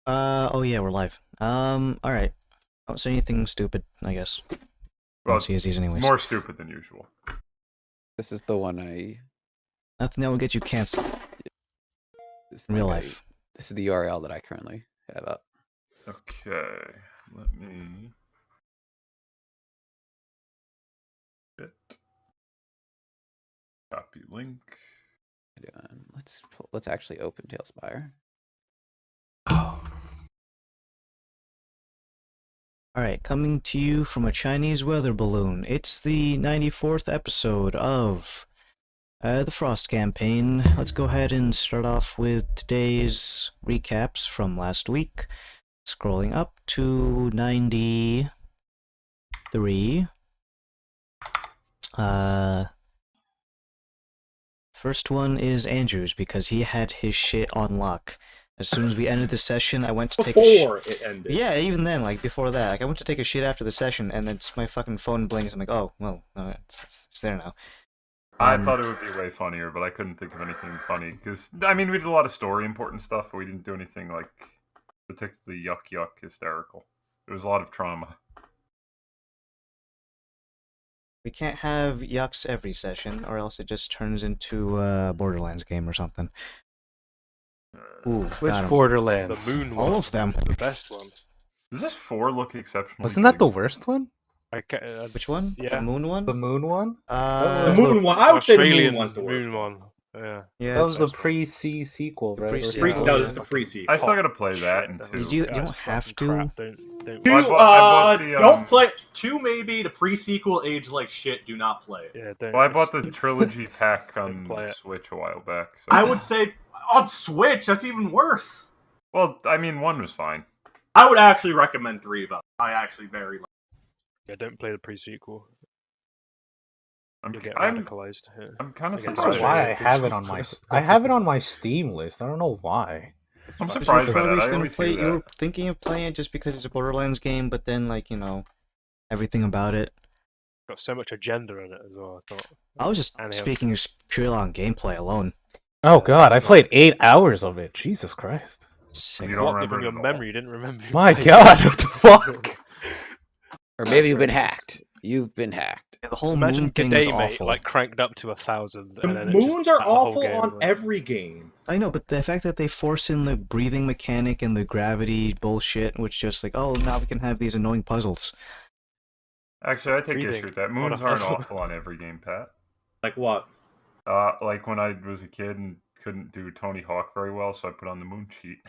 Oh yeah, we're live. Alright. I don't say anything stupid, I guess. I Well, don't see these anyways. more stupid than usual. This is the one I. Nothing that will get you canceled This, in real like, life. this is the URL that I currently have up. Okay, let me get copy link. Let's actually open Tailspire. Alright, coming to you from a Chinese weather balloon. It's the 94th episode of the Frost Campaign. Let's go ahead and start off with today's recaps from last week. Scrolling up to 93. First one is Andrew's because he had his shit on lock. As soon as we ended the session, I went to take a shit. Before it ended. Yeah, even then, like before that, like I went to take a shit after the session, and then my fucking phone blinks. I'm like, oh, well, no, it's there now. I thought it would be way funnier, but I couldn't think of anything funny because I mean we did a lot of story important stuff, but we didn't do anything like particularly yuck hysterical. There was a lot of trauma. We can't have yucks every session, or else it just turns into a Borderlands game or something. Ooh, Which got 'em. Borderlands? The moon one. All of them. The best one. Does this 4 look exceptional? Wasn't that the worst one? Which one? Yeah. The moon one? The moon one? Uh, The moon one. I would say the Australian moon one's the worst. one. Yeah. yeah, That was the that's pre-C sequel, right? Pre-sequel. That was the pre-sequel. I still gotta play that Shit, and that 2. was- You that's don't have fucking to. crap. Don't. Two, I bought the, don't play. 2 maybe, the pre-sequel age like shit, do not play it. Yeah, don't. Well, I bought the trilogy pack on Didn't play it. Switch a while back. So. I would say on Switch, that's even worse. Well, I mean 1 was fine. I would actually recommend 3 though. I actually very like. Yeah, don't play the pre-sequel. I'm You'll get I'm, radicalized. Yeah. I'm kind of I guess I don't know surprised. why I Australian have it on my. I have it on my Steam list. I don't know why. I'm Because surprised you're by that. probably I gonna always play. hear You were that. thinking of playing it just because it's a Borderlands game, but then like everything about it. Got so much agenda in it as well. I thought. I was just And they have- speaking just purely on gameplay alone. Oh god, I played 8 hours of it. Jesus Christ. Sick. You don't What remember from it your at all. memory? You didn't remember. you My played god, it. what the fuck? Or maybe you've been hacked. You've been hacked. The whole Imagine moon thing was G'day, mate, awful. like cranked up to 1,000. The and then it just moons are that whole awful game, on like- every game. I know, but the fact that they force in the breathing mechanic and the gravity bullshit, which just like, oh, now we can have these annoying puzzles. Actually, I take Breathing. issue with that. What a Moons aren't puzzle. awful on every game, Pat. Like what? Like when I was a kid and couldn't do Tony Hawk very well, so I put on the moon cheat.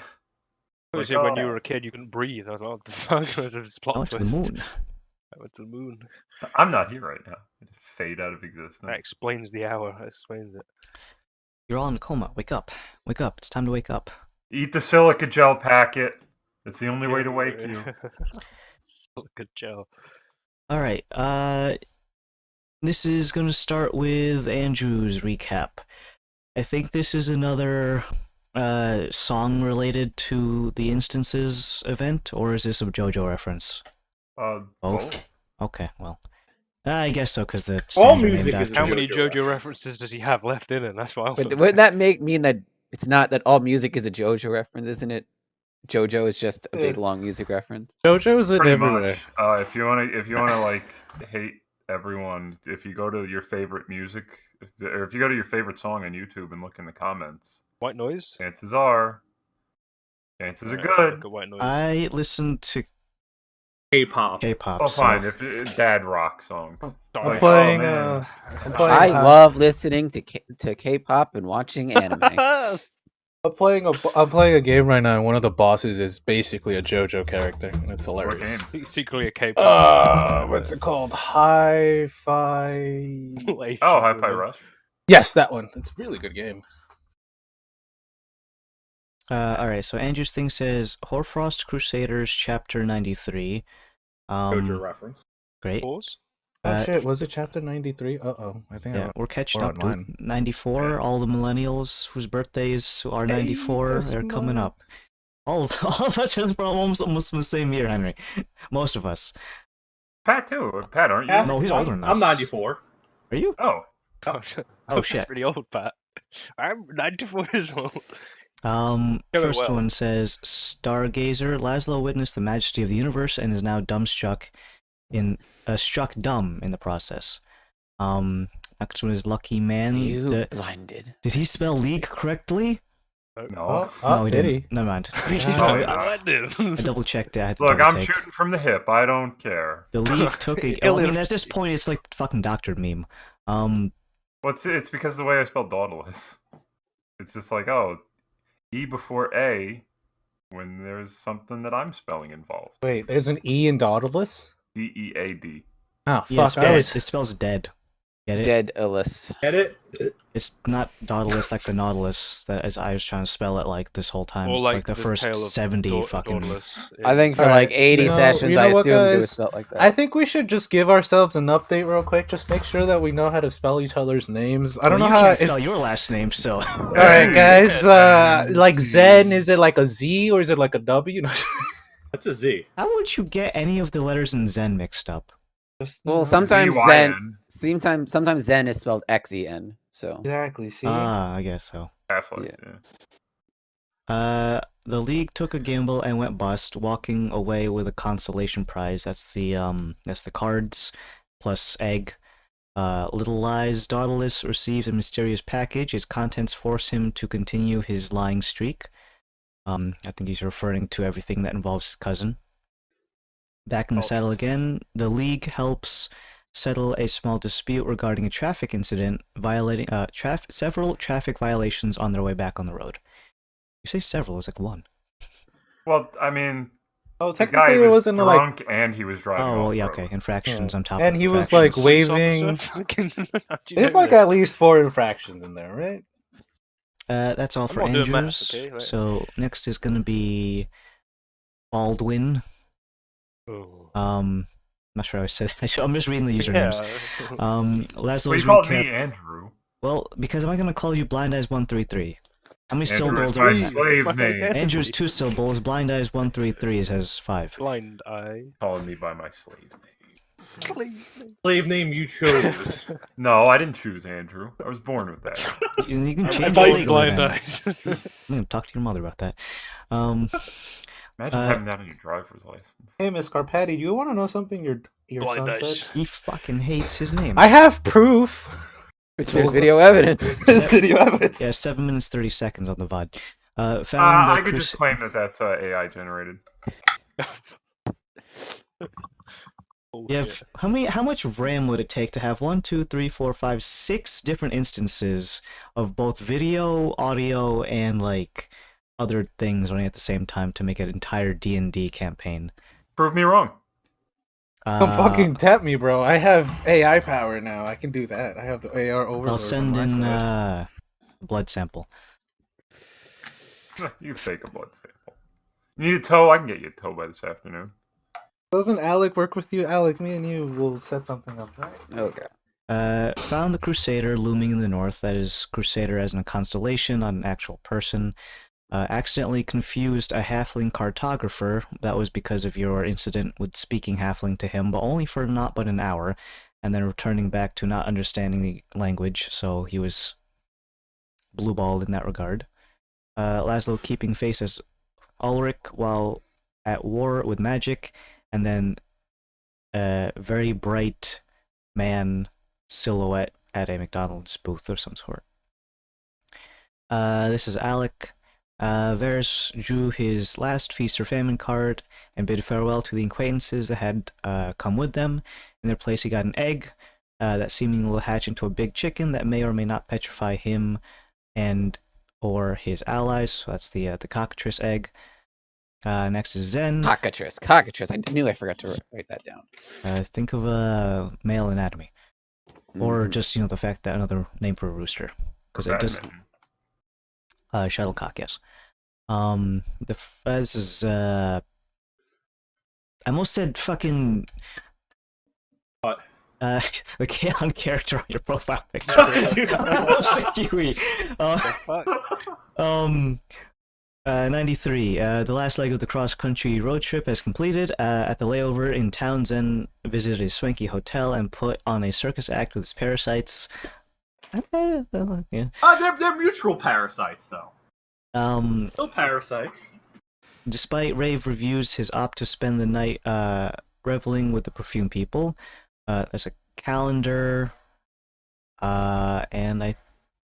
Obviously, Like, when you oh. were a kid, you couldn't breathe. I was like, what the fuck? It was a plot I went to twist. the moon. I went to the moon. I'm not here right now. I just fade out of existence. That explains the hour. That explains it. You're all in a coma. Wake up. Wake up. It's time to wake up. Eat the silica gel packet. It's the only way to wake you. Silica gel. Alright, this is gonna start with Andrew's recap. I think this is another song related to the Instances event, or is this a JoJo reference? Both. Okay, well. I guess so, because the All stands are music named is after How JoJo many JoJo reference. references does he have left in it? That's why. But wouldn't that mean that it's not that all music is a JoJo reference, isn't it? JoJo is just a big long music reference. JoJo's in Pretty everywhere. much. If you wanna like hate everyone, if you go to your favorite music, or if you go to your favorite song on YouTube and look in the comments, White Noise? chances are Alright, good. look at White Noise. I listen to K-pop. K-pop, Oh, so fine. If dad rock songs. I'm Like, playing. oh, man. I'm playing. I love listening to K-pop and watching anime. I'm playing a game right now. And one of the bosses is basically a JoJo character, and it's hilarious. game? Secretly a K-pop. What's it called? Hi-Fi. Relation Oh, with Hi-Fi them. Rush. Yes, that one. It's a really good game. alright, so Andrew's thing says Hoarfrost Crusaders Chapter 93. JoJo reference. Great. Pause. Oh shit, was it chapter 93? Uh-oh. I think Yeah, we're catching we're up, online. dude. 94, Yeah. all the millennials whose birthdays are Hey, 94 that's are coming mine. up. All of us are almost the same year, Henry. Most of us. Pat too. Pat, aren't you? Yeah, No, he's older than I'm us. 94. Are you? Oh, Oh, Oh, that's shit. pretty old, Pat. I'm 94 years old. First well. one says, Stargazer, Laszlo witnessed the majesty of the universe and is now struck dumb in the process. Next one is Lucky Man. You blinded. Did he spell league correctly? No. No, he did didn't. he? Never mind. He's Oh, not yeah. I double checked it. I had to Look, double I'm take. shooting from the hip. I don't care. The league took a. I mean, at this point, it's like the fucking doctored meme. It's because the way I spelled Dauntless. It's just like, oh, E before A when there's something that I'm spelling involved. Wait, there's an E in Dauntless? DEAD. Oh, Yeah, fuck. it spells dead. Get it? Dead Illis. Get it? It's not Nautilus like the Nautilus that as I was trying to spell it like this whole time. Or for, like the first 70 fucking. I think for Alright, like 80 you know- sessions, you know I what, assumed it was guys? spelled like that. I think we should just give ourselves an update real quick. Just make sure that we know how to spell each other's names. I don't Well, know you how. can't spell your last name, so. Alright, guys. Like Zen, is it like a Z or is it like a W? That's a Z. How would you get any of the letters in Zen mixed up? Well, sometimes ZYN. sometimes Zen is spelled XEN. So Exactly. See. I guess so. Half-Life, Yeah. The league took a gamble and went bust, walking away with a consolation prize. That's the cards plus egg. Little Lies Dauntless receives a mysterious package. Its contents force him to continue his lying streak. I think he's referring to everything that involves his cousin. Back in the saddle again, the league helps settle a small dispute regarding a traffic incident violating several traffic violations on their way back on the road. You say several, it's like one. Well, I mean, Oh, the guy technically it was wasn't like. drunk and he was driving. Oh, off well, the yeah, road. okay. Infractions on top And of he was like infractions. waving. There's like at least 4 infractions in there, right? That's all for not doing math, Andrews. okay? Right. So next is gonna be Baldwin. Not sure how I said it. I'm just reading the usernames. Laszlo's Well, you called recap. me Andrew. Well, because am I gonna call you Blind Eyes 133? How many Andrew is syllables my are in slave name. Andrew's 2 syllables. Blind Eyes 133 has 5. Blind Eye. Calling me by my slave name. Slave name you chose. No, I didn't choose Andrew. I was born with that. You can I change thought it you legally Blind then. Eyes. I'm gonna talk to your mother about that. Imagine having that on your driver's license. Hey, Miss Carpati, do you want to know something your Blind son Eyes. said? He fucking hates his name. I have proof. there's video evidence. There's video evidence. Yeah, 7 minutes 30 seconds on the VOD. Found the I could just claim that that's AI generated. Oh, Yeah, shit. how much RAM would it take to have 1, 2, 3, 4, 5, 6 different instances of both video, audio, and like other things running at the same time to make an entire D&D campaign? Prove me wrong. Don't fucking tempt me, bro. I have AI power now. I can do that. I have the AR overlord. I'll send in blood sample. You fake a blood sample. You need a toe? I can get you a toe by this afternoon. Doesn't Alec work with you? Alec, me and you will set something up, right? Okay. Found the Crusader looming in the north. That is Crusader as in a constellation, not an actual person. Accidentally confused a halfling cartographer. That was because of your incident with speaking halfling to him, but only for not but an hour, and then returning back to not understanding the language, so he was blue-balled in that regard. Laszlo keeping face as Ulrich while at war with magic, and then a very bright man silhouette at a McDonald's booth of some sort. This is Alec. Varys drew his last feast or famine card and bid farewell to the acquaintances that had come with them. In their place, he got an egg that seemingly will hatch into a big chicken that may or may not petrify him and or his allies. So that's the cockatrice egg. Next is Zen. Cockatrice. I knew I forgot to write that down. Think of a male anatomy, or just the fact that another name for a rooster, because it does. Shuttlecock, yes. This is I almost said fucking. What? The Kaon character on your profile picture. I almost said Yui. 93. The last leg of the cross-country road trip has completed. At the layover in town, Zen visited a swanky hotel and put on a circus act with his parasites. Yeah. They're mutual parasites, though. Still parasites. Despite rave reviews, his opt to spend the night reveling with the perfume people. There's a calendar, and I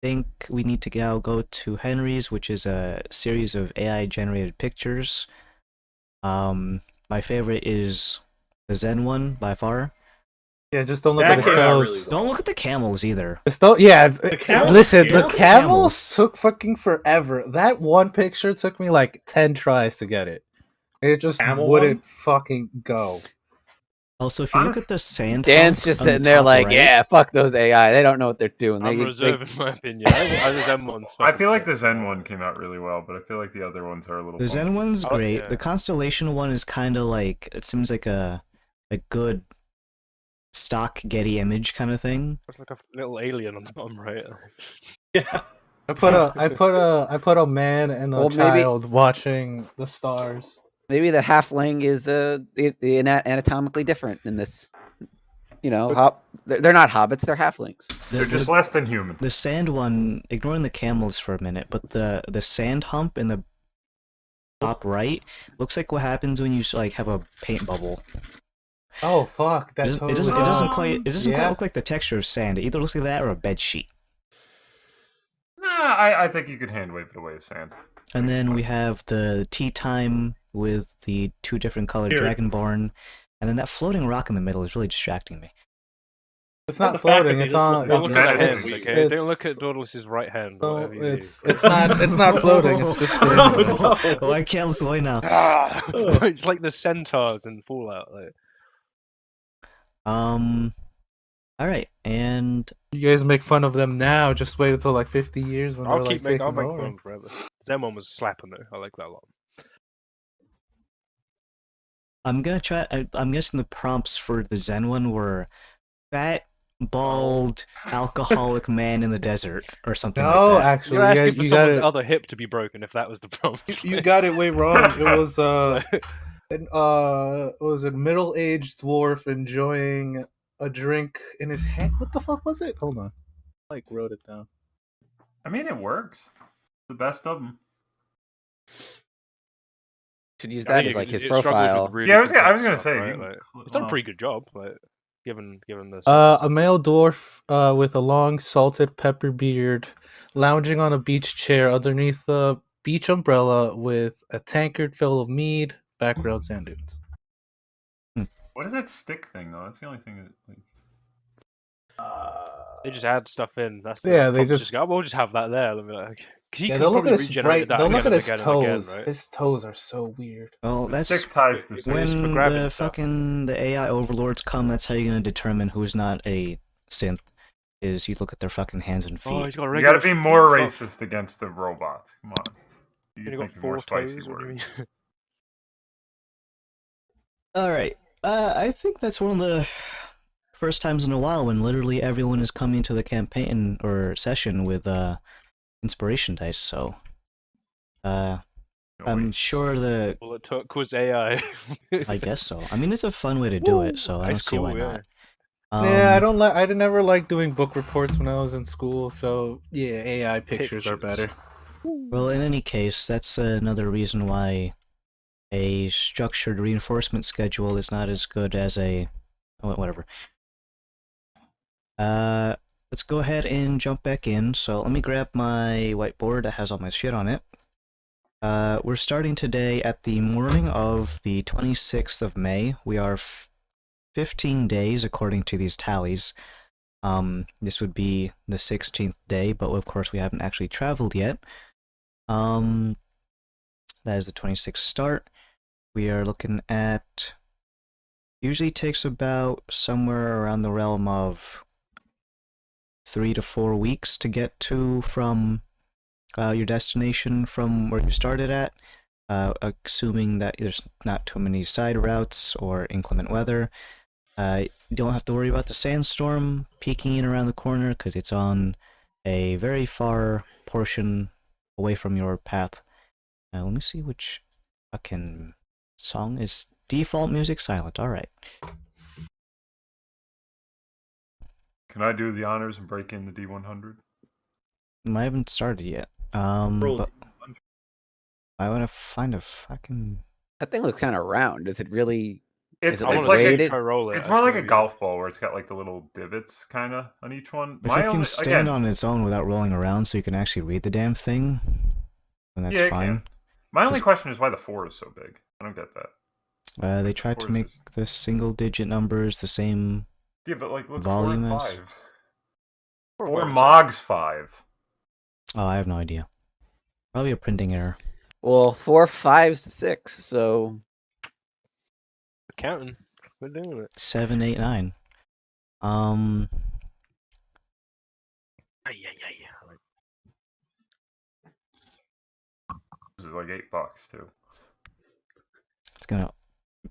think we need to now go to Henry's, which is a series of AI-generated pictures. My favorite is the Zen one by far. Yeah, just don't look That at his came out toes. really well. Don't look at the camels either. Just don't. Yeah, camels listen, here? the Look at the camels camels. took fucking forever. That one picture took me like 10 tries to get it. It just Camel wouldn't one? fucking go. Also, if you look at the sand Dan's hump just on the sitting there top like, right, yeah, fuck those AI. They don't know what they're doing. I'm They reserving my opinion. I think the Zen one's I fucking feel like sick. the Zen one came out really well, but I feel like the other ones are a little. the Zen funky. one's Oh, great. yeah. The constellation one is kind of like, it seems like a good stock Getty image kind of thing. It's like a little alien on the bottom right. Yeah. I put a man and a Well, maybe- child watching the stars. Maybe the halfling is anatomically different in this. You know, they're not hobbits; they're halflings. They're just less than human. The sand one, ignoring the camels for a minute, but the sand hump in the top right looks like what happens when you like have a paint bubble. Oh fuck! It That doesn't, totally it doesn't quite Yeah. look like the texture of sand. It either looks like that or a bed sheet. Nah, I think you could hand wave it away with sand. And then we have the tea time with the two different colored Here. dragonborn, and then that floating rock in the middle is really distracting me. It's Not not the fact floating. that It's they just on. Don't look at that hand, It's- okay? Don't look at Dauntless's right hand. No, whatever you it's not floating. It's just standing Oh, there. no. Oh, I can't look away now. Ah! It's like the centaurs in Fallout. Like. All right, and You guys make fun of them now. Just wait until like 50 years when I'll they're like keep making. I'll taking make over. fun forever. Zen one was slapping though. I like that a lot. I'm gonna try. I'm guessing the prompts for the Zen one were fat, bald, alcoholic man in the desert or something No, like that. actually, You're asking for you got someone's it. other hip to be broken if that was the prompt. You got it way wrong. It was was a middle-aged dwarf enjoying a drink in his hand. What the fuck was it? Hold on, I like wrote it down. I mean, it works. The best of them. Should use I that think as like his it struggles with profile. really Yeah, I was gonna complex say. stuff, you right? can Like, cl- it's done a well, pretty good job, like given the. A male dwarf with a long salted pepper beard, lounging on a beach chair underneath the beach umbrella with a tankard full of mead, background sand dunes. What is that stick thing though? That's the only thing that. Like... They just add stuff in. That's Yeah, the they prompt just- go, we'll just have that there. They'll be like, 'cause he Yeah, could don't look probably at his regenerate bright. that Don't look again at and his again and again, toes. right? His toes are so weird. Well, The that's stick ties the It's thing. like- for when grabbing the stuff. fucking the AI overlords come. That's how you're gonna determine who's not a synth. Is you look at their fucking hands and feet. Oh, he's got a You regular. gotta be more feet, so- racist against the robots. Come on. You Only think got of more 4 spicy toes. What do you words. mean? All right. I think that's one of the first times in a while when literally everyone is coming to the campaign or session with inspiration dice. So, No, I'm wait. sure that All it took was AI. I guess so. I mean, it's a fun way to do it, so I don't It's see why cool, not. Yeah, I don't like. I never liked doing book reports when I was in school. So yeah, AI pictures are Pictures. better. Well, in any case, that's another reason why a structured reinforcement schedule is not as good as a whatever. Let's go ahead and jump back in. So let me grab my whiteboard that has all my shit on it. We're starting today at the morning of the 26th of May. We are 15 days according to these tallies. This would be the 16th day, but of course we haven't actually traveled yet. That is the 26th start. We are looking at, usually takes about somewhere around the realm of 3 to 4 weeks to get to from your destination from where you started at, assuming that there's not too many side routes or inclement weather. You don't have to worry about the sandstorm peeking in around the corner because it's on a very far portion away from your path. Let me see which fucking song is default music silent. Alright. Can I do the honors and break in the D100? I haven't started yet. Roll But I want to find a fucking. That thing looks kind of round. Is it really? It's Is it I like it's want to like see you weighted? try roll it. it's I more like swear a to golf ball where it's got like the little divots kind of on each one. If My it can only stand again, on its own without rolling around, so you can actually read the damn thing, then that's yeah, it fine. can. My only Just- question is why the 4 is so big. I don't get that. They tried to Fours make is- the single-digit numbers the same. Yeah, but like look, Volume 4 and is- 5. you. 4 Mogs 5. Oh, I have no idea. Probably a printing error. Well, 4, 5, 6. So Counting. We're doing it. 7, 8, 9. Ay, ay, ay. This is like $8 too. It's gonna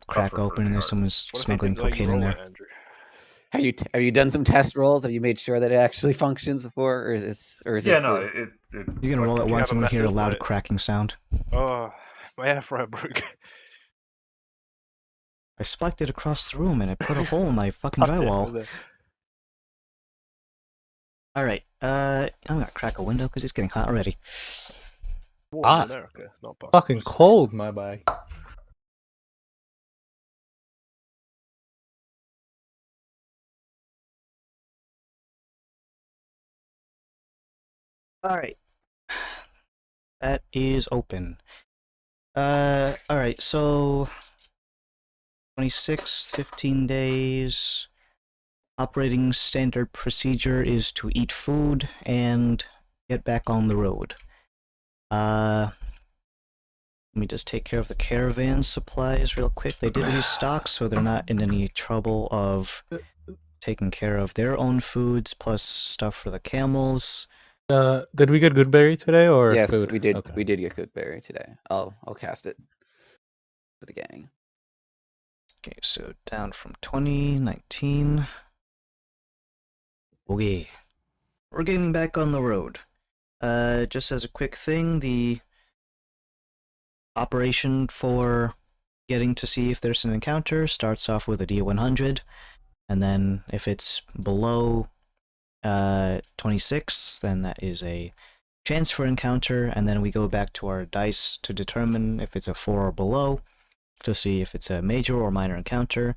crack for open and there's printing art. someone What if they smuggling didn't let you cocaine in roll there. it, Andrew? have you done some test rolls? Have you made sure that it actually functions before, or is this Yeah, no, the- it You're gonna roll it Do you once, have I'm a gonna hear a method, loud like- cracking sound. Oh, my air fryer broke. I spiked it across the room and it put a hole in my fucking Cut it drywall. with Alright, I'm gonna crack a window because it's getting hot already. War Ah, in America, not Boston. Fucking cold, my boy. Alright. That is open. Alright, so 26, 15 days. Operating standard procedure is to eat food and get back on the road. Let me just take care of the caravan supplies real quick. They did restock, so they're not in any trouble of taking care of their own foods, plus stuff for the camels. Did we get Goodberry today or Yes, food? we did. Okay. We did get Goodberry today. I'll cast it for the gang. Okay, so down from 20, 19. Okay. We're getting back on the road. Just as a quick thing, the operation for getting to see if there's an encounter starts off with a D100, and then if it's below 26, then that is a chance for encounter, and then we go back to our dice to determine if it's a 4 or below, to see if it's a major or minor encounter,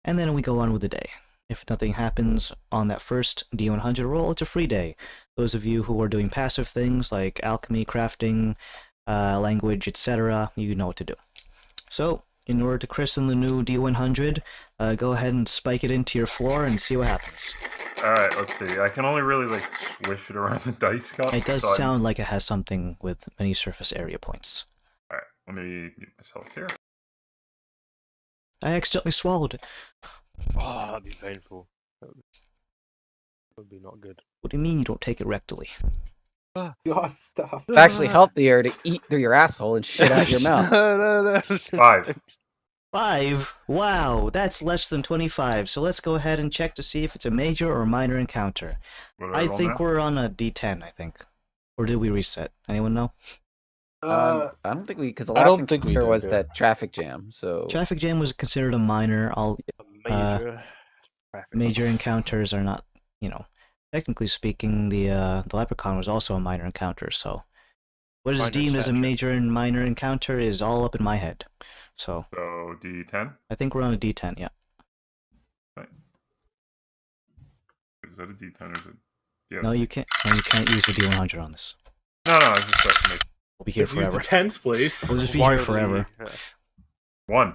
and then we go on with the day. If nothing happens on that first D100 roll, it's a free day. Those of you who are doing passive things like alchemy, crafting, language, etc., you know what to do. So, in order to christen the new D100, go ahead and spike it into your floor and see what happens. Alright, let's see. I can only really like swish it around the dice cup. It does so I'm- sound like it has something with many surface area points. Alright, let me get myself here. I accidentally swallowed it. Oh, that'd be painful. That would be not good. What do you mean you don't take it rectally? God, stop. It's actually healthier to eat through your asshole and shit out your mouth. No. 5. 5? Wow, that's less than 25, so let's go ahead and check to see if it's a major or minor encounter. What do I roll think now? we're on a D10, I think. Or did we reset? Anyone know? I don't think because the I last don't think we encounter did, was yeah. that traffic jam. So Traffic jam was considered a minor. A major traffic. Major encounters are not, technically speaking, the leprechaun was also a minor encounter, so what is Minor deemed as a stature. major and minor encounter is all up in my head. So So D10? I think we're on a D10, yeah. Is that a D10 or is it? Yes. No, you can't use the D100 on this. No, I just have to make We'll be here Just use forever. the tens, please. We'll just be here Wildly, forever. yeah. 1.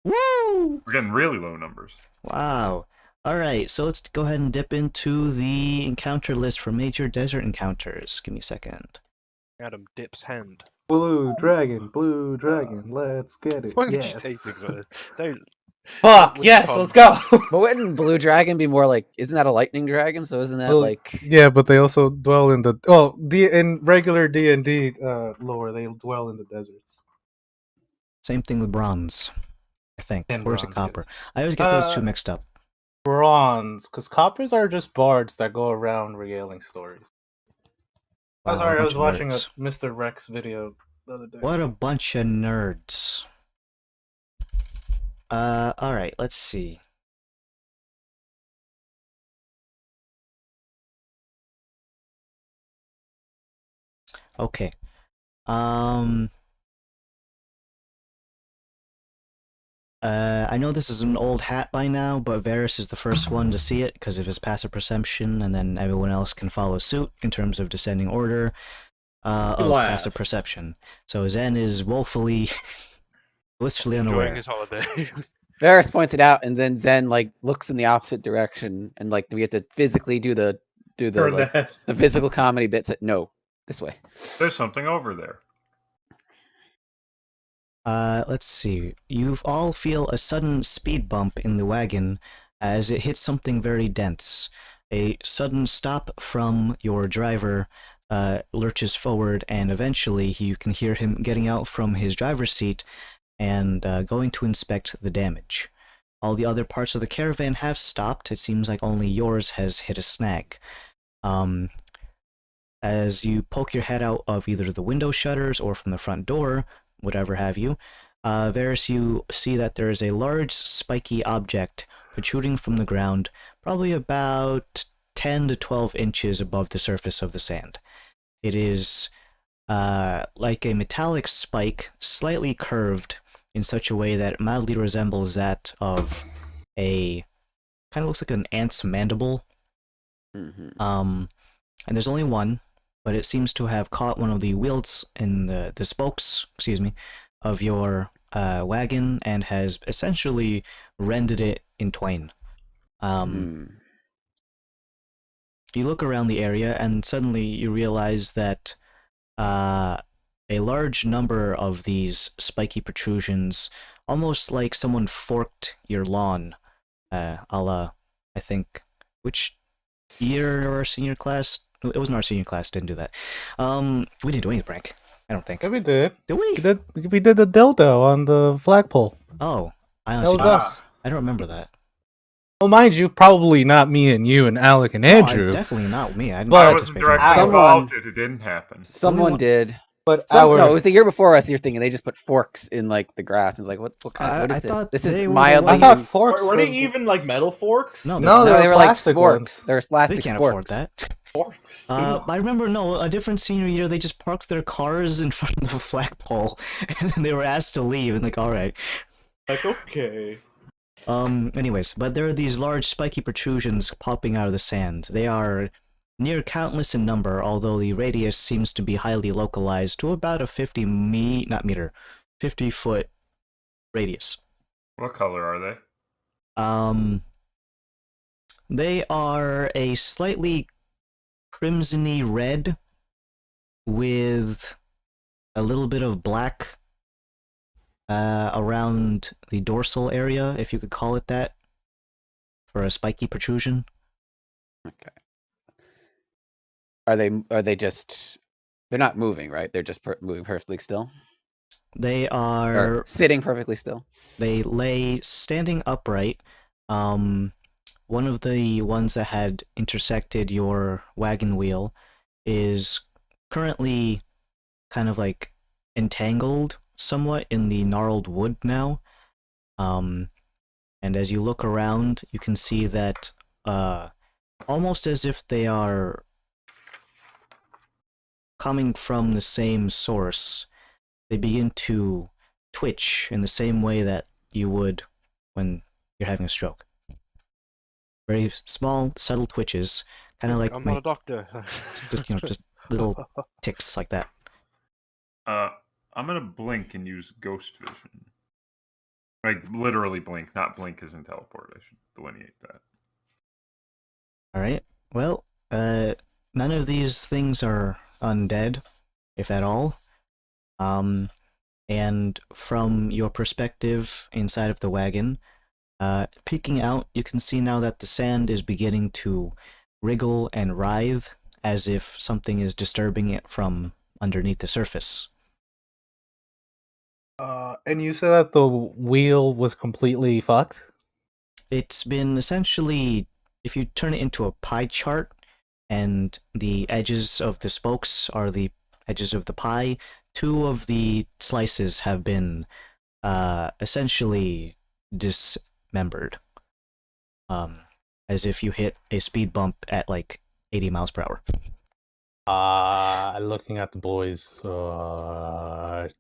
Woo! We're getting really low numbers. Wow. Alright, so let's go ahead and dip into the encounter list for major desert encounters. Give me a second. Adam dips hand. Blue dragon, let's get it. Why would Yes. you say things like this? Don't. Fuck, Which yes, pub? let's go! but wouldn't blue dragon be more like? Isn't that a lightning dragon? So isn't that Well, like? Yeah, but they also dwell in the in regular D&D lore, they dwell in the deserts. Same thing with bronze, I think. And Or is it bronze, copper? yes. I always get those two Uh, mixed up. Bronze, because coppers are just bards that go around regaling stories. Wow, Oh, sorry, a I bunch was of watching a nerds. Mr. Rex video the other day. What a bunch of nerds. Alright, let's see. Okay. I know this is an old hat by now, but Varys is the first one to see it because of his passive perception, and then everyone else can follow suit in terms of descending order of passive Last. perception. So Zen is woefully, blissfully Enjoying unaware. his holiday. Varys points it out, and then Zen like looks in the opposite direction, and like we have to physically do the Turn like, the head. the physical comedy bits. No, this way. There's something over there. Let's see. You all feel a sudden speed bump in the wagon as it hits something very dense. A sudden stop from your driver lurches forward, and eventually you can hear him getting out from his driver's seat and going to inspect the damage. All the other parts of the caravan have stopped. It seems like only yours has hit a snag. As you poke your head out of either the window shutters or from the front door, whatever have you, Varys, you see that there is a large spiky object protruding from the ground, probably about 10 to 12 inches above the surface of the sand. It is like a metallic spike, slightly curved in such a way that it mildly resembles that of a, kind of looks like an ant's mandible. Mm-hmm. And there's only one, but it seems to have caught one of the wheels in the spokes, of your wagon and has essentially rended it in twain. You look around the area and suddenly you realize that a large number of these spiky protrusions, almost like someone forked your lawn, a la, I think, which year of our senior class? It wasn't our senior class, didn't do that. We didn't do any prank, I don't think. Yeah, we did. Did we? We did the dildo on the flagpole. Oh, I That honestly was us. I don't remember that. Well, mind you, probably not me and you and Alec and Andrew. Definitely not me. I didn't But- I wasn't participate in directly that. involved. It didn't happen. Someone one- did. But No, it our was the year before us. You're thinking they just put forks in like the grass. It's like what kind? What I is this? thought This they is were mildly. I thought forks Were they were- even like metal forks? No, No, No, there's they were like plastic sporks. ones. There's They plastic can't sporks. afford that. Forks. I remember, a different senior year, they just parked their cars in front of a flagpole, and then they were asked to leave, and like, alright. Like, okay. Anyways, but there are these large spiky protrusions popping out of the sand. They are near countless in number, although the radius seems to be highly localized to about a 50-foot radius. What color are they? They are a slightly crimsony red with a little bit of black around the dorsal area, if you could call it that, for a spiky protrusion. Okay. Are they just? They're not moving, right? They're just moving perfectly still, They or are. sitting perfectly still. They lay standing upright. One of the ones that had intersected your wagon wheel is currently kind of like entangled somewhat in the gnarled wood now. And as you look around, you can see that almost as if they are coming from the same source, they begin to twitch in the same way that you would when you're having a stroke. Very small, subtle twitches, kind of like I'm my, not a doctor. just little ticks like that. I'm gonna blink and use ghost vision. Like literally blink, not blink as in teleport. I should delineate that. All right. Well, none of these things are undead, if at all. And from your perspective inside of the wagon, peeking out, you can see now that the sand is beginning to wriggle and writhe as if something is disturbing it from underneath the surface. And you said that the wheel was completely fucked? It's been essentially, if you turn it into a pie chart, and the edges of the spokes are the edges of the pie, two of the slices have been essentially dismembered. As if you hit a speed bump at like 80 miles per hour. Looking at the boys,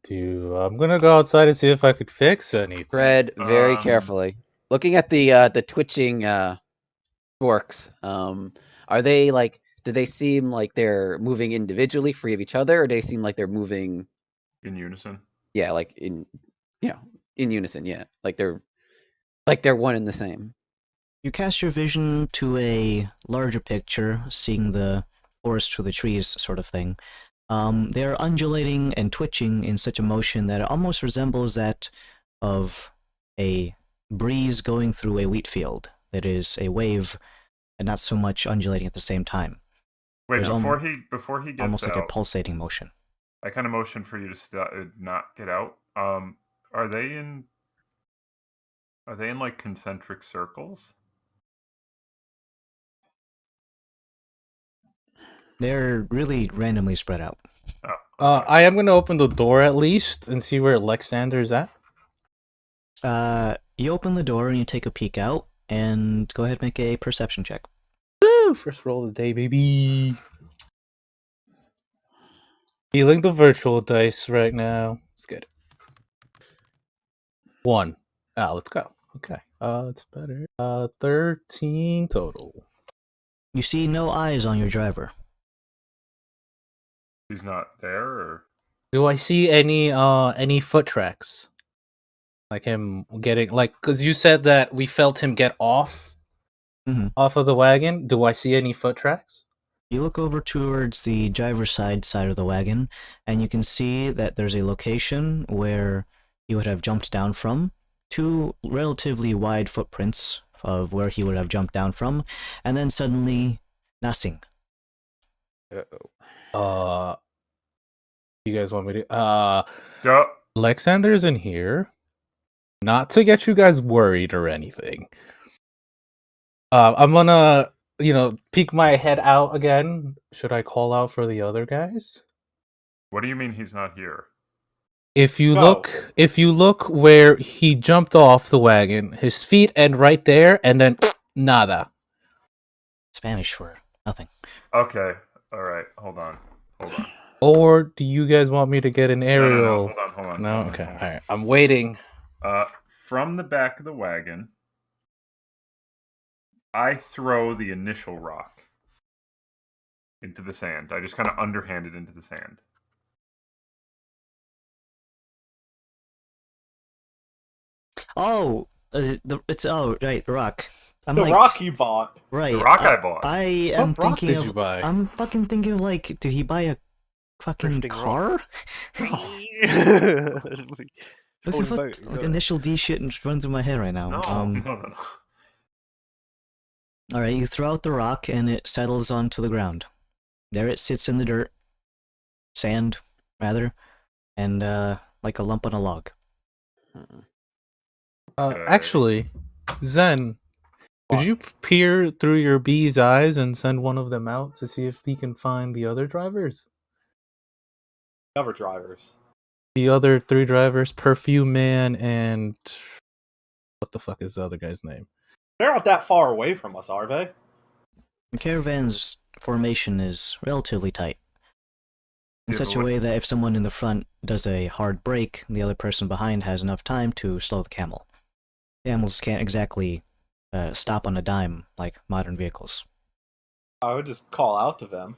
I'm gonna go outside and see if I could fix anything. Tread very Um, carefully. Looking at the twitching forks, are they like? Do they seem like they're moving individually, free of each other, or do they seem like they're moving? in unison. Yeah, like in in unison. Yeah, like they're one and the same. You cast your vision to a larger picture, seeing the forest through the trees sort of thing. They are undulating and twitching in such a motion that it almost resembles that of a breeze going through a wheat field. That is a wave, and not so much undulating at the same time. Wait, There's before he gets Almost like a out, pulsating motion. I kind of motion for you to not get out. Are they in? Are they in like concentric circles? They're really randomly spread out. Oh, okay. I am gonna open the door at least and see where Lexander's at. You open the door and you take a peek out, and go ahead and make a perception check. Woo! First roll of the day, baby. Feeling the virtual dice right now. Let's get it. 1. Let's go. Okay. It's better. 13 total. You see no eyes on your driver. He's not there, or Do I see any foot tracks? Like him getting because you said that we felt him get off of the wagon. Do I see any foot tracks? You look over towards the driver's side of the wagon, and you can see that there's a location where he would have jumped down from, 2 relatively wide footprints of where he would have jumped down from, and then suddenly nothing. You guys want me to Duh. Alexander's in here. Not to get you guys worried or anything. I'm gonna, peek my head out again. Should I call out for the other guys? What do you mean he's not here? If you No. look where he jumped off the wagon, his feet end right there, and then nada. Spanish for nothing. Okay. All right. Hold on. Or do you guys want me to get an aerial? No, hold on. No? Hold on, Okay. hold on. All right. I'm waiting. From the back of the wagon, I throw the initial rock into the sand. I just kind of underhand it into the sand. Oh, right, the rock. I'm The like, rock you bought. right. The rock I bought. I am What rock thinking did of. you buy? I'm fucking thinking of like, did he buy a fucking Drifting car? What the Falling fuck? boat, Like so- initial D shit and running through my head right now. No. All right, you throw out the rock and it settles onto the ground. There it sits in the dirt, sand, rather, and like a lump on a log. Actually, Zen, could you peer through your bee's eyes and send one of them out to see if he can find the other drivers? Cover drivers. The other 3 drivers, Perfume Man and what the fuck is the other guy's name? They're not that far away from us, are they? The caravan's formation is relatively tight. In Yeah, such but a way that if someone in the front does a hard brake, the other person behind has enough time to slow the camel. The camels can't exactly stop on a dime like modern vehicles. I would just call out to them.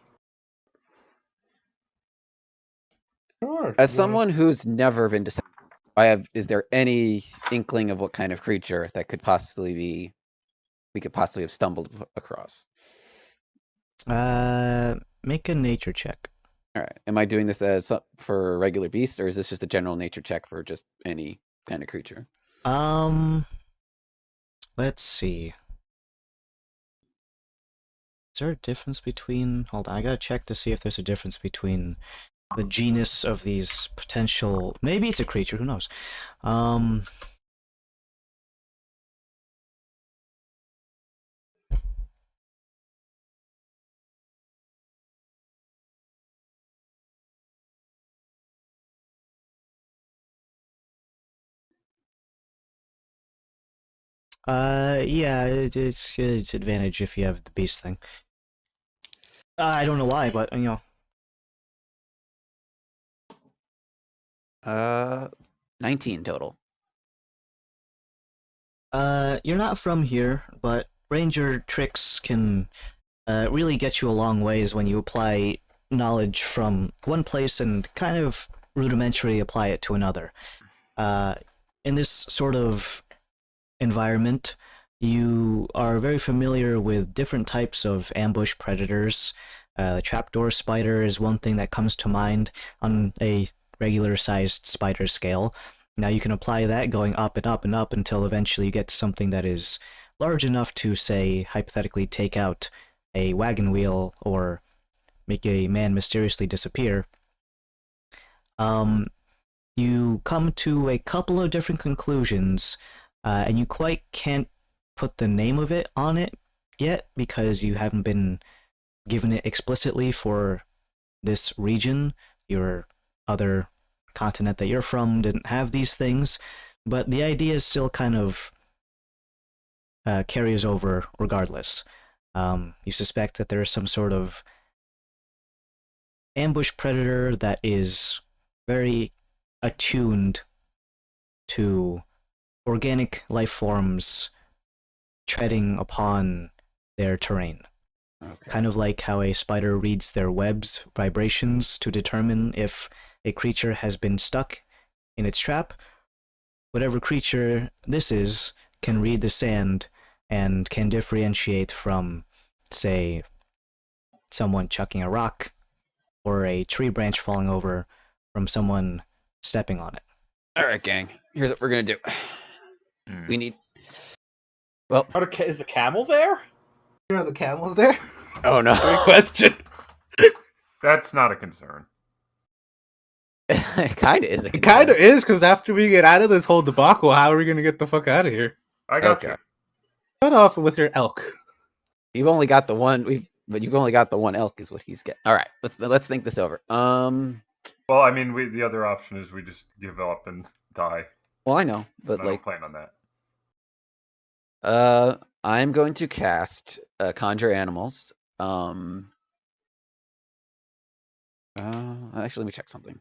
Sure. As someone who's never been to, is there any inkling of what kind of creature that could possibly be? We could possibly have stumbled across. Make a nature check. All right. Am I doing this for a regular beast, or is this just a general nature check for just any kind of creature? Let's see. Is there a difference between... Hold on, I gotta check to see if there's a difference between the genus of these potential... Maybe it's a creature, who knows? Yeah, it's advantage if you have the beast thing. I don't know why, but, 19 total. You're not from here, but ranger tricks can really get you a long ways when you apply knowledge from one place and kind of rudimentary apply it to another. In this sort of environment, you are very familiar with different types of ambush predators. The trapdoor spider is one thing that comes to mind on a regular sized spider scale. Now you can apply that going up and up and up until eventually you get to something that is large enough to, say, hypothetically take out a wagon wheel or make a man mysteriously disappear. You come to a couple of different conclusions, and you quite can't put the name of it on it yet because you haven't been given it explicitly for this region. Your other continent that you're from didn't have these things, but the idea still kind of carries over regardless. You suspect that there is some sort of ambush predator that is very attuned to organic life forms treading upon their terrain. Okay. Kind of like how a spider reads their web's vibrations to determine if a creature has been stuck in its trap. Whatever creature this is can read the sand and can differentiate from, say, someone chucking a rock or a tree branch falling over from someone stepping on it. All right, gang. Here's what we're gonna do. Hmm. We need. Well, Is the camel there? Are the camels there? oh no. Great question. That's not a concern. It kind of is. It kind of is, because after we get out of this whole debacle, how are we gonna get the fuck out of here? I got Okay. you. Shut off with your elk. You've only got the one. But you've only got the one elk, is what he's getting. All right, let's think this over. Well, I mean, the other option is we just give up and die. Well, I know, but I don't plan on that. I'm going to cast Conjure Animals. Actually, let me check something.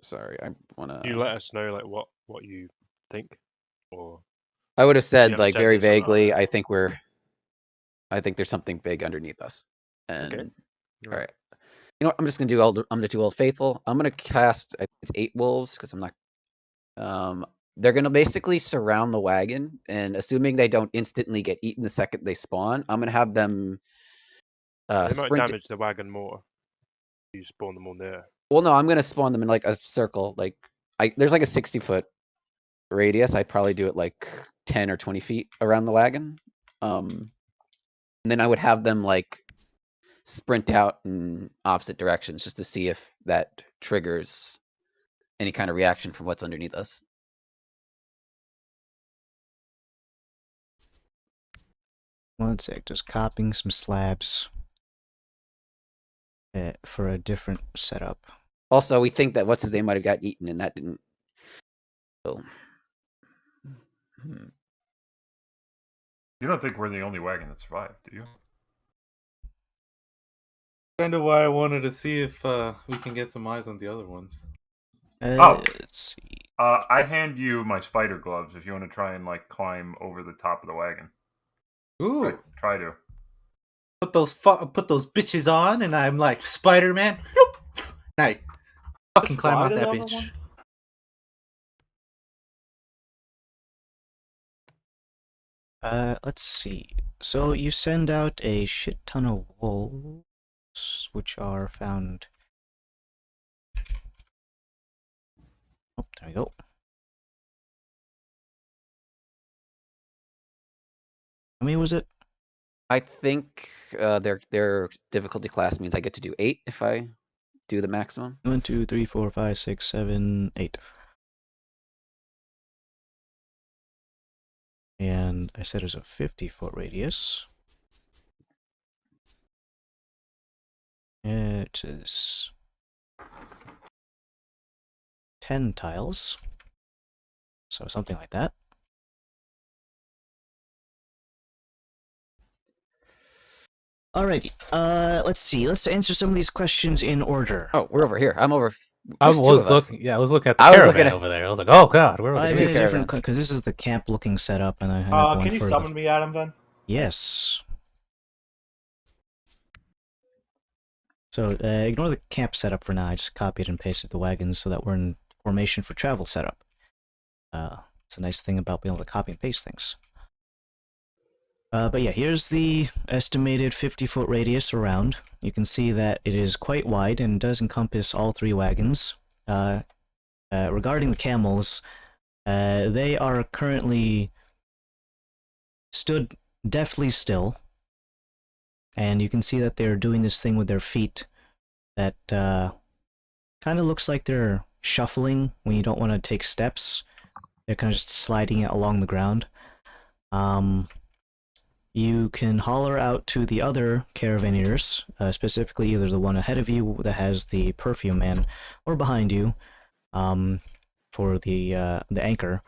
Sorry, I wanna. You let us know like what you think, or I would have said haven't like said very this or not, vaguely. yeah. I think there's something big underneath us. And Okay. all right, you know what? I'm just gonna do I'm gonna do Old Faithful. I'm gonna cast. I think it's 8 wolves because I'm not. They're gonna basically surround the wagon, and assuming they don't instantly get eaten the second they spawn, I'm gonna have them. They might Sprint. damage the wagon more. You spawn them on there. Well, no, I'm gonna spawn them in like a circle. Like there's like a 60-foot radius. I'd probably do it like 10 or 20 feet around the wagon. And then I would have them like sprint out in opposite directions just to see if that triggers any kind of reaction from what's underneath us. One sec, just copying some slabs for a different setup. Also, we think that what's his name might have got eaten, and that didn't. So, You don't think we're the only wagon that survived, do you? Kind of why I wanted to see if we can get some eyes on the other ones. Let's see. I hand you my spider gloves if you want to try and like climb over the top of the wagon. Ooh, Try to. put those bitches on, and I'm like Spider-Man. I fucking climb Fly out to the that other bitch. ones? Let's see. So you send out a shit ton of wolves, which are found. Oh, there we go. How many was it? I think their difficulty class means I get to do 8 if I do the maximum. 1, 2, 3, 4, 5, 6, 7, 8. And I said it was a 50-foot radius. It is 10 tiles. So something like that. Alrighty, let's see. Let's answer some of these questions in order. Oh, we're over here. I'm over I There's two was of us. looking. Yeah, I was looking at the I was caravan looking at- over there. I was like, oh god, where are I we? two made a different caravans. because this is the camp-looking setup, and I have one Can you for summon me, Adam? Then. Yes. So ignore the camp setup for now. I just copied and pasted the wagons so that we're in formation for travel setup. It's a nice thing about being able to copy and paste things. But yeah, here's the estimated 50-foot radius around. You can see that it is quite wide and does encompass all 3 wagons. Regarding the camels, they are currently stood deftly still. And you can see that they're doing this thing with their feet that kind of looks like they're shuffling when you don't want to take steps. They're kind of just sliding it along the ground. You can holler out to the other caravaneers, specifically either the one ahead of you that has the perfume man, or behind you, for the anchor.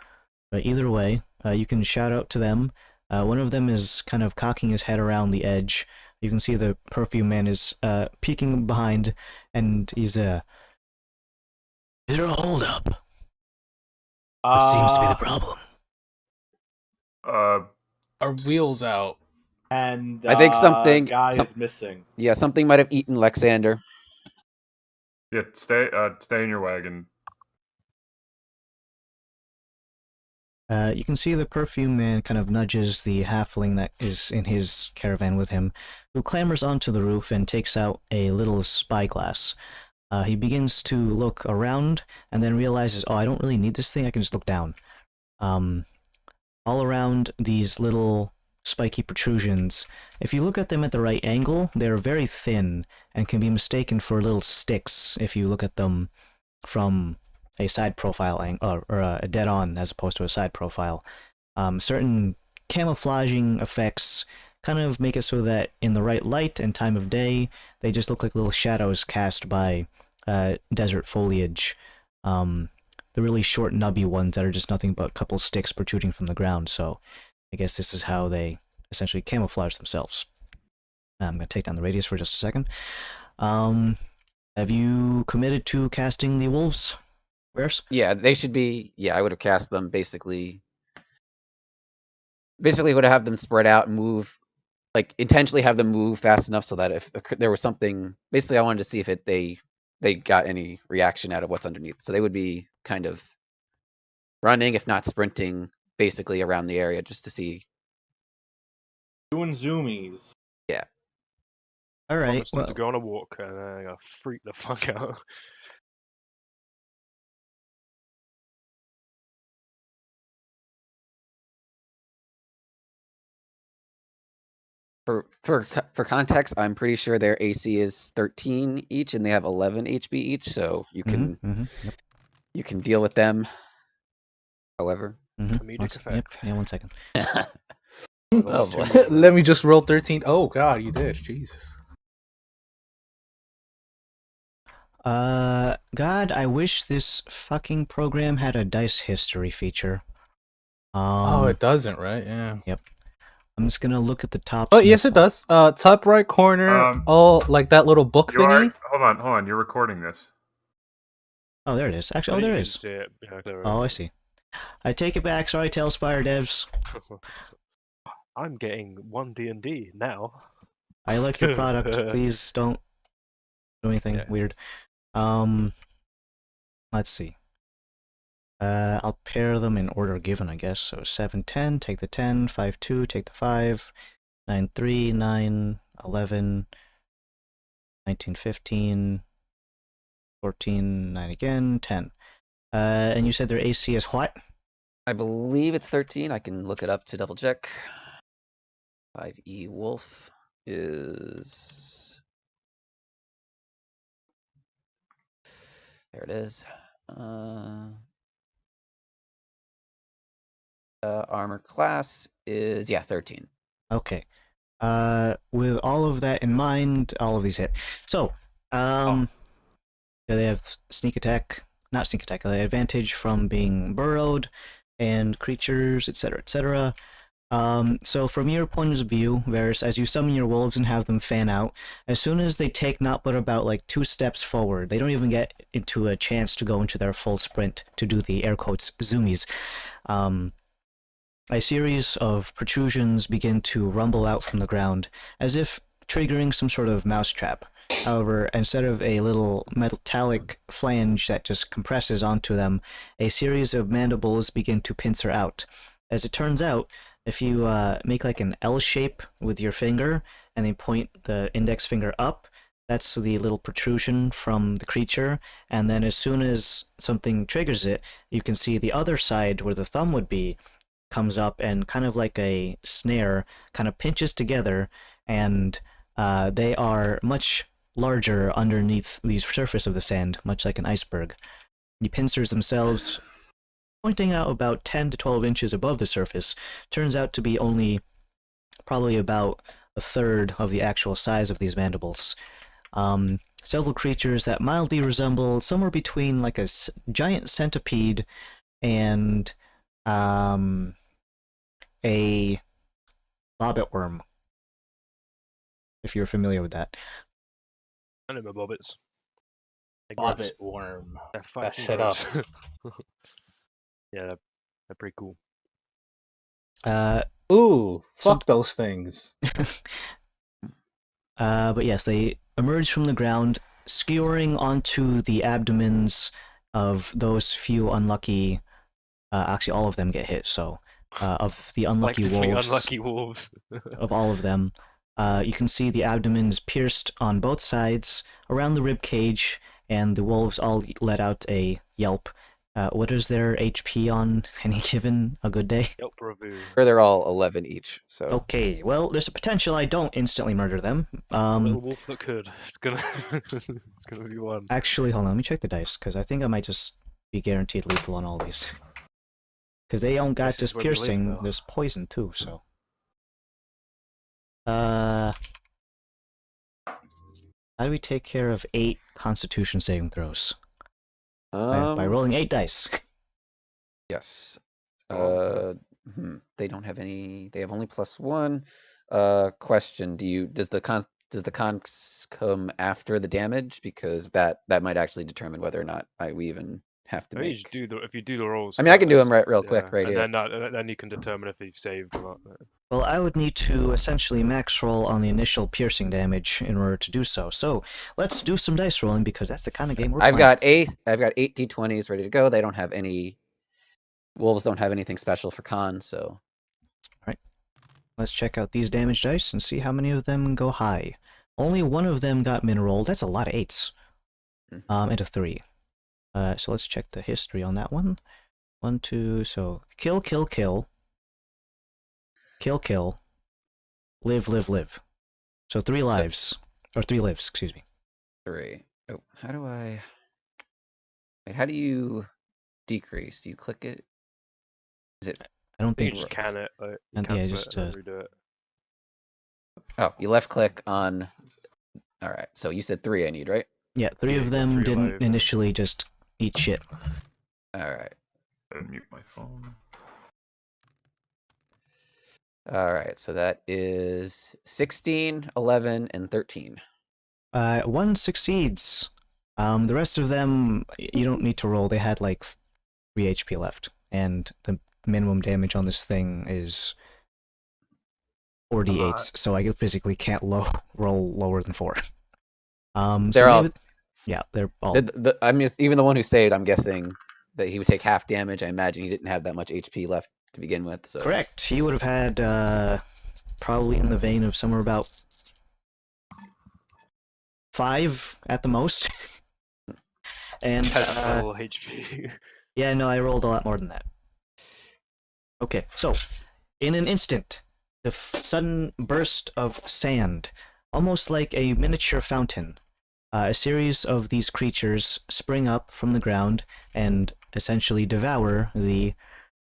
But either way, you can shout out to them. One of them is kind of cocking his head around the edge. You can see the perfume man is peeking behind, and he's is there a holdup? What seems to be the problem? Our wheels out. And I think something- guy some- is missing. Yeah, something might have eaten Lexander. Yeah, stay in your wagon. You can see the perfume man kind of nudges the halfling that is in his caravan with him, who clambers onto the roof and takes out a little spyglass. He begins to look around and then realizes, oh, I don't really need this thing, I can just look down. All around these little spiky protrusions, if you look at them at the right angle, they're very thin and can be mistaken for little sticks if you look at them from a side profile angle, or a dead-on as opposed to a side profile. Certain camouflaging effects kind of make it so that in the right light and time of day, they just look like little shadows cast by desert foliage. The really short, nubby ones that are just nothing but a couple sticks protruding from the ground. So I guess this is how they essentially camouflage themselves. I'm going to take down the radius for just a second. Have you committed to casting the wolves? Where's? Yeah, they should be. Yeah, I would have cast them basically. Basically, would have them spread out and move, like intentionally have them move fast enough so that if there was something, basically, I wanted to see if they got any reaction out of what's underneath. So they would be kind of running, if not sprinting, basically around the area just to see. Doing zoomies. All right. Promised them Well, to go on a walk and I got freak the fuck out. For context, I'm pretty sure their AC is 13 each, and they have 11 HP each. So you can Yep. you can deal with them. However, Comedic effect. Yeah, 1 second. Oh, boy. Let me just roll 13. Oh god, you did. Jesus. God, I wish this fucking program had a dice history feature. Oh, it doesn't, right? Yeah. I'm just gonna look at the top. Oh, yes, it does. Top right corner, like that little book You are, thingy. hold on. You're recording this. Oh, there it is. Actually, I oh, think there you it can is. see it. Yeah, there Oh, I it see. I take it back. Sorry, Tailspire devs. is. I'm getting 1D&D now. I like your product. Please don't do anything Yeah. weird. Let's see. I'll pair them in order given, I guess. So 7, 10, take the 10, 5, 2, take the 5, 9, 3, 9, 11, 19, 15, 14, 9 again, 10. And you said their AC is what? I believe it's 13. I can look it up to double check. 5E Wolf is. There it is. Armor class is 13. Okay. With all of that in mind, all of these hit. So, yeah, they have sneak attack, not sneak attack, they have advantage from being burrowed and creatures, etc., etc. So from your point of view, Varys, as you summon your wolves and have them fan out, as soon as they take not but about like 2 steps forward, they don't even get into a chance to go into their full sprint to do the air quotes zoomies. A series of protrusions begin to rumble out from the ground, as if triggering some sort of mousetrap. However, instead of a little metallic flange that just compresses onto them, a series of mandibles begin to pincer out. As it turns out, if you make like an L shape with your finger and then point the index finger up, that's the little protrusion from the creature, and then as soon as something triggers it, you can see the other side where the thumb would be comes up and kind of like a snare kind of pinches together, and they are much larger underneath the surface of the sand, much like an iceberg. The pincers themselves, pointing out about 10 to 12 inches above the surface, turns out to be only probably about a third of the actual size of these mandibles. Several creatures that mildly resemble somewhere between like a giant centipede and a bobbit worm, if you're familiar with that. I know my bobbits. They're gross. Bobbit worm. They're That fucking shit up. gross. Yeah, they're pretty cool. Ooh, Some- fuck those things. But yes, they emerge from the ground, skewering onto the abdomens of those few unlucky. Actually, all of them get hit. So, of the unlucky Collectively wolves, unlucky wolves. of all of them, you can see the abdomens pierced on both sides, around the rib cage, and the wolves all let out a yelp. What is their HP on any given a good day? Yelp review. Or they're all 11 each. So Okay, well, there's a potential I don't instantly murder them. The little wolf that could. It's gonna, it's gonna be one. Actually, hold on, let me check the dice, because I think I might just be guaranteed lethal on all these. Because they don't got This is just where we live piercing, now. there's poison too, so. How do we take care of 8 Constitution saving throws? By rolling 8 dice. yes. Oh. They don't have any. They have only +1. Question: does the cons come after the damage? Because that might actually determine whether or not we even have to I mean, you make. just if you do the rolls. I mean, I can do them first, real quick right and here. then you can determine if you've saved or not. Well, I would need to essentially max roll on the initial piercing damage in order to do so. So let's do some dice rolling because that's the kind of game we're I've playing. got 8 d20s ready to go. They don't have any. Wolves don't have anything special for con, so. Let's check out these damage dice and see how many of them go high. Only one of them got min-rolled. That's a lot of 8s. And a 3. So let's check the history on that one. 1, 2, so kill, kill, kill. Kill, kill. Live, live, live. So 3 lives. Or 3 lives, excuse me. 3. Oh, how do I? Wait, how do you decrease? Do you click it? Is it? I don't I think think... you just can it. Like, you And yeah, cancel just, it and then redo it. Oh, you left click on. All right. So you said 3 I need, right? Yeah, 3 Yeah, of you got them 3 didn't alive, yeah. initially just eat shit. All right. Gotta mute my phone. All right. So that is 16, 11, and 13. 1 succeeds. The rest of them, you don't need to roll. They had like 3 HP left. And the minimum damage on this thing is 4d8s, so I physically can't roll lower than 4. They're so all. maybe, yeah, they're all... I mean, even the one who saved, I'm guessing that he would take half damage. I imagine he didn't have that much HP left to begin with. So. Correct. He would have had probably in the vein of somewhere about 5 at the most. And Has full HP. yeah, no, I rolled a lot more than that. Okay, so in an instant, the sudden burst of sand, almost like a miniature fountain, a series of these creatures spring up from the ground and essentially devour the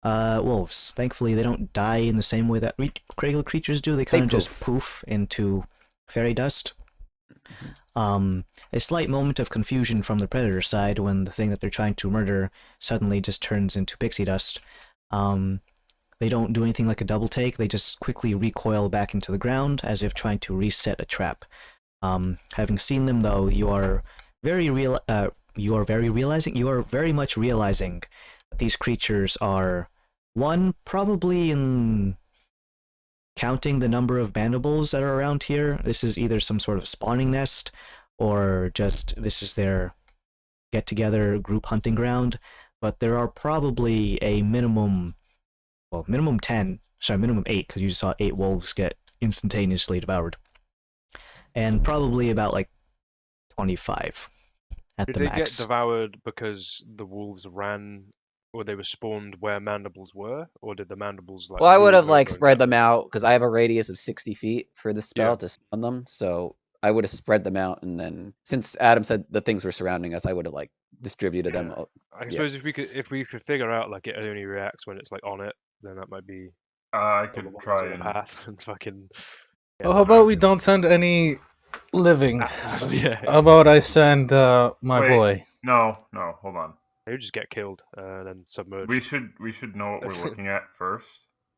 wolves. Thankfully, they don't die in the same way that regular creatures do. They kind of just poof into fairy dust. A slight moment of confusion from the predator side when the thing that they're trying to murder suddenly just turns into pixie dust. they don't do anything like a double take. They just quickly recoil back into the ground as if trying to reset a trap. Having seen them, though, you are very much realizing that these creatures are, one, probably in counting the number of mandibles that are around here. This is either some sort of spawning nest, or just this is their get-together group hunting ground. But there are probably a minimum 10, minimum 8, because you saw 8 wolves get instantaneously devoured. And probably about, like, 25 at Did the they max. get devoured because the wolves ran, or they were spawned where mandibles were, or did the mandibles like? Well, I would move have over like and spread get them out because I have a radius of 60 feet for the spell Yeah. to spawn them. So I would have spread them out, and then since Adam said the things were surrounding us, I would have like distributed them. Yeah. I Yeah. suppose if we could figure out like it only reacts when it's like on it, then that might be I all the could ones try in the and path and fucking. Well, how about we don't send any living? Yeah. How about I send my Wait. boy? No, hold on. They would just get killed and then submerged. We should know what we're looking at first.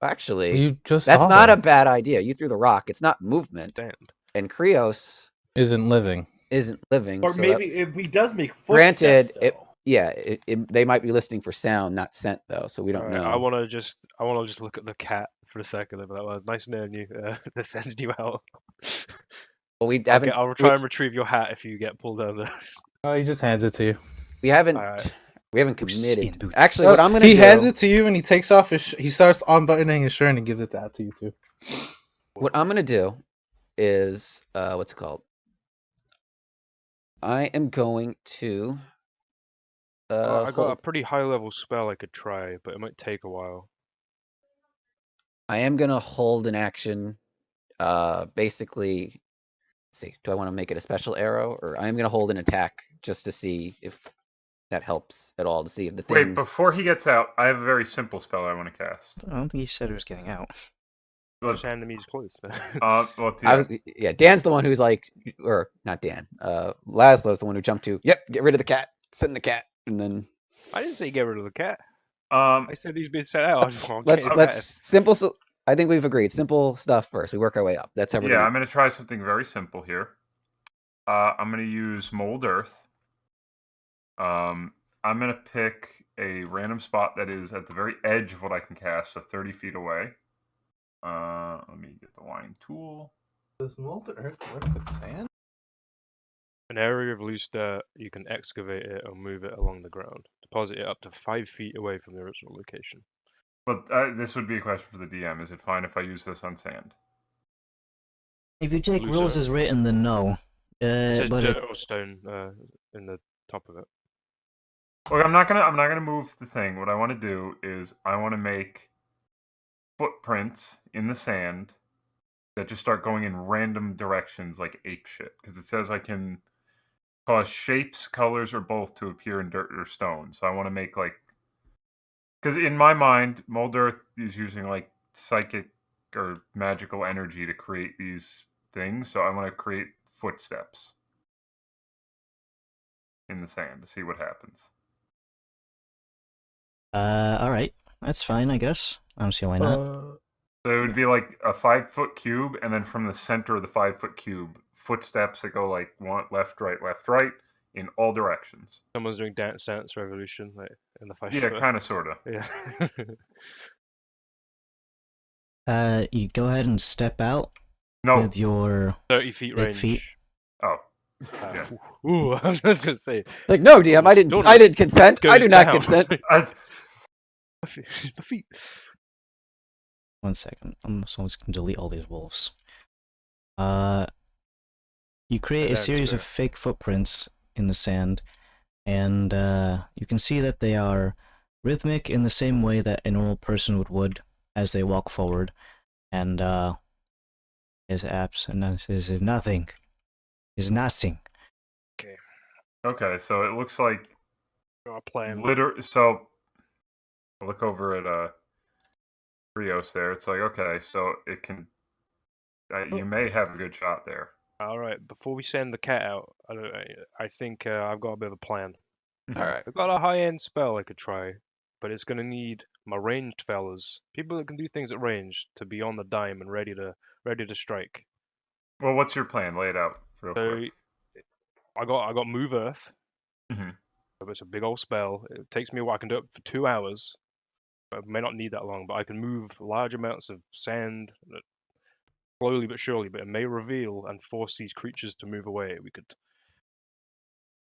Actually, You just that's saw not a them. bad idea. You threw the rock. It's not movement, Stand. and Krios Isn't living. isn't living. Or so maybe that, if he does make granted, footsteps, though. they might be listening for sound, not scent, though. So we don't Alright, know. I want to just look at the cat for a second. But that was nice knowing you. They're sending you out. But we haven't. I'll try and retrieve your hat if you get pulled over. Oh, he just hands it to you. We haven't. Alright. We haven't Boots in committed. boots. Actually, what I'm gonna he do. hands it to you, and he takes off his. He starts unbuttoning his shirt and gives it that to you too. What I'm gonna do is what's it called? I am going to I got a hold. pretty high level spell I could try, but it might take a while. I am gonna hold an action. Basically, let's see. Do I want to make it a special arrow, or I am gonna hold an attack just to see if that helps at all? To see if the thing. Wait, before he gets out, I have a very simple spell I want to cast. I don't think you said it was getting out. Just hand them his clothes. Well, I was Dan's the one who's like, or not Dan. Laszlo's the one who jumped to. Yep, get rid of the cat. Send the cat, and then I didn't say get rid of the cat. Um, I said he's been sent out. let's simple. So I think we've agreed. Simple stuff first. We work our way up. That's how we're yeah, doing. I'm going to try something very simple here. I'm going to use Mold Earth. I'm going to pick a random spot that is at the very edge of what I can cast, so 30 feet away. Let me get the wine tool. Does molten earth work with sand? An area of loose dirt, you can excavate it or move it along the ground. Deposit it up to 5 feet away from the original location. But this would be a question for the DM. Is it fine if I use this on sand? If you take Loose rules earth. as written, then no. It says But dirt or stone in the top of it. Look, I'm not gonna move the thing. What I want to do is I want to make footprints in the sand that just start going in random directions like ape shit. Because it says I can cause shapes, colors, or both to appear in dirt or stone. So I want to make like, because in my mind, Mold Earth is using like psychic or magical energy to create these things. So I want to create footsteps in the sand to see what happens. alright. That's fine, I guess. I don't see why not. So it would be like a 5-foot cube, and then from the center of the 5-foot cube, footsteps that go like left, right, in all directions. Someone's doing Dance Revolution like in the 5 Yeah, foot. kind of, sorta. Yeah. You go ahead and step out No. with your 30 feet big range. feet. Oh. Yeah. Ooh, I was just gonna say. Like, no, DM, I didn't consent. I do not consent. My feet. One second. I'm just gonna delete all these wolves. You create a That's series of fair. fake footprints in the sand, and you can see that they are rhythmic in the same way that a normal person would as they walk forward, and is nothing. Is nothing. Okay, so it looks like Got a plan. so I look over at Rios there. It's like, okay, so it can you may have a good shot there. All right, before we send the cat out, I think I've got a bit of a plan. All right. I've got a high-end spell I could try. but it's going to need my ranged fellas, people that can do things at range, to be on the dime and ready to strike. Well, what's your plan? Lay it out real So quick. I got Move Earth. Mhm. It's a big old spell. It takes me I can do it for 2 hours. I may not need that long, but I can move large amounts of sand slowly but surely. But it may reveal and force these creatures to move away.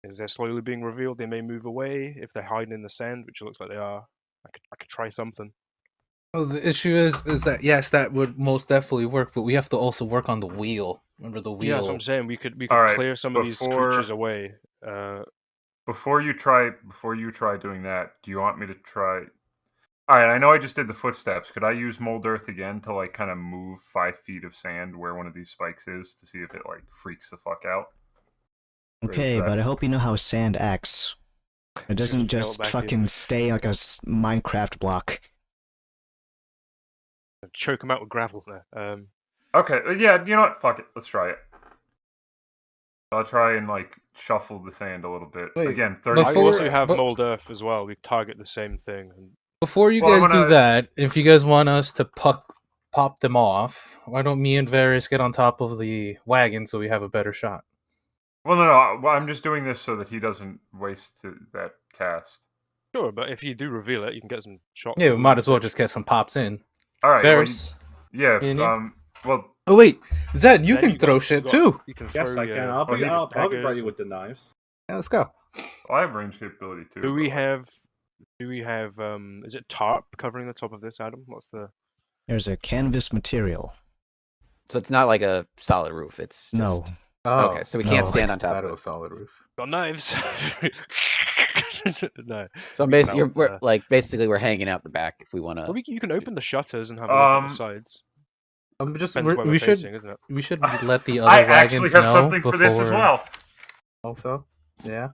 As they're slowly being revealed, they may move away if they're hiding in the sand, which it looks like they are. I could try something. Well, the issue is that yes, that would most definitely work, but we have to also work on the wheel. Remember the wheel? Yeah, that's what I'm saying. We could All right, clear some of these creatures away. Before you try doing that, do you want me to try? All right, I know I just did the footsteps. Could I use mold earth again to like kind of move 5 feet of sand where one of these spikes is to see if it like freaks the fuck out? Or is Okay, that- but I hope you know how sand acts. It doesn't Just fill it just back in. fucking stay like a Minecraft block. Choke them out with gravel there. Okay, yeah, you know what? Fuck it. Let's try it. I'll try and like shuffle the sand a little bit. Wait, Again, 30 I before- also have but- mold earth as well. We target the same thing. Before you Well, I'm guys do gonna- that, if you guys want us to pop them off, why don't me and Varys get on top of the wagon so we have a better shot? Well, no. Well, I'm just doing this so that he doesn't waste that cast. Sure, but if you do reveal it, you can get some shots. Yeah, of we might blue. as well just get some pops in. All right. Well, Varys. yeah. Me and you? Well, Oh wait, Zed, you Then can you throw got- shit you got- too. You can Yes, throw I can. your I'll be daggers ready and- with the knives. Yeah, let's go. I have range capability too. Do we but, like, have? Is it tarp covering the top of this, Adam? What's the? There's a canvas material. So it's not like a solid roof. It's just... No. Oh, Okay, so we can't no. stand on top Thought of it it. was solid roof. Got knives. No. So we basically, cannot, we're hanging out the back if we want to. Well, you can open the shutters and have a look at the sides. Just Depends where we we're should facing, isn't it? we should let the other I actually wagons have know something before. for this as well. Also, yeah,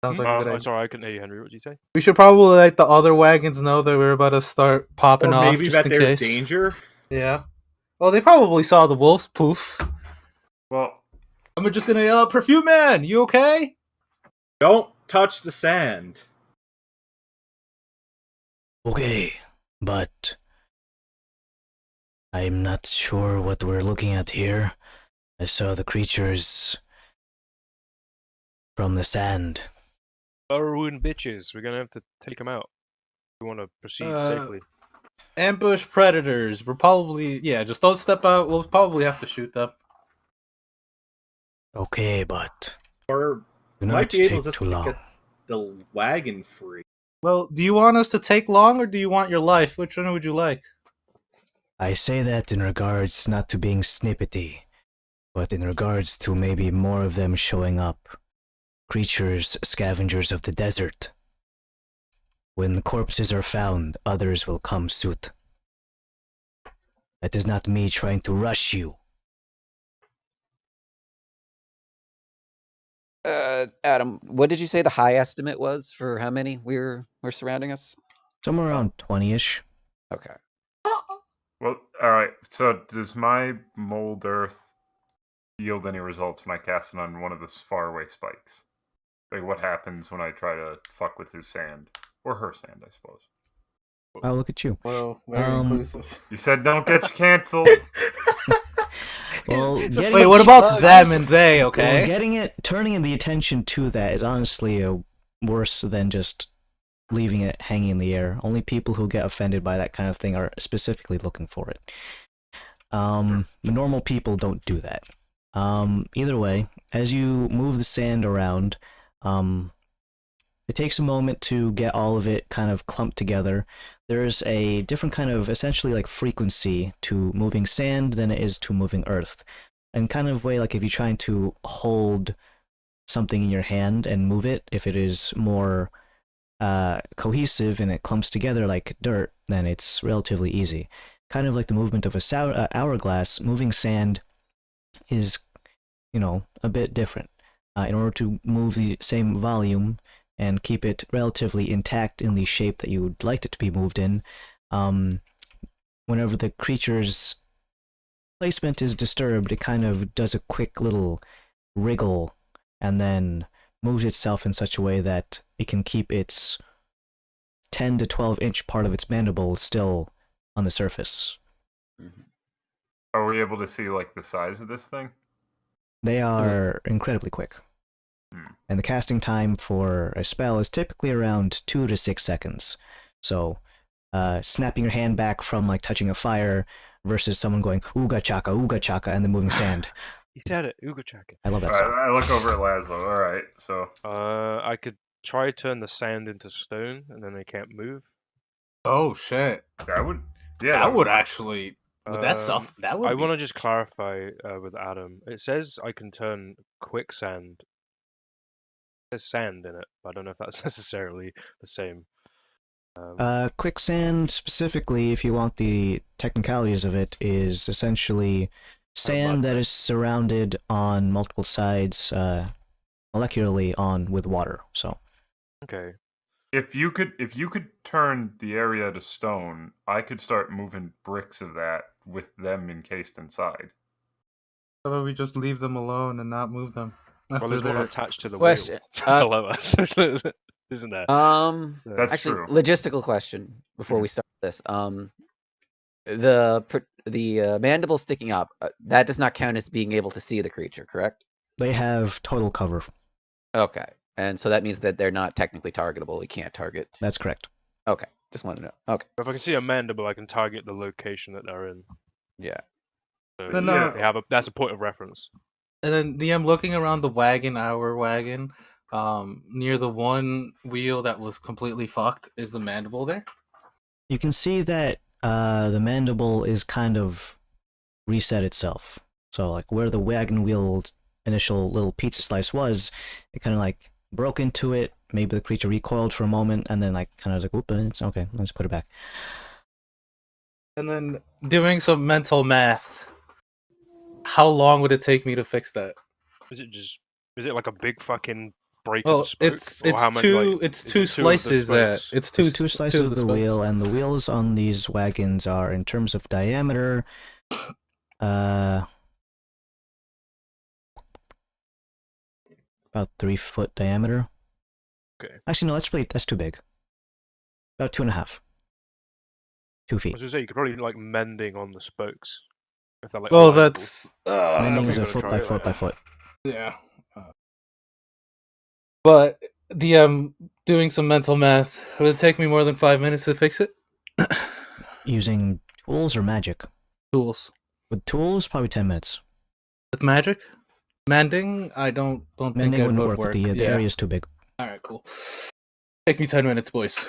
sounds like a good Oh, idea. sorry, I couldn't hear you, Henry. What did you say? We should probably let the other wagons know that we're about to start popping Or off maybe just that in there's case. danger. Yeah. Well, they probably saw the wolves poof. Well, I'm just gonna yell, "Perfume Man, you okay?" Don't touch the sand. Okay, but I'm not sure what we're looking at here. I saw the creatures from the sand. Burrowing bitches. We're gonna have to take them out. We want to proceed safely. Ambush predators. We're probably just don't step out. We'll probably have to shoot them. Okay, but Or do might not be able take just too to long. get the wagon free. Well, do you want us to take long, or do you want your life? Which one would you like? I say that in regards not to being snippety, but in regards to maybe more of them showing up. Creatures, scavengers of the desert. When corpses are found, others will come suit. That is not me trying to rush you. Adam, what did you say the high estimate was for how many were surrounding us? Somewhere around 20-ish. Okay. well, all right. So, does my mold earth yield any results when I cast it on one of the faraway spikes? Like, what happens when I try to fuck with his sand or her sand? I suppose. Wow, look at you. Well, very inclusive. You said don't get you canceled. Well, Wait, what about them and they? Okay. Well, turning the attention to that is honestly worse than just leaving it hanging in the air. Only people who get offended by that kind of thing are specifically looking for it. Normal people don't do that. Either way, as you move the sand around, it takes a moment to get all of it kind of clumped together. There's a different kind of essentially like frequency to moving sand than it is to moving earth. And kind of way like if you're trying to hold something in your hand and move it, if it is more cohesive and it clumps together like dirt, then it's relatively easy. Kind of like the movement of a hourglass, moving sand is, a bit different. In order to move the same volume and keep it relatively intact in the shape that you would like it to be moved in, whenever the creature's placement is disturbed, it kind of does a quick little wriggle and then moves itself in such a way that it can keep its 10 to 12 inch part of its mandible is still on the surface. Mhm. Are we able to see like the size of this thing? They are incredibly quick. Hmm. And the casting time for a spell is typically around 2 to 6 seconds. So, snapping your hand back from like touching a fire versus someone going ooga chaka, and then moving sand. He said it, Uga Chaka. I love that All song. right, I look over at Laszlo. All right, so I could try turn the sand into stone, and then they can't move. Oh shit! that would, yeah, That would work. actually. Would that stuff? That would I be. want to just clarify with Adam. It says I can turn quicksand. There's sand in it, but I don't know if that's necessarily the same. Quicksand, specifically, if you want the technicalities of it, is essentially sand that is surrounded on multiple sides, molecularly with water. So Okay. If you could turn the area to stone, I could start moving bricks of that with them encased inside. How about we just leave them alone and not move them Well, after there's one they're attached to the Question. wheel below us, isn't there? That's Actually, true. logistical question before we start this. The mandible sticking up, that does not count as being able to see the creature, correct? they have total cover. Okay. And so that means that they're not technically targetable. We can't target. That's correct. Okay. Just want to know. Okay. If I can see a mandible, I can target the location that they're in. Yeah. So Then, Yeah. they have that's a point of reference. And then DM looking around the wagon, our wagon, near the one wheel that was completely fucked, is the mandible there? You can see that the mandible is kind of reset itself. So like where the wagon wheel initial little pizza slice was, it kind of like broke into it. Maybe the creature recoiled for a moment, and then like kind of was like, "Whoop, it's okay. Let's put it back." And then doing some mental math, how long would it take me to fix that? Is it like a big fucking break Well, of the spoke? it's Or how many, like, it's is two it two of the slices that spokes? it's There's two slices of the spokes. wheel, and the wheels on these wagons are, in terms of diameter, about 3-foot diameter. Okay. Actually, no, that's too big. About 2.5. 2 I feet. was gonna say you could probably like mending on the spokes. If they're like Well, alignable. that's Mending that's is a what I'm foot gonna by try. foot by foot. yeah. But DM doing some mental math, would it take me more than 5 minutes to fix it? Using tools or magic? Tools. With tools, probably 10 minutes. With magic? Mending? I don't think Mending it wouldn't would work. work. The area's too big. Alright, cool. Take me 10 minutes, boys.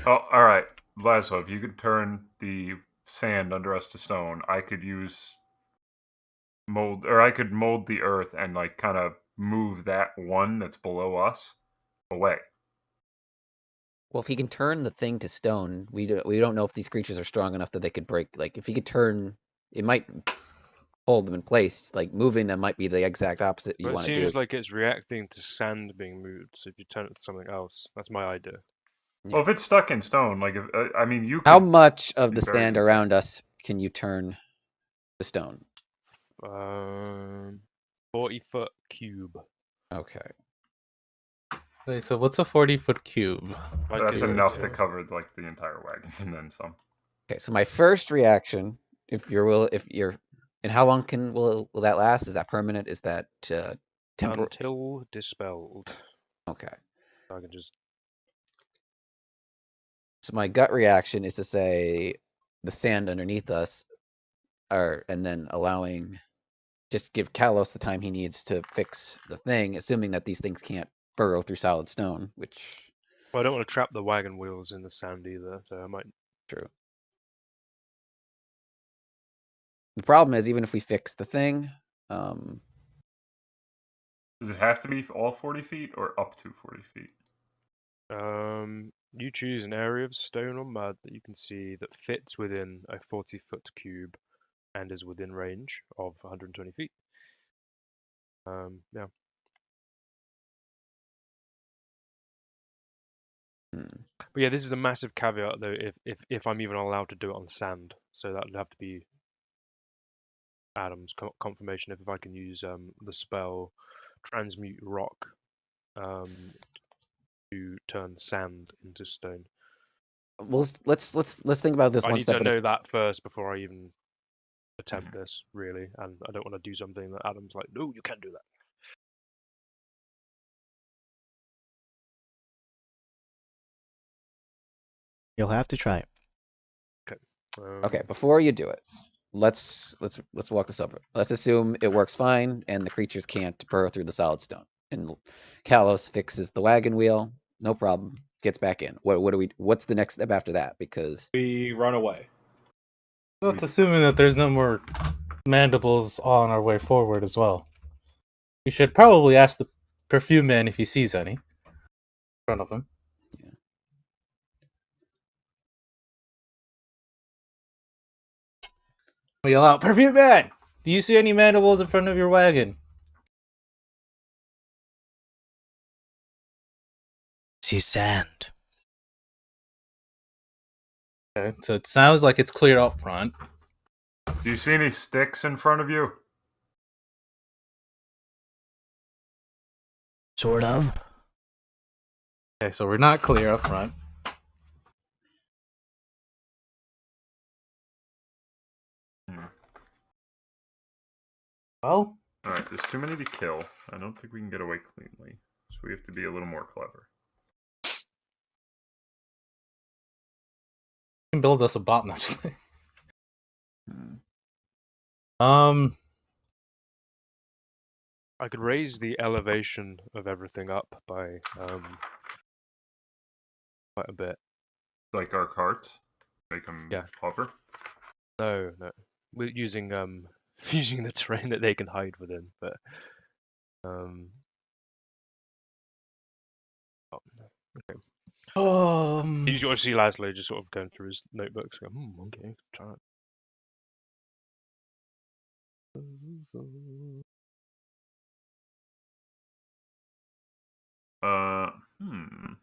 Oh, all right, Laszlo. If you could turn the sand under us to stone, I could use mold, or I could mold the earth and like kind of move that one that's below us away. Well, if he can turn the thing to stone, we don't know if these creatures are strong enough that they could break. Like, if he could turn, it might hold them in place. Like, moving them might be the exact opposite you But it want to do. seems like it's reacting to sand being moved. So if you turn it to something else, that's my idea. Well, if it's stuck in stone, like if I mean, you could. How much of be the buried sand in around us can you turn to stone? 40-foot cube. Okay. Okay, so what's a 40-foot cube? Like That's it- enough to cover like the entire wagon and then some. Okay, so my first reaction, and how long will that last? Is that permanent? Is that temporal? Until dispelled. Okay. I can just So my gut reaction is to say the sand underneath us, and then just give Kalos the time he needs to fix the thing, assuming that these things can't burrow through solid stone, which Well, I don't want to trap the wagon wheels in the sand either, so I might. true. The problem is, even if we fix the thing, Does it have to be all 40 feet or up to 40 feet? You choose an area of stone or mud that you can see that fits within a 40-foot cube and is within range of 120 feet. Yeah. But yeah, this is a massive caveat though. If I'm even allowed to do it on sand, so that would have to be Adam's confirmation if I can use the spell transmute rock to turn sand into stone. Well, let's think about this I one need step to at a know that first before I even attempt this, really. And I don't want to do something that Adam's like, no, you can't do that. You'll have to try it. Okay, before you do it, let's walk this over. Let's assume it works fine and the creatures can't burrow through the solid stone. And Kalos fixes the wagon wheel, no problem. Gets back in. What's the next step after that? Because We run away. Well, it's assuming that there's no more mandibles on our way forward as well. We should probably ask the perfume man if he sees any in front of him. Yeah. We yell out, "Perfume man! Do you see any mandibles in front of your wagon?" See sand. Okay, so it sounds like it's clear up front. Do you see any sticks in front of you? Sort of. Okay, so we're not clear up front. Well, Alright, there's too many to kill. I don't think we can get away cleanly. So we have to be a little more clever. you can build us a bomb actually. Hmm. I could raise the elevation of everything up by quite a bit. Like our carts? Make them Yeah. hover? No. We're using using the terrain that they can hide within, but oh, okay. You got to see Laszlo just sort of going through his notebooks. Going, okay, try it. Hmm.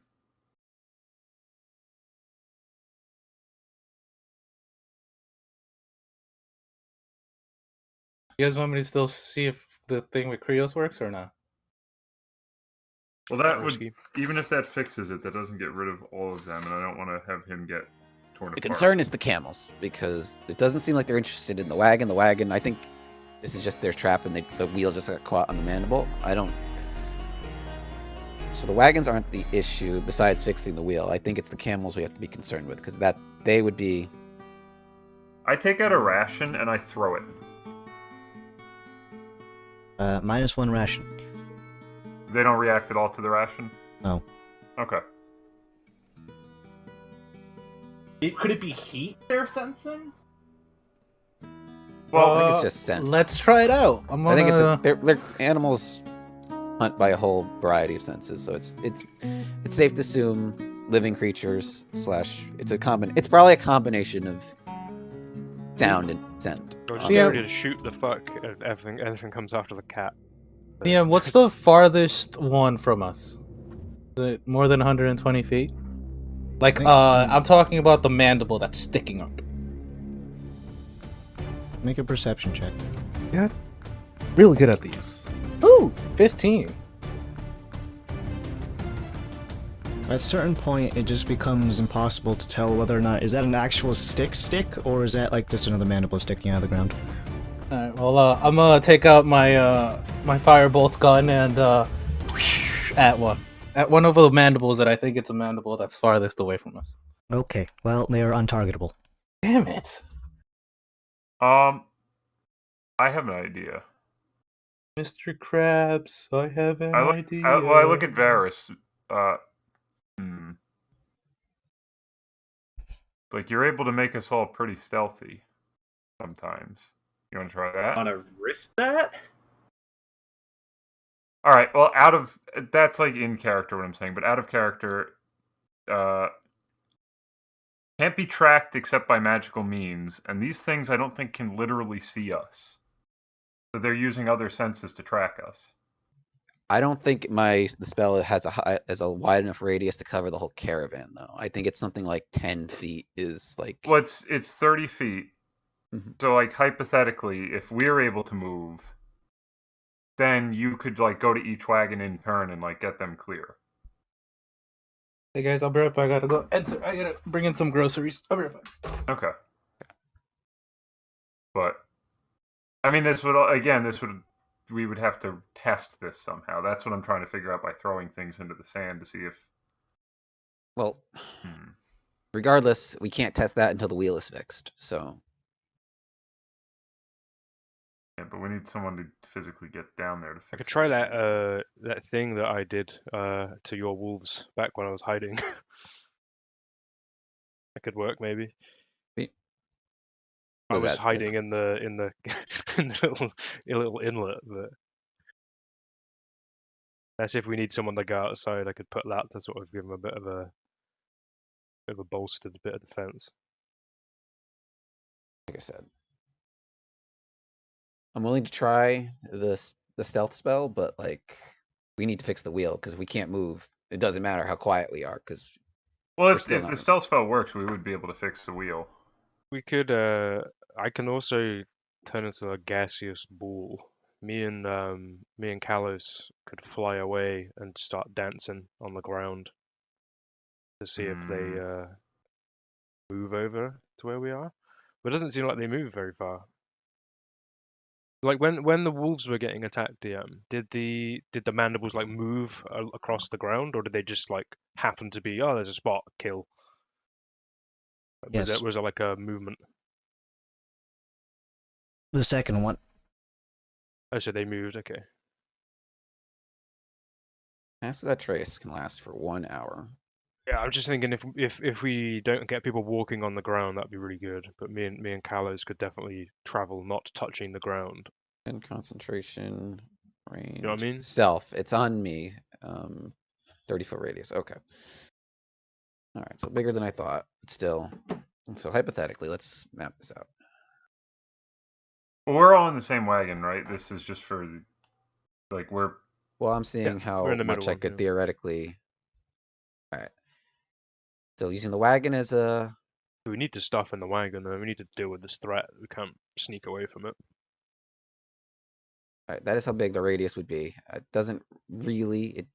You guys want me to still see if the thing with Krios works or not? Well, that would, Risky. even if that fixes it, that doesn't get rid of all of them, and I don't want to have him get torn The apart. concern is the camels because it doesn't seem like they're interested in the wagon. The wagon, I think, this is just their trap, and the wheel just got caught on the mandible. I don't. So the wagons aren't the issue. Besides fixing the wheel, I think it's the camels we have to be concerned with because that they would be. I take out a ration and I throw it. -1 ration. They don't react at all to the ration? No. Okay. Could it be heat they're sensing? Well, I think it's just scent. Let's try it out. I think it's they're animals hunt by a whole variety of senses, so it's safe to assume living creatures / it's probably a combination of sound and scent. Or just Yeah. get ready to shoot the fuck if anything comes after the cat. Yeah, what's the farthest one from us? Is it more than 120 feet? Like, I'm talking about the mandible that's sticking up. Make a perception check. Yeah, really good at these. Ooh, 15. At a certain point, it just becomes impossible to tell whether or not is that an actual stick, or is that like just another mandible sticking out of the ground. Alright, well, I'm gonna take out my my firebolt gun and at one of the mandibles that I think it's a mandible that's farthest away from us. Okay, well, they are untargetable. Damn it, I have an idea. Mr. Krabs, I have an idea. I look at Varys. Like, you're able to make us all pretty stealthy sometimes. You want to try that? Want to risk that? All right. Well, that's like in character what I'm saying, but out of character, can't be tracked except by magical means, and these things I don't think can literally see us. So they're using other senses to track us. I don't think the spell has a wide enough radius to cover the whole caravan, though. I think it's something like 10 feet is like. Well, it's 30 feet. Mhm. So, like, hypothetically, if we're able to move, then you could, like, go to each wagon in turn and, like, get them clear. Hey guys, I'll be right back. I gotta go. I gotta bring in some groceries. I'll be right back. Okay. But I mean, we would have to test this somehow. That's what I'm trying to figure out by throwing things into the sand to see if. Well, Hmm. regardless, we can't test that until the wheel is fixed. So Yeah, but we need someone to physically get down there to fix. I could try it. that thing that I did to your wolves back when I was hiding. That could work maybe. I was hiding in the in the little inlet, but that's if we need someone to go outside. I could put that to sort of give them a bit of a bolstered bit of defense. like I said, I'm willing to try the stealth spell, but like we need to fix the wheel because we can't move. It doesn't matter how quiet we are because Well, we're if still the not. stealth spell works, we would be able to fix the wheel. We could. I can also turn into a gaseous ball. Me and Kalos could fly away and start dancing on the ground to see if they move over to where we are. But it doesn't seem like they move very far. Like when the wolves were getting attacked, DM, did the mandibles like move across the ground, or did they just like happen to be, oh, there's a spot, kill? Yes. Was there like a movement? The second one. Oh, so they moved. Okay. Cast that trace can last for 1 hour. Yeah, I'm just thinking if we don't get people walking on the ground, that'd be really good. But me and Kalos could definitely travel not touching the ground. And concentration range. You know what I mean? Self. It's on me. 30-foot radius. Okay. All right. So bigger than I thought, but still. So hypothetically, let's map this out. Well, we're all in the same wagon, right? This is just for, like, we're. Well, I'm seeing we're how in the much middle I of, could yeah. theoretically. All right. So using the wagon as a. We need to stuff in the wagon, though. We need to deal with this threat. We can't sneak away from it. All right, that is how big the radius would be. It doesn't really.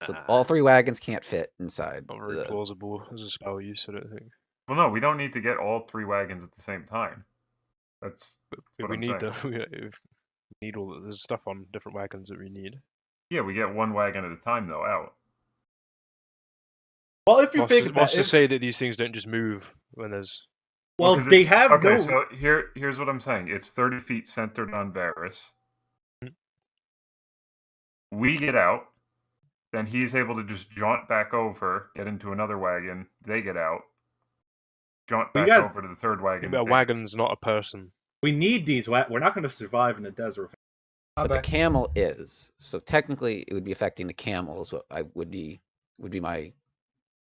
So all 3 wagons can't fit inside. Not very plausible as a spell use, I don't think. Well, no, we don't need to get all 3 wagons at the same time. That's what we I'm need saying. we need all there's stuff on different wagons that we need. Yeah, we get 1 wagon at a time though out. Well, if you think about What's to it, say that these things don't just move when there's. well, 'cause they it's- have okay, no. so here's what I'm saying. It's 30 feet centered on Varys. We get out, then he's able to just jaunt back over, get into another wagon. They get out, jaunt We back got- over to the third wagon. A wagon's not a person. We need these. We're not going to survive in the desert. But the camel is. So technically, it would be affecting the camel. Is what I would be my.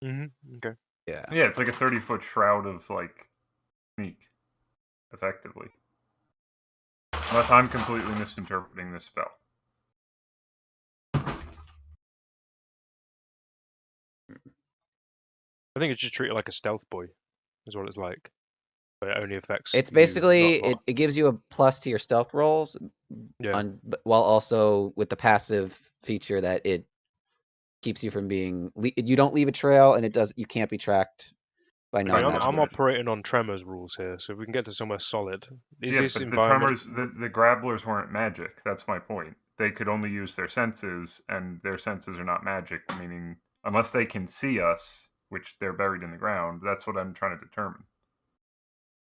Okay. Yeah. Yeah, it's like a 30-foot shroud of like sneak, effectively. Unless I'm completely misinterpreting this spell. I think it's just treated like a stealth boy, is what it's like. But it only affects. It's you, basically not- it gives you a plus to your stealth rolls, Yeah. while also with the passive feature that it keeps you from being. You don't leave a trail, and you can't be tracked by non-magic. I'm operating on Tremors rules here, so if we can get to somewhere solid. Yeah, but the tremors, the grabblers weren't magic. That's my point. They could only use their senses, and their senses are not magic, meaning unless they can see us, which they're buried in the ground, that's what I'm trying to determine.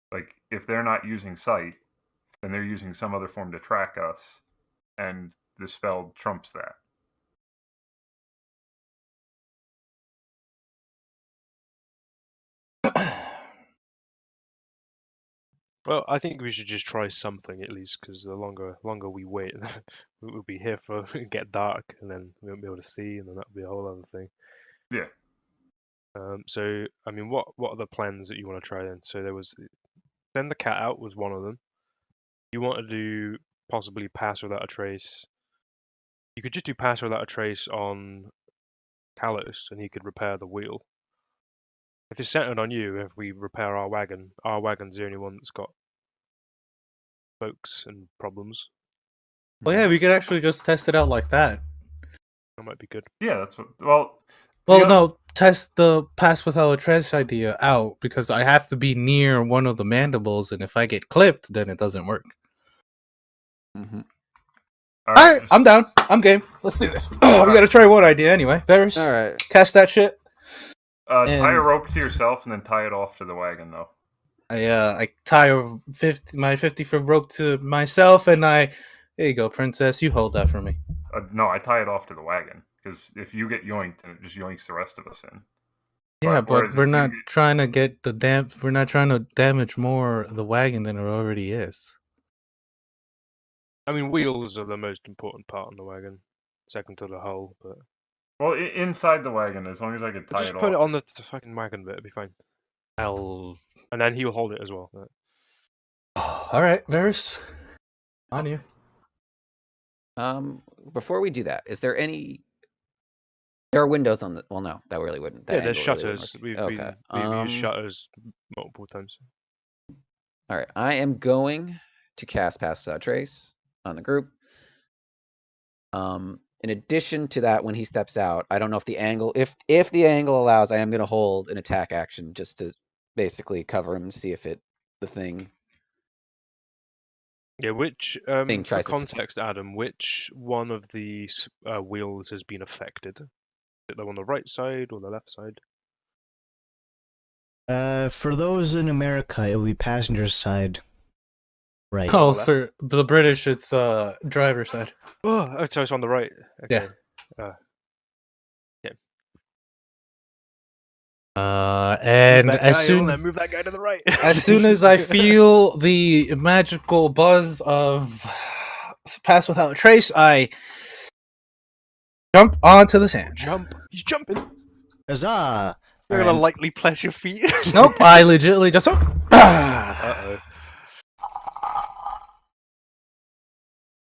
Like, if they're not using sight, then they're using some other form to track us, and the spell trumps that. Well, I think we should just try something at least, because the longer we wait, we'll be here for get dark, and then we won't be able to see, and then that'll be a whole other thing. Yeah. So, I mean, what are the plans that you want to try then? So there was send the cat out was one of them. You want to do possibly pass without a trace. You could just do pass without a trace on Kalos, and he could repair the wheel. If it's centered on you, if we repair our wagon's the only one that's got spokes and problems. Well, yeah, we could actually just test it out like that. That might be good. Yeah, that's what. Well, Well, Yeah. no, test the pass without a trace idea out because I have to be near one of the mandibles, and if I get clipped, then it doesn't work. Mm-hmm. All All right, right, I'm down. I'm game. Let's do this. We gotta try one idea anyway. Varys, All right. cast that shit. Tie a and- rope to yourself and then tie it off to the wagon, though. I tie my 50-foot rope to myself, and there you go, princess. You hold that for me. No, I tie it off to the wagon because if you get yoinked, then it just yoinks the rest of us in. Yeah, whereas but we're if you not get- trying to get we're not trying to damage more of the wagon than it already is. I mean, wheels are the most important part on the wagon, second to the hull. But Well, inside the wagon, as long as I can tie just it put off. it on the fucking wagon bit, it'll be fine. I'll. And then he'll hold it as well. All right, Varys, on you. Before we do that, is there any? There are windows on the. Well, no, that really wouldn't. That Yeah, there's angle really wouldn't shutters. work. We've used shutters multiple times. All right, I am going to cast Pass Without Trace on the group. In addition to that, when he steps out, I don't know if the angle, if the angle allows, I am going to hold an attack action just to basically cover him and see if the thing. Yeah, which Thing for tries to- context, Adam, which one of the wheels has been affected? Is it the one on the right side or the left side? For those in America, it will be passenger side. Right. Oh, left. for the British, it's driver's side. Oh, so it's on the right. Okay. Yeah. Yeah. And Move that as guy soon over there, move that guy to the right. as soon as I feel the magical buzz of pass without a trace, I jump onto the sand. Jump! He's jumping. Huzzah! You're gonna Alright. lightly press your feet. Nope, I legitimately just. Uh-oh.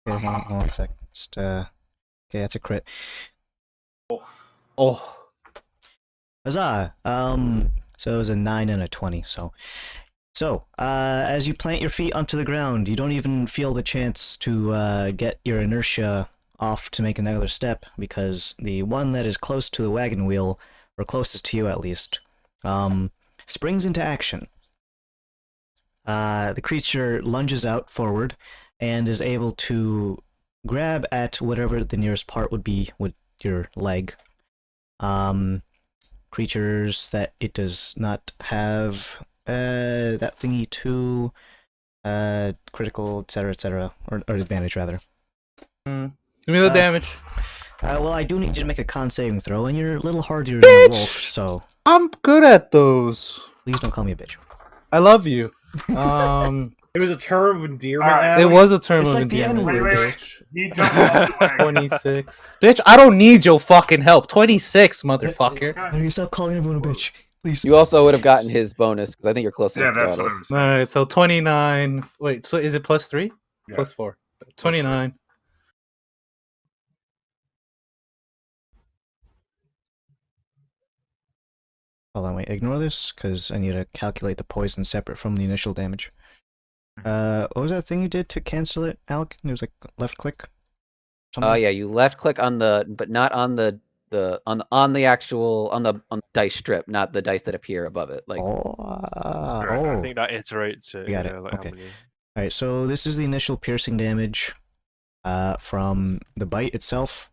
Okay, hold on one sec. Just, okay, that's a crit. Oh, Huzzah! So it was a 9 and a 20, so... So, as you plant your feet onto the ground, you don't even feel the chance to get your inertia off to make another step, because the one that is close to the wagon wheel, or closest to you at least, springs into action. The creature lunges out forward, and is able to grab at whatever the nearest part would be with your leg. Creatures that it does not have that thingy to critical, etc., or advantage rather. give me the damage. Well, I do need you to make a con saving throw, and you're a little harder than a wolf, so I'm good at those. please don't call me a bitch. I love you. It was a term of endearment. Alright. It Alec. was a term It's of like the endearment. N-word. Wait. He jumped off the wagon. 26. Bitch, I don't need your fucking help. 26, motherfucker. How do you stop calling everyone a bitch? Please. You also would have gotten his bonus because I think you're close Yeah, enough to that's what I Atlas. was saying. Alright, so 29. Wait, so is it plus 3? Yeah. Plus 4. 29. Hold on, wait, ignore this, because I need to calculate the poison separate from the initial damage. What was that thing you did to cancel it, Alec? It was like left click? Oh yeah, you left click on the, but not on the dice strip, not the dice that appear above it. Like I think that iterates it. Got it, Yeah, like okay. how many... Alright, so this is the initial piercing damage from the bite itself.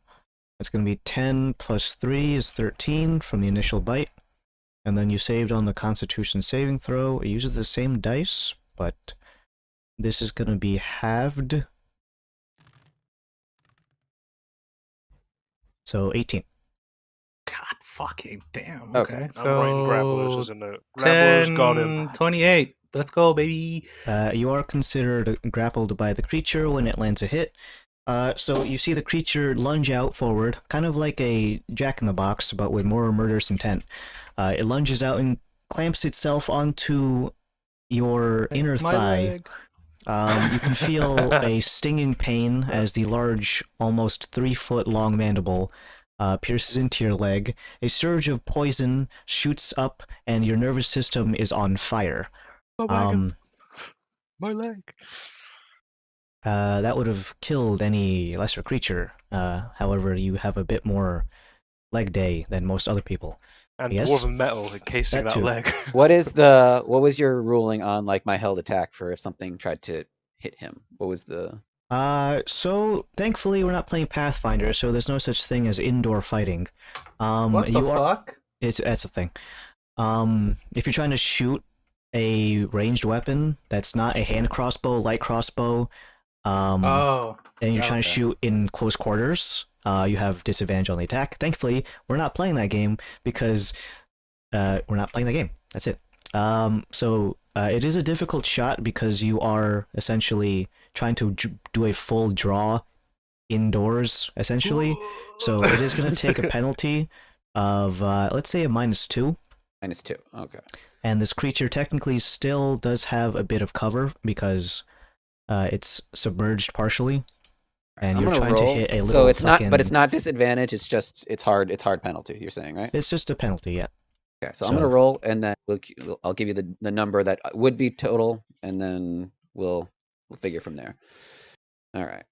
It's going to be 10 plus 3 is 13 from the initial bite. And then you saved on the Constitution saving throw. It uses the same dice, but this is going to be halved. So 18. God fucking damn. Okay. Okay, I'm writing grapplers so as a note. Grapplers got him. 28. Let's go, baby. You are considered grappled by the creature when it lands a hit. So you see the creature lunge out forward, kind of like a jack-in-the-box, but with more murderous intent. It lunges out and clamps itself onto your inner My thigh. leg. You can feel a stinging pain as the large, almost 3-foot-long mandible pierces into your leg. A surge of poison shoots up, and your nervous system is on fire. My wagon. My leg. That would have killed any lesser creature. However, you have a bit more leg day than most other people. And Yes. dwarven metal encasing That that too. leg. What was your ruling on like my held attack for if something tried to hit him? What was the So thankfully we're not playing Pathfinder, so there's no such thing as indoor fighting. What the fuck? That's a thing. If you're trying to shoot a ranged weapon that's not a hand crossbow, light crossbow, Oh. and you're trying to okay. shoot in close quarters, you have disadvantage on the attack. Thankfully, we're not playing that game because we're not playing the game. That's it. So it is a difficult shot because you are essentially trying to do a full draw indoors, essentially. So it is going to take a penalty of, let's say, a -2. -2? Okay. And this creature technically still does have a bit of cover because it's submerged partially. And I'm you're gonna trying roll. to hit a little So it's fucking... not, but it's not disadvantage. It's just it's hard penalty. You're saying, right? It's just a penalty, yeah. Okay, so I'm gonna roll, and then I'll give you the number that would be total, and then we'll figure from there. All right.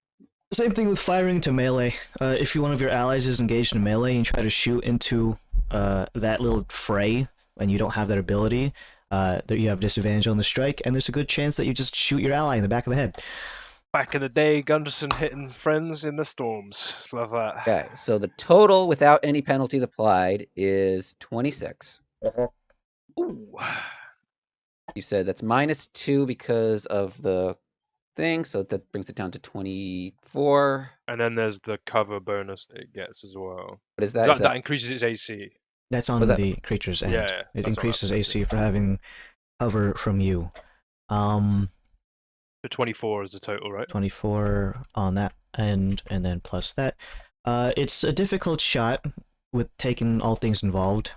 Same thing with firing into melee. If one of your allies is engaged in melee and try to shoot into that little fray, and you don't have that ability, that you have disadvantage on the strike, and there's a good chance that you just shoot your ally in the back of the head. Back in the day, Gunderson hitting friends in the storms. Just love that. Okay, so the total without any penalties applied is 26. Ooh. You said that's -2 because of the thing, so that brings it down to 24. And then there's the cover bonus that it gets as well. What is that? That increases its AC. That's on Was that- the creature's end. Yeah, it that's what I increases was AC for having cover from you. The 24 is the total, right? 24 on that end, and then plus that. It's a difficult shot with taking all things involved.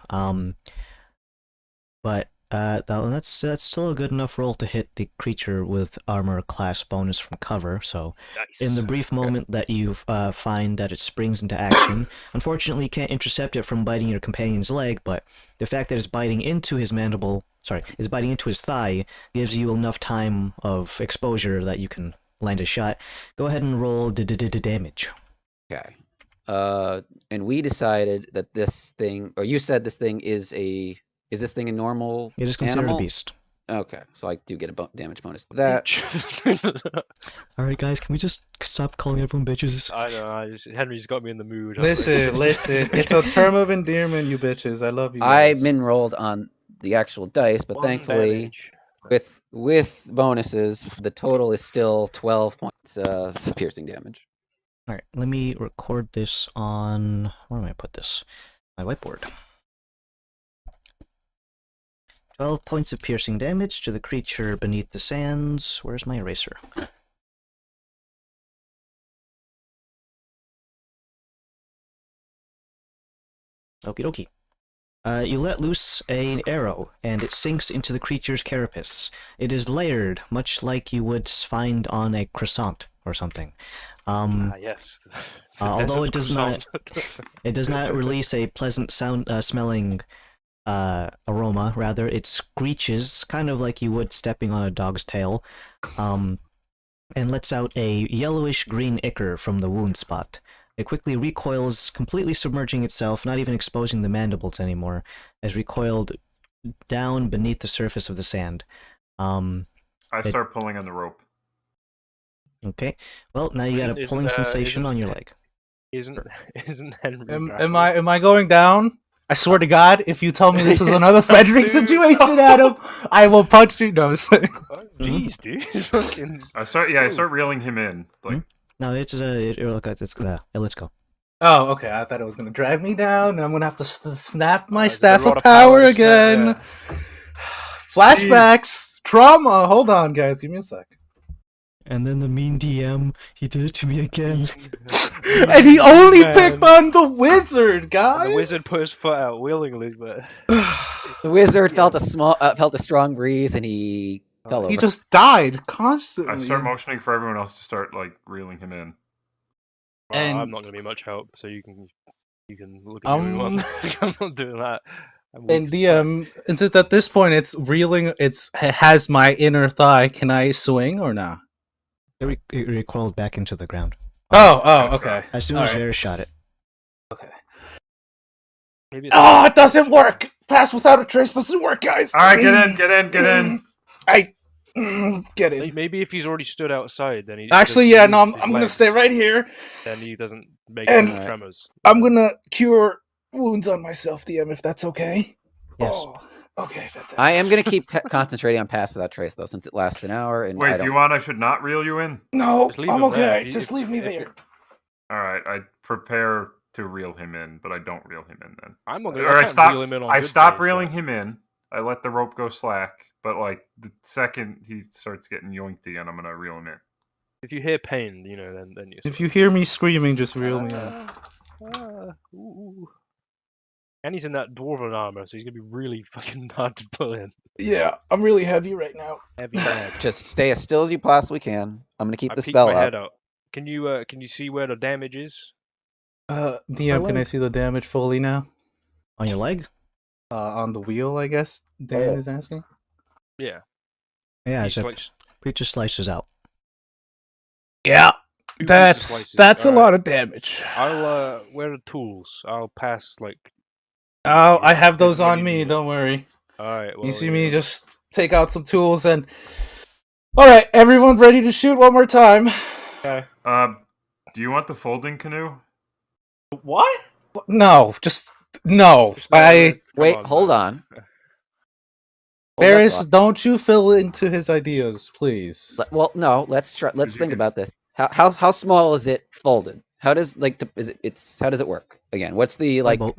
But that's still a good enough roll to hit the creature with armor class bonus from cover. So Nice. in the brief moment that you find that it springs into action, unfortunately you can't intercept it from biting your companion's leg, but the fact that it's biting into his is biting into his thigh gives you enough time of exposure that you can land a shot. Go ahead and roll damage. Okay. And we decided that this thing, or you said this thing is this thing a normal It is considered animal? a beast. Okay, so I do get a damage bonus to that. Alright guys, can we just stop calling everyone bitches? I know, Henry's got me in the mood. Listen. It's a term of endearment, you bitches. I love you I guys. min-rolled on the actual dice, but One thankfully, damage. with bonuses, the total is still 12 points of piercing damage. Alright, let me record this on... where am I put this? My whiteboard. 12 points of piercing damage to the creature beneath the sands. Where's my eraser? Okie dokie. You let loose an arrow, and it sinks into the creature's carapace. It is layered, much like you would find on a croissant or something. Yes. Although it does Croissant. it does not release a pleasant smelling aroma. Rather, it screeches, kind of like you would stepping on a dog's tail, and lets out a yellowish-green ichor from the wound spot. It quickly recoils, completely submerging itself, not even exposing the mandibles anymore, as recoiled down beneath the surface of the sand. I start pulling on the rope. Okay. Well, now you got a Isn't- pulling sensation on your leg. Isn't Henry? Am I going down? I swear to God, if you tell me this is another Frederick situation, Adam, I will punch you. No, I'm just kidding. Jeez, dude. Fucking... I start reeling him in. Like, No, let's go. Oh, okay. I thought it was gonna drag me down, and I'm gonna have to snap my There's a staff lot of of power power to snap, again. Flashbacks, trauma. Hold on, guys. Give me a sec. And then the mean DM, he did it to me again. And he only Man. picked on the wizard, guys. The wizard put his foot out willingly, but The wizard felt a strong breeze, and he fell over. He just died constantly. I start motioning for everyone else to start like reeling him in. well, And- I'm not going to be much help. So you can look at me if you want. I'm not doing that. I'm weak And as DM, and since at this point it's reeling, it has my inner thigh. Can I swing or not? It recoiled back into the ground. Oh, okay. As soon All as right. Vera shot it. Okay. Maybe it's Oh, it doesn't work. Pass without a trace doesn't work, guys. All right, get in. I get in. Maybe if he's already stood outside, then he Actually, doesn't yeah, no, move his I'm gonna stay legs, right here. Then he doesn't make And- any tremors. I'm gonna cure wounds on myself, DM, if that's okay. Yes. Oh, okay, fantastic. I am gonna keep concentrating on pass without trace though, since it lasts an hour. And Wait, I do you don't. want I should not reel you in? No, Just leave I'm him there. okay. Just leave me there. All right, I prepare to reel him in, but I don't reel him in then. I'm not gonna. Or I I can't stop. reel him in on I good stop days, reeling so- him in. I let the rope go slack, but like the second he starts getting yoinked again, I'm gonna reel him in. If you hear pain, then you. If you hear me screaming, just reel me in. Ooh. And he's in that dwarven armor, so he's gonna be really fucking hard to pull in. Yeah, I'm really heavy right now. Heavy bag. Just stay as still as you possibly can. I'm gonna keep I the peeked spell my up. head out. Can you see where the damage is? DM, can I see the damage fully now? On your leg? On the wheel, I guess Dan is asking. Yeah. Yeah, He's it's like it just slices out. Yeah, two pieces that's slices. a Alright. lot of damage. I'll where are the tools? I'll pass like. Oh, I have those What do on you me. need? Don't worry. All right. Well, You see me just take out some tools and. All right, everyone, ready to shoot one more time? Okay. Do you want the folding canoe? What? No, just no. Just let it- come Wait, on, hold man. on. Hold that Barris, thought. don't you fill into his ideas, please. Well, no. Let's try. Let's you think can- about this. How small is it folded? How does how does it work again? What's the like? Boat.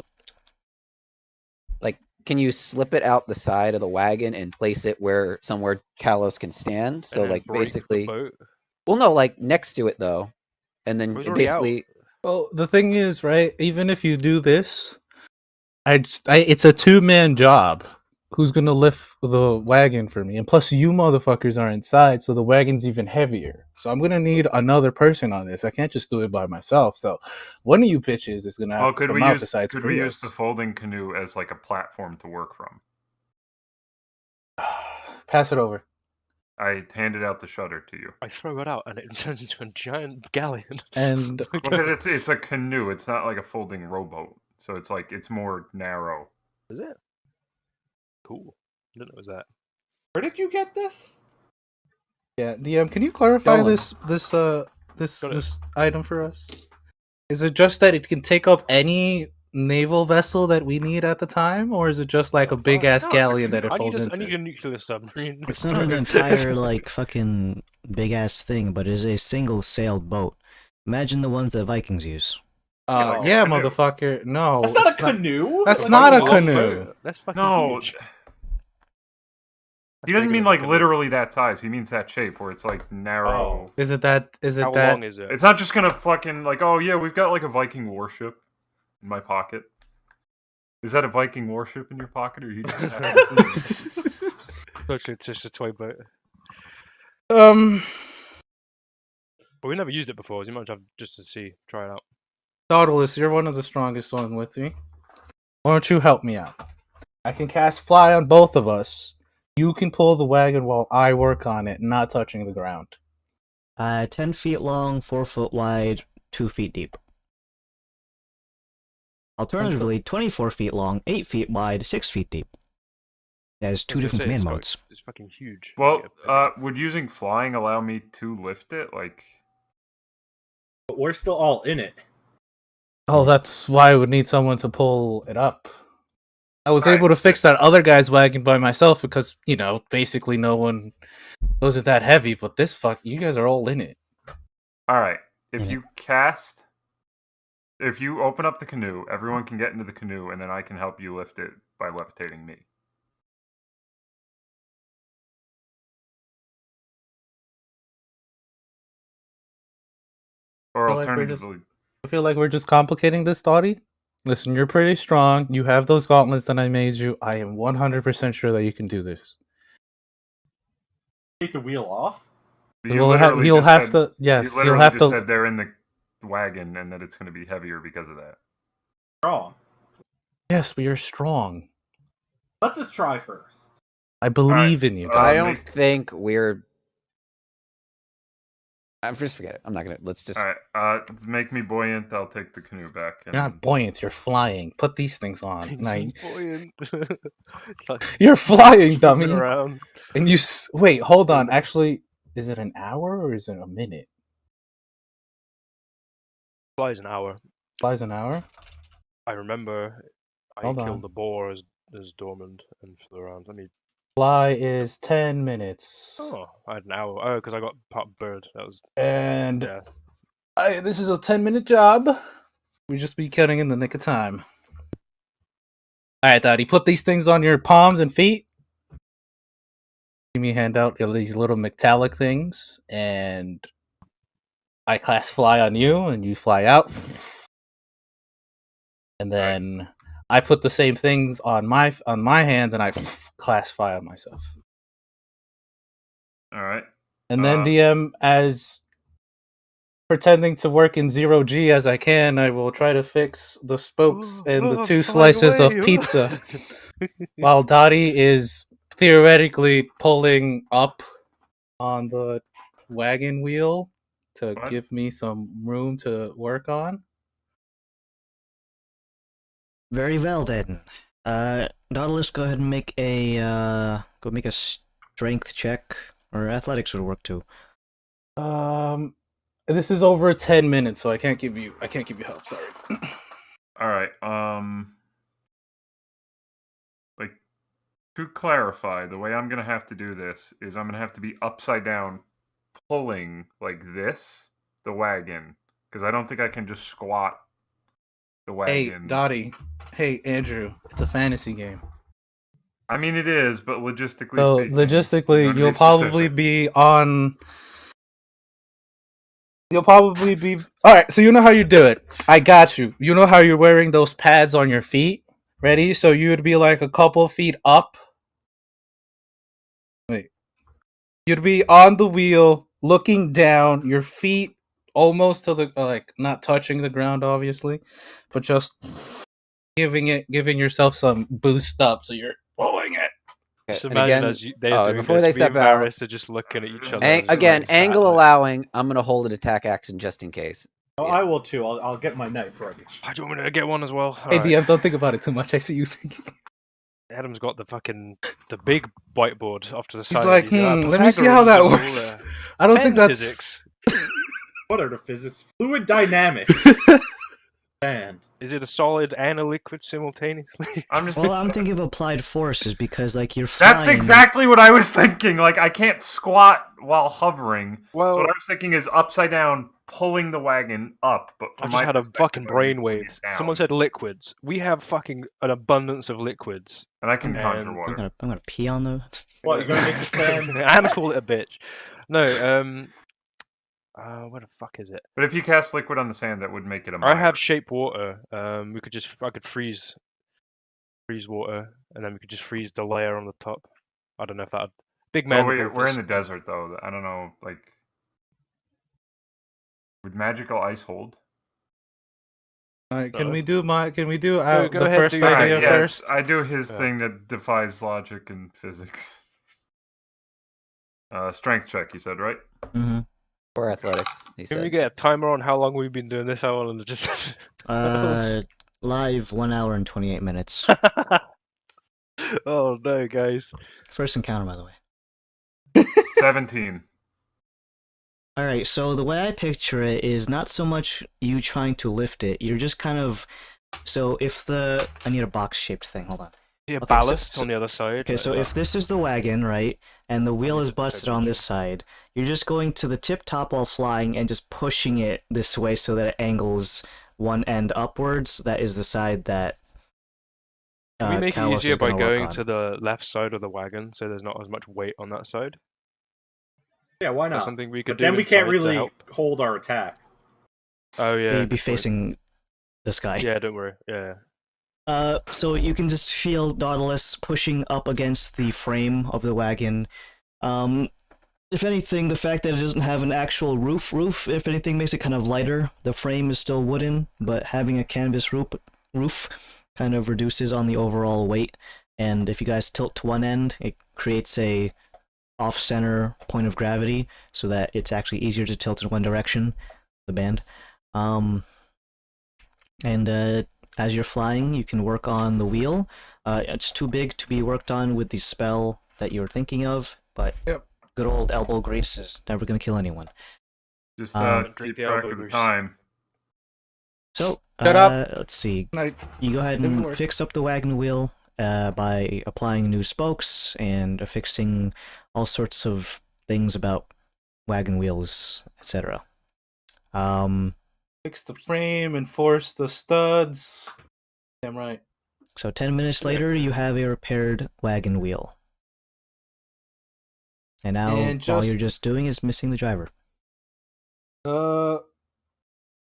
Like, can you slip it out the side of the wagon and place it somewhere Kalos can stand? So And then like break the basically, boat. well, no, like next to it though, and then It was already out. basically. Well, the thing is, right? Even if you do this, it's a 2-man job. Who's gonna lift the wagon for me? And plus, you motherfuckers are inside, so the wagon's even heavier. So I'm gonna need another person on this. I can't just do it by myself. So one of you bitches is gonna have Well, to could come we out use besides could we use the Prius. folding canoe as like a platform to work from? Pass it over. I handed out the shutter to you. I throw it out and it turns into a giant galleon. And Because it's a canoe. It's not like a folding rowboat. So it's more narrow. Is it? Cool. I didn't know it was that. Where did you get this? yeah, DM, can you clarify Going. this item for us? Is it just that it can take up any naval vessel that we need at the time, or is it just like a big ass No, it's a galleon that it I folds need into? a nuclear submarine. It's not an entire like fucking big ass thing, but it is a single sailed boat. Imagine the ones that Vikings use. Yeah, canoe. motherfucker. No, That's not it's a canoe. That's Like, not a oh, canoe. shit. That's fucking No, huge. he doesn't bigger mean than a like canoe. literally that size. He means that shape where it's like narrow. Is it that? Is it How that? long is it? It's not just gonna fucking like, oh yeah, we've got like a Viking warship in my pocket. Is that a Viking warship in your pocket, or you? Literally, it's just a toy boat. Um, But we never used it before. So you might have just to see, try it out. Nautilus, you're one of the strongest one with me. Why don't you help me out? I can cast fly on both of us. You can pull the wagon while I work on it, not touching the ground. 10 feet long, 4 foot wide, 2 feet deep. Alternatively, 24 feet long, 8 feet wide, 6 feet deep. It has two I was different gonna say, command it's modes. It's fucking huge. Well, Yeah, would using flying allow me to lift it? Like, But we're still all in it. Oh, that's why I would need someone to pull it up. I was Alright. able to fix that other guy's wagon by myself because, basically no one wasn't that heavy, but you guys are all in it. all right, if Mhm. if you open up the canoe, everyone can get into the canoe, and then I can help you lift it by levitating me. Or feel like we're just- alternatively, I feel like we're just complicating this, Dottie. Listen, you're pretty strong. You have those gauntlets that I made you. I am 100% sure that you can do this. Take the wheel off. you literally You'll just have said- to. Yes, you you'll literally have just to. said they're in the wagon and that it's going to be heavier because of that. Wrong. Yes, but you're strong. Let's just try first. I believe in you. Uh, I Dottie. don't make- think we're Just forget it. I'm not gonna. Let's just. All right. Make me buoyant. I'll take the canoe back. And... You're not buoyant. You're flying. Put these things on. Like, Buoyant. It's like you're flying, dummy. moving around. And you wait. Hold on. Actually, is it an hour or is it a minute? Flies an hour. Flies an hour. I remember I Hold on. killed the boar as Dormand and flew around. Let me. Fly is 10 minutes. Oh, I had an hour. Oh, because I got part bird. That was. And Yeah. this is a 10-minute job. We just be cutting in the nick of time. All right, Daddy. Put these things on your palms and feet. Give me a handout of these little metallic things, and I class fly on you, and you fly out. And then I put the same things on my hands, and I class fly on myself. All right. And then DM, as pretending to work in 0G as I can, I will try to fix the spokes and the 2 slices of pizza, while Dottie is theoretically pulling up on the wagon wheel to give me some room to work on. Very well then. Nautilus, go ahead and make a strength check, or athletics would work too. This is over 10 minutes, so I can't give you help. Sorry. All right. Like, to clarify, the way I'm gonna have to do this is I'm gonna have to be upside down, pulling like this the wagon, because I don't think I can just squat the wagon. Hey, Dottie. Hey, Andrew. It's a fantasy game. I mean, it is, but logistically So speaking, logistically, you'll probably be on. You'll probably be all right. So you know how you do it. I got you. You know how you're wearing those pads on your feet. Ready? So you would be like a couple feet up. Wait. You'd be on the wheel, looking down. Your feet almost to the not touching the ground, obviously, but just giving yourself some boost up. So you're pulling it. Just And imagine again, as they're doing before this, they me step and out, Varys are just looking at each other. again, angle allowing, I'm gonna hold an attack action just in case. Oh, yeah. I will too. I'll get my knife ready. I do want me to get one as well. Hey, DM, don't think about it too much. I see you thinking. Adam's got the big whiteboard off to the side. He's like, got let me see how that Pythagoras works. rule, I don't think that's physics. What are the physics? Fluid dynamics. Man. Is it a solid and a liquid simultaneously? I'm thinking of applied forces because you're flying. That's exactly what I was thinking. Like, I can't squat while hovering. Well, so what I was thinking is upside down, pulling the wagon up. But I just had a fucking brainwave. Someone said liquids. We have fucking an abundance of liquids. And I can conjure water. I'm gonna pee on the. What, you're gonna make the sand? And call it a bitch. No, where the fuck is it? But if you cast liquid on the sand, that would make it a I have shape water. I could freeze water, and then we could just freeze the layer on the top. I don't know if that big man. We're in the desert though. I don't know. Like, would magical ice hold? all right. Can we do the ahead, first do your idea thing. first? I do his thing that defies logic and physics. Strength check, you said, right? Mm-hmm. Or athletics, he Can said. we get a timer on how long we've been doing this? I want to just. Live 1 hour and 28 minutes. Oh no, guys! First encounter, by the way. 17. All right. So the way I picture it is not so much you trying to lift it. You're just kind of. So if I need a box-shaped thing. Hold on. Yeah, Okay, ballast so- on the other side. Okay, so if this is the wagon, right, and the wheel is busted on this side, you're just going to the tip top while flying and just pushing it this way so that it angles one end upwards. That is the side that. Can we make it Kalos easier is by gonna work going on. to the left side of the wagon, so there's not as much weight on that side? Yeah, why That's not? something we could But do. then we can't inside to really help. hold our attack. Oh yeah. You'd be good point. facing this guy. Yeah, don't worry. Yeah. So you can just feel Nautilus pushing up against the frame of the wagon. If anything, the fact that it doesn't have an actual roof, if anything, makes it kind of lighter. The frame is still wooden, but having a canvas roof kind of reduces on the overall weight. And if you guys tilt to one end, it creates a off-center point of gravity so that it's actually easier to tilt in one direction, the band. And as you're flying, you can work on the wheel. It's too big to be worked on with the spell that you're thinking of, but good old elbow grease is never going to kill anyone. Just drink keep the track elbow of the grease. time. So, Shut up. let's see. Night. You go ahead Good and work. fix up the wagon wheel by applying new spokes and affixing all sorts of things about wagon wheels, etc. Fix the frame, enforce the studs. Damn right. So 10 minutes later, you have a repaired wagon wheel. And now And all you're just- just doing is missing the driver.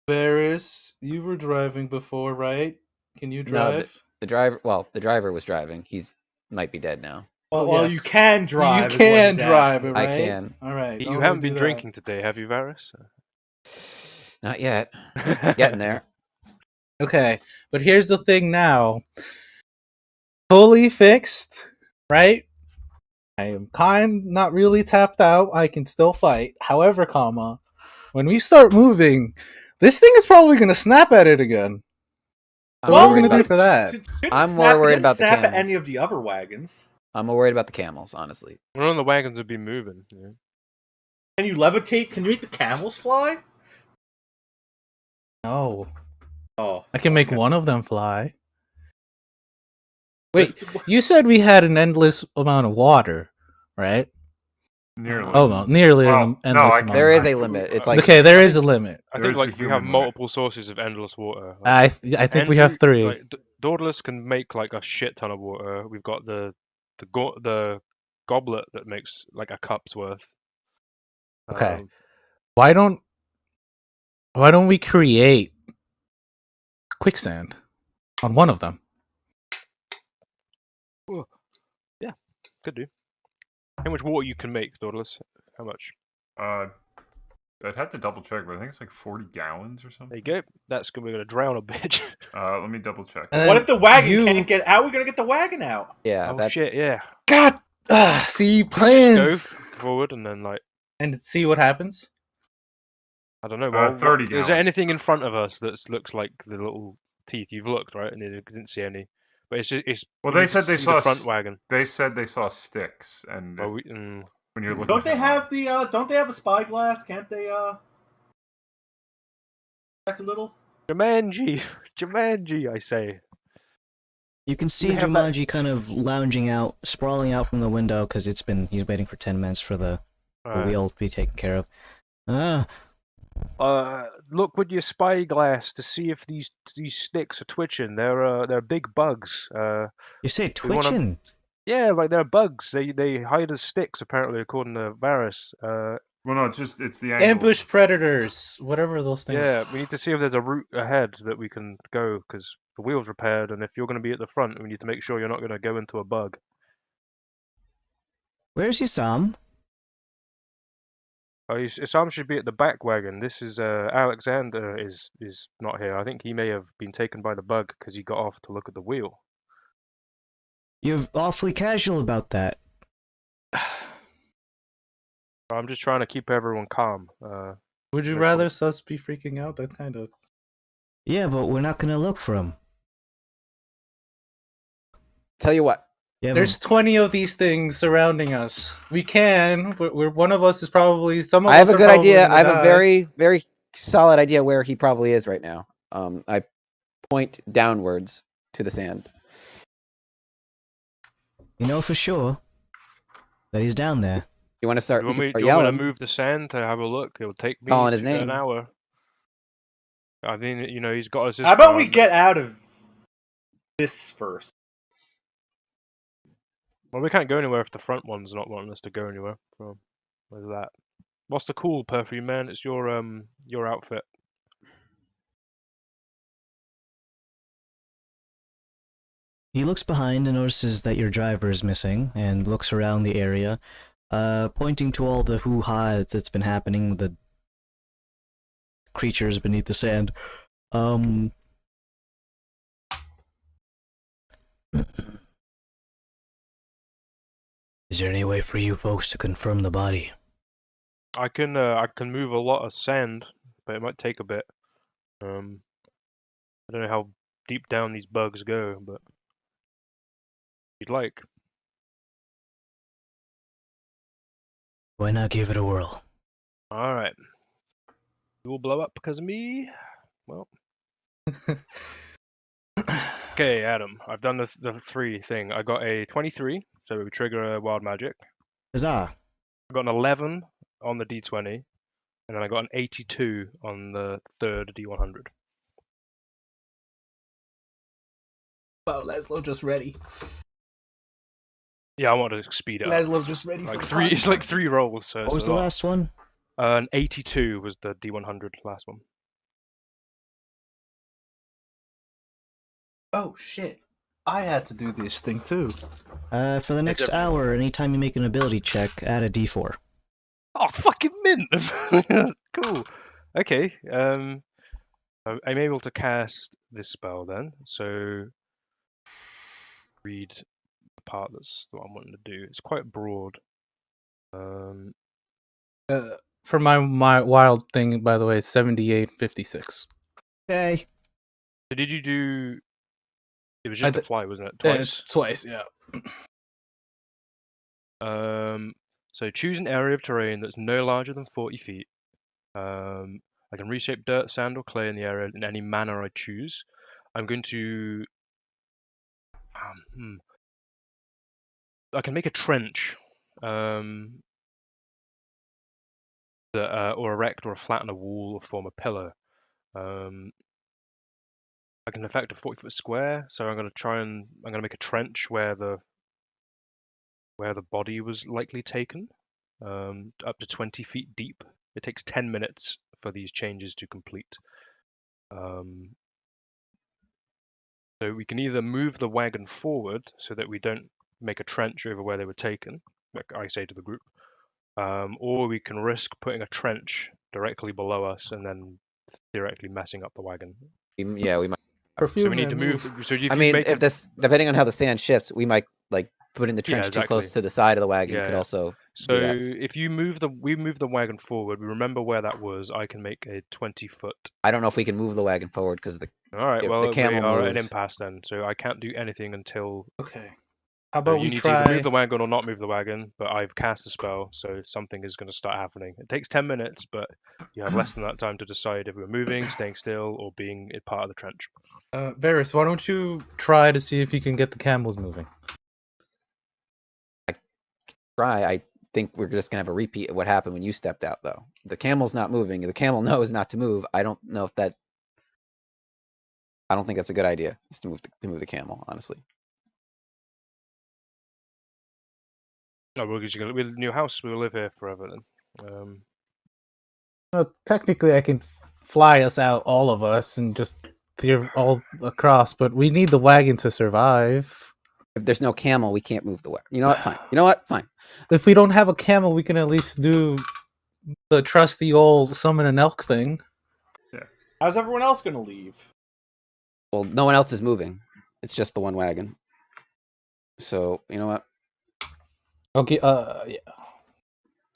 Varys, you were driving before, right? Can you No, drive? the driver. Well, the driver was driving. He's might be dead now. Well, yes. you can drive. You is what can he's drive asking. it, right? I can. All right. You I'll haven't do been that. drinking today, have you, Varys? Not yet. Getting there. Okay, but here's the thing now. Fully fixed, right? I am not really tapped out. I can still fight. However, when we start moving, this thing is probably going to snap at it again. I'm What are we worried going to do about- for that? I'm more worried about the snap at camels. any of the other wagons. I'm more worried about the camels, honestly. None of the wagons have been moving. Yeah. Can you levitate? Can you make the camels fly? No. Oh, I can make one of them fly. Wait, Lift- you said we had an endless amount of water, right? Nearly. Oh, well, nearly Well, an no, endless I- amount. There is I- a limit. It's like Okay, there is a limit. I There think is like the we have human limit. multiple sources of endless water. I think we have Andrew- three. Like, Dauntless can make like a shit ton of water. We've got the goblet that makes like a cup's worth. Okay. Um, Why don't we create quicksand on one of them? could do. How much water you can make, Dauntless? How much? I'd have to double check, but I think it's like 40 gallons or There something. you go. That's gonna be gonna drown a bitch. Let me double check. And what if the wagon you- can't get? How are we gonna get the wagon out? yeah. Oh That shit! Yeah. God, see Go plans forward and then like and see what happens. I don't know. Well, 30 is there gallons. anything in front of us that looks like the little teeth? You've looked right, and you didn't see any. But it's just Well, you they need to said they see saw the front s- wagon. They said they saw sticks, and Oh, if- we, when you're looking, Don't they at have the? Don't they have a spyglass? Can't they? Check a little. Jumanji, Jumanji, I say. You can see have that- Jumanji kind of lounging out, sprawling out from the window because he's waiting for 10 minutes for the wheel to be taken care of. Look with your spyglass to see if these sticks are twitching. They're big bugs. You say We wanna- twitching? Yeah, like they're bugs. They hide as sticks apparently, according to Varys. well, no, it's the angle. Ambush predators, whatever those things. Yeah, we need to see if there's a route ahead that we can go because the wheel's repaired, and if you're going to be at the front, we need to make sure you're not going to go into a bug. Where's Isam? Oh, Sam should be at the back wagon. This is Alexander is not here. I think he may have been taken by the bug because he got off to look at the wheel. You're awfully casual about that. I'm just trying to keep everyone calm. Would you Like, rather sus be freaking out? That's kind of. Yeah, but we're not gonna look for him. tell you what. Yeah, There's 20 of these things surrounding us. We can, but one of us is probably some of I us. have a are good probably idea. gonna I have die. a very, very solid idea where he probably is right now. I point downwards to the sand. you know for sure that he's down there. You want to start? Do you want you me, can do start you want me to yelling. move the sand to have a look? It'll take me Calling his an name. hour. I mean, he's got us this How about far, we and- get out of this first? Well, we can't go anywhere if the front one's not wanting us to go anywhere. So, where's that? What's the cool perfume, man? It's your outfit. He looks behind and notices that your driver is missing and looks around the area, pointing to all the hoo-ha that's been happening, the creatures beneath the sand. Is there any way for you folks to confirm the body? I can move a lot of sand, but it might take a bit. I don't know how deep down these bugs go, but if you'd like. Why not give it a whirl? All right. You will blow up because of me. Well. Okay, Adam. I've done the 3 thing. I got a 23, so we trigger a wild magic. Huzzah! I got an 11 on the D20, and then I got an 82 on the 3rd D100. Wow, Laszlo just ready. Yeah, I want to speed it up. Laszlo just ready Like for 3, it's like 3 rolls. So What it's was a the lot. last one? An 82 was the D100 last one. Oh shit! I had to do this thing too. For the next everyone. hour, anytime you make an ability check, add a d4. Oh, fucking mint! Cool. Okay. I'm able to cast this spell then. So read the part that's what I'm wanting to do. It's quite broad. For my wild thing, by the way, 7856. Okay. So did you do? It was I just a d- fly, wasn't it? Yeah, Twice. it's twice, yeah. So choose an area of terrain that's no larger than 40 feet. I can reshape dirt, sand, or clay in the area in any manner I choose. I'm going to. I can make a trench, or erect or flatten a wall or form a pillar. I can affect a 40-foot square, so I'm going to make a trench where the body was likely taken, up to 20 feet deep. It takes 10 minutes for these changes to complete. So we can either move the wagon forward so that we don't make a trench over where they were taken, like I say to the group, or we can risk putting a trench directly below us and then theoretically messing up the wagon. Yeah, we might. So we need to move. So if I you mean, make if this, depending on how the sand shifts, we might like putting the Yeah, trench too close exactly. to the side of the wagon Yeah, could yeah. also So do that. if we move the wagon forward, we remember where that was. I can make a 20-foot. I don't know if we can move the wagon forward because All right, if well the we camel are at an moves, impasse then. So I can't do anything until. Okay. How So about you we need to either try? move the wagon or not move the wagon. But I've cast a spell, so something is going to start happening. It takes 10 minutes, but you have less than that time to decide if we're moving, staying still, or being a part of the trench. Varys, why don't you try to see if you can get the camels moving? I think we're just gonna have a repeat of what happened when you stepped out, though. The camel's not moving. The camel knows not to move. I don't know if that. I don't think that's a good idea. Is to move the camel, honestly. No, we're just gonna we're new house. We'll live here forever then. Well, technically, I can fly us out, all of us, and just clear all across. But we need the wagon to survive. If there's no camel, we can't move the wagon. You know what? Fine. You know what? Fine. If we don't have a camel, we can at least do the trusty old summon an elk thing. How's everyone else gonna leave? Well, no one else is moving. It's just the one wagon. So you know what? Okay. Yeah.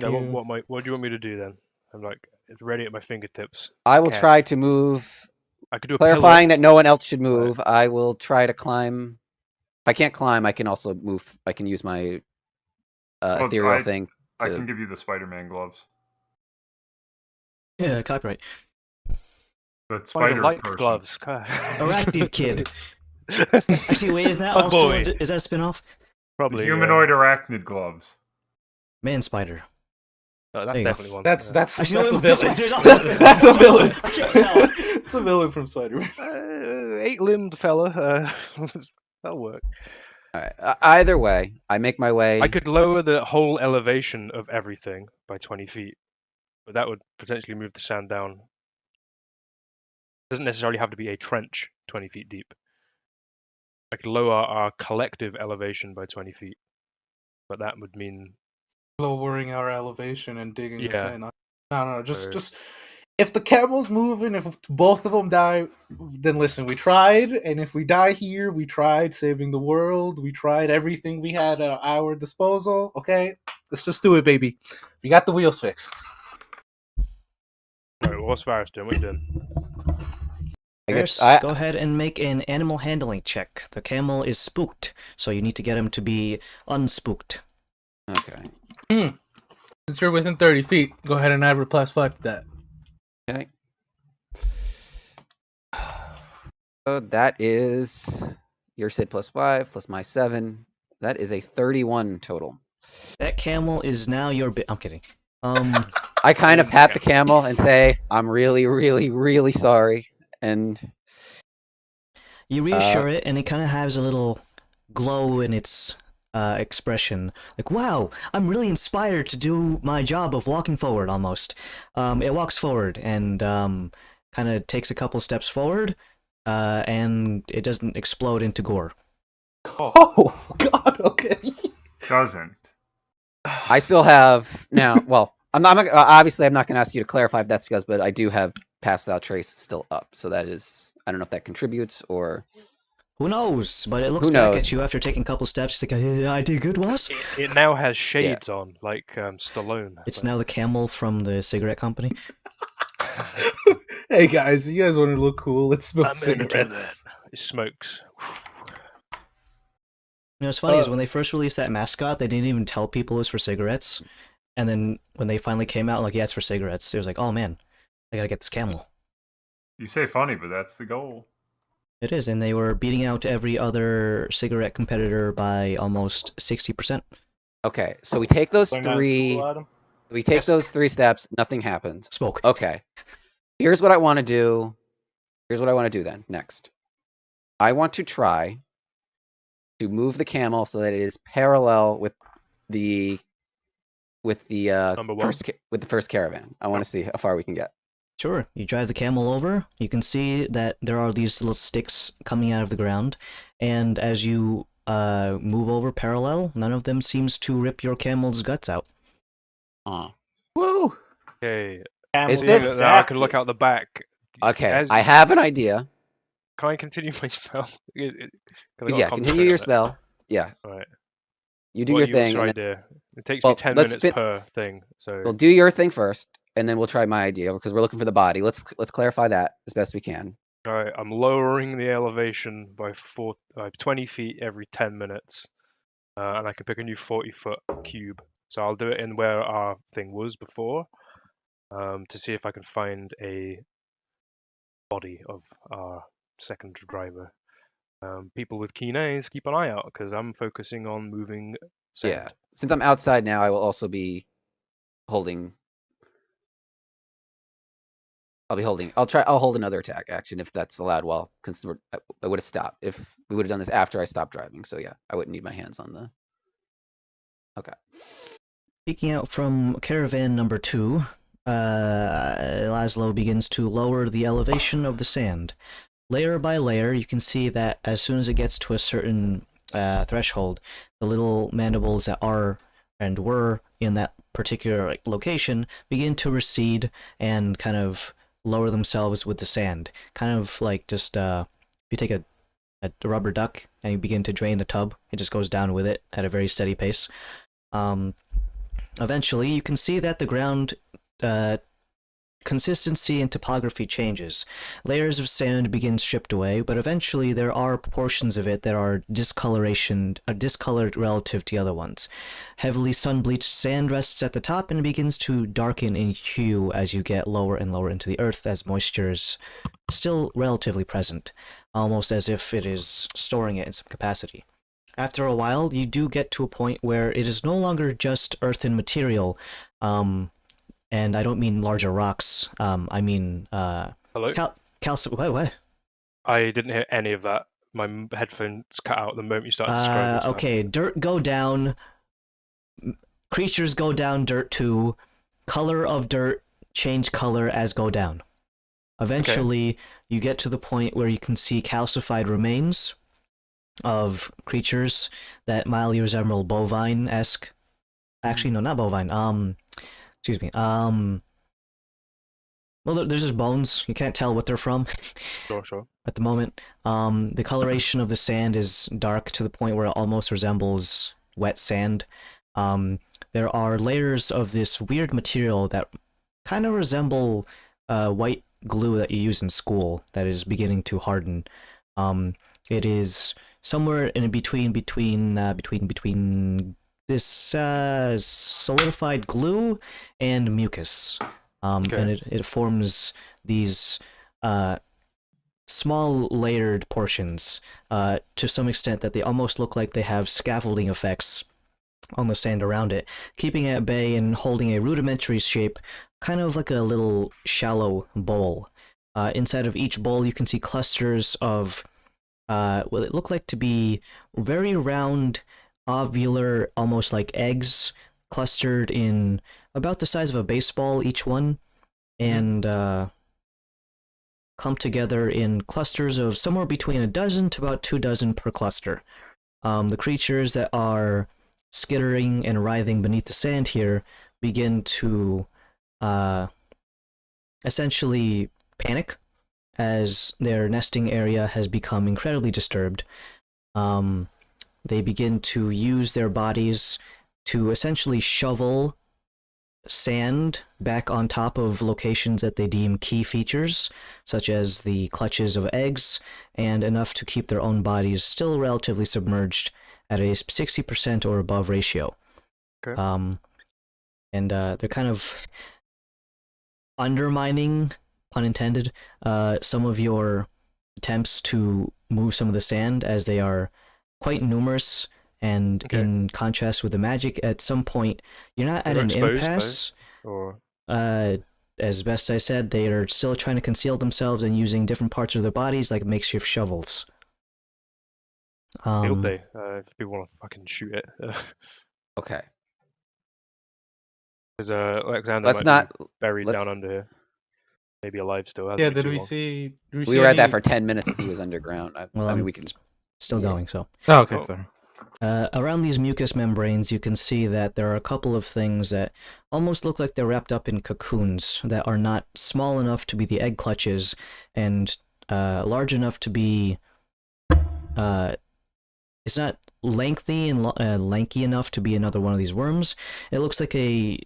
Yeah, You- what do you want me to do then? I'm like, it's ready at my fingertips. I will Cast. try to move. I could do a Clarifying pillar. that no one else should move. I will try to climb. If I can't climb, I can also move. I can use my ethereal thing. I can give you the Spider-Man gloves. Yeah, copyright. The spider like person. gloves. Arachnid Kid. Actually, wait, is that Oh, also boy. is that a spin-off? Probably The humanoid arachnid gloves. Man Spider. That's There you go. that'll That's Actually, a wait, villain. Spider's also- That's a villain. I can't tell. It's a villain from Spider-Man. 8-limbed fella. That'll work. All right. Either way, I make my way. I could lower the whole elevation of everything by 20 feet, but that would potentially move the sand down. Doesn't necessarily have to be a trench 20 feet deep. I could lower our collective elevation by 20 feet, but that would mean Lowering our elevation and digging us Yeah. in. No. So- Just if the camel's moving, if both of them die, then listen, we tried, and if we die here, we tried saving the world, we tried everything we had at our disposal, okay? Let's just do it, baby. We got the wheels fixed. Right, well, what's Varus doing? What are you doing? Varus, go ahead and make an animal handling check. The camel is spooked, so you need to get him to be unspooked. Okay. Since you're within 30 feet, go ahead and add a +5 to that. Okay. So that is your Sid +5 plus my 7. That is a 31 total. That camel is now your I'm kidding. I kind of pat the camel and say, I'm really, really, really sorry. And you reassure it, and it kind of has a little glow in its expression. Like, wow, I'm really inspired to do my job of walking forward, almost. It walks forward and kind of takes a couple steps forward, and it doesn't explode into gore. Oh, God, okay. Doesn't. I still have now. Well, I'm not obviously I'm not going to ask you to clarify if that's because, but I do have Pass Without Trace still up. So that is, I don't know if that contributes or who knows. But it looks back at you after taking a couple steps. It's like, I did good, was? It now has shades on, like Stallone. It's now the camel from the cigarette company. Hey guys, you guys want to look cool? Let's smoke I'm gonna do cigarettes. that. It smokes. You know, what's funny is when they first released that mascot, they didn't even tell people it was for cigarettes. And then when they finally came out, like, yeah, it's for cigarettes, it was like, oh man, I gotta get this camel. You say funny, but that's the goal. It is, and they were beating out every other cigarette competitor by almost 60%. Okay, so we take those Learn how to three. school, Adam? We take those 3 steps. Nothing happens. Smoke. Okay. Here's what I want to do. Here's what I want to do then. Next, I want to try to move the camel so that it is parallel with the Number one. first caravan. I want to see how far we can get. Sure, you drive the camel over, you can see that there are these little sticks coming out of the ground, and as you move over parallel, none of them seems to rip your camel's guts out. Woo! Okay. Is Seeing this- that I can look out the back. Okay, I have an idea. Can I continue my spell? 'Cause I gotta Yeah, continue concentrate your on it. spell. Yeah, Alright. you do What's your thing. your And then, idea? It takes Well, me 10 let's minutes per thing, so... we'll do your thing first, and then we'll try my idea because we're looking for the body. Let's clarify that as best we can. Alright, I'm lowering the elevation by 20 feet every 10 minutes. And I can pick a new 40-foot cube. So I'll do it in where our thing was before, to see if I can find a body of our second driver. People with keen eyes, keep an eye out, because I'm focusing on moving sand. Yeah. Since I'm outside now, I will also be holding. I'll hold another attack action if that's allowed. Well, because I would have stopped if we would have done this after I stopped driving. So yeah, I wouldn't need my hands on the. Okay. Peeking out from caravan number 2, Laszlo begins to lower the elevation of the sand. Layer by layer, you can see that as soon as it gets to a certain threshold, the little mandibles that are and were in that particular location begin to recede and kind of lower themselves with the sand. Kind of like just, if you take a rubber duck and you begin to drain the tub, it just goes down with it at a very steady pace. Eventually, you can see that the ground consistency and topography changes. Layers of sand begin stripped away, but eventually there are portions of it that are discolored relative to the other ones. Heavily sun-bleached sand rests at the top and begins to darken in hue as you get lower and lower into the earth, as moisture is still relatively present, almost as if it is storing it in some capacity. After a while, you do get to a point where it is no longer just earthen material, and I don't mean larger rocks. I mean Hello? calcium. What? I didn't hear any of that. My headphones cut out the moment you started describing stuff. Okay, dirt go down. Creatures go down dirt too. Color of dirt change color as go down. Eventually, you get to the point where you can see calcified remains of creatures that mildly resemble bovine-esque. Actually, no, not bovine. Excuse me. Well, Well, there's just bones. You can't tell what they're from Sure. at the moment. The coloration of the sand is dark to the point where it almost resembles wet sand. There are layers of this weird material that kind of resemble white glue that you use in school that is beginning to harden. It is somewhere in between this solidified glue and mucus. Okay. And it forms these small layered portions to some extent that they almost look like they have scaffolding effects on the sand around it, keeping it at bay and holding a rudimentary shape, kind of like a little shallow bowl. Inside of each bowl, you can see clusters of what it looked like to be very round, ovular, almost like eggs, clustered in about the size of a baseball each one, and clumped together in clusters of somewhere between a dozen to about 2 dozen per cluster. The creatures that are skittering and writhing beneath the sand here begin to essentially panic as their nesting area has become incredibly disturbed. They begin to use their bodies to essentially shovel sand back on top of locations that they deem key features, such as the clutches of eggs, and enough to keep their own bodies still relatively submerged at a 60% or above ratio. Okay. And they're kind of undermining, pun intended, some of your attempts to move some of the sand, as they are quite numerous, and Okay. in contrast with the magic, at some point you're not at They're an exposed, impasse. Or As best I said, they are still trying to conceal themselves and using different parts of their bodies like makeshift shovels. field day, if people want to fucking shoot it. Okay. Because Alexander Let's might not. be buried let's- down under here. Maybe alive still. Hasn't Yeah, been did too we long. see? Did We were at that any- for 10 minutes and he was underground. Well, I mean, I'm we can. Still Yeah. going, so. Oh, okay, Oh. sorry. Around these mucus membranes, you can see that there are a couple of things that almost look like they're wrapped up in cocoons that are not small enough to be the egg clutches and large enough to be. It's not lengthy and lanky enough to be another one of these worms. It looks like a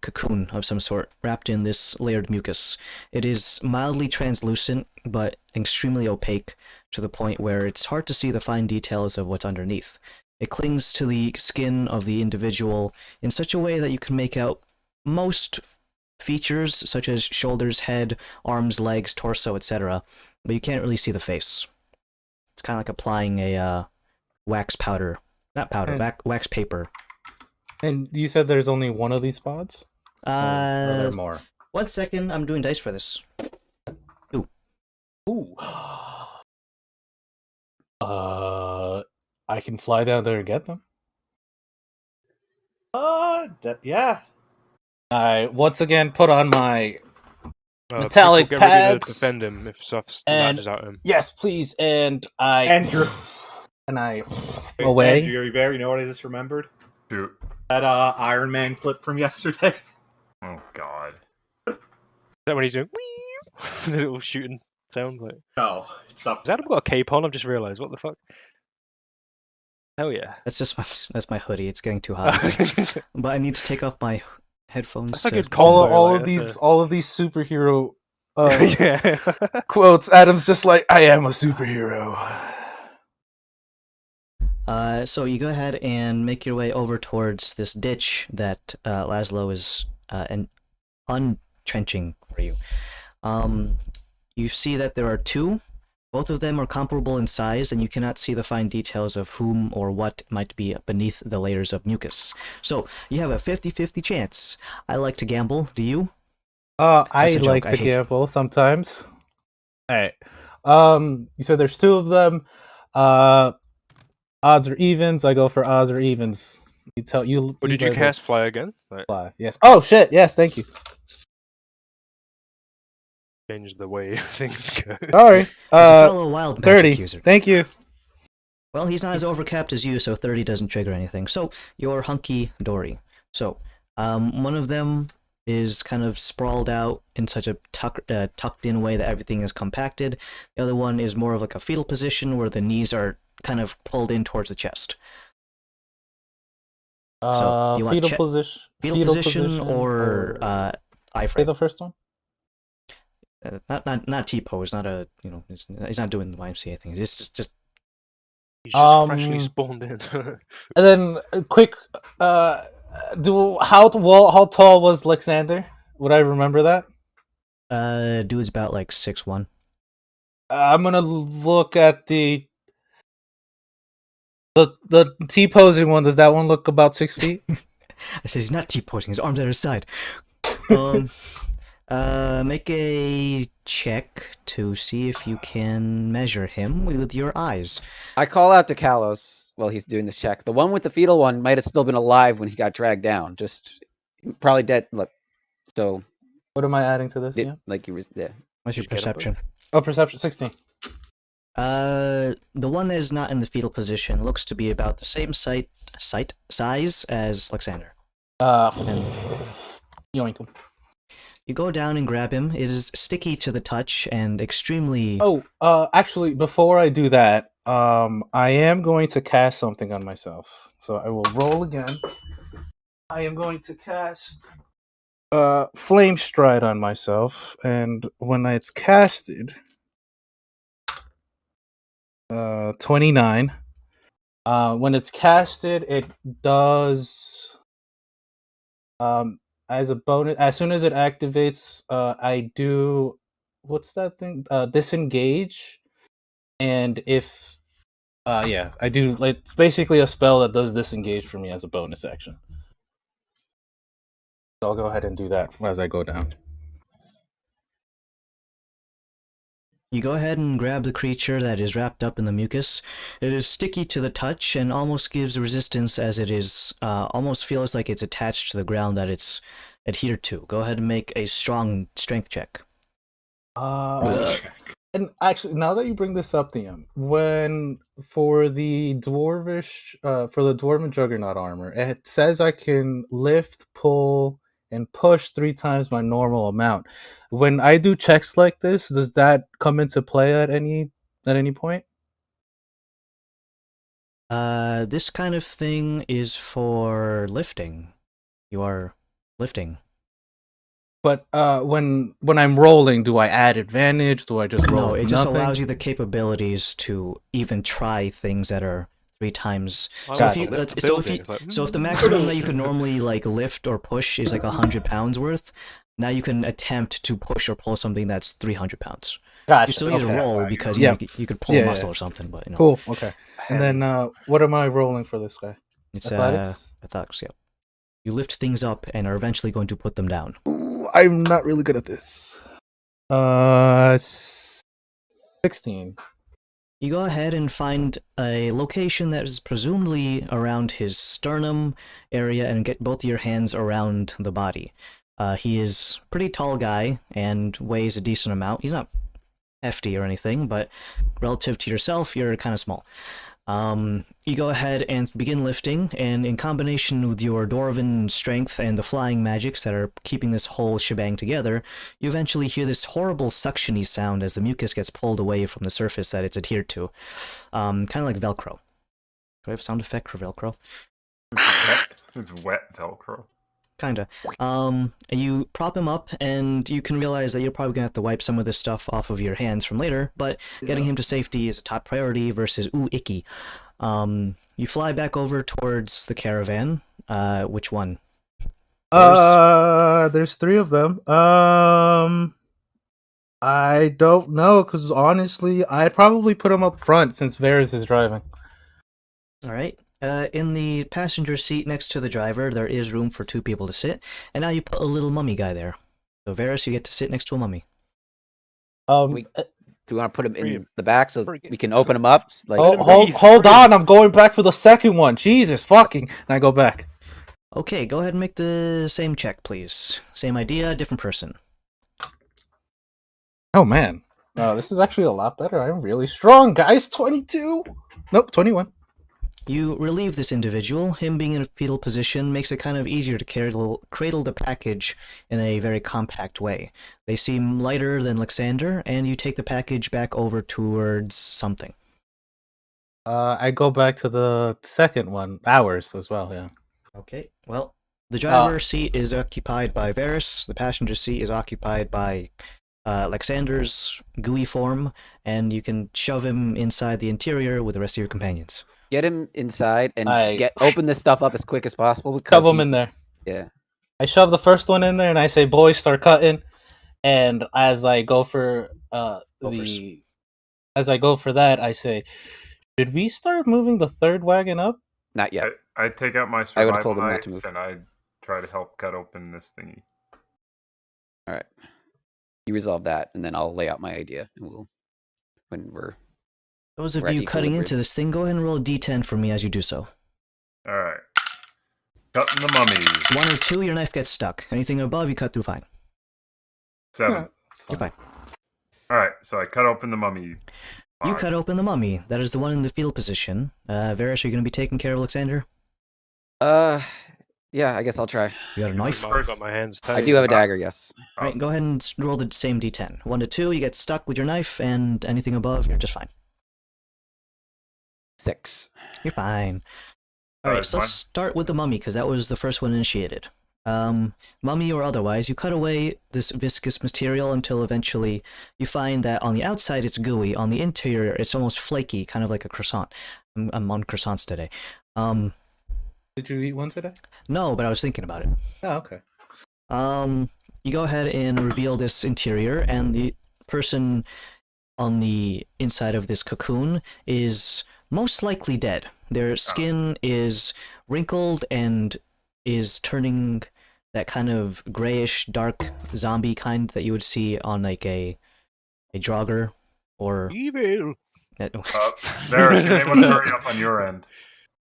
cocoon of some sort wrapped in this layered mucus. It is mildly translucent, but extremely opaque to the point where it's hard to see the fine details of what's underneath. It clings to the skin of the individual in such a way that you can make out most features, such as shoulders, head, arms, legs, torso, etc., but you can't really see the face. It's kind of like applying a wax powder. Not powder, wax paper. And you said there's only one of these spots? Or are there Uh, more? 1 second, I'm doing dice for this. Ooh. I can fly down there and get them. Yeah. I once again put on my People metallic get ready to pads. defend him if stuff And- latches at him. yes, please, and I Andrew. and I Hey, away. Andrew, you know what I just remembered? Shoot. That Iron Man clip from yesterday. Oh God. Is that when he's doing the little shooting sound? Like, No, it's not. has Adam got a cape on? I've just realised. What the fuck? Hell yeah. That's my hoodie. It's getting too hot. But I need to take off my headphones. That's a to... good combo. all like, of that's these all of these superhero yeah. quotes. Adam's just like, I am a superhero. So you go ahead and make your way over towards this ditch that Laszlo is untrenching for you. You see that there are two. Both of them are comparable in size, and you cannot see the fine details of whom or what might be beneath the layers of mucus. So you have a 50-50 chance. I like to gamble. Do you? I That's a joke. like I to hate- gamble sometimes. Alright. You said there's two of them. Odds or evens. I go for odds or evens. You tell you. Or did you cast fly again? Like, fly? Yes. Oh shit! Yes, thank you. change the way things go. Sorry. He's a fellow wild magic 30. user. Thank you. Well, he's not as overcapped as you, so 30 doesn't trigger anything. So you're hunky dory. So one of them is kind of sprawled out in such a tucked in way that everything is compacted. The other one is more of like a fetal position where the knees are kind of pulled in towards the chest. So you want Fetal position. fetal position or eye say frame. the first one. Not T pose, not a he's not doing the YMCA thing. It's just He's just freshly spawned in. And then quick, how tall was Alexander? Would I remember that? dude's about like 6'1". I'm gonna look at the T posing one. Does that one look about 6 feet? I said he's not T posing. His arms at his side. Make a check to see if you can measure him with your eyes. I call out to Kalos while he's doing this check. The one with the fetal one might have still been alive when he got dragged down. Just probably dead. Look, so What am I adding to this? like you was there. What's your Just get up perception? Oh, perception 16. The one that is not in the fetal position looks to be about the same size as Alexander. Yoink him. You go down and grab him. It is sticky to the touch and extremely. Oh, actually, before I do that, I am going to cast something on myself. So I will roll again. I am going to cast Flame Stride on myself, and when it's casted, 29. When it's casted, it does as a bonus. As soon as it activates, I do what's that thing? Disengage, and if yeah, I do. Like, it's basically a spell that does disengage for me as a bonus action. So I'll go ahead and do that as I go down. You go ahead and grab the creature that is wrapped up in the mucus. It is sticky to the touch and almost gives resistance as it is, almost feels like it's attached to the ground that it's adhered to. Go ahead and make a strong strength check. And actually, now that you bring this up, DM, when for the dwarven juggernaut armor, it says I can lift, pull, and push 3 times my normal amount. When I do checks like this, does that come into play at any point? This kind of thing is for lifting. You are lifting. But when I'm rolling, do I add advantage? Do I just roll? No, it with just nothing? allows you the capabilities to even try things that are 3 times. I So like if to you, lift let's, the so if building. you, It's like, so if the maximum that you could normally like lift or push is like 100 pounds worth, now you can attempt to push or pull something that's 300 pounds. Gotcha. You still need okay. to roll because Yeah. you could pull Yeah, a muscle yeah. or something, but you know. Cool. Okay. And then what am I rolling for this guy? It's Athletics? athletics, yeah. You lift things up and are eventually going to put them down. Ooh, I'm not really good at this. 16. You go ahead and find a location that is presumably around his sternum area and get both of your hands around the body. He is a pretty tall guy and weighs a decent amount. He's not hefty or anything, but relative to yourself, you're kind of small. You go ahead and begin lifting, and in combination with your dwarven strength and the flying magics that are keeping this whole shebang together, you eventually hear this horrible suction-y sound as the mucus gets pulled away from the surface that it's adhered to. Kind of like Velcro. Do I have a sound effect for Velcro? It's wet Velcro. Kinda. You prop him up, and you can realize that you're probably gonna have to wipe some of this stuff off of your hands from later, but getting him to safety is a top priority versus, ooh, icky. You fly back over towards the caravan. Which one? There's 3 of them. I don't know, because honestly, I'd probably put him up front since Varys is driving. Alright. In the passenger seat next to the driver, there is room for 2 people to sit, and now you put a little mummy guy there. So Varys, you get to sit next to a mummy. Do we want to put him in the back so we can open him up? Like, hold on, I'm going back for the second one. Jesus fucking. And I go back. Okay, go ahead and make the same check, please. Same idea, different person. Oh man. This is actually a lot better. I'm really strong, guys. 22. Nope, 21. You relieve this individual. Him being in a fetal position makes it kind of easier to cradle the package in a very compact way. They seem lighter than Lyxander, and you take the package back over towards something. I go back to the second one, ours as well. Yeah. Okay, well, the driver's seat is occupied by Varys, the passenger seat is occupied by Lyxander's gooey form, and you can shove him inside the interior with the rest of your companions. Get him inside and I- open this stuff up as quick as possible. Shove Because them in there. Yeah. I shove the first one in there, and I say, "Boys, start cutting." And as I go for as I go for that, I say, "Should we start moving the third wagon up?" Not yet. I take out my I would've survival told him not knife to move. and I try to help cut open this thingy. All right. You resolve that, and then I'll lay out my idea, and when we're Those of We're at you cutting equilibrium. into this thing, go ahead and roll a d10 for me as you do so. All right. Cutting the mummies. 1 or 2, your knife gets stuck. Anything above, you cut through fine. 7. You're fine. All right, so I cut open the mummy. You cut open the mummy. That is the one in the fetal position. Varys, are you going to be taking care of Lyxander? Yeah, I guess I'll try. You got a knife? I've got my hands tied. I do have a dagger, yes. Alright, go ahead and roll the same d10. 1 to 2, you get stuck with your knife, and anything above, you're just fine. 6. You're fine. Oh, Alright, it's so let's fine? start with the mummy, because that was the first one initiated. Mummy or otherwise, you cut away this viscous material until eventually you find that on the outside it's gooey, on the interior it's almost flaky, kind of like a croissant. I'm on croissants today. Did you eat one today? No, but I was thinking about it. Oh, okay. You go ahead and reveal this interior, and the person on the inside of this cocoon is most likely dead. Their skin is wrinkled and is turning that kind of grayish, dark zombie kind that you would see on like a Draugr or. Evil. Varys, you may want to hurry up on your end.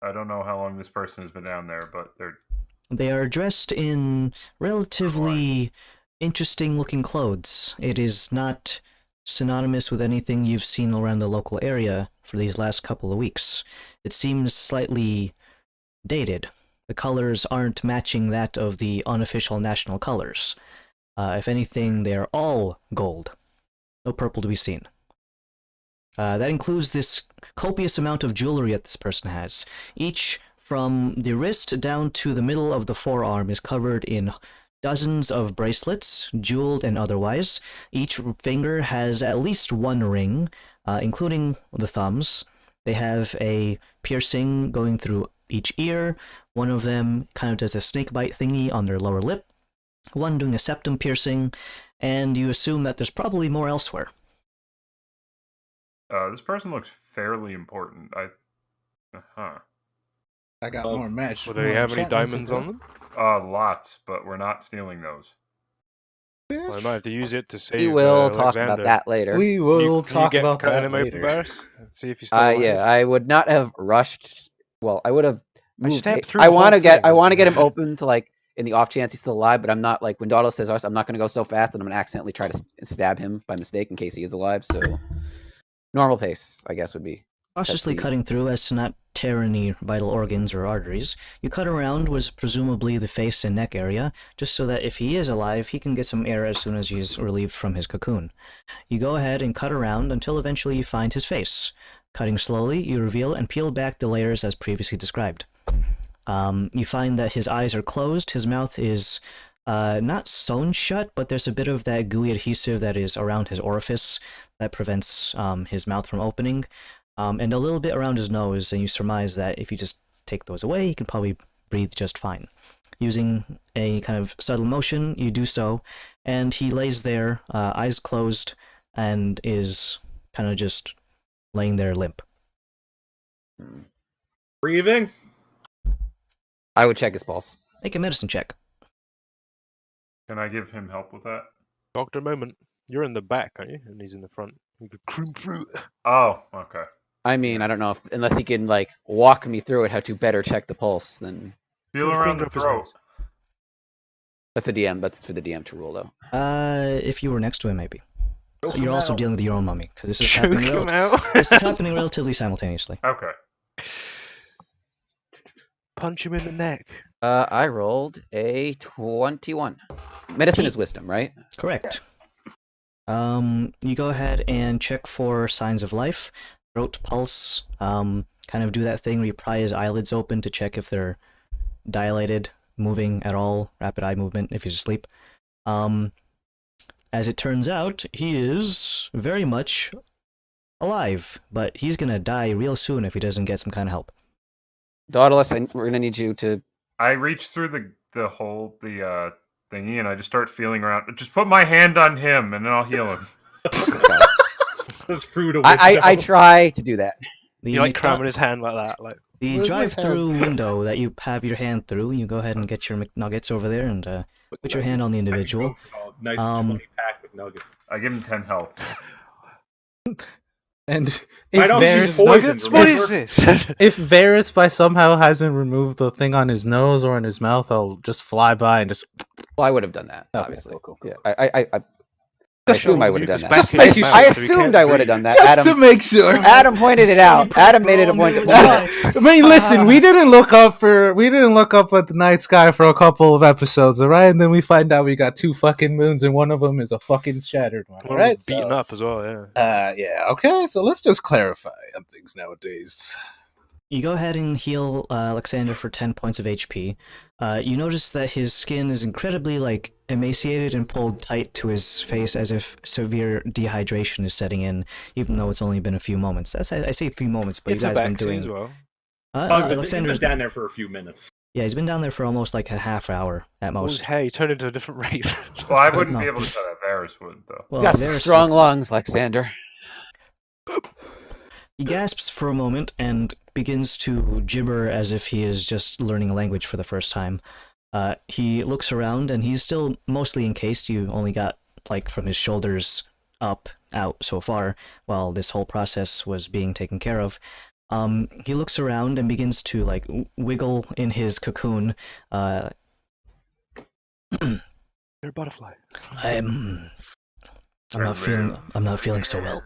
I don't know how long this person has been down there, but they're. They are dressed in relatively interesting looking clothes. It is not synonymous with anything you've seen around the local area for these last couple of weeks. It seems slightly dated. The colors aren't matching that of the unofficial national colors. If anything, they are all gold. No purple to be seen. That includes this copious amount of jewelry that this person has. Each from the wrist down to the middle of the forearm is covered in dozens of bracelets, jeweled and otherwise. Each finger has at least one ring, including the thumbs. They have a piercing going through each ear. One of them kind of does a snake bite thingy on their lower lip. One doing a septum piercing, and you assume that there's probably more elsewhere. This person looks fairly important. I got more match. Will they have any diamonds on them? Lots, but we're not stealing those. Well, I might have to use it to save. We will talk Alexander. about that later. We will Can you talk get about cutting that him open, later. Varys? See if he's still alive. Yeah, I would not have rushed. Well, I would have. I moved stepped it. through I the whole want to thing. I want to get him open to like in the off chance he's still alive. But I'm not like when Dawdle says us. I'm not going to go so fast that I'm going to accidentally try to stab him by mistake in case he is alive. So normal pace, I guess, would be. Cautiously the- cutting through as to not tear any vital organs or arteries. You cut around was presumably the face and neck area, just so that if he is alive, he can get some air as soon as he's relieved from his cocoon. You go ahead and cut around until eventually you find his face. Cutting slowly, you reveal and peel back the layers as previously described. You find that his eyes are closed, his mouth is not sewn shut, but there's a bit of that gooey adhesive that is around his orifice that prevents his mouth from opening. And a little bit around his nose, and you surmise that if you just take those away, he can probably breathe just fine. Using a kind of subtle motion, you do so, and he lays there, eyes closed, and is kind of just laying there limp. Breathing? I would check his pulse. Make a medicine check. Can I give him help with that? Doctor moment. You're in the back, aren't you? And he's in the front. You could cream fruit. Oh, okay. I mean, I don't know if unless he can like walk me through it how to better check the pulse, then Feel Your around finger the up his throat. nose. that's a DM. That's for the DM to rule though. If you were next to him, maybe. Choke You're him also out. dealing with your own mummy, because this is Choke happening. him out. This is happening relatively simultaneously. Okay. punch him in the neck. I rolled a 21. Medicine is wisdom, right? Correct. You go ahead and check for signs of life, throat pulse, kind of do that thing where you pry his eyelids open to check if they're dilated, moving at all, rapid eye movement if he's asleep. As it turns out, he is very much alive, but he's gonna die real soon if he doesn't get some kind of help. Daughterless, we're gonna need you to. I reach through the hole, the thingy, and I just start feeling around. Just put my hand on him, and then I'll heal him. This fruit of I try to do that. You like cramming his hand like that, like. The Where's my drive-through hand? window that you have your hand through, you go ahead and get your McNuggets over there and put your hand on the individual. Nice 20-pack with nuggets. I give him 10 health. And I if know she's Varys, poisoned. What remember? is this? if Varys by somehow hasn't removed the thing on his nose or in his mouth, I'll just fly by and just. Well, I would have done that, Okay, obviously. cool. Yeah, I assume I would have done that. Just Back in make his sure- mouth I so he assumed can't I would have breathe. done that. Just to make sure. Adam pointed it out. Adam made it a point. I mean, listen, we didn't look up at the night sky for a couple of episodes, all right? And then we find out we got 2 fucking moons, and one of them is a fucking shattered one, all Well, right? beaten So- up as well, yeah. Yeah, okay. So let's just clarify on things nowadays. You go ahead and heal Alexander for 10 points of HP. You notice that his skin is incredibly, emaciated and pulled tight to his face as if severe dehydration is setting in, even though it's only been a few moments. I say a few moments, but It's you a guys have been vaccine doing... as well. He's Alexander's been down there for a few minutes. Yeah, he's been down there for almost like a half hour at What was most. hair? He turned into a different race. Well, I wouldn't No. be able to tell that. Varys would, though. Well, You got some there's- strong lungs, Alexander. He gasps for a moment and begins to gibber as if he is just learning a language for the first time. He looks around and he's still mostly encased. You only got, from his shoulders up, out so far, while this whole process was being taken care of. He looks around and begins to, wiggle in his cocoon. You're a butterfly. I'm not feeling so well.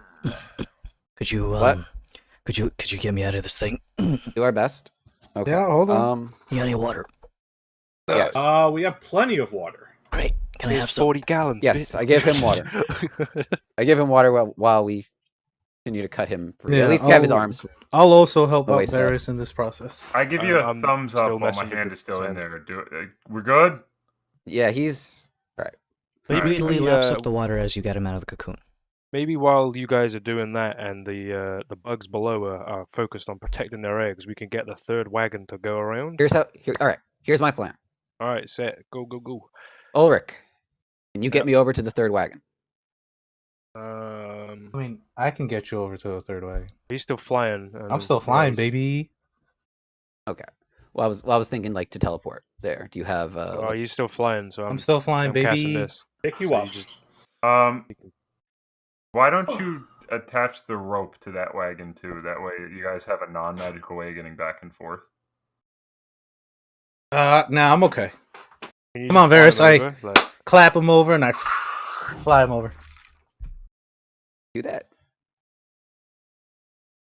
Could you, What? Could you get me out of this thing? Do our best. Okay. Yeah, hold on. You got any water? Yeah. We have plenty of water. Great. Can I have Here's some? 40 gallons. Yes, bitch. I give him water. I give him water while we continue to cut him free. Yeah, At least have his I'll- arms. I'll also help Oh, out wait, sorry. Varys in this process. I give you a I'm thumbs still up while my messing with hand the is still in sand. there. We're good? Yeah, he's. He Alright. greedily We, laps up the water as you get him out of the cocoon. Maybe while you guys are doing that and the bugs below are focused on protecting their eggs, we can get the third wagon to go around. Here's how. All right. Here's my plan. All right, set, go, go, go. Ulrich, can you get Yep. me over to the third wagon? I mean, I can get you over to the third wagon. He's still flying. I'm still flying, yes. baby. Well, I was thinking to teleport there. Do you have? Oh, he's still flying, so I'm still flying, I'm casting baby. this. Pick you So up. you just- Why don't you attach the rope to that wagon, too? That way you guys have a non-magical way of getting back and forth. Nah, I'm okay. can you Come on, just fly Varys, him over? Like, Clap him over and I fly him over. do that.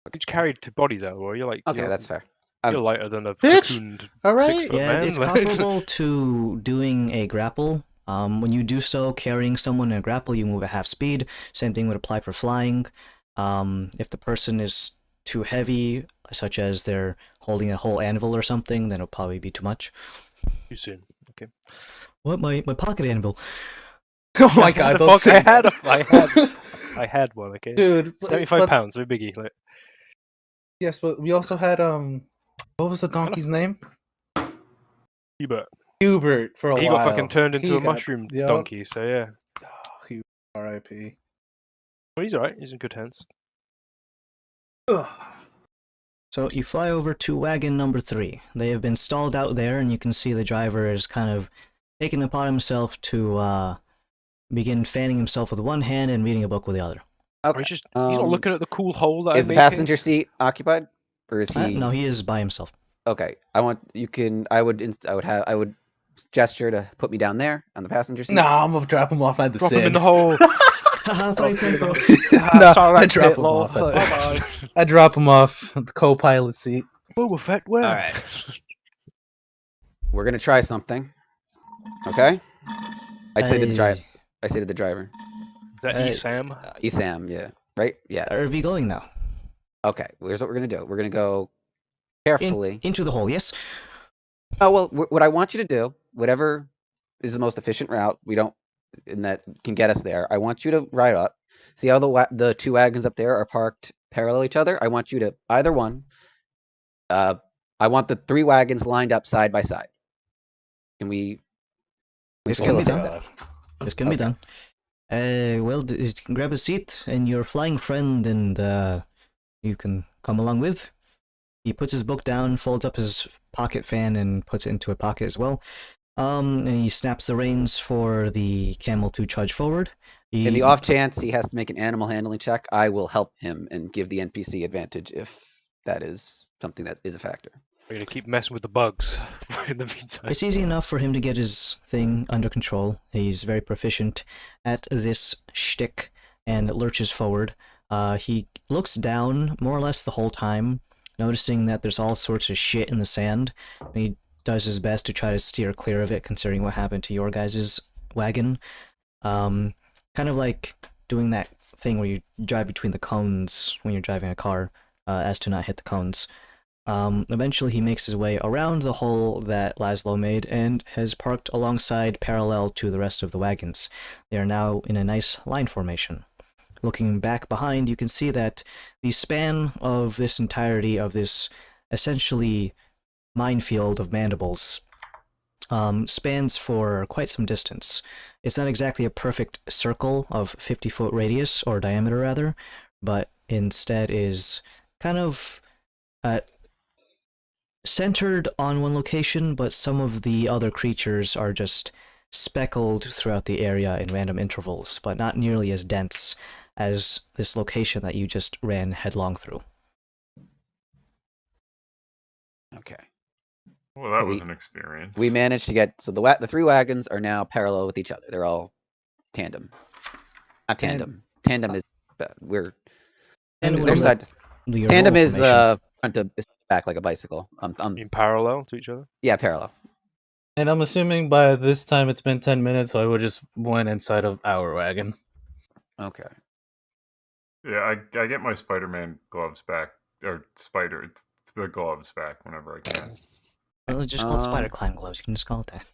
you just carried 2 bodies out, or you're like, Okay, you're, that's fair. you're lighter than a Bitch! cocooned All right. 6 foot Yeah, man. it's like- comparable to doing a grapple. When you do so, carrying someone in a grapple, you move at half speed. Same thing would apply for flying. If the person is too heavy, such as they're holding a whole anvil or something, then it'll probably be too much. Too soon. Okay. What? My pocket anvil? Oh my god, The don't fuck, say that. I had one. Okay. Dude, 75 but- pounds, so biggie. Like, Yes, but we also had what was the donkey's name? Hubert. Hubert for a He while. got fucking turned into He a got- mushroom Yup. donkey. So yeah. Oh, Hubert, R.I.P. Well, he's alright. He's in good hands. Ugh. So you fly over to wagon number 3. They have been stalled out there, and you can see the driver is kind of taking it upon himself to begin fanning himself with one hand and reading a book with the other. Or Okay. he's not looking at the cool hole that Is I'm the making. passenger seat occupied, or is he? No, he is by himself. Okay. I would gesture to put me down there on the passenger seat. Nah, I'm gonna drop him off at the Drop him in sand. the hole. Haha, funny thing, bro. No, Sorry, I drop Pit him Lol. off at I drop him off at the co-pilot seat. Boba Fett, where? All right. we're gonna try something. Okay. I say to the driver. I- I say to the driver. Is that Uh, Sam? Esam, yeah. Right? Yeah. Where are we going now? Okay. Here's what we're gonna do. We're gonna go carefully. Into the hole, yes? Oh well, what I want you to do, whatever is the most efficient route, and that can get us there. I want you to ride up. See how the two wagons up there are parked parallel each other. I want you to either one. I want the 3 wagons lined up side by side. Can we This can be facilitate done. that? This can be Okay. done. Well, grab a seat, and your flying friend, and you can come along with. He puts his book down, folds up his pocket fan, and puts it into a pocket as well. And he snaps the reins for the camel to trudge forward. In the off chance he has to make an animal handling check, I will help him and give the NPC advantage if that is something that is a factor. We're gonna keep messing with the bugs in the meantime. It's easy enough for him to get his thing under control. He's very proficient at this shtick and lurches forward. He looks down more or less the whole time, noticing that there's all sorts of shit in the sand. And he does his best to try to steer clear of it, considering what happened to your guys' wagon. Kind of like doing that thing where you drive between the cones when you're driving a car, as to not hit the cones. Eventually he makes his way around the hole that Laszlo made and has parked alongside parallel to the rest of the wagons. They are now in a nice line formation. Looking back behind, you can see that the span of this entirety of this essentially minefield of mandibles spans for quite some distance. It's not exactly a perfect circle of 50-foot radius, or diameter rather, but instead is kind of centered on one location, but some of the other creatures are just speckled throughout the area in random intervals, but not nearly as dense as this location that you just ran headlong through. Okay. Well, that We- was an experience. We managed to get the 3 wagons are now parallel with each other. They're all tandem. Not tandem. Tandem is we're Tandem they're would side. Your Tandem roll is formation. front to back like a bicycle. In parallel to each other. Yeah, parallel. And I'm assuming by this time it's been 10 minutes, so I would just went inside of our wagon. Okay. Yeah, I get my Spider-Man gloves back, or the gloves back whenever I can. Well, just call it spider Um, climb gloves. You can just call it that.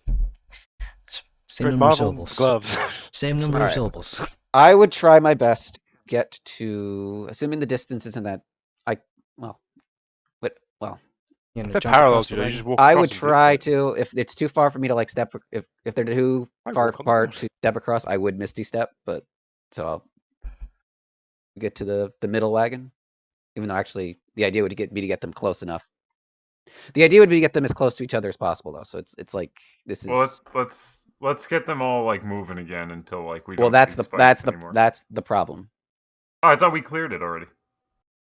Same Fred number of Marvel syllables. gloves. Same number of Alright. syllables. I would try my best to get to, assuming the distance isn't that, You know, If they're jump parallel across to the you, you wagon. just walk I across would them, try yeah. to, if it's too far for me to like step, if they're too I far walk on apart them. to step across, I would misty step, but so I'll get to the middle wagon. Even though actually the idea would be to get them close enough. The idea would be to get them as close to each other as possible though. So it's like this is Well, let's get them all like moving again until like we well don't see spikes anymore. that's the problem. Oh, I thought we cleared it already.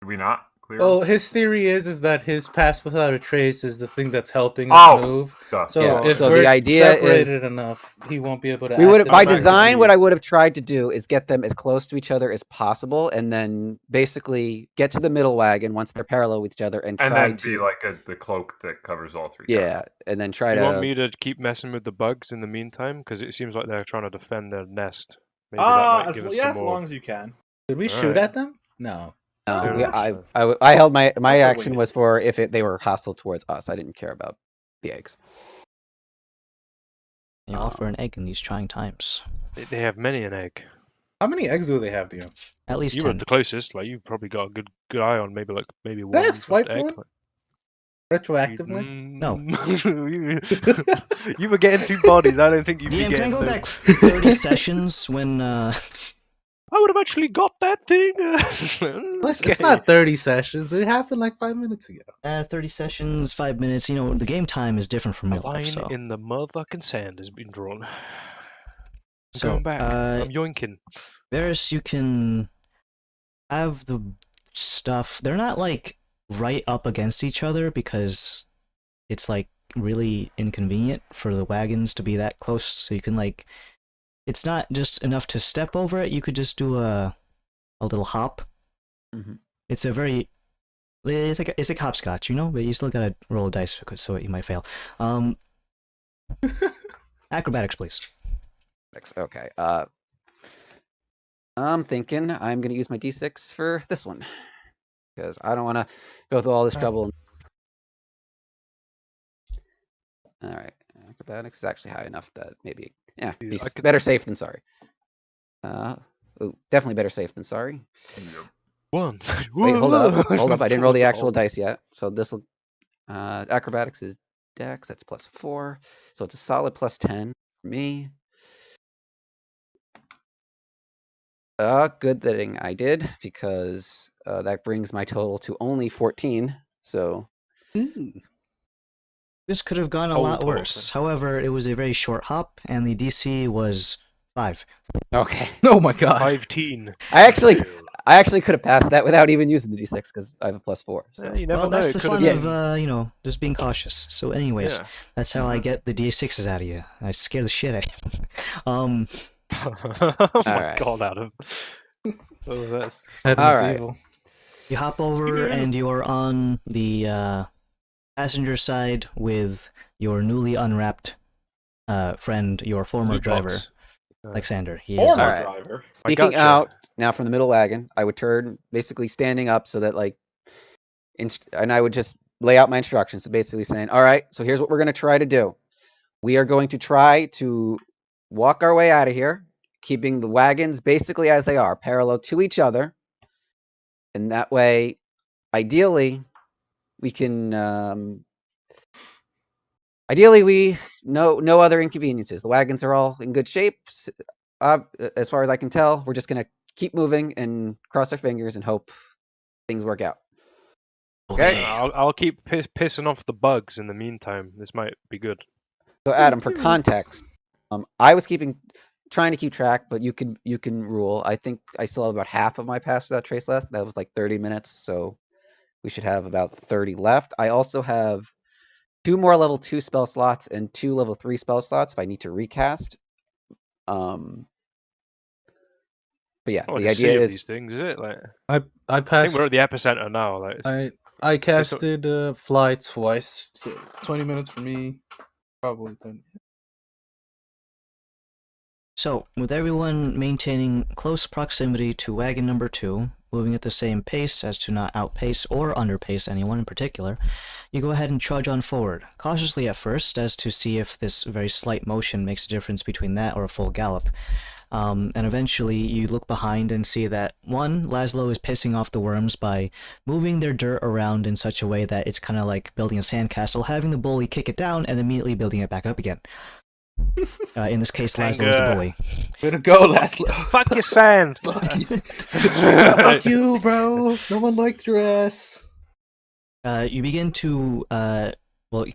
Did we not clear Well, it? his theory is that his pass without a trace is the thing that's helping Oh, us move. Duh. So Yeah, if so we're the idea separated is- enough, he won't be able to. We would have, by activate design, it. what I would have tried to do is get them as close to each other as possible, and then basically get to the middle wagon once they're parallel with each other, and And try then to be like the cloak that covers all 3. yeah, and then try You to. want me to keep messing with the bugs in the meantime? Because it seems like they're trying to defend their nest. Maybe that might give us some as more. long as you can. Did we shoot Alright. at them? No. No, Fair we- enough. I held my That's a action was waste. for if they were hostile towards us. I didn't care about the eggs. You offer an egg in these trying times. They have many an egg. How many eggs do they have, Dio? At least You were 10. the closest. Like you probably got a good eye on maybe I one. have swiped egg. one? Like, Retroactively? No. You were getting 2 bodies. I don't think you'd be DM, can I getting go them. back 30 sessions when I would have actually got that thing. It's Okay. not 30 sessions. It happened like 5 minutes ago. 30 sessions, 5 minutes. You know, the game time is different from A real life, line so. in the motherfucking sand has been drawn. I'm So, going back. I'm yoinking. Varys, you can have the stuff. They're not like right up against each other because it's like really inconvenient for the wagons to be that close. So you can like, it's not just enough to step over it. You could just do a little hop. Mhm. It's a very, it's like hopscotch, you know, but you still gotta roll a dice so you might fail. Acrobatics, please. Okay. I'm thinking I'm gonna use my D6 for this one because I don't want to go through all this trouble. All right, acrobatics is actually high enough that maybe, yeah, Dude, I could- better safe than sorry. Ooh, definitely better safe than sorry. One. Wait, hold up. I didn't roll the actual dice. dice yet, so this will. Acrobatics is Dex. That's +4, so it's a solid +10 for me. Good thing I did because that brings my total to only 14. So This could have gone a Total lot total, worse. However, it was a very short hop, and the DC was 5. okay, Oh my god. 15. I actually could have passed that without even using the D6 because I have a +4. So You never Well, know. that's It the could fun have of, been. you know, just being cautious. So, anyways, Yeah. that's how I get the D6s out of you. I scare the shit out of you. Oh my Alright. god, Adam. Oh, that's. Adam's Alright. evil. You hop over, Yeah. and you're on the passenger side with your newly unwrapped friend, your former Loot driver, box. Alexander. He is Former Alright. driver. speaking gotcha. out now from the middle wagon, I would turn basically standing up so that like, and I would just lay out my instructions. So basically saying, all right, so here's what we're going to try to do. We are going to try to walk our way out of here, keeping the wagons basically as they are, parallel to each other. And that way, ideally, we can. Ideally, we no other inconveniences. The wagons are all in good shape. As far as I can tell, we're just gonna keep moving and cross our fingers and hope things work out. Okay. I'll keep pissing off the bugs in the meantime. This might be good. So Adam, for context, I was trying to keep track, but you can rule. I think I still have about half of my pass without trace left. That was like 30 minutes, so we should have about 30 left. I also have 2 more level 2 spell slots and 2 level 3 spell slots if I need to recast. But yeah, Oh, the to idea save is these things, is it? Like, I I think passed. we're at the epicenter now. Like, I casted fly twice, so 20 minutes for me. Probably then. So, with everyone maintaining close proximity to wagon number 2, moving at the same pace as to not outpace or underpace anyone in particular, you go ahead and trudge on forward, cautiously at first as to see if this very slight motion makes a difference between that or a full gallop. And eventually you look behind and see that, one, Laszlo is pissing off the worms by moving their dirt around in such a way that it's kind of like building a sandcastle, having the bully kick it down, and immediately building it back up again. In this case, Laszlo is the bully. Way to go, Laszlo. fuck your sand. Fuck you. Fuck you, bro. No one liked your ass. You begin to,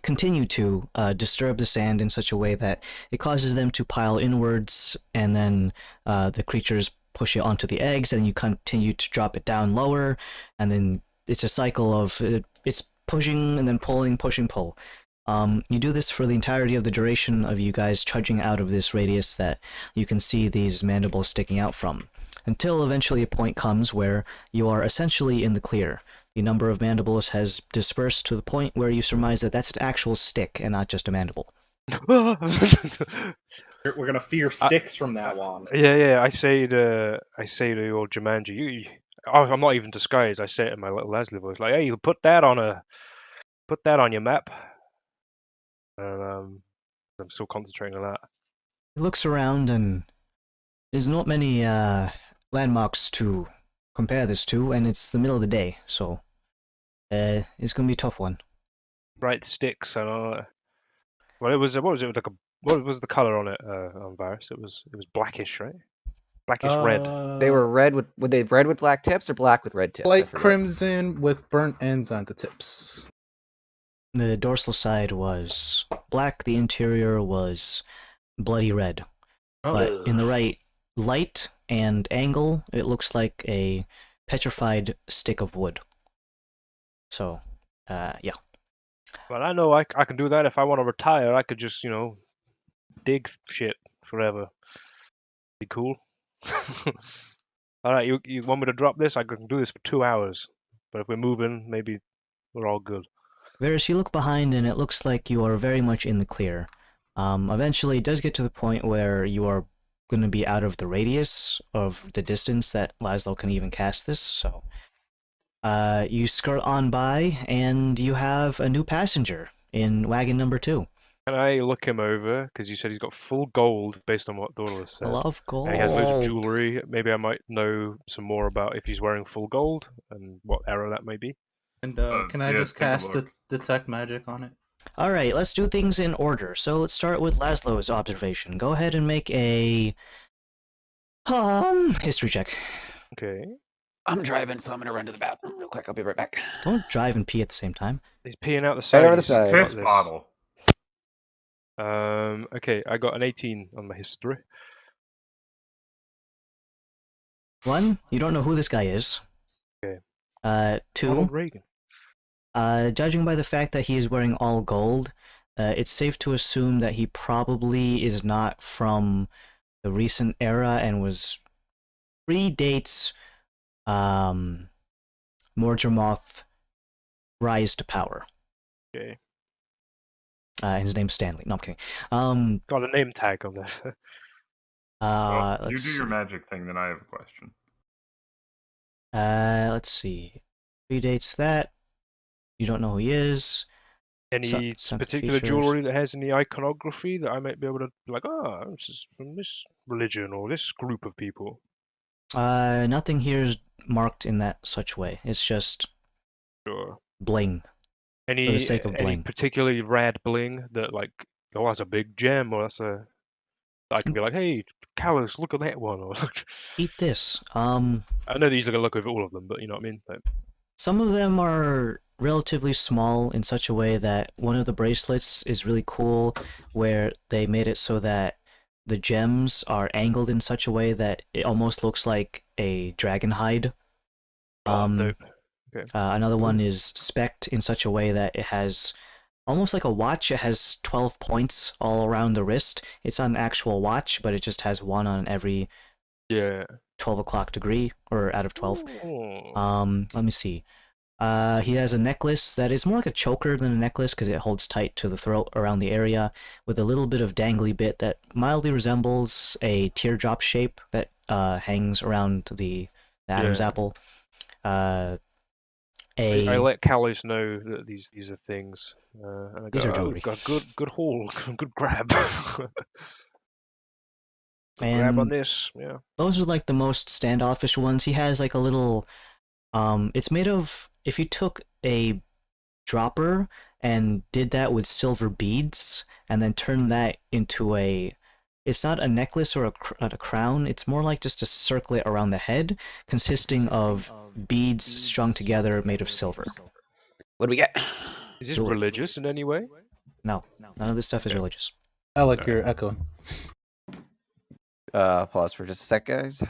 continue to disturb the sand in such a way that it causes them to pile inwards, and then the creatures push it onto the eggs, and you continue to drop it down lower, and then it's a cycle of it's pushing and then pulling, pushing, pull. You do this for the entirety of the duration of you guys trudging out of this radius that you can see these mandibles sticking out from, until eventually a point comes where you are essentially in the clear. The number of mandibles has dispersed to the point where you surmise that that's an actual stick and not just a mandible. We're gonna fear sticks from now on. Yeah. I say to old Jumanji, I'm not even disguised. I say it in my little Leslie voice, like, "Hey, you put that on your map." And I'm still concentrating on that. He looks around, and there's not many landmarks to compare this to, and it's the middle of the day, so it's gonna be a tough one. Right sticks. I know. Well, it was. What was it? Like what was the color on it? On Varus, it was blackish, right? Blackish red. They were red with they red with black tips or black with red tips? I Light forget. crimson with burnt ends on the tips. The dorsal side was black, the interior was bloody red. Oh. But in the right light and angle, it looks like a petrified stick of wood. So, yeah. But I know I can do that if I want to retire. I could just, dig shit forever. Be cool. All right, you want me to drop this? I can do this for 2 hours. But if we're moving, maybe we're all good. Varys, you look behind and it looks like you are very much in the clear. Eventually, it does get to the point where you are going to be out of the radius of the distance that Laszlo can even cast this, so you skirt on by, and you have a new passenger in wagon number 2. Can I look him over? Because you said he's got full gold based on what Dorla I said. love gold. And he has loads of jewelry. Maybe I might know some more about if he's wearing full gold and what era that may be. And can I yeah, just take a cast look. detect magic on it? Alright, let's do things in order. So let's start with Laszlo's observation. Go ahead and make a history check. Okay. I'm driving, so I'm gonna run to the bathroom real quick. I'll be right back. Don't drive and pee at the same time. He's peeing out the side. over the he's side. got Piss this. bottle. Okay, I got an 18 on my history. 1, you don't know who this guy is. Okay. 2, Ronald Reagan. judging by the fact that he is wearing all gold, it's safe to assume that he probably is not from the recent era and predates Morgermoth rise to power. Okay. His name's Stanley. No, I'm kidding. Got a name tag on this. Well, you let's do your see. magic thing, then I have a question. Let's see. Predates that. You don't know who he is. Any Some particular features. jewelry that has any iconography that I might be able to be like, oh, this is from this religion or this group of people? Nothing here is marked in that such way. It's just Sure. bling. Any sake of any bling. particularly rad bling that like, oh, that's a big gem, or that's a that I can be like, hey, Callus, look at that one, or Eat this. I know that you're gonna look over all of them, but you know what I mean. Like, Some of them are relatively small in such a way that one of the bracelets is really cool, where they made it so that the gems are angled in such a way that it almost looks like a dragon hide. oh, that's dope. Another one is specced in such a way that it has almost like a watch. It has 12 points all around the wrist. It's not an actual watch, but it just has one on every Yeah. 12 o'clock degree, or out of 12. Oh. Let me see. He has a necklace that is more like a choker than a necklace because it holds tight to the throat around the area, with a little bit of dangly bit that mildly resembles a teardrop shape that hangs around the Adam's Yeah. apple. I let Callus know that these are things, and I These go, are oh, jewelry. got good haul, good grab. Good grab on And this, yeah. those are like the most standoffish ones. He has like a little, it's made of, if you took a dropper and did that with silver beads and then turned that into it's not a necklace or a crown, it's more like just a circlet around the head consisting of beads strung together made of silver. What do we get? Is this Cool. religious in any way? No, none of this stuff is Okay. religious. I like your echoing. Pause for just a sec, guys.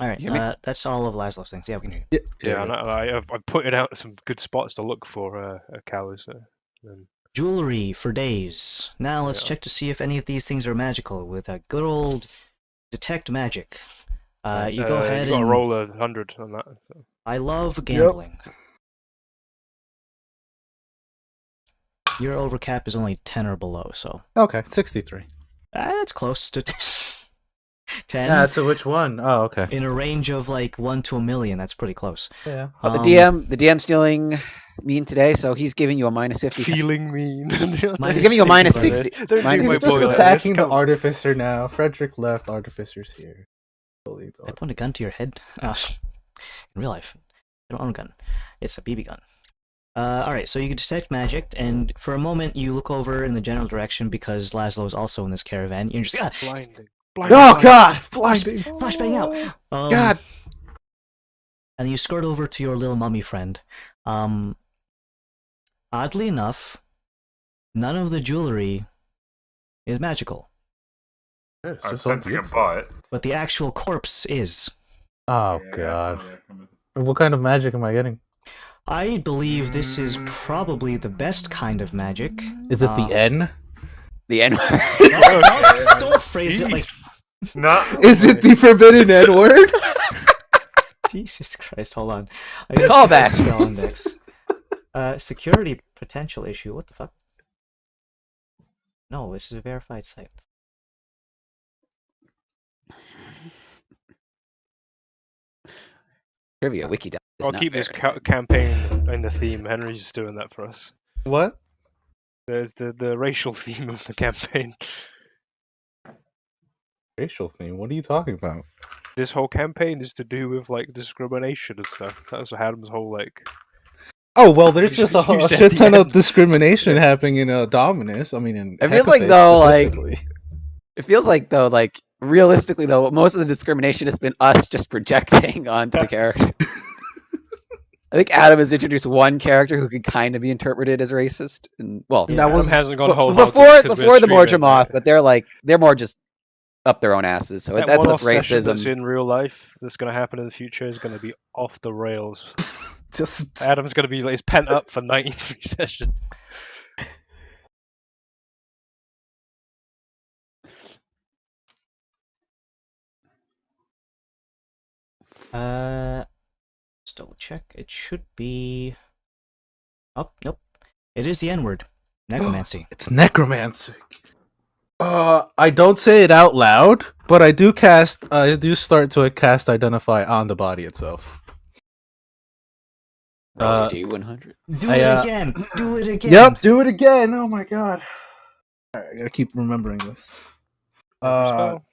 Alright, You hear me? that's all of Laszlo's things. Yeah, we can hear you. Yeah, and I've pointed out some good spots to look for Callus. And Jewelry for days. Now let's Yeah. check to see if any of these things are magical with a good old detect magic. You go ahead you gotta and roll 100 on that. So. I love gambling. Your overcap is only 10 or below, so Okay, 63. that's close to 10. Yeah, to which one? Oh, okay. In a range of like 1 to 1,000,000. That's pretty close. Yeah. But the DM's feeling mean today, so he's giving you a minus 50. Feeling mean. Minus He's giving you a minus 50, 60. Don't Minus do my He's 60. just boy like attacking this. the Come- artificer now. Frederick left, artificer's here. I point a gun to your head. In real life, I don't own a gun. It's a BB gun. Alright, so you can detect magic, and for a moment you look over in the general direction because Laszlo is also in this caravan. You're just Blinding. Oh God! Blinding! flashbang out. God! And you skirt over to your little mummy friend. Oddly enough, none of the jewelry is magical, It's I'm just all sensing a beautiful. butt. but the actual corpse is. Oh Yeah, God! yeah, come What kind of magic am I getting? I believe this is probably the best kind of magic. Is it the N? The N Don't phrase it like in. No. Is it the forbidden N word? Jesus Christ. Hold on. Call back. Spell index. Security potential issue. What the fuck? No, this is a verified site. Trivia wiki is I'll not keep this verified. campaign in the theme. Henry's just doing that for us. What? There's the racial theme of the campaign. Racial theme? What are you talking about? This whole campaign is to do with like discrimination and stuff. That's Adam's whole like. Oh well, there's You just a, said a shit the ton of end. discrimination happening in Dominus. I mean, in It feels like, Hecafe though, like- specifically. It feels like, though, like, realistically, though, most of the discrimination has been us just projecting onto the character. I think Adam has introduced one character who could kind of be interpreted as racist, and well, Yeah. That Adam was hasn't gone but whole hog before yet 'cause we're before the streaming, Mordramoth, right? but they're more just up their own asses. So That that's less one-off session that's racism. in real life that's going to happen in the future is going to be off the rails. just Adam's going to be like, he's pent up for 93 sessions. Just double check. It should be. Oh, nope. It is the N-word. Necromancy. it's necromancy. I don't say it out loud, but I do cast. I do start to cast identify on the body itself. D100. Do I, it again. Do it again. Yep, do it again. Oh my god. Alright, I gotta keep remembering this. Every spell.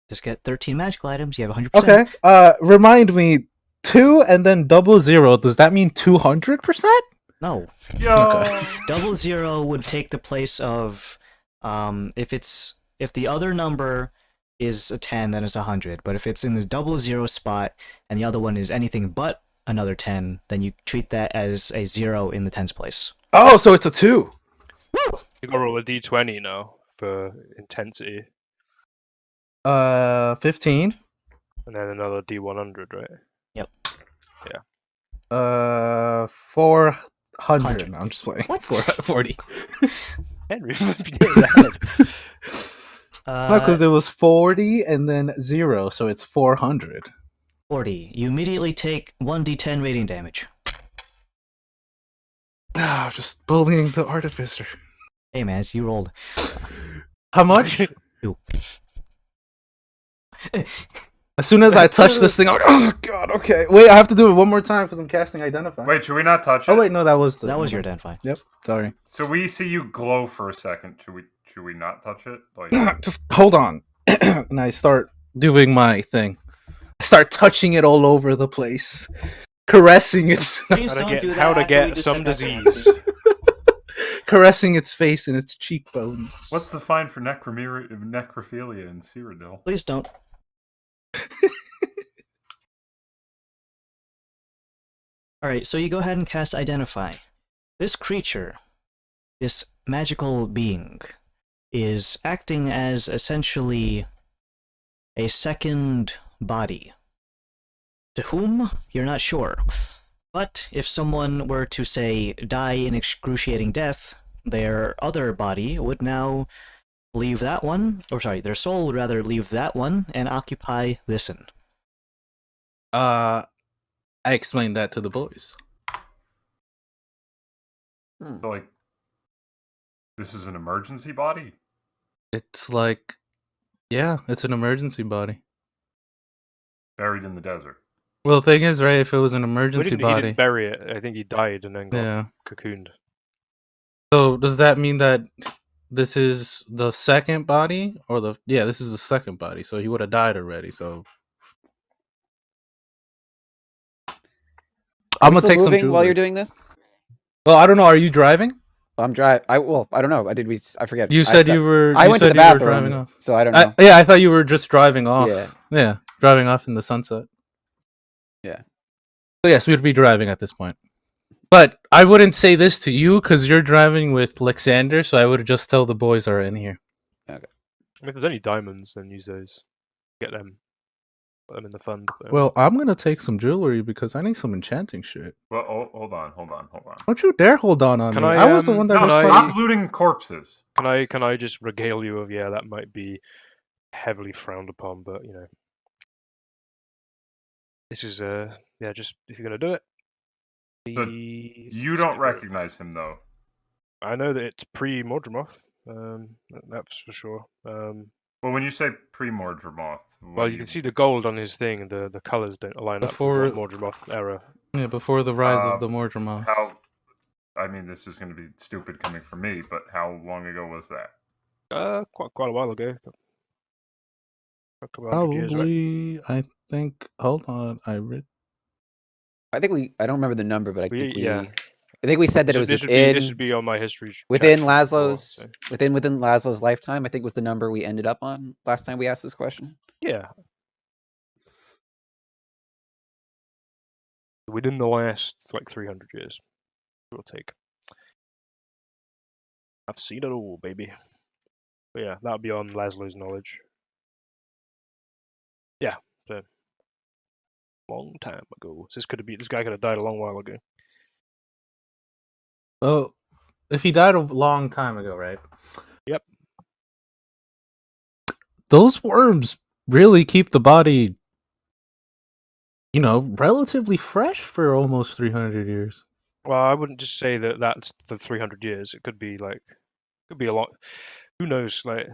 Just get 13 magical items. You have 100%. Okay. Remind me, 2 and then 00. Does that mean 200%? No. Yo. Double zero would take the place of, if the other number is a 10, then it's 100. But if it's in this 00 spot and the other one is anything but another 10, then you treat that as a 0 in the tens place. Oh, so it's a 2. Woo! You got to roll a d20 now for intensity, 15. and then another d100, right? 400. 100. No, I'm just playing. What? 40. Henry, you get that. No, because it was 40 and then 0, so it's 400. 40. You immediately take 1d10 radiant damage. Ah, just bullying the artificer. Hey man, you rolled. How much? 2. As soon as I touch this thing, I'm like, oh god, okay. Wait, I have to do it one more time because I'm casting Identify. Wait, should we not touch it? Oh wait, no, that was That was your Identify. Yep, sorry. So we see you glow for a second. Should we not touch it? Like, Just hold on. And I start doing my thing. I start touching it all over the place. Caressing its Please How to don't get, do that how to after we get just some said that disease. caressing its face and its cheekbones. what's the fine for necrophilia in Cyrodiil? Please don't. Alright, so you go ahead and cast Identify. This creature, this magical being, is acting as essentially a second body. To whom? You're not sure. But if someone were to, say, die in excruciating death, their other body would now leave that one, or sorry, their soul would rather leave that one and occupy this one. I explained that to the boys. So, like, this is an emergency body? It's like, yeah, it's an emergency body. Buried in the desert. Well, the thing is, right, if it was an He emergency didn't body. bury it. I think he died and then got Yeah. cocooned. So does that mean that this is the second body? Or this is the second body, so he would have died already, so. I'm gonna take some moving jewelry. while you're doing this. Well, I don't know, are you driving? I'm driving. I don't know. I forget. You said you were. I you went to said the you were bathroom, driving off. so I don't know. I thought you were just driving off. Yeah. Yeah, driving off in the sunset. Yeah. So yes, we'd be driving at this point. But I wouldn't say this to you because you're driving with Alexander, so I would just tell the boys are in here. I mean, if there's any diamonds, then use those. Get them. Put them in the fund. Well, I'm gonna take some jewelry because I need some enchanting shit. Well, hold on. Don't you dare hold on Can me. I, I was the one that No, was I- stop funny. looting corpses. Can I just regale you of, yeah, that might be heavily frowned upon, but you know. This is yeah, just if you're gonna do it, So you don't recognize him, though. I know that it's pre-Mordremoth. That's for sure. Well, when you say pre-Mordremoth, Well, you can see the gold on his thing. The colors don't align up Before- with Mordremoth era. Yeah, before the rise of the Mordremoths. how. I mean, this is going to be stupid coming from me, but how long ago was that? Quite a while ago. A couple hundred years, right? Probably, I think. Hold on, I read. I don't remember the number, but I think Yeah. I think we said that it was This within should be on my history. within check sheet before, Laszlo's so- within Laszlo's lifetime. I think was the number we ended up on last time we asked this question. Yeah. Within the last like 300 years, it will take. I've seen it all, baby. But yeah, that'll be on Laszlo's knowledge. Yeah, so long time ago. So this guy could have died a long while ago. Well, if he died a long time ago, right? Yep. Those worms really keep the body, relatively fresh for almost 300 years. Well, I wouldn't just say that that's the 300 years. It could be a lot. Who knows? Like,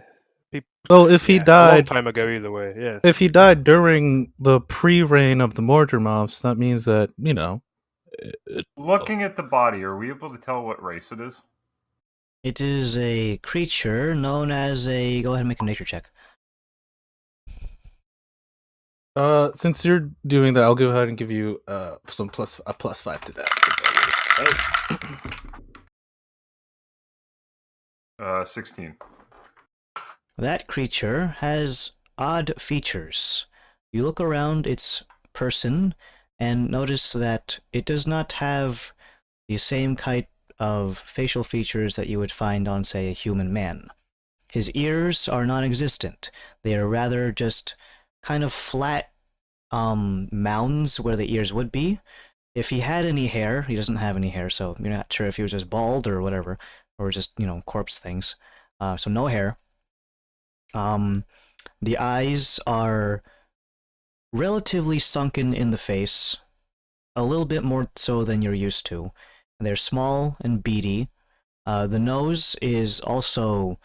Well, if he a long died, time ago, either way. Yeah. if he died during the pre-reign of the Mordremoths, that means that Looking at the body, are we able to tell what race it is? It is a creature known as a. Go ahead and make a nature check. Since you're doing that, I'll go ahead and give you a +5 to that. 16. That creature has odd features. You look around its person and notice that it does not have the same kind of facial features that you would find on, say, a human man. His ears are non-existent. They are rather just kind of flat mounds where the ears would be. If he had any hair, he doesn't have any hair, so you're not sure if he was just bald or whatever, or just, corpse things. So no hair. The eyes are relatively sunken in the face, a little bit more so than you're used to. They're small and beady. The nose is also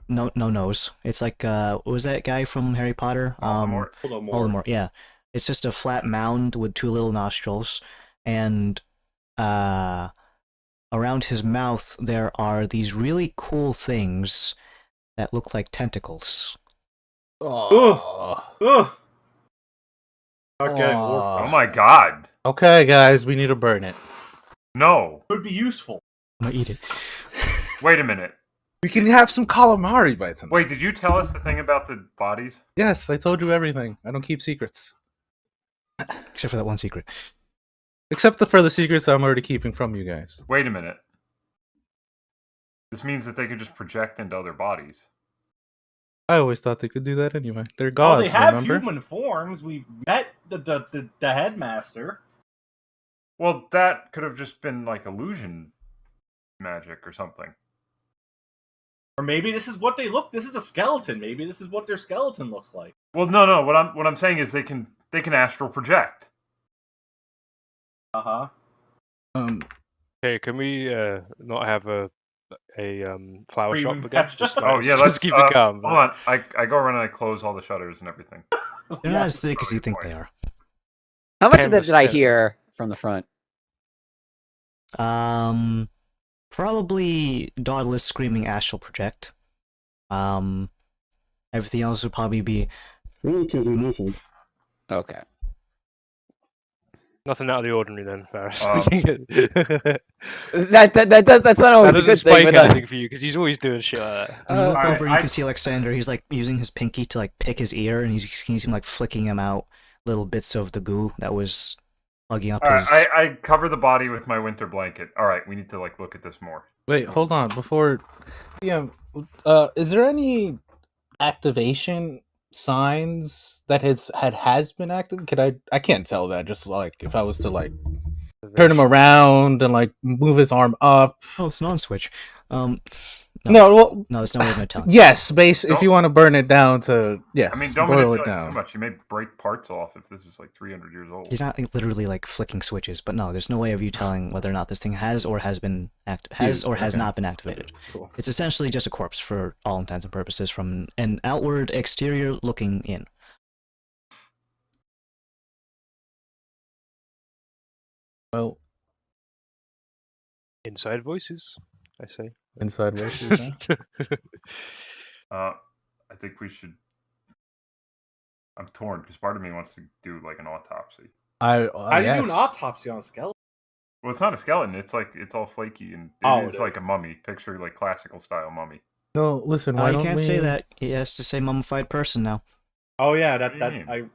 no nose. It's like what was that guy from Harry Potter? Voldemort. Yeah, it's just a flat mound with two little nostrils, and around his mouth there are these really cool things that look like tentacles. Ugh. Not getting Oh warfare. my god. Okay, guys, we need to burn it. No. Could be useful. I'm gonna eat it. Wait a minute. We can have some calamari by tonight. Wait, did you tell us the thing about the bodies? Yes, I told you everything. I don't keep secrets. Except for that one secret. Except for the secrets I'm already keeping from you guys. Wait a minute. This means that they could just project into other bodies. I always thought they could do that anyway. They're Well, gods, they have remember? human forms. We've met the headmaster. Well, that could have just been like illusion magic or something. Or maybe this is what they look. This is a skeleton. Maybe this is what their skeleton looks like. Well, no. What I'm saying is they can astral project. Uh huh. Okay, can we not have a flower shop Premium again? pet Just, shop. like, Oh yeah, just let's keep it calm. Hold on, I go around and I close all the shutters and everything. They're not as thick as you think they are. How much of that Canvas did I tent. hear from the front? Probably Dauntless screaming astral project. Everything else would probably be relatively muffled. Okay. Nothing out of the ordinary then, Faris. That's not always That a good doesn't thing spike with us. anything for you because he's always doing shit like that. When you look over, you I- can see Alexander. He's like using his pinky to like pick his ear, and you can see him like flicking him out little bits of the goo that was plugging up All his. right, I cover the body with my winter blanket. All right, we need to like look at this more. Wait, hold on. Before, is there any activation signs that has been active? I can't tell that. Just like if I was to like turn him around and like move his arm up. Oh, it's non-switch. No, well, No, there's no way of no telling. yes, base. If Don't- you want to burn it down to yes, I mean, don't boil it manipulate too down. much. You may break parts off if this is like 300 years old. He's not literally like flicking switches, but no, there's no way of you telling whether or not this thing has or has Used, has okay. not been activated. Cool. It's essentially just a corpse for all intents and purposes from an outward exterior looking in. Well, Inside voices, I say. inside voices. Huh? I think we should. I'm torn because part of me wants to do like an autopsy. How do you do an yes. autopsy on a skeleton? Well, it's not a skeleton. It's like it's all flaky and Oh, it's it like is. a mummy. Picture like classical style mummy. No, listen. Why you don't can't we? say that. He has to say mummified person now. Oh yeah, What do you mean?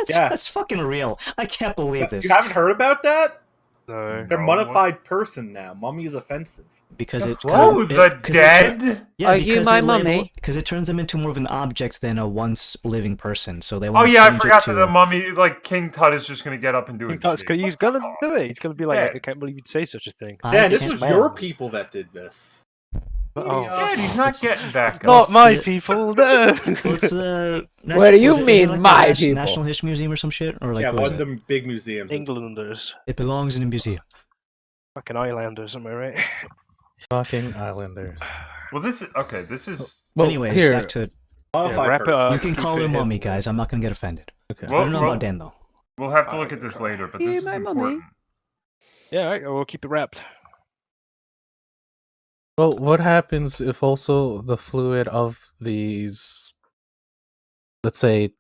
Yeah. That's fucking real. I can't believe this. You haven't heard about that? No. They're No, mummified person now. Mummy is offensive. Because it Oh, it- the 'cause it dead? yeah, Are you because my it label- mummy? Because it turns them into more of an object than a once living person. So they Oh want to yeah, I change forgot it to that the mummy, like King Tut, is just gonna get up and do it. He's gonna do it. He's gonna be like, Yeah. I can't believe you'd say such a thing. Dan, this can't- was man. your people that did this. Oh. Dad, he's not getting back up. Not my the- people, no. What's the? What do you is it mean, like the my people? National History Museum or some shit, or like yeah, what one is of it? them big museums. Englanders. It belongs in a museum. Fucking Islanders, am I right? Fucking Islanders. Well, this is okay. This is Well, Anyways, here. back to Mummified wrap it person. up. you can keep call it her hidden. mummy, guys. I'm not gonna get offended. Okay. I don't know Well, about Dan though. we'll have to look at this later, but this Yeah, is my mummy. important. Yeah, all right, we'll keep it wrapped. Well, what happens if also the fluid of these, let's say,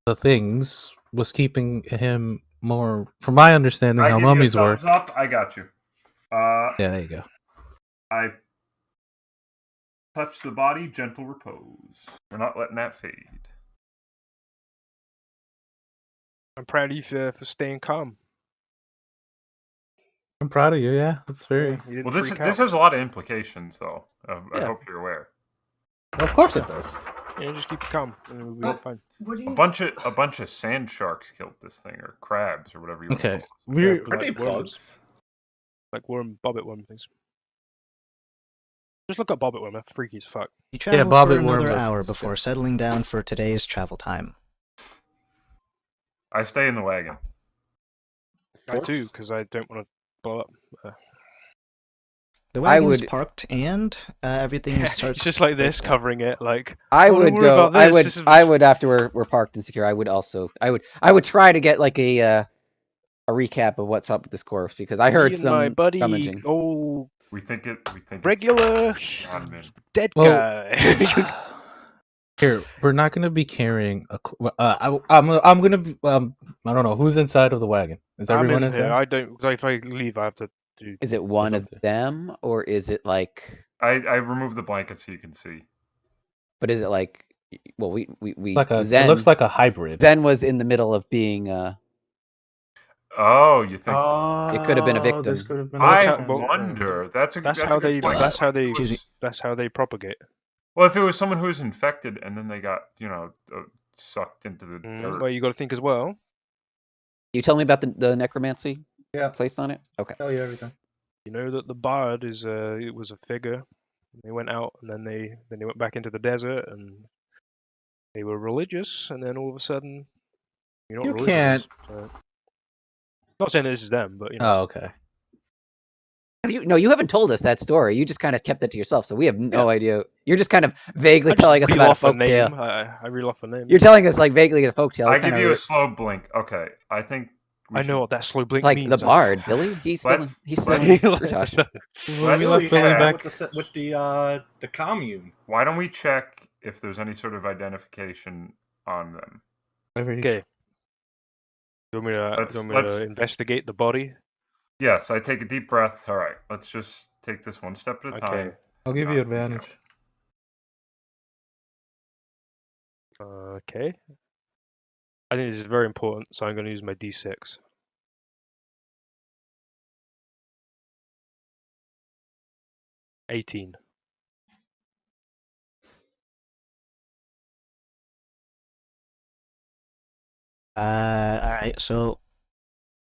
the things was keeping him more, from my understanding, I how give you a mummies work. thumbs up. I got you. Yeah, there you go. I touch the body, gentle repose. We're not letting that fade. I'm proud of you for staying calm. I'm proud of you. Yeah, that's very. You didn't Well, this freak this out. has a lot of implications, though. I Yeah. hope you're aware. Of course it does. Yeah, just keep it calm, and we'll be But- fine. What do A you? bunch of sand sharks killed this thing, or crabs, or whatever you want to Okay, call it. we're Yeah, Aren't they like worms. bugs? Like bobbit worm things. Just look up bobbit worm. That's freaky as fuck. You travel for Bobbit worm another with hour skin. before settling down for today's travel time. I stay in the wagon. I too, Corpse? because I don't want to blow up. The I wagon's would- parked and everything starts. It's just like this, covering it. Like I Oh, don't would worry go. about I this, would. this is- I would after we're parked and secure. I would also. I would try to get like a recap of what's up with this corpse because I heard me and my some buddy, rummaging. oh We think it's regular not an in. dead Well- guy. here. We're not going to be carrying a. I'm going to be. I don't know who's inside of the wagon. Is I'm everyone in here. inside? I don't. If I leave, I have to do. Is it one of Okay. them or is it like? I remove the blanket so you can see. But is it like? Well, we Like a. Zen, It looks like a hybrid. Zen was in the middle of being. Oh, you think? It could have been a victim. This could have been. I how- well, wonder. That's a. That's a how good they. point. That's how they. If it was- That's how they propagate. Well, if it was someone who was infected and then they got sucked into the dirt. Well, you got to think as well. You tell me about the necromancy. Yeah. Placed on it. Okay. Tell you everything. You know that the bard is it was a figure. They went out and then they went back into the desert and they were religious and then all of a sudden you're not You religious. So, not saying that this is them, but you know. Oh, okay. No, you haven't told us that story. You just kind of kept it to yourself, so we have no Yeah. idea. You're just kind of vaguely I just telling us reel about a off a folk name. tale. I reel off a name. You're telling us like vaguely a folk tale. I kinda give you a slow blink. Okay, I think. I know what that slow blink like means. the bard, Billy. He's still Let's- he's still in let's- Kurtosh. When we Let's- left Billy yeah, back. with the commune. Why don't we check if there's any sort of identification on them? Okay. Do you want me to, Let's- do you want me let's- to investigate the body? Yes, I take a deep breath. All right, let's just take this one step at a Okay. time. I'll give you advantage. Okay. I think this is very important, so I'm going to use my D6. $18. All right. So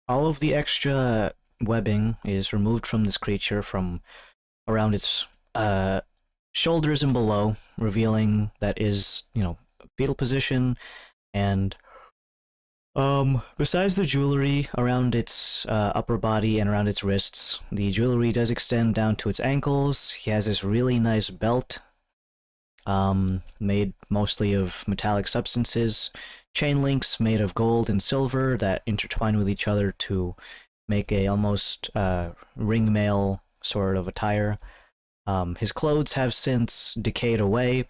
all of the extra webbing is removed from this creature from around its shoulders and below, revealing that is, fetal position, and besides the jewelry around its upper body and around its wrists, the jewelry does extend down to its ankles. He has this really nice belt, made mostly of metallic substances, chain links made of gold and silver that intertwine with each other to make a almost ringmail sort of attire. His clothes have since decayed away,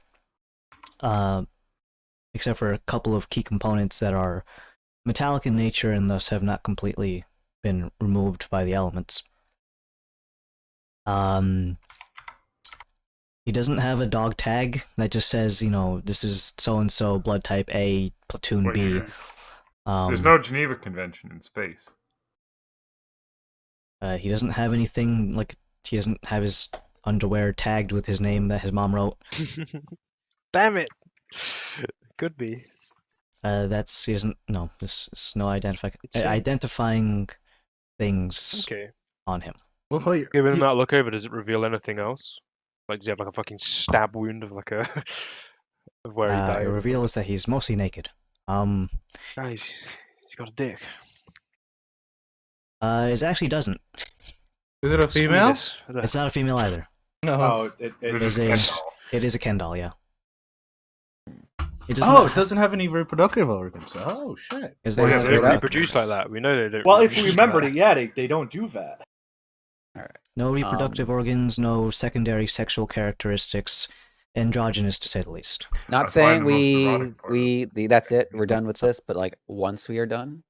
except for a couple of key components that are metallic in nature and thus have not completely been removed by the elements. He doesn't have a dog tag that just says, this is so-and-so, blood type A, platoon Wait, B. There's no Geneva Convention in space. He doesn't have anything, he doesn't have his underwear tagged with his name that his mom wrote. Damn it! Could be. He doesn't, no, there's no It's identifying things Okay. on him. Well, wait, Given that look over, does it reveal anything else? Like, does he have like a fucking stab wound of like a of where he It died? reveals that he's mostly naked. Guys, he's got a dick. It actually doesn't. is it a female? It's not a female either. No. Oh, it There's is a a- It is a Ken doll, yeah. It It doesn't have any reproductive organs. Oh shit. Is Well, there yeah, They they don't have reproduce like that. We know they don't. well, if you reproduce remember, like that. they don't do that. no reproductive organs, no secondary sexual characteristics, androgynous to say the least. Not I find saying the most erotic part that's it. We're done with this. But like once we are done,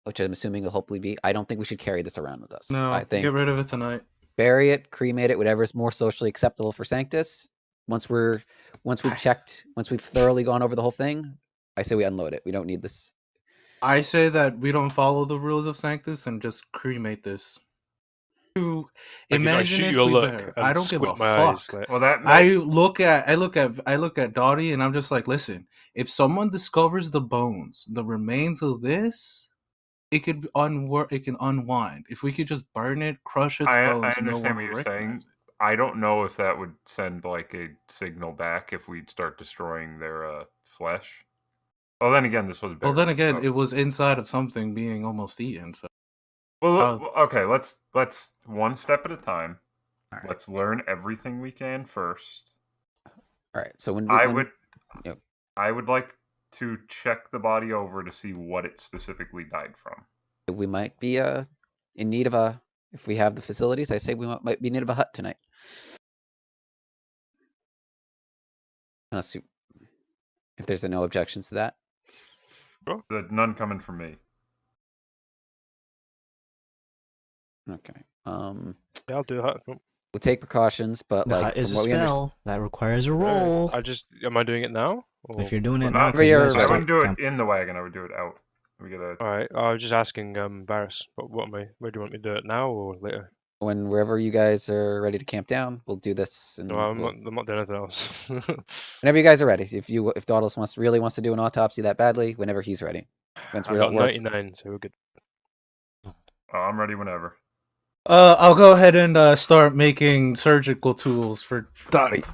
which I'm assuming will hopefully be, I don't think we should carry this around with us. No, I think get rid of it tonight. bury it, cremate it, whatever is more socially acceptable for Sanctus. Once we've thoroughly gone over the whole thing, I say we unload it. We don't need this. I say that we don't follow the rules of Sanctus and just cremate this. To Like, if I imagine shoot if you a we look bear. and I don't give a squint my eyes, fuck. like, Well, that I look at Dottie and I'm just like, listen, if someone discovers the bones, the remains of this, it could it can unwind. If we could just burn it, crush its I bones, no understand one what will you're saying. recognize it. I don't know if that would send like a signal back if we'd start destroying their flesh. Well, then again, this was Well, then again, so- it was inside of something being almost eaten. So Well, okay, let's one step at a time. All right. Let's learn everything we can first. All right. So when I when- would Yep. I would like to check the body over to see what it specifically died from. we might be in need of a, if we have the facilities, I say we might be in need of a hut tonight. Unless if there's no objections to that. None coming from me. Okay. Yeah, I'll do that. We'll take precautions, but The like hut is from a what we understand, spell that requires a roll. Am I doing it now? Or... If you're doing it Well, now, not- 'cause you guys You're are I wouldn't do camp- it in the wagon. I would do it out. We get a. All right. I was just asking Varys, where do you want me to do it now or later? wherever you guys are ready to camp down, we'll do this. And No, I'm not doing anything else. whenever you guys are ready. If Dawdles really wants to do an autopsy that badly, whenever he's ready. Once I've we're got once- 99, so we're good. Oh, I'm ready whenever. I'll go ahead and start making surgical tools for Dottie.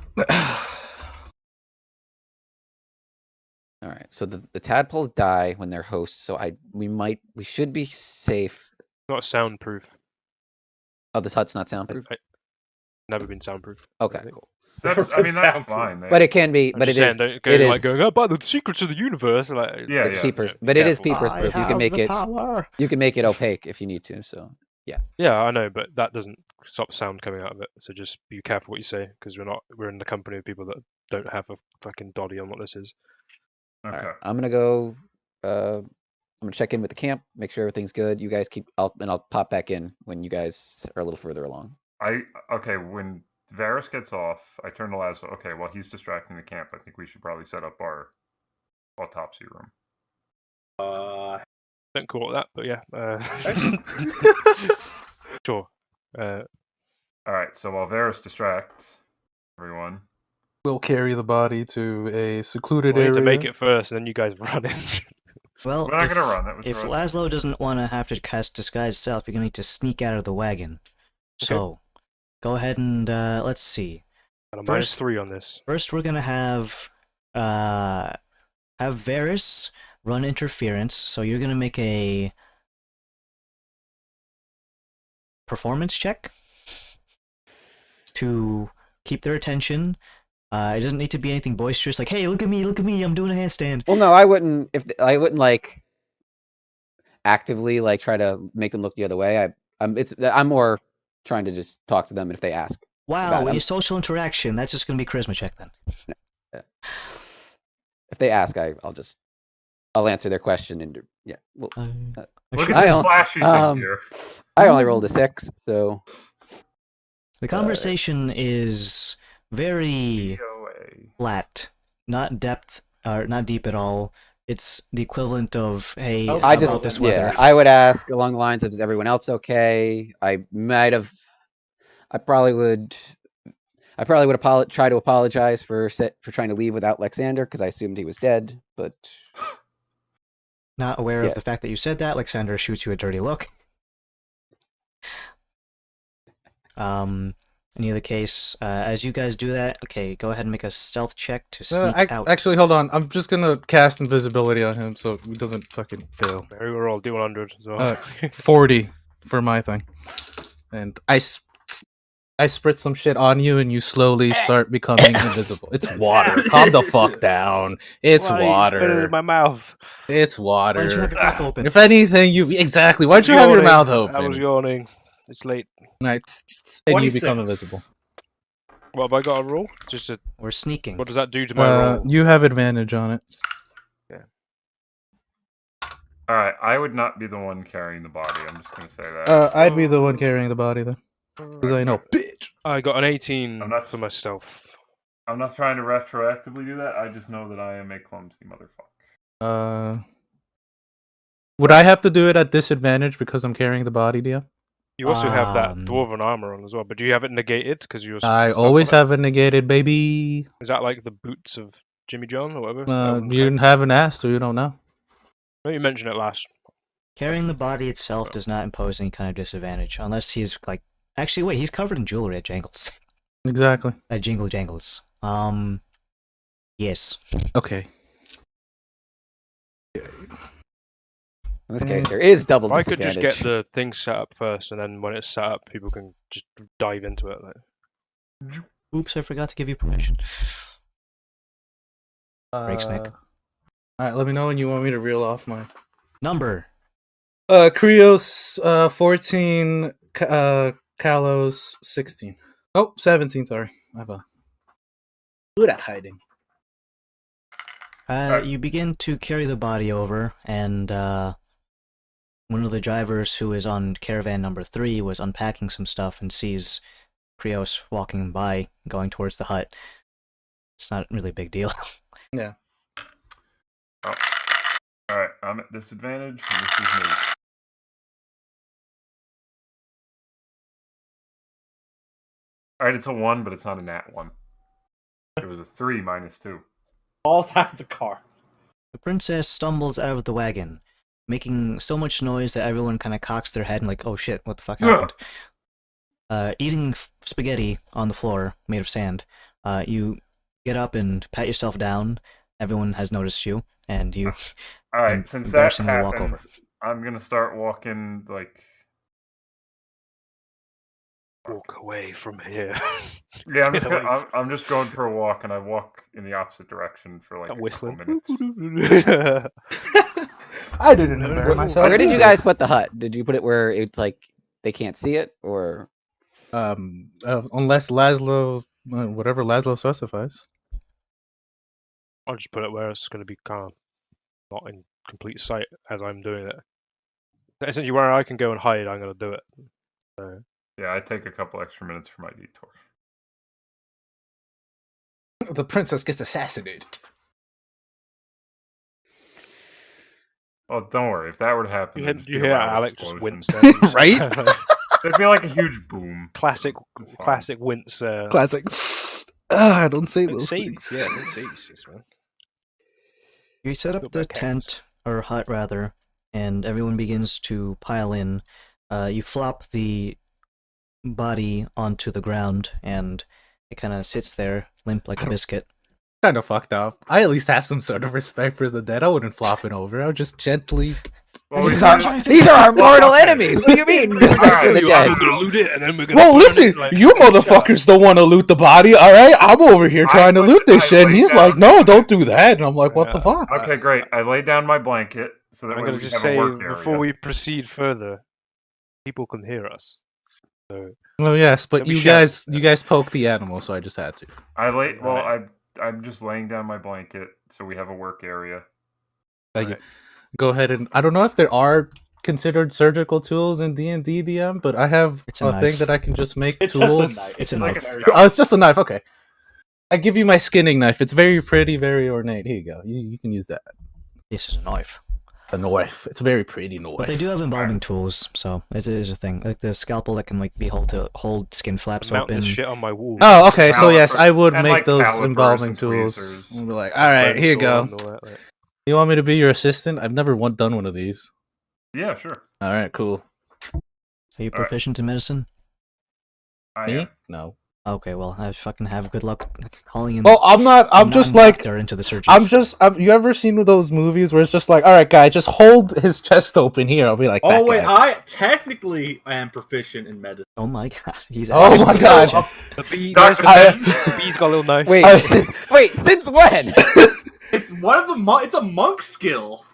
All right. So the tadpoles die when they're hosts. So we should be safe. Not soundproof. Oh, this hut's not soundproof. Never been soundproof. Okay, think. cool. That's Soundproof. fine. But it can be. I'm But just it saying, is. don't go It like is. going, oh, but the secrets of the universe. Like, Yeah, It's yeah. peepers, yeah, but be it is careful. peepers proof. You can make it. Power. You can make it opaque if you need to. So Yeah, I know, but that doesn't stop sound coming out of it. So just be careful what you say, because we're in the company of people that don't have a fucking doddy on what this is. Okay. all right, I'm gonna go. I'm gonna check in with the camp, make sure everything's good. You guys keep. I'll pop back in when you guys are a little further along. Okay. When Varys gets off, I turn to Laszlo. Okay, well, he's distracting the camp. I think we should probably set up our autopsy room. Don't call it that, but yeah. Sure. All right. So while Varys distracts everyone, We'll carry the body to a secluded We need area. to make it first, and then you guys run in. Well, we're not gonna run. That was if right. Laszlo doesn't want to have to cast disguise self, you're gonna need to sneak out of the wagon. So, go ahead and let's see. And a First- -3 on this. First, we're gonna have Varys run interference. So you're gonna make a performance check to keep their attention. It doesn't need to be anything boisterous, like "Hey, look at me, I'm doing a handstand." Well, no, I wouldn't. I wouldn't like actively like try to make them look the other way. I'm more trying to just talk to them if they ask. Wow, About when it. you social interaction, that's just gonna be charisma check then. If they ask, I'll answer their question and yeah. Well, Look Sure. at this don't- flashy thing here. I only rolled a 6, so The conversation is very DOA. flat, not depth or not deep at all. It's the equivalent of, "Hey, Oh, how I about just this yeah. weather?" I would ask along the lines of, "Is everyone else okay?" I probably would try to apologize for trying to leave without Lexander because I assumed he was dead. But Not aware Yeah. of the fact that you said that, Alexander shoots you a dirty look. Any other case, as you guys do that, okay, go ahead and make a stealth check to sneak out. Actually, hold on. I'm just gonna cast invisibility on him so he doesn't fucking fail. Maybe we're all D100 as well. 40 for my thing, and I spritz some shit on you, and you slowly start becoming invisible. It's water. Calm the fuck down. It's Why are you spitting water. in my mouth. It's Why don't you have water. your mouth open? If anything, exactly. Why'd you have your Yawning. mouth I was open? yawning. It's late. And you 26. become invisible. What have I got to roll? Just a, We're sneaking. what does that do to my roll? You have advantage on it. All right, I would not be the one carrying the body. I'm just gonna say that. I'd be the one carrying the body then, because I know, bitch. I got an 18 I'm not- for my stealth. I'm not trying to retroactively do that. I just know that I am a clumsy motherfucker. Would I have to do it at disadvantage because I'm carrying the body, Dia? You also have that Um, dwarven armor on as well, but do you have it negated because you're? I yourself always on it? have it negated, baby. Is that like the boots of Jimmy John or whatever? You haven't asked, so you don't know. No, you mentioned it last. Carrying the body itself does not impose any kind of disadvantage, unless he's like. Actually, wait, he's covered in jewelry at Jangles. Exactly. At Jingle Jangles. Yes. Okay. in this case, there is double If I could disadvantage. just get the thing set up first, and then when it's set up, people can just dive into it. Like. Oops, I forgot to give you permission. Breaks neck. All right, let me know when you want me to reel off my Number. Krios 14, Kalos 16. Oh, 17, sorry. I have a good at hiding. You begin to carry the body over, and one of the drivers who is on caravan number 3 was unpacking some stuff and sees Krios walking by, going towards the hut. It's not really a big deal. Yeah. Oh. All right, I'm at disadvantage. And this is me. All right, it's a 1, but it's not a nat 1. It was a 3 minus 2. Falls out of the car. The princess stumbles out of the wagon, making so much noise that everyone kind of cocks their head and like, "Oh shit, what the fuck happened?" Eating spaghetti on the floor made of sand. You get up and pat yourself down. Everyone has noticed you, and you. All right, and since that embarrassingly walk over. happens, I'm gonna start walking like. Walk away from here. Yeah, I'm just Get gonna, I'm just going for a walk, and I walk in the opposite direction for like I'm a couple whistling. minutes. I didn't embarrass myself. Where did you guys put the hut? Did you put it where it's like they can't see it, or Unless Laszlo, whatever Laszlo specifies. I'll just put it where it's going to be kind of not in complete sight as I'm doing it. Essentially, where I can go and hide, I'm going to do it. So, Yeah, I take a couple extra minutes for my detour. The princess gets assassinated. Oh, don't worry. If that were to happen, you there'd hear, just you be a hear loud Alec just explosion. wince there. Right? There'd be like a huge boom. Classic, It's fine. classic wince. Classic. I don't say Don't those say things. these, yeah, don't say these things, man. You set up Go the back hands. tent, or hut rather, and everyone begins to pile in. You flop the body onto the ground, and It kind of sits there, limp like a biscuit. Kind of fucked up. I at least have some sort of respect for the dead. I wouldn't flop it over. I would just gently. Well, These we are- did- These are our mortal enemies. What do you mean? Respect for the Alright, dead. We're gonna loot it and then we're gonna. Well, burn listen, it, like, you motherfuckers don't want to loot the body, all right? I'm over here trying to loot this shit, and he's like, "No, don't do that." And I'm like, "What the fuck?" Okay, great. I laid down my blanket so that I'm way gonna we just have say a work area. before we proceed further, people can hear us. So Well, yes, but Don't be you shouting. guys poked the animal, so I just had to. I'm just laying down my blanket so we have a work area. Like, Right. go ahead and I don't know if there are considered surgical tools in D&D DM, but I have It's a a thing knife. that I can just make It's just a tools. knife. It's a like knife. a very- scout. Oh, it's just a knife. Okay. I give you my skinning knife. It's very pretty, very ornate. Here you go. You can use that. This is a knife. A knife. It's a very pretty knife. But they do have embalming tools, so it is a thing. Like the scalpel that can like be hold skin flaps mount open. this shit on my wall. Oh, okay. So yes, Calipers- I would and, make like, those calipers embalming and tools. tweezers. And be like, all right, here you go. And all that, like. You want me to be your assistant? I've never done one of these. Yeah, sure. All right, cool. Are you proficient in medicine? I Me? am. No. Okay, well, I fucking have good luck calling in. Oh, I'm not. I'm just like. non-doctor into the surgery. You ever seen those movies where it's just like, all right, guy, just hold his chest open here. I'll be like, Oh that wait, guy. I technically am proficient in medicine. Oh my god, he's. Oh my actually- god. The bee, Dr. the bee's got a little knife. Wait, I- wait. Since when? It's one of the it's a monk skill.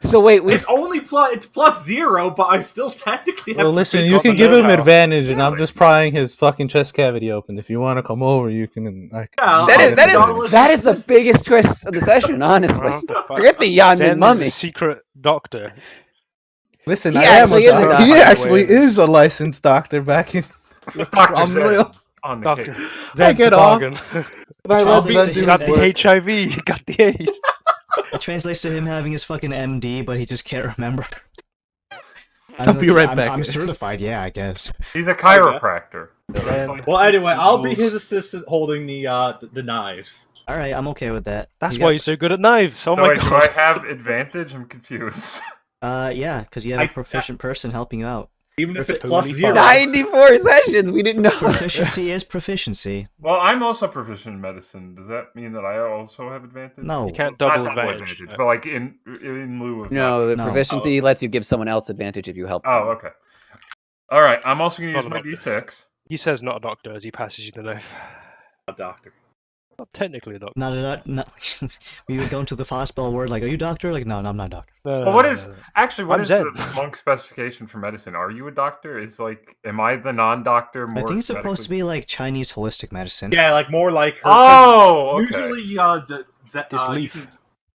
So wait, we It's only it's plus 0, but I still technically have. Well, listen, proficiency you on can the give him know-how. advantage, and I'm Really? just prying his fucking chest cavity open. If you want to come over, you can. Yeah, that is the biggest twist of the session, honestly. What the fuck? Forget the Yanmin Zen's mummy. secret doctor. Listen, He I am actually a is a doctor. doctor. He actually is a licensed doctor back in. Dr. I'm Zen real. on the Doctor. case. Zen get off. Toboggan. But I Charles let Lee Zen said do he got his the work. HIV. He got the AIDS. It translates to him having his fucking MD, but he just can't remember. I'll be right back, I'm guys. certified, yeah, I guess. He's a chiropractor. Well, anyway, I'll be his assistant holding the knives. All right, I'm okay with that. That's You why you're so good at knives. Oh So my wait, do god. I have advantage? I'm confused. Yeah, because you have a proficient person helping you out. Even if it's Totally plus fine. 0. 94 sessions. We didn't know. Proficiency is proficiency. Well, I'm also proficient in medicine. Does that mean that I also have advantage? No. You can't Not double double advantage. but like in lieu of. No, the No. proficiency lets you give someone else advantage if you help. Oh, okay. All right. I'm also going to Not use a my doctor. D6. He says not a doctor as he passes you the knife. A doctor. Not technically a doctor. Not. We would go into the hospital word like, "Are you a doctor?" Like, no, I'm not a doctor. No, Well, what is actually what I'm is Zen. the monk specification for medicine? Are you a doctor? Is like, am I the non-doctor? I think it's supposed to be like Chinese holistic medicine. Yeah, like more like her. Oh, okay. Usually, This you leaf. can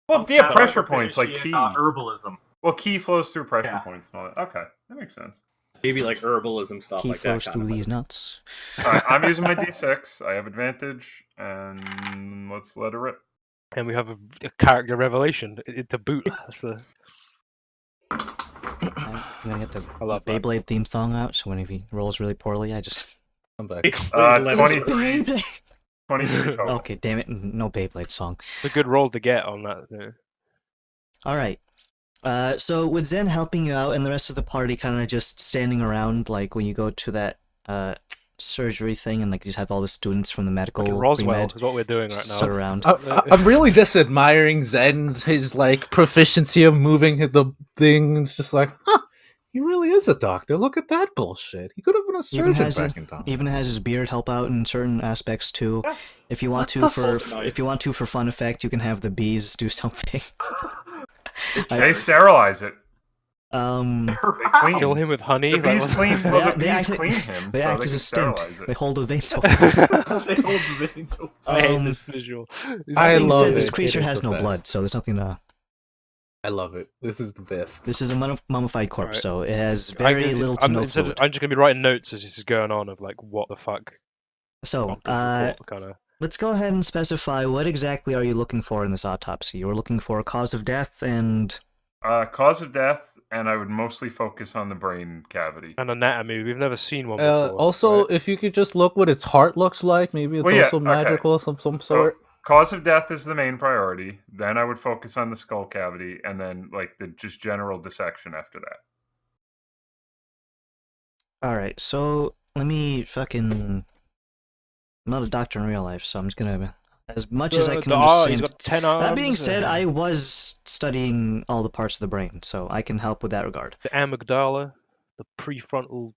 Well, yeah, have pressure points like proficiency key. in, herbalism. Well, key flows through pressure Yeah. points and all that. Okay, that makes sense. Maybe like herbalism stuff He like flows that. through Kind of these medicine. nuts. All right, I'm using my D6. I have advantage, and let's let her rip. And we have a character revelation to boot. That's the I'm gonna get the I love that. Beyblade theme song out, so when he rolls really poorly, I just. I'm back. 23. Beyblade. 23 total. Okay, damn it, no Beyblade song. It's a good roll to get on that. Yeah. All right. So with Zen helping you out and the rest of the party kind of just standing around, like when you go to that surgery thing, and like you just have all the students from the medical Fucking Roswell pre-med is what we're doing right stood now. around. I'm really just admiring Zen, his like proficiency of moving the thing. It's just like, huh, he really is a doctor. Look at that bullshit. He could have been a Even surgeon has, back in time. even has his beard help out in certain aspects too. Yes. If you want What to the for fuck? if you want to for fun effect, you can have the bees do something. They sterilize it. They They clean. Kill him with honey. The bees like- clean. Well, the They bees act- clean him. They so act they as can a stint. sterilize it. They hold the veins open. They hold the veins open. I hate Um, this visual. I That being love said, it. this It creature is has the no best. blood, so there's nothing to. I love it. This is the best. This is a mummified corpse, Alright. so it has very little to no fluid. I'm just gonna be writing notes as this is going on of like what the fuck. So, Kind of. let's go ahead and specify what exactly are you looking for in this autopsy. You're looking for a cause of death and Cause of death, and I would mostly focus on the brain cavity. And anatomy. We've never seen one before. Also, right? if you could just look what its heart looks like, maybe it's Well, yeah, also okay. magical of some So, sort. cause of death is the main priority. Then I would focus on the skull cavity, and then like the just general dissection after that. Alright, so let me I'm not a doctor in real life, so I'm just gonna, as much as I The can arm, understand. he's got 10 arms. That being said, I was studying all the parts of the brain, so I can help with that regard. The amygdala, the prefrontal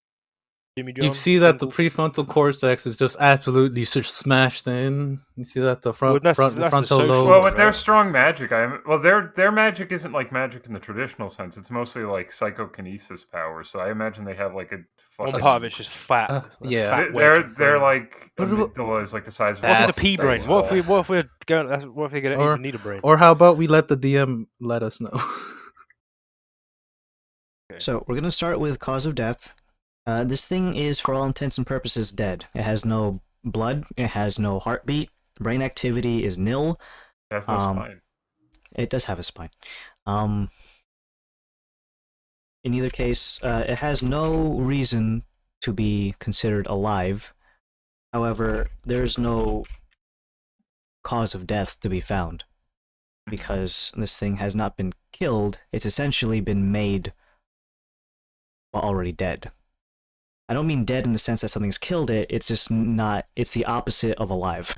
Jimmy John. You see that the jungle. prefrontal cortex is just absolutely smashed in. You see that the Well, front that's the frontal social lobe. Well, one, with their right? strong magic, their magic isn't like magic in the traditional sense. It's mostly like psychokinesis powers. So I imagine they have like a One fucking. part of it's just fat. A yeah. fat wedge of They're brain. like What about- amygdala is like the size of. What if it's a That's pea the brain? What if baseball. we're going? What if they don't even need a brain? Or how about we let the DM let us know? So we're gonna start with cause of death. This thing is, for all intents and purposes, dead. It has no blood. It has no heartbeat. Brain activity is nil. That's no spine. It does have a spine. In either case, it has no reason to be considered alive. However, there's no cause of death to be found because this thing has not been killed. It's essentially been made while already dead. I don't mean dead in the sense that something's killed it. It's just not. It's the opposite of alive.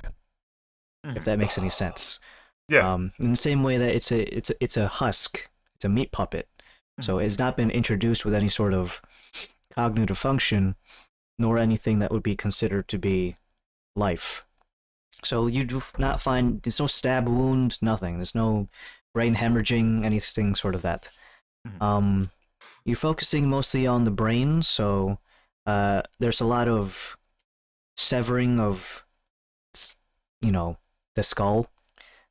If that makes any sense. Yeah. In the same way that it's a husk. It's a meat puppet. So it's not been introduced with any sort of cognitive function, nor anything that would be considered to be life. So you do not find, there's no stab wound, nothing. There's no brain hemorrhaging, anything sort of that. You're focusing mostly on the brain, so there's a lot of severing of, the skull.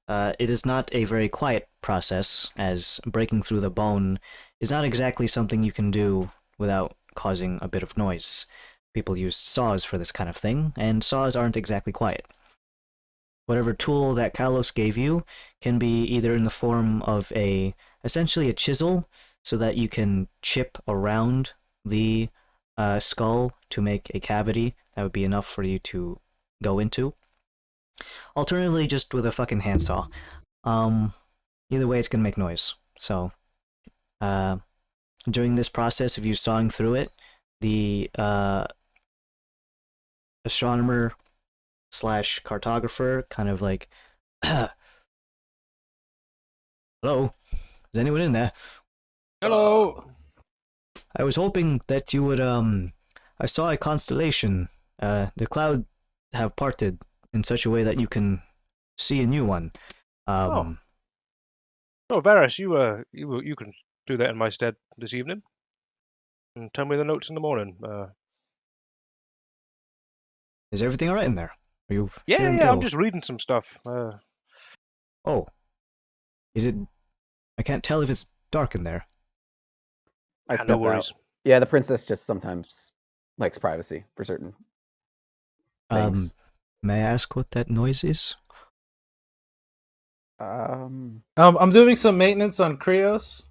It is not a very quiet process, as breaking through the bone is not exactly something you can do without causing a bit of noise. People use saws for this kind of thing, and saws aren't exactly quiet. Whatever tool that Kalos gave you can be either in the form of essentially a chisel, so that you can chip around the skull to make a cavity that would be enough for you to go into. Alternatively, just with a fucking handsaw. Either way, it's gonna make noise. So, during this process of you sawing through it, the astronomer / cartographer kind of like, hello, is anyone in there? Hello. I was hoping that you would, I saw a constellation. The clouds have parted in such a way that you can see a new one. Oh, Varys, you can do that in my stead this evening. And tell me the notes in the morning. Is everything alright in there? Are you feeling Yeah, ill? I'm just reading some stuff. Oh. Is it... I can't tell if it's dark in there. I no step worries. out. Yeah, the princess just sometimes likes privacy for certain things. May I ask what that noise is? Um, I'm doing some maintenance on Krios,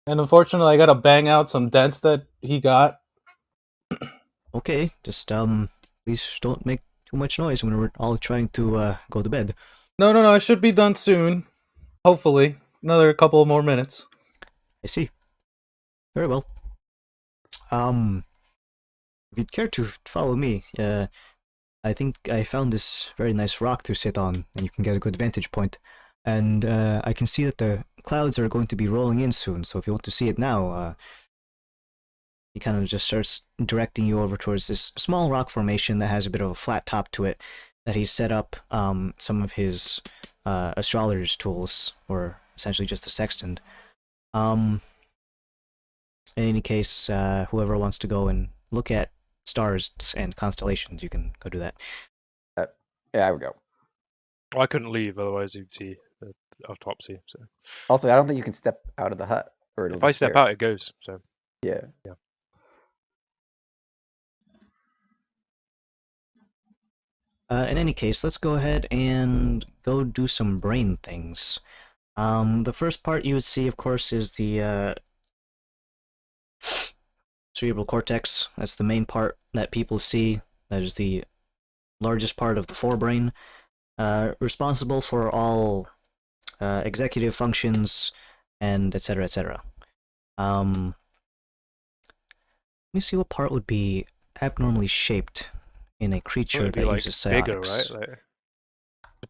and unfortunately, I gotta bang out some dents that he got. Okay, just, please don't make too much noise when we're all trying to, go to bed. No, it should be done soon. Hopefully, another couple more minutes. I see. Very well. If you'd care to follow me, I think I found this very nice rock to sit on, and you can get a good vantage point. And I can see that the clouds are going to be rolling in soon, so if you want to see it now, he kind of just starts directing you over towards this small rock formation that has a bit of a flat top to it, that he's set up some of his astrologer's tools, or essentially just a sextant. In any case, whoever wants to go and look at stars and constellations, you can go do that. yeah, I would go. I couldn't leave, otherwise you'd see the autopsy. So Also, I don't think you can step out of the hut, or it'll if I step disappear. out, it goes. So Yeah. In any case, let's go ahead and go do some brain things. The first part you would see, of course, is the cerebral cortex. That's the main part that people see. That is the largest part of the forebrain, responsible for all executive functions and etc. etc. Let me see what part would be abnormally shaped in a It creature would be that like uses bigger, psionics. right? Like,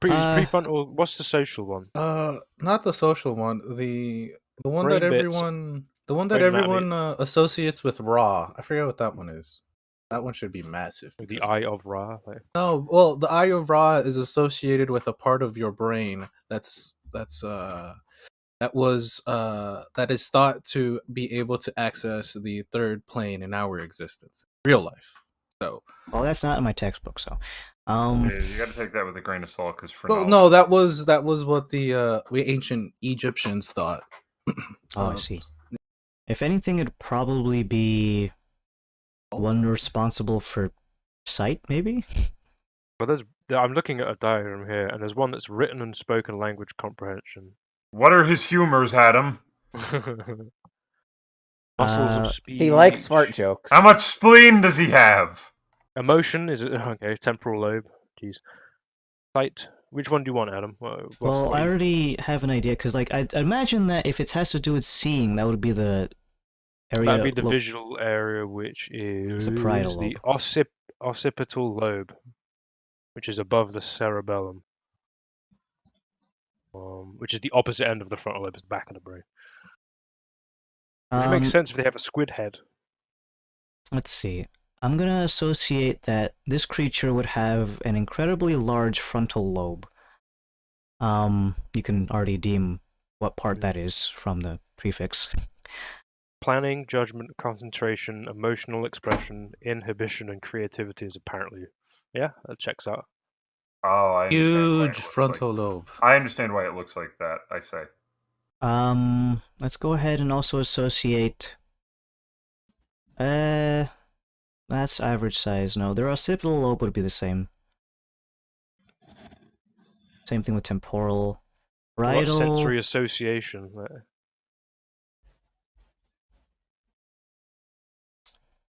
is prefrontal. What's the social one? Not the social one. The one Brain that bits. everyone Brain anatomy. associates with Raw. I forget what that one is. That one should be massive. The because- Eye of Ra. Like, No, well, the Eye of Ra is associated with a part of your brain that is thought to be able to access the third plane in our existence, real life. So, Well, that's not in my textbook, so. Yeah, you got to take that with a grain of salt, because for well, knowledge. no, that was what the we ancient Egyptians thought. Oh, I see. If anything, it'd probably be one responsible for sight, maybe? but I'm looking at a diagram here, and there's one that's written and spoken language comprehension. What are his humors, Adam? Muscles of speech. He likes fart jokes. How much spleen does he have? Emotion is it? Okay, temporal lobe. Jeez. Sight. Which one do you want, Adam? Well, I already have an idea, because, like, I imagine that if it has to do with seeing, that would be the area... That'd be the visual area, which is the parietal the lobe. occipital lobe, which is above the cerebellum, which is the opposite end of the frontal lobe, is the back of the brain. Which makes sense if they have a squid head. Let's see. I'm gonna associate that this creature would have an incredibly large frontal lobe. You can already deem what part that is from the prefix. Planning, judgment, concentration, emotional expression, inhibition, and creativity is apparently... Yeah, that checks out. Oh, I understand why it Huge looks frontal lobe. I understand why it looks like that, I say. Let's go ahead and also associate... That's average size. No, their occipital lobe would be the same. Same thing with temporal. What Parietal... sensory association?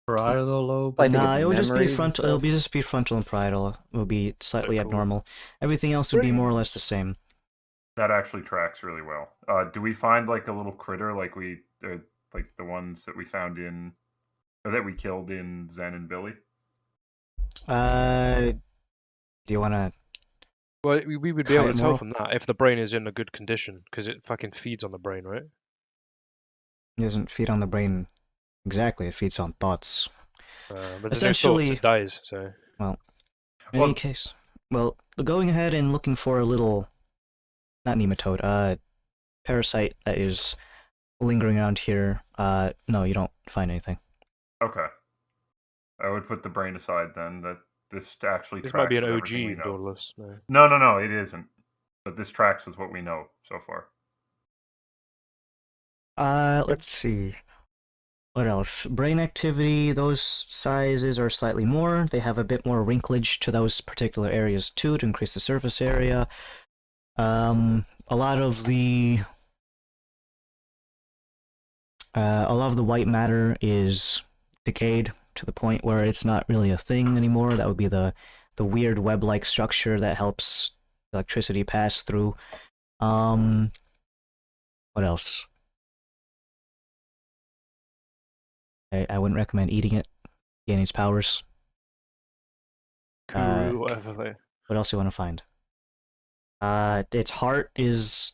Parietal lobe. I think Nah, it's it would just be memories and frontal. It would stuff. just be frontal and parietal. It would be slightly cool. abnormal. Everything else would be more or less the same. That actually tracks really well. Do we find like a little critter like like the ones that we found in, or that we killed in Zen and Billy? Do you want to? Well, we would be Cut able it to tell more? from that if the brain is in a good condition, because it fucking feeds on the brain, right? It doesn't feed on the brain exactly. It feeds on thoughts. But there's no thoughts, it dies, so... Well, in any case, well, going ahead and looking for a little, not nematode, parasite that is lingering around here. No, you don't find anything. Okay. I would put the brain aside then. That this actually This tracks might be an with everything we OG know. Dauntless. No, it isn't. But this tracks with what we know so far. Let's see. What else? Brain activity, those sizes are slightly more. They have a bit more wrinklage to those particular areas too, to increase the surface area. A lot of the white matter is decayed to the point where it's not really a thing anymore. That would be the weird web-like structure that helps electricity pass through. What else? I wouldn't recommend eating it. Gaining its powers. Kuru, whatever they... What else do you want to find? Its heart is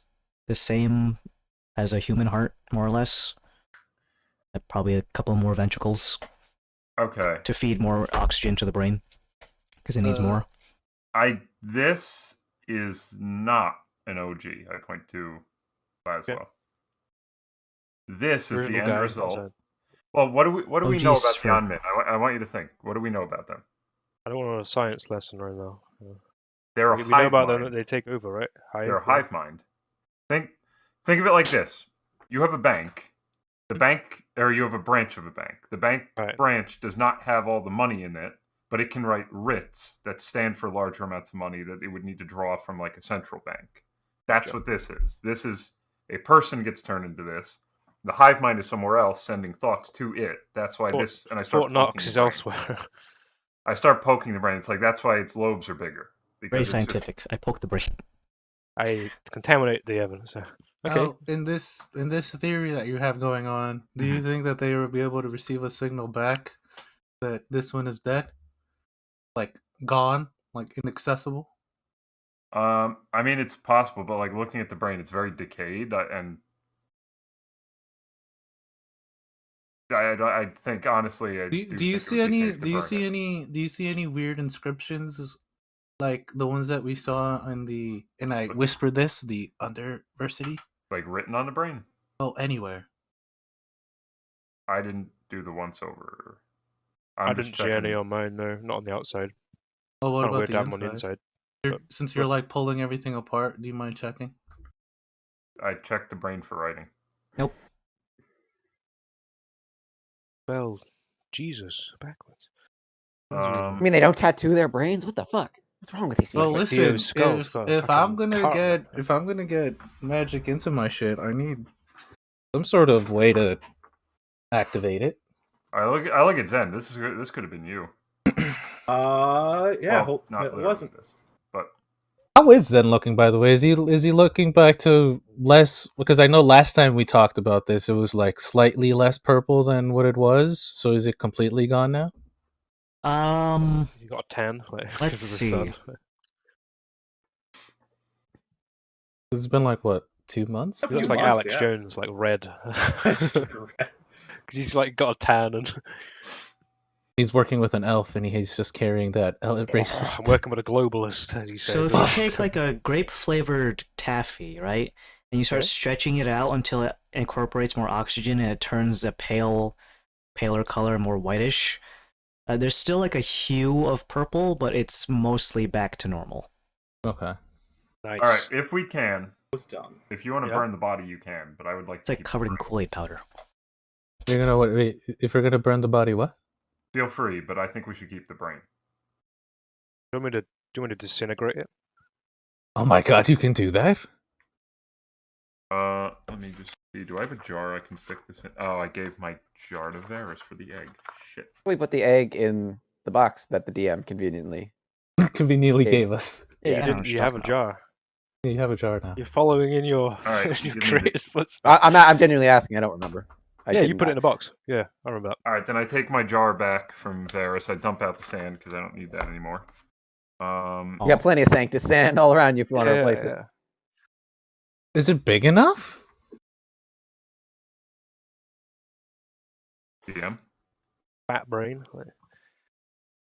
the same as a human heart, more or less. Probably a couple more ventricles. Okay. To feed more oxygen to the brain, because it needs more. This is not an OG. I point to Laszlo. Yeah. This is the Original end guy, result. so- Well, what do we know OGs about the for- Onmin? I want you to think. What do we know about them? I don't want a science lesson right now. They're a We know hive about them mind. that they take over, right? They're a hive mind. Think of it like this: you have a bank. The bank, or you have a branch of a bank. The bank branch does not have all the money in it, but it can write writs that stand for larger amounts of money that it would need to draw from like a central bank. That's what this is. This is a person gets turned into this. The hive mind is somewhere else sending thoughts to it. That's why and I start Fort Knox is elsewhere. I start poking the brain. It's like that's why its lobes are bigger. Very scientific. I poke the brain. I contaminate the evidence. Okay. Now, in this theory that you have going on, do you think that they will be able to receive a signal back that this one is dead? like gone, like inaccessible? I mean, it's possible, but like looking at the brain, it's very decayed, and I think honestly, I Do you think it see would be any? safe to Do you burn see it. any weird inscriptions like the ones that we saw in the? And I whispered this the Underversity. Like written on the brain? Oh, anywhere. I didn't do the once over. I I'm just didn't see any checking. on mine, no, not on the outside. Oh, what Kind of about weird the to have them on the inside? inside. but- Since you're like pulling everything apart, do you mind checking? I checked the brain for writing. Nope. Well, Jesus, backwards. I mean, they don't tattoo their brains. What the fuck? What's wrong with these people? Well, like listen, Dio's skull, it's got a if I'm fucking gonna cut on get magic into my shit, I need some sort of way to activate it. I look at Zen. This could have been you. Yeah, Well, hope not it literally wasn't. this, but How is Zen looking, by the way? Is he looking back to less? Because I know last time we talked about this, it was like slightly less purple than what it was. So is it completely gone now? You got a 10, like, Let's because of the see. sun. It's been like what, 2 months? A He looks few like months, Alex yeah. Jones, like red. That's Because correct. he's like got a tan and He's working with an elf, and he's just carrying that elf racist. I'm working with a globalist, as he So says. if you take like a grape flavored taffy, right, and you start Okay. stretching it out until it incorporates more oxygen and it turns a paler color, more whitish, there's still like a hue of purple, but it's mostly back to normal. Okay. Nice. all right. If we can, Was done. if you want to Yeah. burn the body, you can. But I would like It's to like keep covered in the brain. Kool-Aid powder. You're gonna wait, if you're gonna burn the body, what? Feel free, but I think we should keep the brain. Do you want me to disintegrate it? Oh my god, you can do that? Let me just see. Do I have a jar I can stick this in? Oh, I gave my jar to Varys for the egg. Shit. We put the egg in the box that the DM conveniently. Conveniently Okay. gave us. Yeah, Yeah. you I know what didn't. you're You have a talking jar. Yeah, you have a jar now. You're following in your, right, your give me the- creator's footsteps. I'm genuinely asking. I don't remember. Yeah, you put it in a box. Yeah, I remember that. All right, then I take my jar back from Varys. I dump out the sand because I don't need that anymore. You got plenty of Sanctus sand all around you if you want to Yeah, replace it. yeah. Is it big enough? DM Fat brain. Like,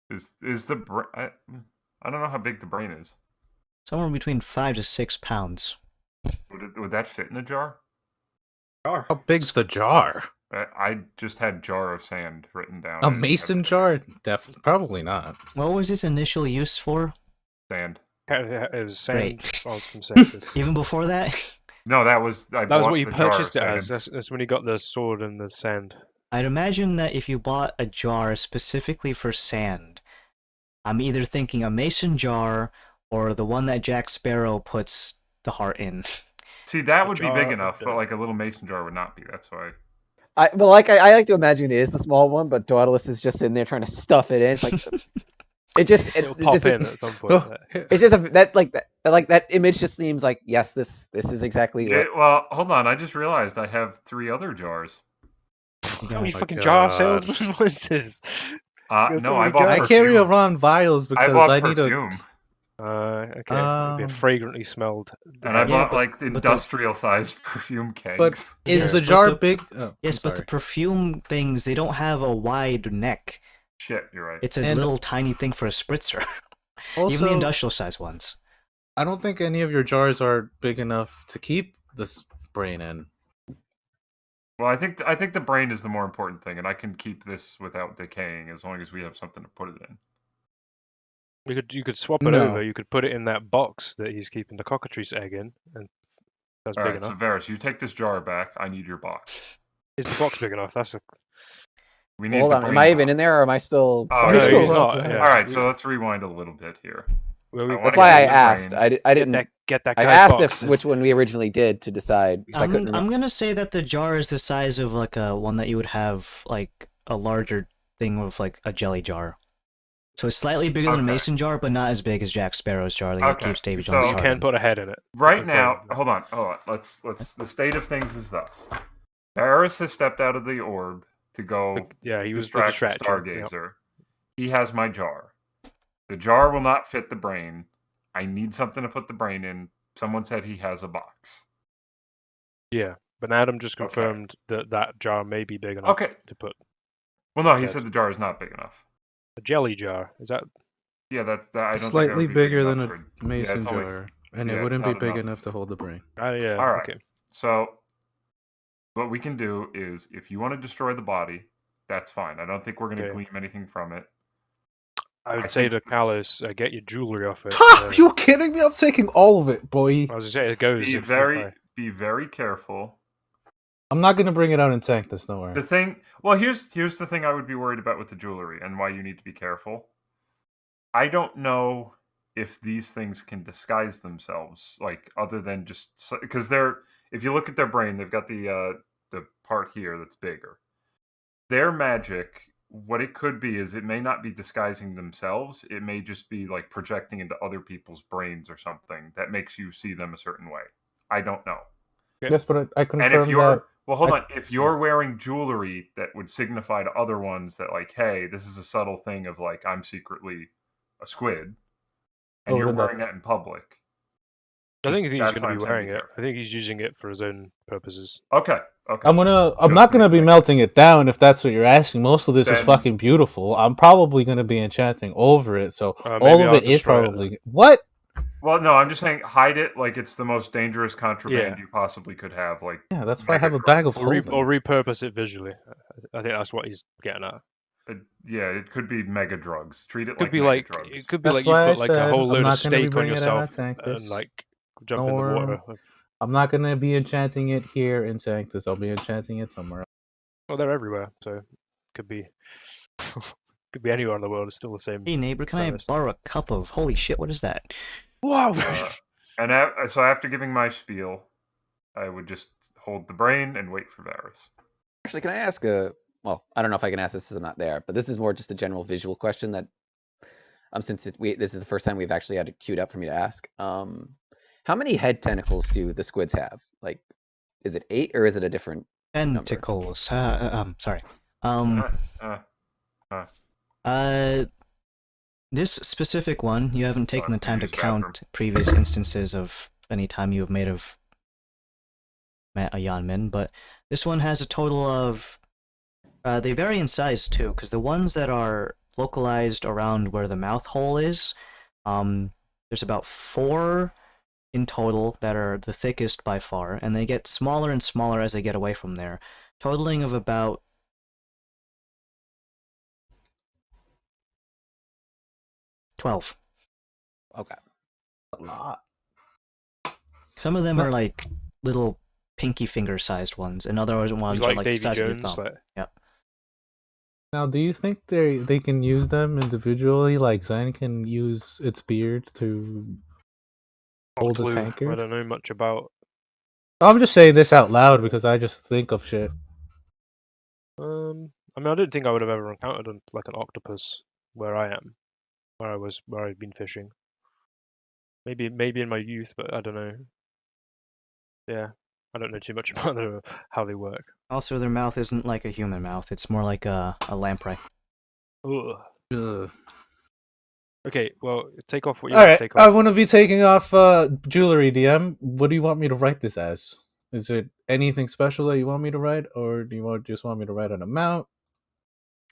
is the brain? I don't know how big the brain is. Somewhere between 5 to 6 pounds. Would that fit in a jar? Jar. How big's the jar? I just had jar of sand written down. A I didn't have mason the jar? Definitely, probably not. What was its initial use for? Sand. it was sand Great. from Sanctus. Even before that? No, that was That was bought what you the jar of purchased it as. sand. That's when you got the sword and the sand. I'd imagine that if you bought a jar specifically for sand, I'm either thinking a mason jar or the one that Jack Sparrow puts the heart in. See, that A would be jar big of enough, but dirt. like a little mason jar would not be. That's why. I like to imagine it is the small one, but Dauntless is just in there trying to stuff it in. It's like it just It'll pop this is- in at some point. Oh, It's just that image just seems like yes, this is exactly what. Well, hold on. I just realized I have 3 other jars. How Oh many my fucking jar God. salesman was this? Got so No, I many bought jars. I perfume. carry around vials I because bought I need a. perfume. Okay, it'd be a fragrantly smelled. And I Yeah, bought but- like but the- industrial-sized perfume kegs. But is Yes, the but jar the- big? Oh, Yes, I'm but the sorry. perfume things, they don't have a wide neck. Shit, you're right. It's a And- little tiny thing for a spritzer. Even the Also, industrial size ones. I don't think any of your jars are big enough to keep this brain in. Well, I think the brain is the more important thing, and I can keep this without decaying as long as we have something to put it in. You could swap it No. over. You could put it in that box that he's keeping the cockatrice egg in, and that's All big right, so enough. Varys, you take this jar back. I need your box. Is the box big enough? That's a. We need Hold the on, brain am I even box. in there, or am I still? Oh, No, no, still he's not. outside. Yeah. All right, so let's rewind a little bit here. Well, I we, wanna That's why get I the asked. brain. I didn't. get that I guy's asked box. if which one we originally did to decide because I couldn't I'm remember. gonna say that the jar is the size of like a one that you would have like a larger thing with like a jelly jar. So it's slightly bigger than a Okay. mason jar, but not as big as Jack Sparrow's jar that Okay, keeps Davy so- Jones' You heart can in. put a head in it. Right Okay. now, hold on. Let's. The state of things is thus: Varys has stepped out of the orb to go Yeah, he was to distract the distract you. Yep. Stargazer. He has my jar. The jar will not fit the brain. I need something to put the brain in. Someone said he has a box. Yeah, but Adam just Okay. confirmed that jar may be big enough Okay. to put Well, no, he Yes. said the jar is not big enough. a jelly jar. Is that? Yeah, that I don't Slightly think that would be bigger big than enough a for, mason it's only- jar, and yeah, it it's wouldn't be not big enough. enough to hold the brain. Yeah. All right. Okay. So what we can do is, if you want to destroy the body, that's fine. I don't think we're going to Okay. glean anything from it. I would I say think- to Callus, get your jewelry off it. Ha! You kidding me? I'm taking all of it, boy. I was gonna say it goes. Be if very careful. I'm not gonna bring it out and tank this. Don't worry. The thing, well, here's the thing I would be worried about with the jewelry and why you need to be careful. I don't know if these things can disguise themselves, like other than just because they're. If you look at their brain, they've got the part here that's bigger. Their magic, what it could be is it may not be disguising themselves. It may just be like projecting into other people's brains or something that makes you see them a certain way. I don't know. Yes, but I And confirmed if you're that. well, hold on. If you're wearing jewelry that would signify to other ones that, like, hey, this is a subtle thing of like I'm secretly a squid, and Oh, you're then wearing that in public. I think he's That's going why to I'm be saying wearing be it. careful. I think he's using it for his own purposes. Okay. I'm Just not gonna make be sure. melting it down if that's what you're asking. Most of this is Then- fucking beautiful. I'm probably gonna be enchanting over it, so Maybe all of I'll it is destroy it probably what? Well, no, I'm just saying hide it like it's the most dangerous contraband Yeah. you possibly could have. Like, Yeah, that's why I have a bag of Or holding. repurpose it visually. I think that's what he's getting at. yeah, it could be mega drugs. Treat it Could like be mega like drugs. it could be That's like you why I put like a said whole I'm load of not gonna be steak on bringing it out yourself of tank and this. like jump in the Nor- water. I'm not gonna be enchanting it here in tank this. I'll be enchanting it somewhere else. Well, they're everywhere, so could be could be anywhere in the world. It's still the same. Hey neighbor, can premise. I borrow a cup of holy shit? What is that? Wow. So after giving my spiel, I would just hold the brain and wait for Varys. Actually, can I ask a? Well, I don't know if I can ask this since I'm not there, but this is more just a general visual question that, since this is the first time we've actually had it queued up for me to ask. How many head tentacles do the squids have? Like, is it 8 or is it a different? Tentacles. Sorry. This specific one, you haven't taken the time to previous bathroom. count previous instances of any time you have made of a Yanmin, but this one has a total of. They vary in size too, because the ones that are localized around where the mouth hole is, there's about 4 in total that are the thickest by far, and they get smaller and smaller as they get away from there, totaling of about 12. Okay. A lot. Some of them are like little pinky finger sized ones, and other ones He's are like like the Davy size of your Jones. thumb. Like, Yep. Now, do you think they can use them individually? Like Zen can use its beard to hold a clue. I tankard? don't know much about. I'm just saying this out loud because I just think of shit. I mean, I don't think I would have ever encountered like an octopus where I am, where I've been fishing. Maybe in my youth, but I don't know. Yeah, I don't know too much about how they work. Also, their mouth isn't like a human mouth, it's more like a lamprey. Ugh. Ugh. Okay, well, take off what you All want to right, take I off. want to be taking off jewelry. DM, what do you want me to write this as? Is it anything special that you want me to write, or do you just want me to write an amount?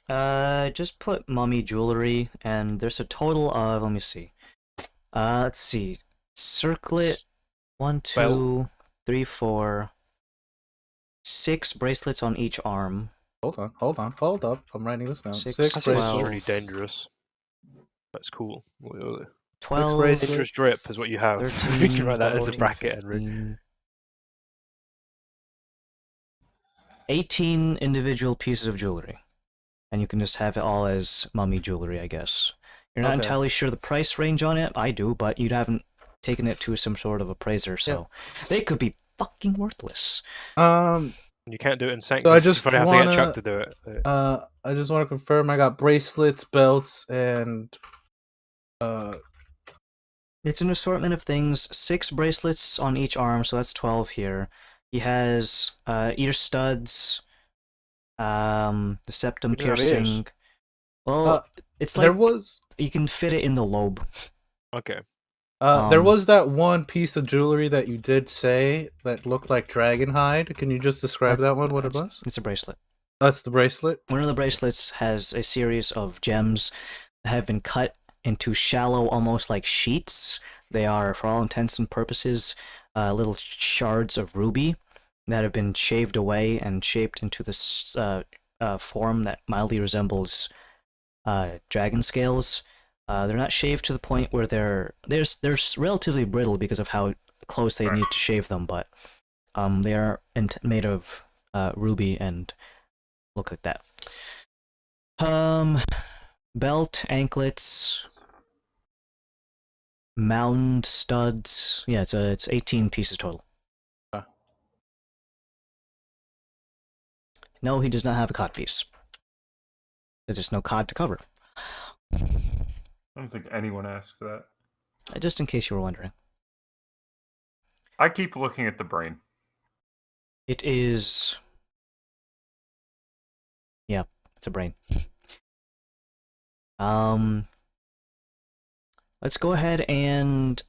Just put mummy jewelry, and there's a total of, let me see. Let's see. Circlet, 1, 2, 3, 4, 6 bracelets on each arm. Hold up. I'm writing this down. 6, 6 That's 12. pretty dangerous. That's cool. 12, bracelets. Dangerous drip is what you have. 13, We can write that as a 14, bracket, Henry. 15, 18 individual pieces of jewelry. And you can just have it all as mummy jewelry, I guess. You're not Okay. entirely sure the price range on it. I do, but you haven't taken it to some sort of appraiser, so they could be fucking worthless. You can't do it in Sanctus. So I just you probably have to get Chuck wanna- to do it. I just want to confirm I got bracelets, belts, and It's an assortment of things. 6 bracelets on each arm, so that's 12 here. He has ear studs, the septum He doesn't have ears. piercing. Well, it's there like was you can fit it in the lobe. Okay. There Um, was that one piece of jewelry that you did say that looked like dragon hide. Can you just describe That's- that one? What it that's- was? It's a bracelet. That's the bracelet. One of the bracelets has a series of gems that have been cut into shallow, almost like sheets. They are, for all intents and purposes, little shards of ruby that have been shaved away and shaped into this form that mildly resembles dragon scales. They're not shaved to the point where they're relatively brittle because of how close they Right. need to shave them, but they are made of ruby and look like that. Belt, anklets, mound studs. Yeah, it's 18 pieces total. Huh. No, he does not have a cod piece. There's just no cod to cover. I don't think anyone asked that. Just in case you were wondering. I keep looking at the brain. It is... Yeah, it's a brain. Let's go ahead and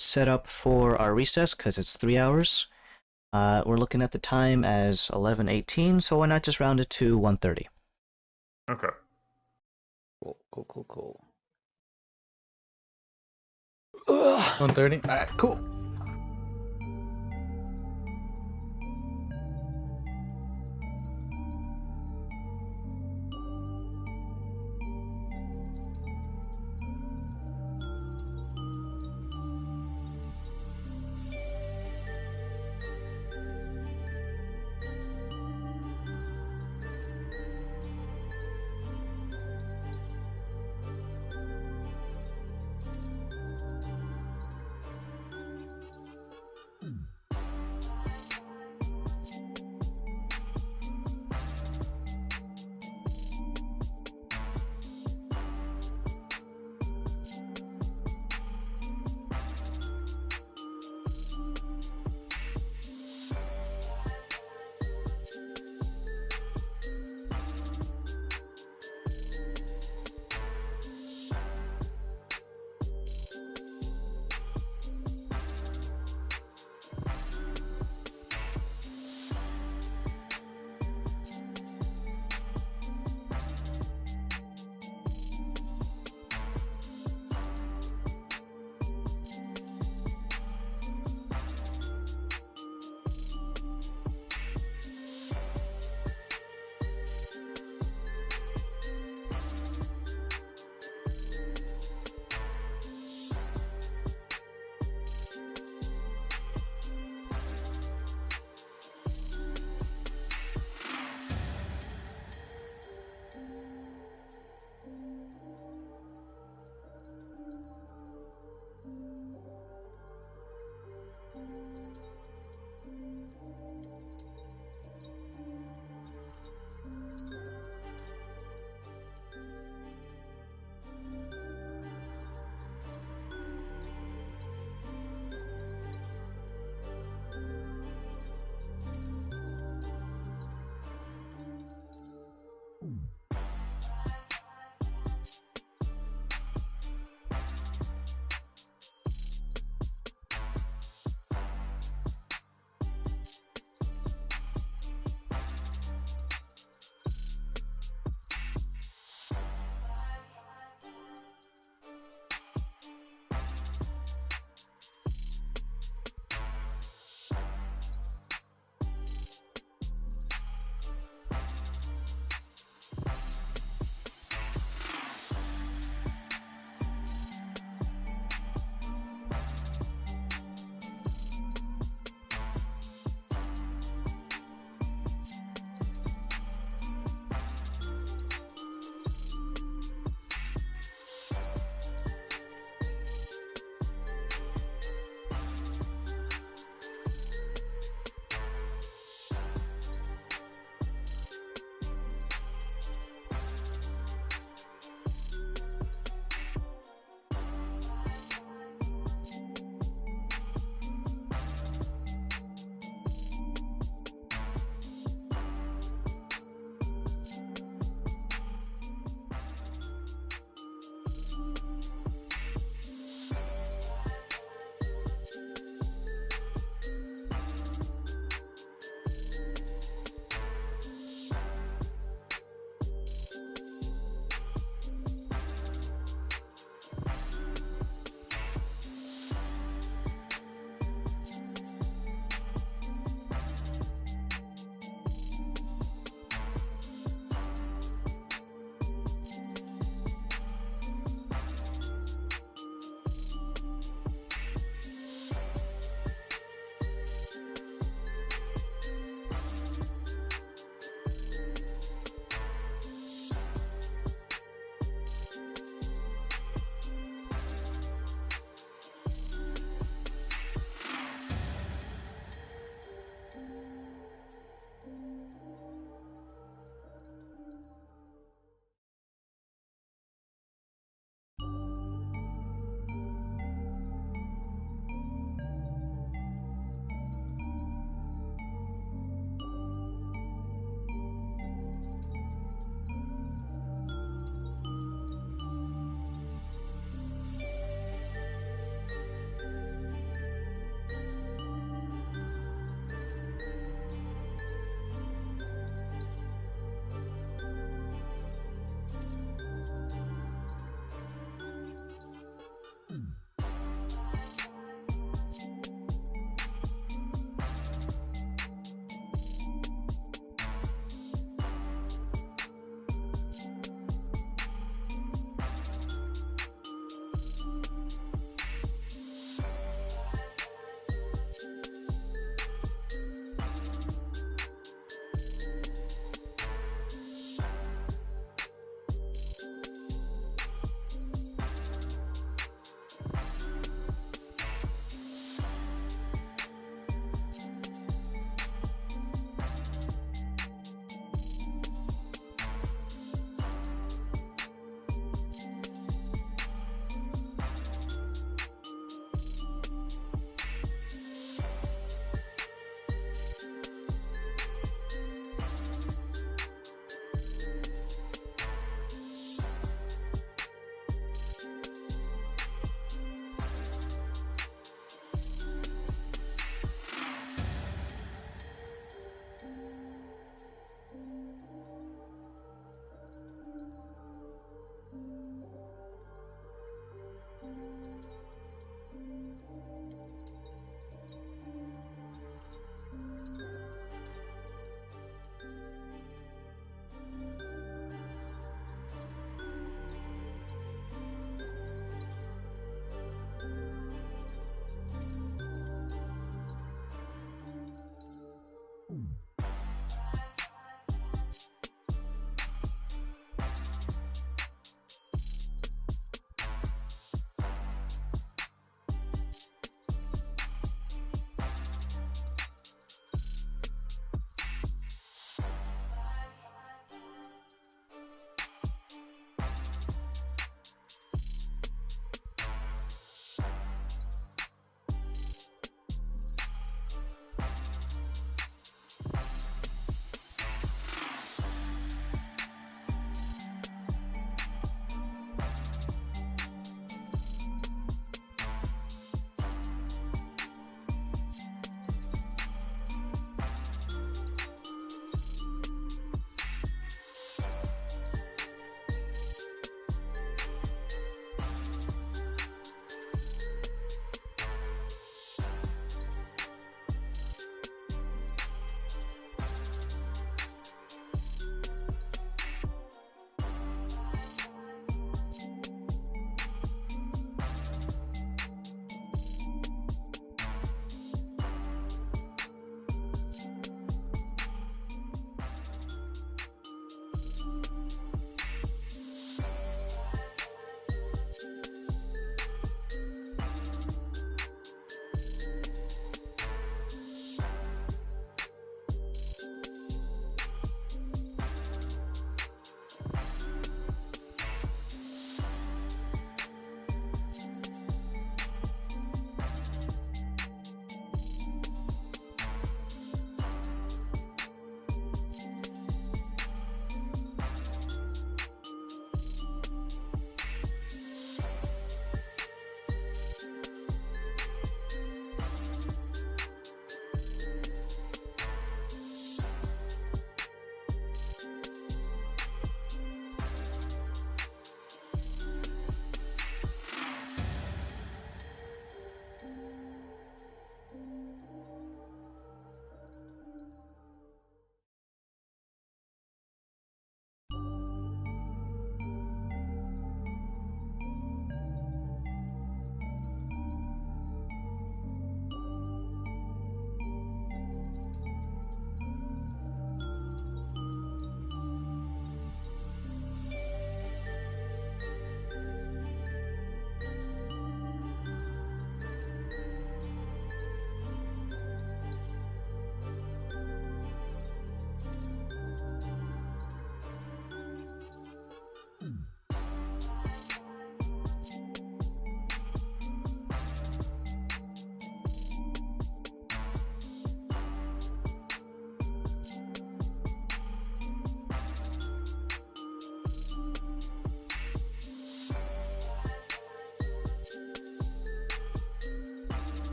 set up for our recess, because it's 3 hours. We're looking at the time as 11:18, so why not just round it to 1:30? Okay. Cool. 1:30. All right, cool.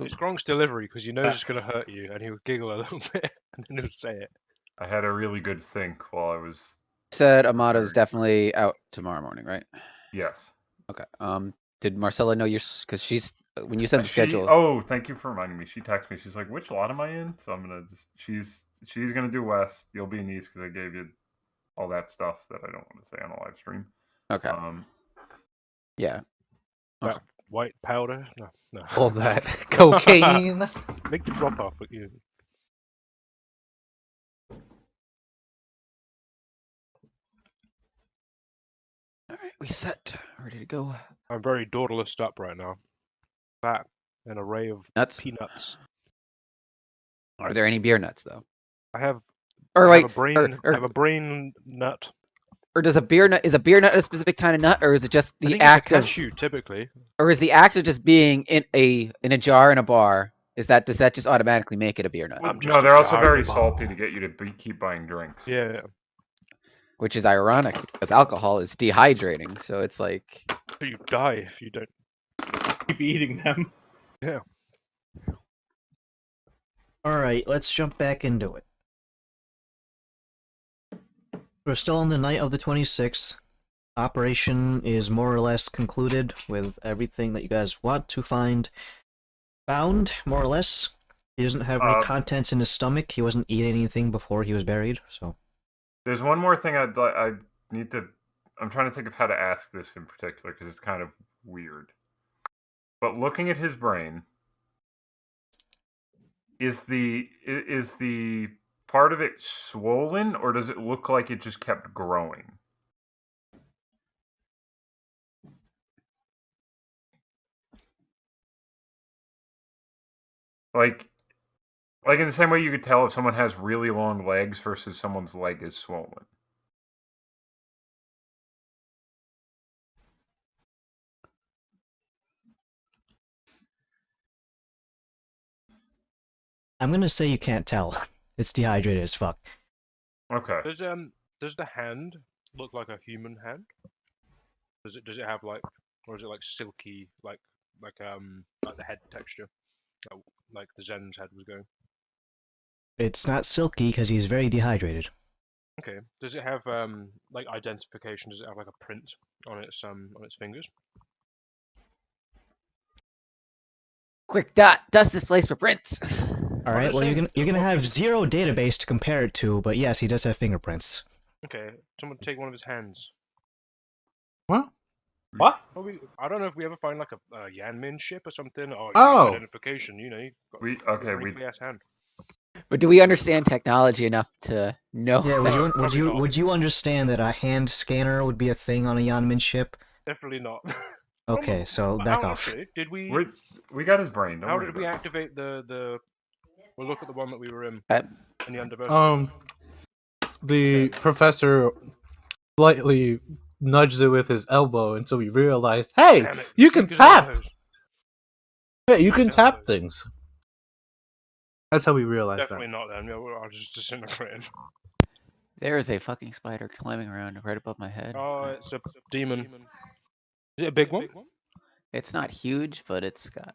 it's Gronk's delivery because you know it's going to hurt you, and he'll giggle a little bit, and then he'll say it. I had a really good think while I was. Said Amato's definitely out tomorrow morning, right? Yes. Okay. Did Marcella know yours? Because she's when you said the schedule. Oh, thank you for reminding me. She texted me. She's like, "Which lot am I in?" So I'm gonna just. She's gonna do west. You'll be in east because I gave you all that stuff that I don't want to say on a live stream. Okay. Yeah. That Okay. white powder? No. All that cocaine. Make the drop off. But you. All right, we set. Ready to go. I'm very daughterless up right now. That an array of Nuts. peanuts. Are there any beer nuts though? I have. Or I wait, have a brain. I have a brain nut. Or does a beer nut is a beer nut a specific kind of nut, or is it just I the think act it's a of, cashew, typically. or is the act of just being in a jar in a bar? Does that just automatically make it a beer nut? No, they're also very salty to get you to keep buying drinks. Yeah. Which is ironic because alcohol is dehydrating, so it's like. So you die if you don't keep eating them. Yeah. Alright, let's jump back into it. We're still on the night of the 26th. Operation is more or less concluded with everything that you guys want to find found, more or less. He doesn't have any contents in his stomach. He wasn't eating anything before he was buried, so. There's one more thing I need to. I'm trying to think of how to ask this in particular because it's kind of weird. But looking at his brain, is the part of it swollen, or does it look like it just kept growing? Like in the same way you could tell if someone has really long legs versus someone's leg is swollen. I'm gonna say you can't tell. It's dehydrated as fuck. Okay. Does the hand look like a human hand? Does it have like, or is it like silky, like the head texture, like the Zen's head was going? It's not silky because he's very dehydrated. Okay. Does it have like identification? Does it have like a print on its fingers? Quick dust displays for prints. All right. Well, you're gonna have zero database to compare it to, but yes, he does have fingerprints. Okay. Someone take one of his hands. What? What? I don't know if we ever find like a Yanmin ship or something. Or Oh. identification. You know. You've got a wrinkly-ass hand. But do we understand technology enough to know? Yeah. Would you understand that a hand scanner would be a thing on a Yanmin ship? Definitely not. Okay, so back off. Actually, did we? We got his brain. How did we activate the? We'll look at the one that we were in. In the university. The professor slightly nudged it with his elbow, and so we realized, hey, you can tap. Hey, you can tap things. That's how we realized Definitely not then. Yeah, I'll just disintegrate. There is a fucking spider climbing around right above my head. Oh, it's a demon. Is it a big one? It's not huge, but it's got.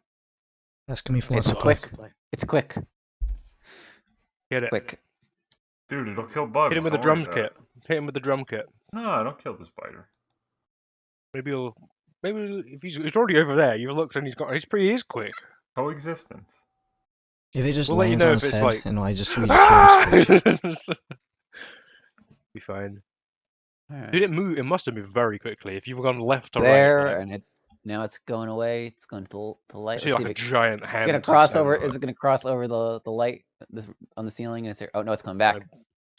That's gonna be for It's quick. It's quick. Get it. Quick. Dude, it'll kill bugs. Hit him with the drum kit. Hit him with the drum kit. No, don't kill the spider. Maybe if he's already over there, you've looked and he is quick. Coexistence. If it just We'll let you lands know on if his it's head, like- and we just hear him screech. Be fine. Alright. Did it move? It must have moved very quickly. If you've gone left or There, right. and now it's going away. It's going to the light. I see like a giant hand. Gonna cross over. Is it gonna cross over the light on the ceiling? And oh no, it's coming back.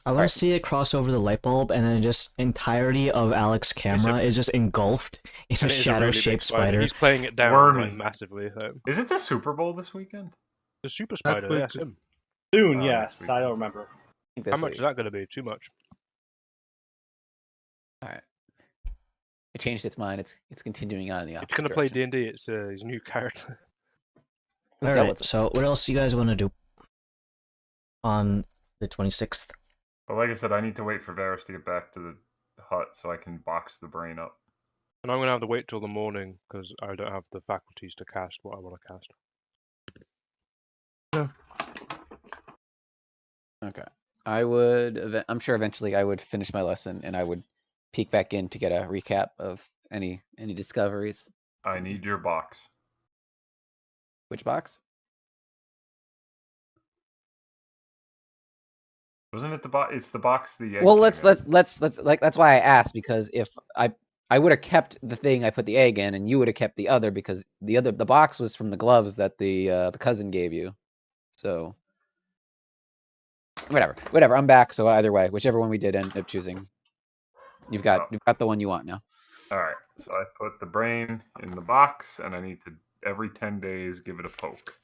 I want to see it cross over the light bulb, and then just entirety of Alex's camera is just engulfed in a shadow-shaped spider. He's playing it down Wormy. like, massively. So. Is it the Super Bowl this weekend? The super spider, quick. yes, him. Soon, Oh, yes. next I week. don't remember. How much is that going to be? Too much. Alright. It changed its mind. It's continuing on in the opposite It's going to play direction. D&D. It's his new character. We've dealt Alright, with so what else you guys want to do on the 26th? But like I said, I need to wait for Varys to get back to the hut so I can box the brain up. And I'm going to have to wait till the morning because I don't have the faculties to cast what I want to cast. Sure. Okay. I'm sure eventually I would finish my lesson and I would peek back in to get a recap of any discoveries. I need your box. Which box? Wasn't it the box? It's the box the egg Well, came let's in. like that's why I asked, because if I would have kept the thing I put the egg in, and you would have kept the other, because the box was from the gloves that the cousin gave you. So whatever. I'm back. So either way, whichever one we did end up choosing, you've got the one you want now. All right. So I put the brain in the box, and I need to every 10 days give it a poke.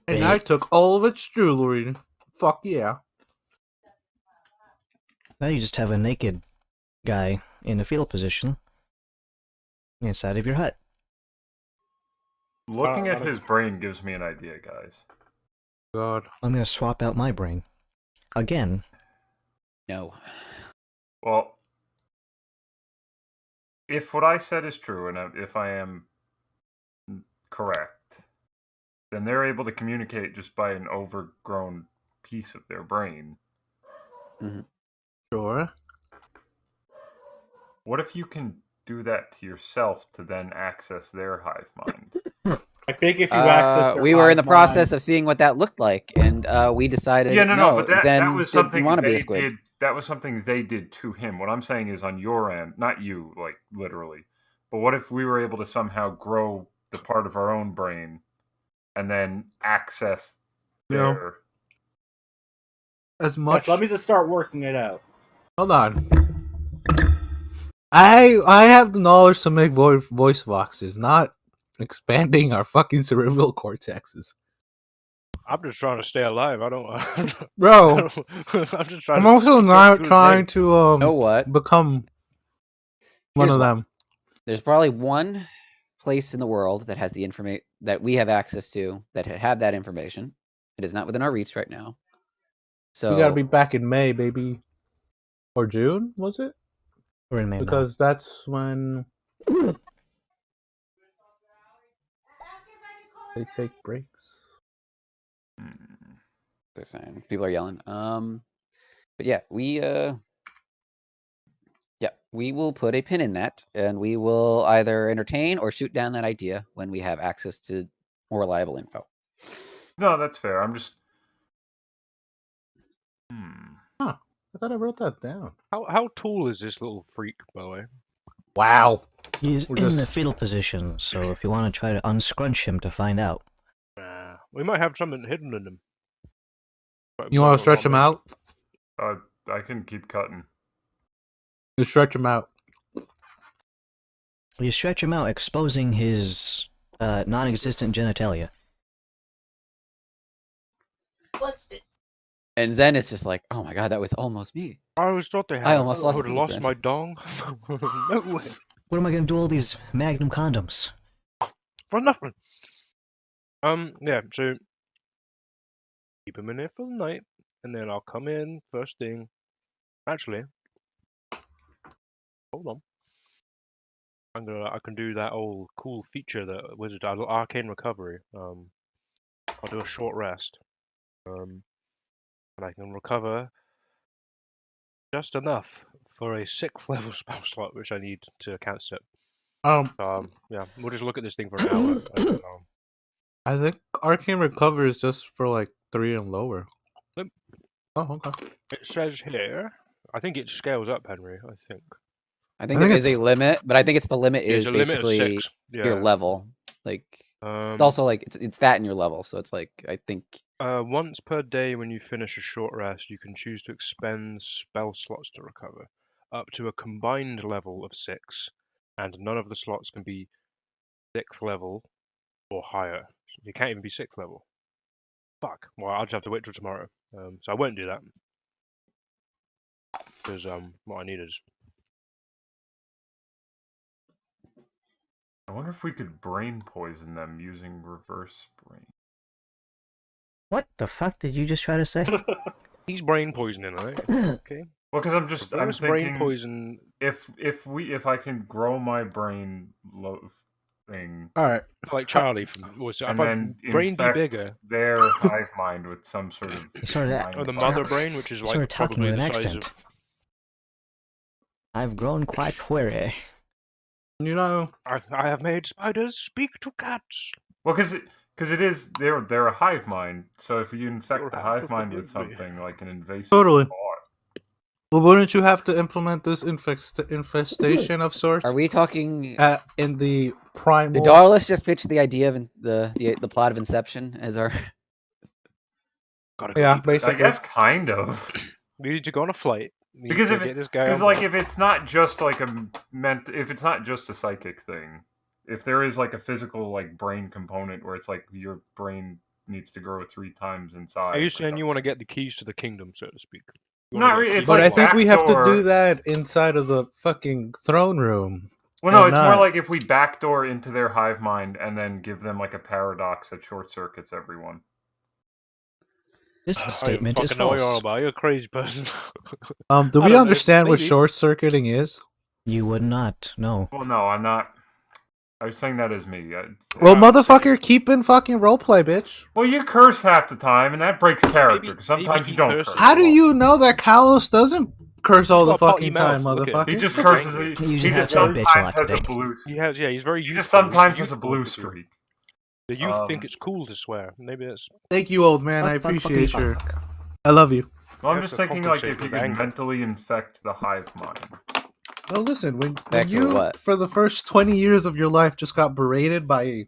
And I took all of its jewelry. Fuck yeah. Now you just have a naked guy in a fetal position inside of your hut. Looking at his brain gives me an idea, guys. God. I'm gonna swap out my brain. Again. No. Well, if what I said is true, and if I am correct, then they're able to communicate just by an overgrown piece of their brain. Mm-hmm. Sure. What if you can do that to yourself to then access their hive mind? I think if you access their we were in the hive process mind- of seeing what that looked like, and we decided but that Zen was didn't something want to be a they squid. did. That was something they did to him. What I'm saying is on your end, not you, like literally. But what if we were able to somehow grow the part of our own brain and then access their... As Yeah, much. so let me just start working it out. Hold on. I have the knowledge to make voice boxes, not expanding our fucking cerebral cortexes. I'm just trying to stay alive. I don't. Bro, I'm just trying. I'm to also get not through the trying day. to You know what? become one Here's of what. them. There's probably one place in the world that has the information that we have access to that have that information. It is not within our reach right now. So We gotta be back in May, baby. Or June, was it? We're in May now. Because that's when they take breaks. they're saying people are yelling. But yeah, we will put a pin in that, and we will either entertain or shoot down that idea when we have access to more reliable info. No, that's fair. I'm just... Huh. I thought I wrote that down. How tall is this little freak, by the way? Wow. He's We're in the just- fetal position, so if you want to try to unscrunch him to find out. We might have something hidden in him. You want to stretch him out? I can keep cutting. You stretch him out. You stretch him out, exposing his non-existent genitalia. And Zen is just like, oh my god, that was almost me. I always thought they had. I almost lost would have these lost then. my dong. No way. What am I going to do all these Magnum condoms? For nothing. Yeah. So keep him in there for the night, and then I'll come in first thing. Actually, hold on. I can do that old cool feature that Wizard does, Arcane Recovery. I'll do a short rest. And I can recover just enough for a 6th level spell slot, which I need to cast it. Yeah, we'll just look at this thing for an hour. And, I think Arcane Recover is just for like 3 and lower. Yep. Oh, okay. it says here, I think it scales up, Henry. I think I think I think there is a it's- limit, but I think it's the limit there's is a limit of basically 6. Yeah. your level. Like it's Um, also like it's that in your level, so it's like I think once per day when you finish a short rest, you can choose to expend spell slots to recover, up to a combined level of 6, and none of the slots can be 6th level or higher. You can't even be 6th level. Fuck. Well, I'll just have to wait till tomorrow. So I won't do that. Because what I need is... I wonder if we could brain poison them using reverse brain. What the fuck did you just try to say? He's brain poisoning, right? Okay. Well, because I'm Reverse brain thinking poison. if I can grow my brain thing All right. Like Charlie from was and if I then brain be infect bigger, their hive mind with some sort of You started mind or the virus. mother brain, which is You started like talking probably with the an size accent. of. I've grown quite weary. You know, I have made spiders speak to cats. Well, because it is they're a hive mind. So if you infect You'll the have to hive mind with forgive me. something like an invasive Totally. thought, well, wouldn't you have to implement this infestation of sorts Are we talking? in the Did primal? Dauntless just pitch the idea of the plot of Inception as our? Gotta go Yeah, deeper. I basically. guess kind of. We need to go on a flight. We need Because to get this guy on like board. if it's not just like if it's not just a psychic thing, if there is like a physical like brain component where it's like your brain needs to grow 3 times in size. Are you or saying you something. want to get the keys to the kingdom, so to speak? You Not wanna get really, keys it's But to I like the think we have to backdoor- do that inside of the fucking throne room. Well, no, and it's more not- like if we backdoor into their hive mind and then give them like a paradox that short circuits everyone. This I don't statement is fucking know what you're on false. about. You're a crazy person. Do I we don't know, understand what maybe. short circuiting is? You would not. No. Well, no, I'm not. I was saying that as me. Well, I was saying- motherfucker, keep in fucking roleplay, bitch. Well, you curse half the time, and that breaks character. Maybe- Because sometimes maybe you don't he curse. curses. How do you know that Kalos doesn't curse all He's the got a potty fucking time, mouth, look at him. motherfucker? He just He's curses. angry. He He usually just has that bitch a sometimes lot has a today. blue. He's very He youthful. just sometimes He's has a youthful blue with you. streak. The youth think it's cool to swear. Maybe that's. Thank you, old man. I Fuck, fuck, appreciate fuck, your. fuck. I love you. Well, I'm You just have to thinking like compensate if you with could anger. mentally infect the hive mind. Well, listen, when Back to you, what? for the first 20 years of your life, just got berated by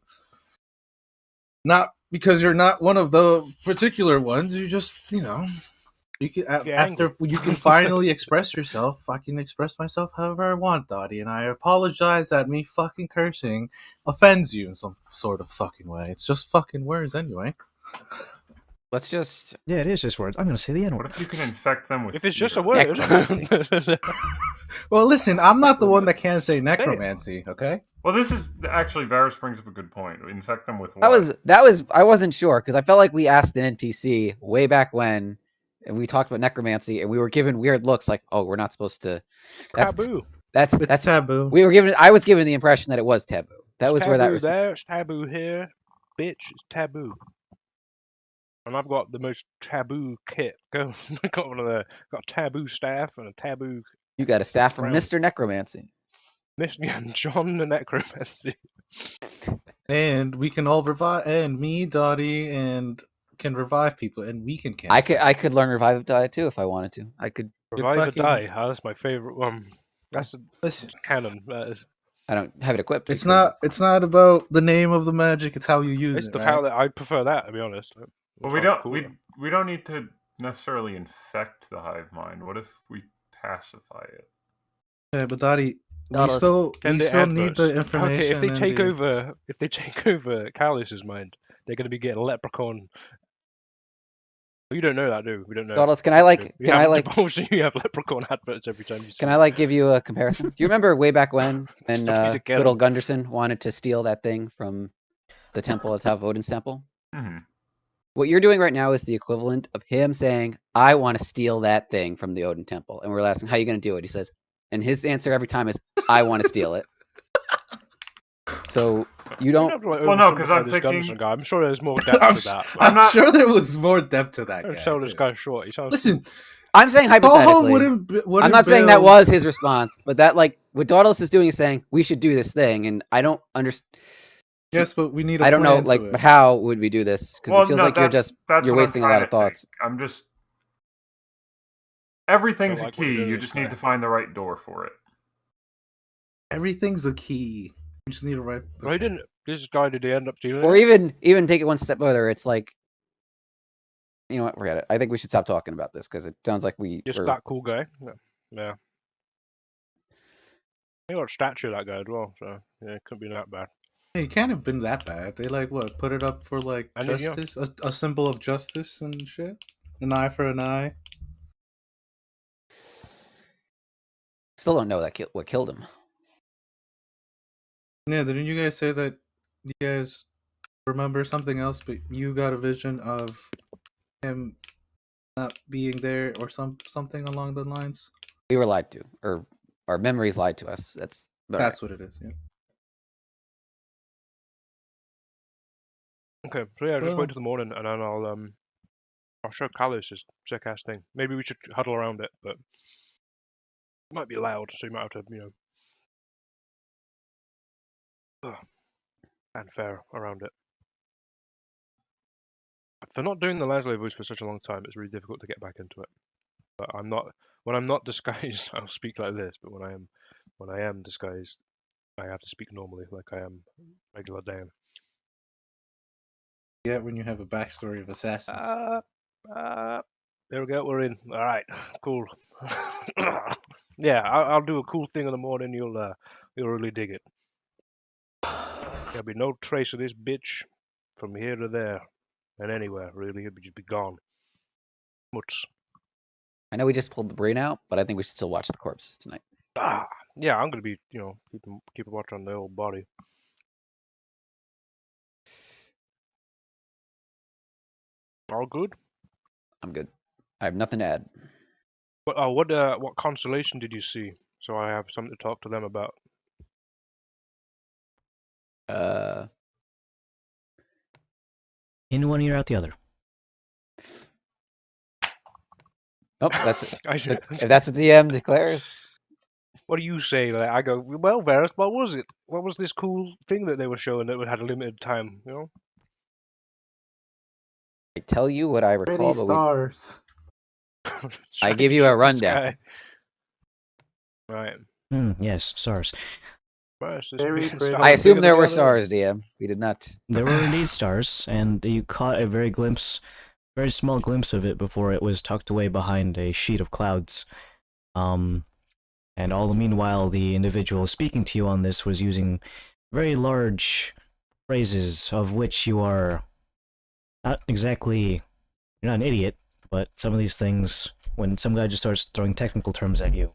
not because you're not one of the particular ones, you just, you know, you can, Get after angry. you can finally express yourself, I can express myself however I want, Dottie, and I apologize that me fucking cursing offends you in some sort of fucking way. It's just fucking words anyway. Let's just. Yeah, it is just words. I'm gonna say the N What word. if you could infect them with? If it's just a fear? word. Necromancy. Well, listen, I'm not the one that can't say necromancy, okay? Well, this is actually Varus brings up a good point. Infect them with what? That was. I wasn't sure because I felt like we asked an NPC way back when, and we talked about necromancy, and we were given weird looks like, "Oh, we're not supposed to." That's Taboo. It's taboo. we were given. I was given the impression that it was taboo. That It's was where that taboo was. there. It's taboo here. Bitch, it's taboo. And I've got the most taboo kit. Go, got one of the got taboo staff and a taboo. You got a staff from Crown. Mr. Necromancy. John the Necromancy. And we can all revive, and me, Dottie, and can revive people, and we can cancel. I could learn Revive Diet too if I wanted to. I could. Revive or fucking- die. That's my favorite one. That's a Listen, canon. That is. I don't have it equipped. it's because not. It's not about the name of the magic. It's how you use It's it. the right? power that I prefer that, to be honest. It Well, we sounds don't. cooler. We don't need to necessarily infect the hive mind. What if we pacify it? Yeah, but Dottie, we Not us. still And the need adverts. the information. Okay, if they and take the- over, Callus's mind, they're going to be getting leprechaun. You don't know that, do you? We don't know. Dauntless, can I like? We Can I haven't like? divulged you have leprechaun adverts every time you. Can I like give you a comparison? Do you remember way back when Stop you to get good old 'em. Gunderson wanted to steal that thing from the temple at top of Odin's temple? Hmm. What you're doing right now is the equivalent of him saying, "I want to steal that thing from the Odin temple," and we're asking, "How are you going to do it?" He says, and his answer every time is, "I want to steal it." So you don't. Well, no, 'cause I'm thinking- Gunderson guy. I'm sure there's more depth I'm, to that. I'm not- sure there was more depth to that Don't guy. sell this too. guy short. He sounds Listen, I'm saying Toho hypothetically. wouldn't. I'm not saying that build- was his response, but that like what Dauntless is doing is saying we should do this thing, and I don't understand. Yes, but we need. I don't know, plan to like, it. but how would we do this? Because Well, it feels no, like you're that's just what I'm wasting a trying lot to of thoughts. think. I'm just. Everything's Don't a like what you're key. doing You this just need guy. to find the right door for it. Everything's a key. You just need to write. Well, he didn't. This guy did he end up stealing? Or it? even take it one step further. It's like, you know what? Forget it. I think we should stop talking about this because it sounds like we. Just are- that cool guy. Yeah. He got a statue of that guy as well, so yeah, it couldn't be that bad. Hey, it can't have been that bad. They like what? Put it up for like I know, yeah. justice, a symbol of justice and shit. An eye for an eye. Still don't know what killed him. Yeah, didn't you guys say that you guys remember something else, but you got a vision of him not being there or something along the lines. We were lied to, or our memories lied to us. That's That's what it is. Yeah. Okay, so yeah, just Well- wait till the morning, and then I'll show Callus this sick ass thing. Maybe we should huddle around it, but it might be loud, so you might have to, and fair around it. For not doing the Leslie voice for such a long time, it's really difficult to get back into it. But when I'm not disguised, I'll speak like this. But when I am disguised, I have to speak normally, like I am regular Dan. Yeah, when you have a backstory of assassins. There we go. We're in. All right, cool. Yeah, I'll do a cool thing in the morning. You'll really dig it. There'll be no trace of this bitch from here to there, and anywhere really. It'll just be gone. Much. I know we just pulled the brain out, but I think we should still watch the corpse tonight. Yeah, I'm gonna be, keep a watch on the old body. All good. I'm good. I have nothing to add. But what constellation did you see? So I have something to talk to them about. In one ear, out the other. Oh, that's it. I said, If that's what the DM declares, what do you say? Like, I go, well, Varys, what was it? What was this cool thing that they were showing that had a limited time? I tell you what I recall. Pretty But stars. I give you a Shiny rundown. sky. Right. Yes, stars. Varys, this Very big pretty. star I bigger assume than there the were other. stars, DM. We did not. There were indeed stars, and you caught a very small glimpse of it before it was tucked away behind a sheet of clouds. And all the meanwhile, the individual speaking to you on this was using very large phrases, of which you are not exactly, you're not an idiot, but some of these things, when some guy just starts throwing technical terms at you,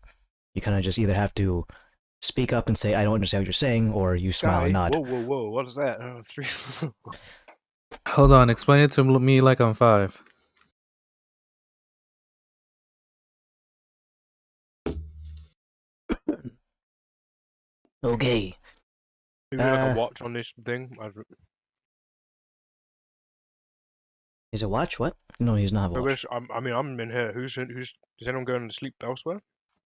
you kind of just either have to speak up and say, I don't understand what you're saying, or you smile Guy, and nod. whoa, what is that? Three. Hold on, explain it to me like I'm 5. Okay. Maybe like a watch on this thing. Is it watch? What? No, he's not a watch. I'm in here. Is anyone going to sleep elsewhere?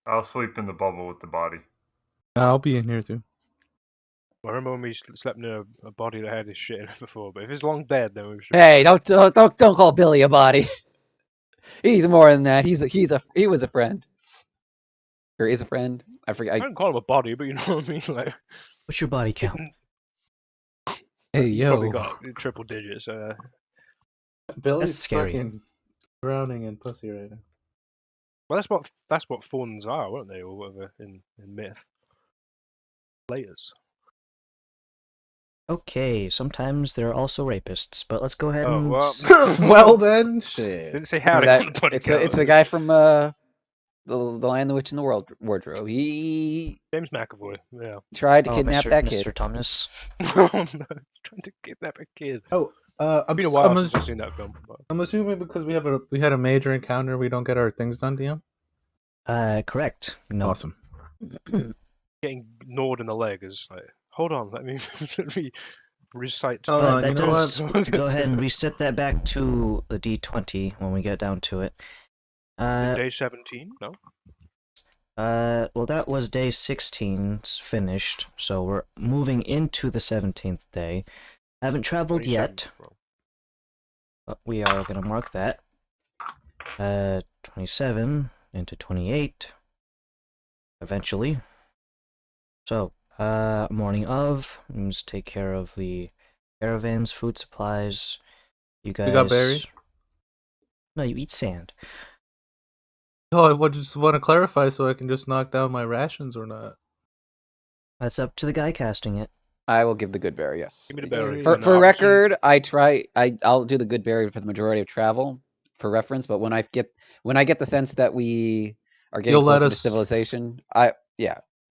I'll sleep in the bubble with the body. I'll be in here too. I remember when we slept near a body that had this shit in it before, but if it's long dead, then we should. Hey, don't call Billy a body. He's more than that. He was a friend, or is a friend. I I forget. don't call him a body, but you know what I mean. Like, What's your body count? Hey, he's probably yo. got triple digits. Billy's scary. fucking drowning in pussy right now. Well, that's what fawns are, weren't they, or whatever in myth. Layers. Okay, sometimes there are also rapists, but let's go ahead Oh and... well. Well then, shit. Didn't say how to That, put it. it's a guy from the Lion, the Witch, and the Wardrobe. He James McAvoy. Yeah. tried to Oh, kidnap Mr. that Mr. kid. Tumnus. Oh no, trying to kidnap a kid. Oh, It's been a while since I've seen that film. But... I'm assuming because we had a major encounter, we don't get our things done, DM. Correct. No. Awesome. Getting gnawed in the leg is like, hold on, let me recite. Hold on, that you know does what? go ahead and reset that back to the D20 when we get down to it. Day 17? No. Well, that was day 16 finished, so we're moving into the 17th day. Haven't traveled 27, yet, bro. but we are gonna mark that. 27 into 28. Eventually. So, morning of, let's take care of the caravans, food supplies. You guys. You got berry? No, you eat sand. Oh, I just want to clarify so I can just knock down my rations or not. That's up to the guy casting it. I will give the good berry. Yes. Give me the berry. For- And For I'll record, I'll do the good berry for the majority of travel for reference. But when I get the sense that we are getting You'll let closer to us- civilization,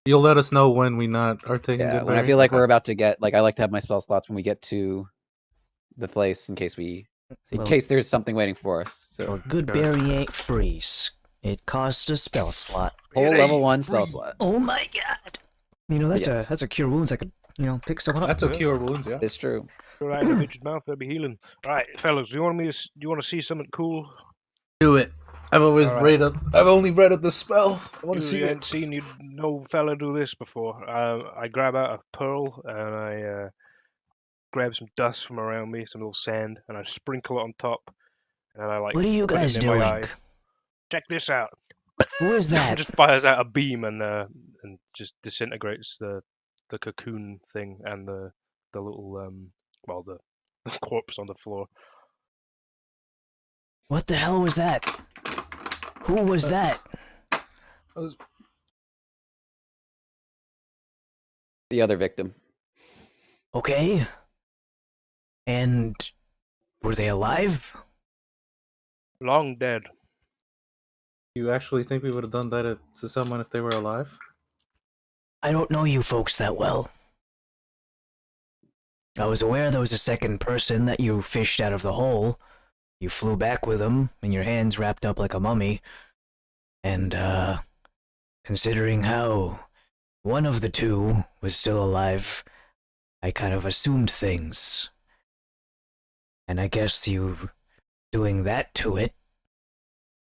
You'll let us know when we not are taking yeah. good When I berry? feel like Okay. we're about to get, like, I like to have my spell slots when we get to the place in case we in Well- case there's something waiting for us. So A good berry ain't free. It costs a spell slot. whole level 1 spell slot. Oh my god! You know, that's Yes. a cure wounds. I could, pick someone up. That's a Yeah. cure wounds, yeah. It's true. Right in the bitch's mouth, that'd be healing. Right, fellas, do you want to see something cool? Do it. I've always Alright. I've only read up the spell. I want to You see it. ain't seen no fella do this before. I grab out a pearl and I grab some dust from around me, some little sand, and I sprinkle it on top. And I like What are you put it guys near my doing? eye. Check this out. Who is that? Just fires out a beam and just disintegrates the cocoon thing and the little the corpse on the floor. What the hell was that? Who was that? The other victim. Okay. And were they alive? Long dead. You actually think we would have done that to someone if they were alive? I don't know you folks that well. I was aware there was a second person that you fished out of the hole. You flew back with him, and your hands wrapped up like a mummy. And, considering how one of the two was still alive, I kind of assumed things. And I guess you doing that to it,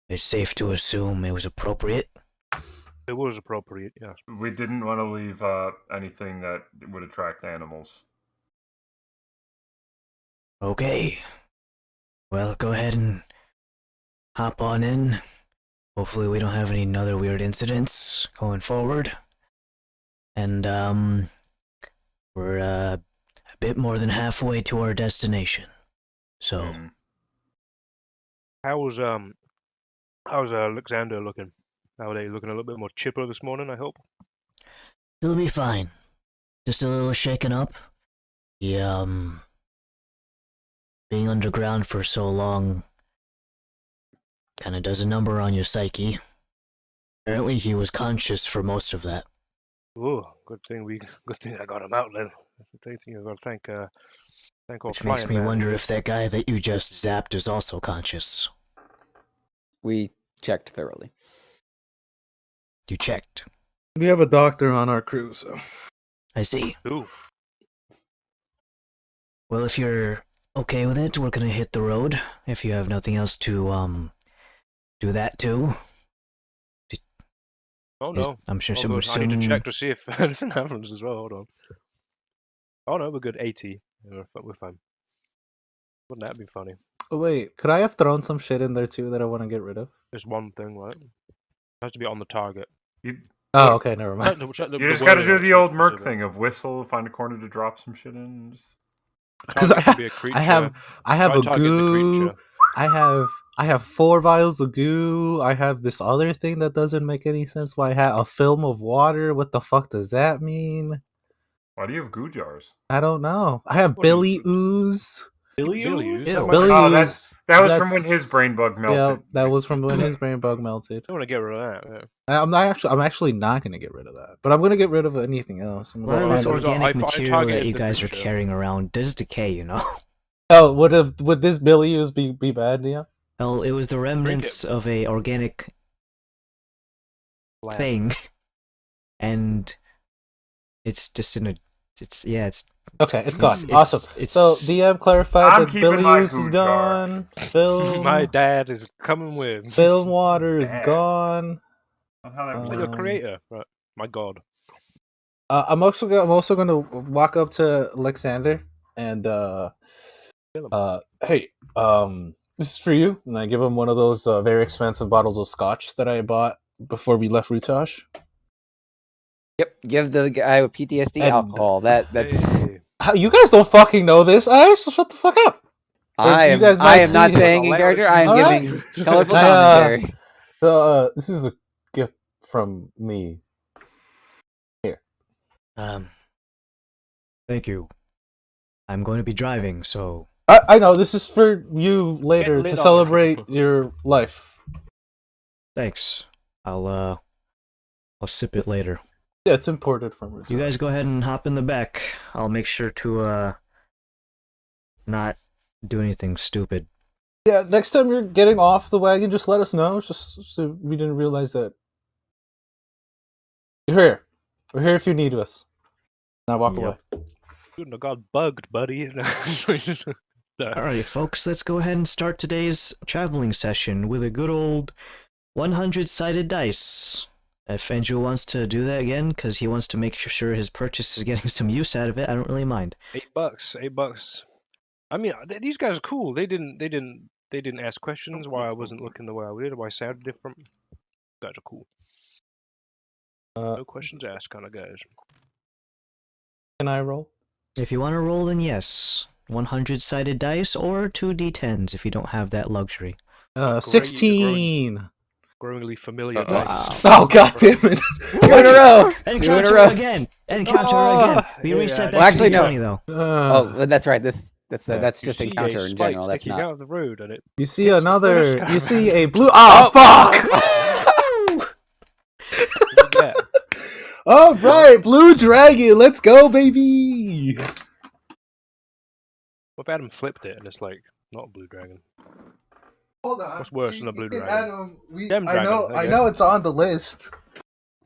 it's safe to assume it was appropriate. It was appropriate, yes. We didn't want to leave anything that would attract animals. Okay. Well, go ahead and hop on in. Hopefully we don't have any other weird incidents going forward. And, we're, a bit more than halfway to our destination. So, Mm. How's Alexander looking? How are they looking? A little bit more chipper this morning, I hope. he'll be fine. Just a little shaken up. He, being underground for so long kinda does a number on your psyche. Apparently he was conscious for most of that. Oh, good thing I got him out then. I gotta thank our Which makes flying me man. wonder if that guy that you just zapped is also conscious. We checked thoroughly. You checked. We have a doctor on our crew, so. I see. Ooh. Well, if you're okay with it, we're gonna hit the road. If you have nothing else to, do that too. Oh no. I'm sure Oh, some good. I need to check to see if anything happens as well. Hold on. Oh no, we're good. 80. Yeah, we're fine. Wouldn't that be funny? Oh, wait, could I have thrown some shit in there too that I want to get rid of? There's one thing, right? It has to be on the target. You, Oh, okay, never mind. you just got to do the old Merc thing of whistle, find a corner to drop some shit in, and just... Because I have a Try target the goo. creature. I have 4 vials of goo. I have this other thing that doesn't make any sense. Why I have a film of water? What the fuck does that mean? Why do you have goo jars? I don't know. I have What do you- Billy ooze. Billy Billy ooze? ooze? Yeah, That might- Billy Oh, ooze. that was from when That's- his brain bug melted. Yeah, that was from when his brain bug melted. I want to get rid of that. Yeah. I'm actually not gonna get rid of that, but I'm gonna get rid of anything else. I'm A lot gonna of Well, this find was it. organic I material that targeted you the guys are creature. carrying around does decay, you know? Oh, would this Billy ooze be bad, Nia? Well, it was the remnants of a organic Lab. thing, and it's just in a. It's Okay, it's gone. It's- Awesome. it's- So DM clarified I'm that keeping Billy my ooze is food jar. gone. Film My dad is coming with. film water is Dad. gone. That's how that Like your works. creator, right? My God. I'm also gonna walk up to Alexander and Kill him. hey, this is for you, and I give him one of those very expensive bottles of scotch that I bought before we left Routage. Yep, give the guy with PTSD And- alcohol. That's Hey. How, you guys don't fucking know this. Alright, so shut the fuck up. I you am. guys I might am not see- saying in character. I am Alright. giving colorful I, commentary. So this is a gift from me. Thank you. I'm going to be driving, so I know this is for you later lit to on. celebrate your life. thanks. I'll sip it later. Yeah, it's imported from Routage. You guys go ahead and hop in the back. I'll make sure to not do anything stupid. Yeah, next time you're getting off the wagon, just let us know. Just so we didn't realize that. You're here. We're here if you need us. Now walk Yep. away. Couldn't have got bugged, buddy. Alright, folks, let's go ahead and start today's traveling session with a good old 100-sided dice. If Andrew wants to do that again, because he wants to make sure his purchase is getting some use out of it, I don't really mind. $8. I mean, these guys are cool. They didn't ask questions why I wasn't looking the way I did, why I sounded different. You guys are cool. No questions asked kind of guys. Can I roll? If you want to roll, then yes. 100-sided dice or 2d10s if you don't have that luxury. 16. Growingly familiar. Wow. Oh, god damn it. 2 in a row. 2 in a Encounter row. again! Encounter again! We Yeah, reset yeah. back Well, actually, to no. D20 though. Oh, that's right. That's You just see a encounter in spike general. That's sticking not. out of the road, and it. You see It's the another. first You see caravan. a blue. Oh, fuck! Yeah. All right, blue dragon. Let's go, baby. What if Adam flipped it and it's like not a blue dragon? Hold on. What's worse than a blue dragon? Adam, Gem dragon, I know it's on the list.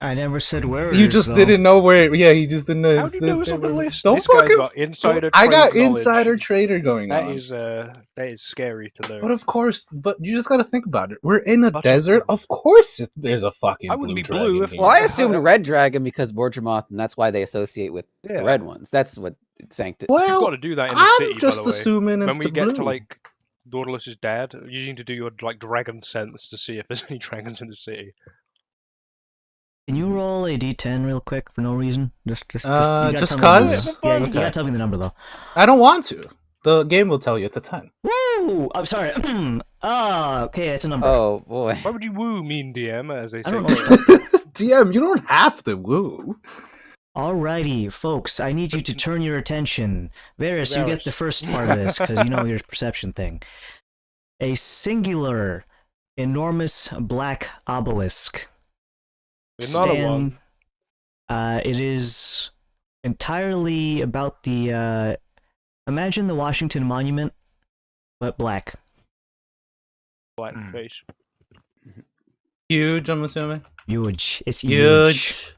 I never said where it You is, just though. didn't know where. Yeah, he just didn't know. How do you know it's on the list? Don't This guy's fucking. got insider I got trade knowledge. insider trader going That on. that is scary to know. But of course, but you just got to think about it. We're in a That's desert. okay. Of course, there's a fucking I wouldn't blue be blue dragon if- here. Well, I Yeah. assumed red dragon because Borgermoth, and that's why they associate with Yeah. the red ones. That's what sanct. You've Well, got to do that in the I'm city, just by the way. assuming When it's we get blue. to like Dauntless's dad, you need to do your like dragon sense to see if there's any dragons in the city. Can you roll a d10 real quick for no reason? Just you just gotta tell me the cause? number, though. Yeah, you Okay. gotta tell me the number though. I don't want to. The game will tell you it's a 10. Woo! I'm sorry. Okay, it's a number. Oh boy. Why would you woo mean DM, as they I say? don't know. DM, you don't have to woo. Alrighty, folks, I need you to turn your attention. Varys, you get Varys. the first part of this, because you know your perception thing. A singular, enormous black obelisk. Another one. It is entirely about the, imagine the Washington Monument, but black. Black Hmm. face. Huge, I'm assuming. Huge. It's huge.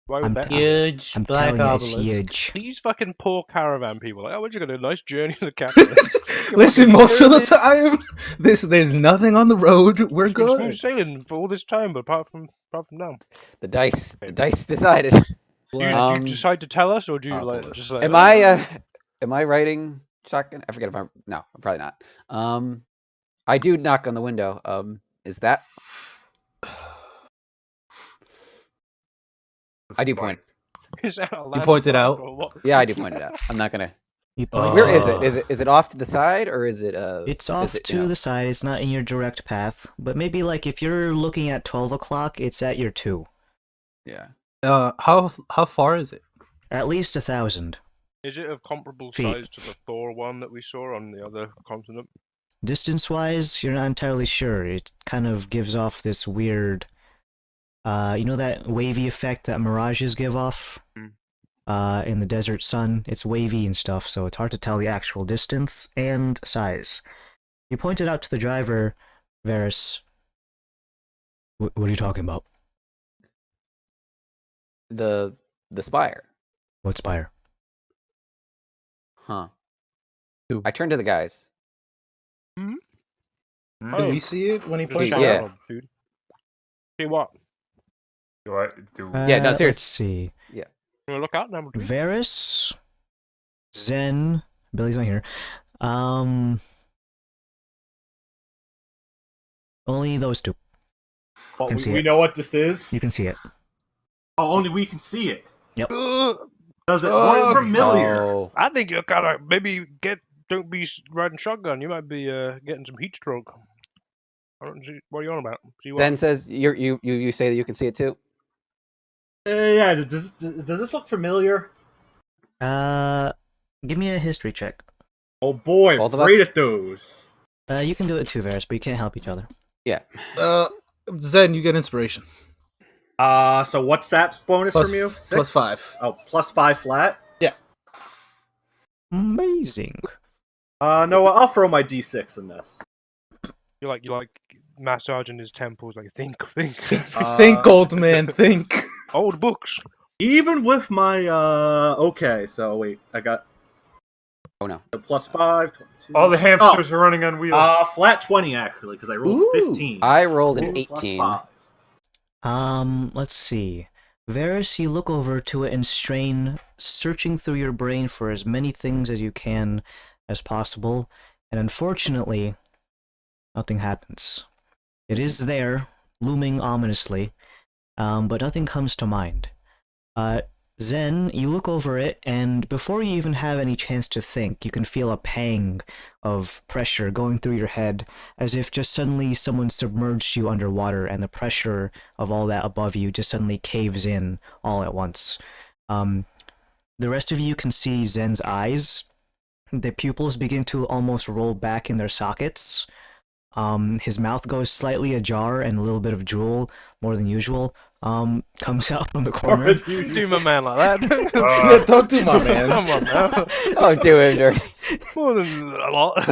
Why would I'm that? Huge. I'm black telling you, it's obelisk. huge. These fucking poor caravan people. Like, oh, what you gonna do? Nice journey to the capital. Listen, most of the time, there's nothing on the road. We're It's been smooth good. sailing for all this time, but apart from now. The dice decided. Do you Um, decide to tell us, or do you like obelisk. just like? Am I writing shotgun? I forget if I'm. No, I'm probably not. I do knock on the window. Is that? I do point. Is that a You pointed landmark out? or what? Yeah, I do point it out. I'm not gonna. You Oh. point Where it is out. it? Is it off to the side or is it It's is off it, to you know- the side. It's not in your direct path. But maybe like if you're looking at 12 o'clock, it's at your 2. Yeah. How far is it? At least 1,000. Is it of comparable Feet. size to the Thor one that we saw on the other continent? Distance-wise, you're not entirely sure. It kind of gives off this weird, you know that wavy effect that mirages give off? Mm. In the desert sun, it's wavy and stuff, so it's hard to tell the actual distance and size. You pointed out to the driver, Varys. What are you talking about? The spire. What spire? Huh. Who? I turn to the guys. Do Oh. we see it when he Just points shout it Yeah. out? out, dude. See what? Do I do? Yeah, no, Let's seriously. see. You wanna look out number 2? Varys, Zen, Billy's not here. Only those two. But Can see we it. know what this is. You can see it. Oh, only we can see it. Ugh, Does it Oh, look familiar? Oh. I think you're kind of maybe don't be riding shotgun. You might be getting some heat stroke. I don't see what are you on about. See what? Zen says you say that you can see it too. Yeah. Does this look familiar? Give me a history check. Oh boy, Both of great us? at those. You can do it too, Varys, but you can't help each other. Yeah. Zen, you get inspiration. So what's that bonus from you? Plus 5. Oh, +5 flat. Amazing. No, I'll throw my D6 in this. You like massaging his temples, like think. Think, old man, think. Old books. Even with my okay, so wait, I got Oh no. a +5, 22. All the hamsters are running on wheels. Flat 20 actually, because I rolled Ooh. 15. I rolled an Ooh, plus 18. 5. Let's see. Varys, you look over to it and strain, searching through your brain for as many things as you can as possible, and unfortunately, nothing happens. It is there, looming ominously, but nothing comes to mind. Zen, you look over it, and before you even have any chance to think, you can feel a pang of pressure going through your head, as if just suddenly someone submerged you underwater, and the pressure of all that above you just suddenly caves in all at once. The rest of you can see Zen's eyes. The pupils begin to almost roll back in their sockets. His mouth goes slightly ajar, and a little bit of drool, more than usual, comes out from the corner. Do my man like that. Yeah, don't do my man. Come on now. Don't do him dirty. More than a lot.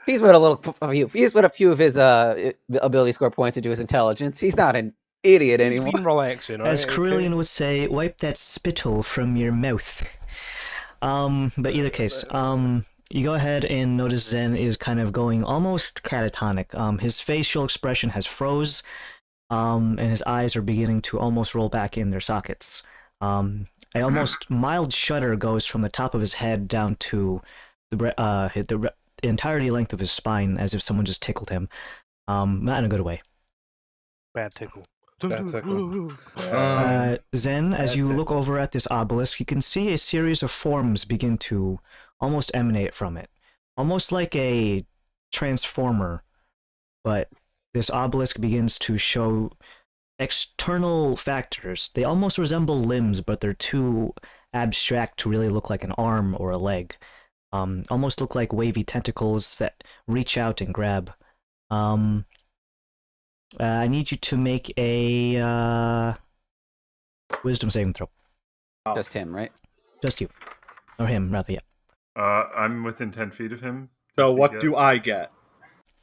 He's put a few of his ability score points into his intelligence. He's not an idiot He's anymore. been relaxing, right? As Carillion would say, wipe that spittle from your mouth. But either case, you go ahead and notice Zen is kind of going almost catatonic. His facial expression has froze, and his eyes are beginning to almost roll back in their sockets. An almost mild shudder goes from the top of his head down to the entirety length of his spine, as if someone just tickled him. Not in a good way. Bad tickle. Bad tickle. Zen, as you look over at this obelisk, you can see a series of forms begin to almost emanate from it. Almost like a transformer, but this obelisk begins to show external factors. They almost resemble limbs, but they're too abstract to really look like an arm or a leg. Almost look like wavy tentacles that reach out and grab. I need you to make a wisdom saving throw. Just him, right? Just you. Or him, rather, yeah. I'm within 10 feet of him. So what do I get?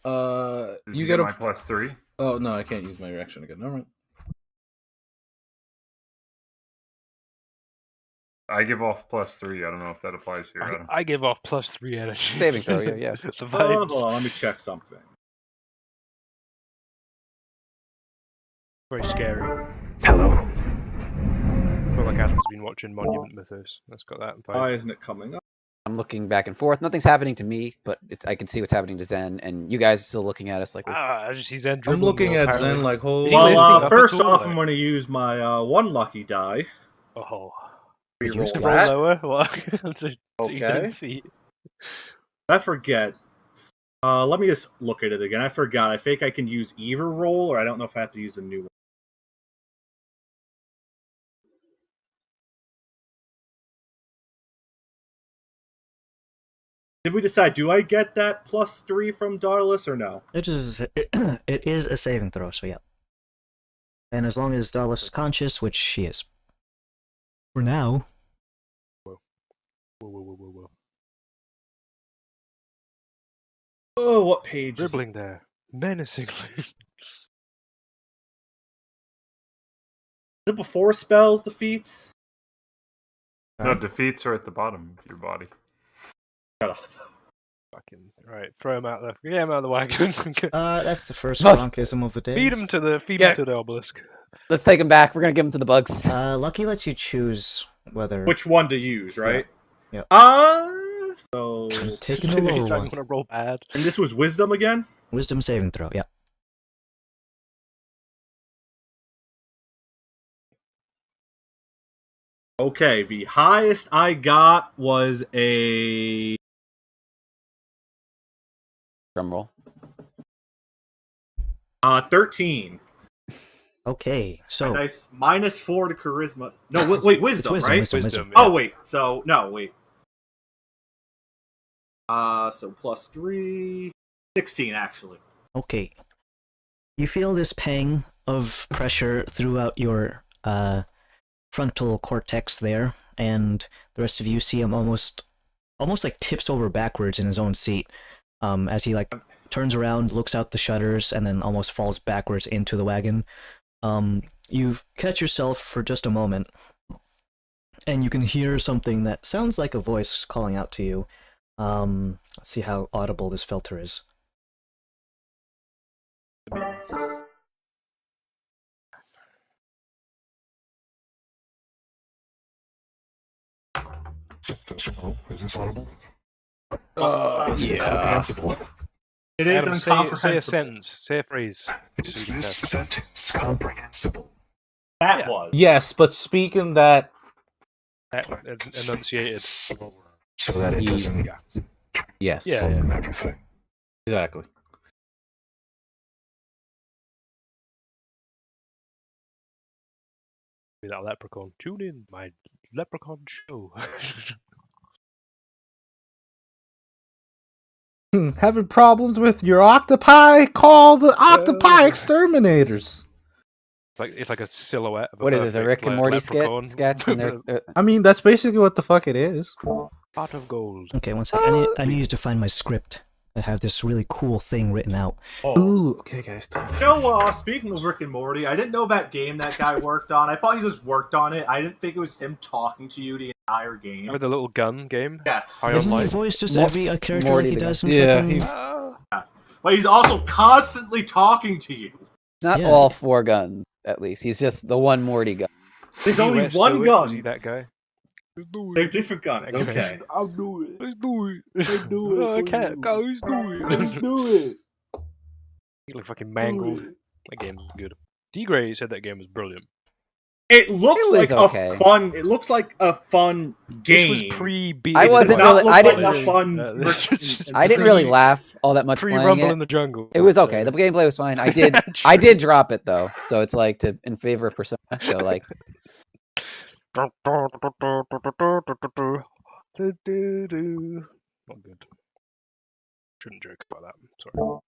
Does You he get a my +3? Oh no, I can't use my reaction again. Never mind. I give off +3. I don't know if that applies here. I give off +3 energy. Saving throw, yeah. The Hold vibes. on, let me check something. Very scary. Hello. I feel like Athens been watching Monument Mythos. That's got that vibe. Why isn't it coming up? I'm looking back and forth. Nothing's happening to me, but I can see what's happening to Zen, and you guys are still looking at us like. I just see Zen I'm dribbling. looking though, at apparently. Zen like, Is he holy. lifting Well, up first at all, off, though? I'm going to use my one lucky die. Oh. Reroll use the Roll that. lower. What? So you Okay. don't see. I forget. Let me just look at it again. I forgot. I think I can use either roll, or I don't know if I have to use a new one. Did we decide? Do I get that +3 from Darlis or no? It is a saving throw, so yeah. And as long as Darlis is conscious, which she is. For now. Whoa. Oh, what page? Is it? Dribbling there. Menacingly. Is it before spells defeats? No, defeats are at the bottom of your body. Shut up. Fucking right. Throw him out there. Get him out of the wagon. That's the first Bronkism of the day. Feed him to the obelisk. Let's take him back. We're gonna give him to the bugs. Lucky lets you choose whether... Which one to use, right? Yeah. So... I'm taking the lower He's one. not gonna roll bad. And this was wisdom again? Wisdom saving throw, yeah. Okay, the highest I got was a... Drum roll. 13. Okay, so... Nice. -4 to charisma. No, wait, wisdom, It's right? wisdom. Oh, wait. So, no, wait. So +3... 16, actually. Okay. You feel this pang of pressure throughout your frontal cortex there, and the rest of you see him almost almost like tips over backwards in his own seat, as he like turns around, looks out the shutters, and then almost falls backwards into the wagon. You catch yourself for just a moment, and you can hear something that sounds like a voice calling out to you. Let's see how audible this filter is. Is this audible? Yeah. It is Adam, say incomprehensible. a sentence. Say a phrase. Is this sentence comprehensible? That Yeah. was. Yes, but speaking that, Enunciated. Slower, so that it doesn't yes, Yeah. and everything. exactly. Be that leprechaun. Tune in, my leprechaun show. Having problems with your octopi? Call the octopi exterminators. It's like a silhouette of a What is this, a perfect Rick and Morty leprechaun. sketch? When they're, I mean, that's basically what the fuck it is. Pot of gold. Okay, one sec. I need to find my script. I have this really cool thing written out. Oh. Ooh, okay, guys. Speaking of Rick and Morty, I didn't know that game that guy worked on. I thought he just worked on it. I didn't think it was him talking to you the entire game. With the little gun game. Yes. High on Doesn't he life. voice just Mor- every character Morty like he the does in Yeah, fucking... But he's also constantly talking to you. not Yeah. all 4 guns, at least. He's just the one Morty gun. There's You only West one do it? gun. Is he that guy? They're different guns. Okay. I'll do it. Let's do it. do it I for can't. you. Go, let's do it. do it. You look fucking mangled. That game was good. D-Gray said that game was brilliant. It looks It was like okay. a fun. It looks like a fun game. This was pre-beat. I wasn't really- I didn't- I didn't really laugh all that much playing Pre-Rumble it. in the Jungle. It was okay. The gameplay was fine. I did drop it though, so it's like in favor of Persona. So like, Not good. Shouldn't joke about that. Sorry.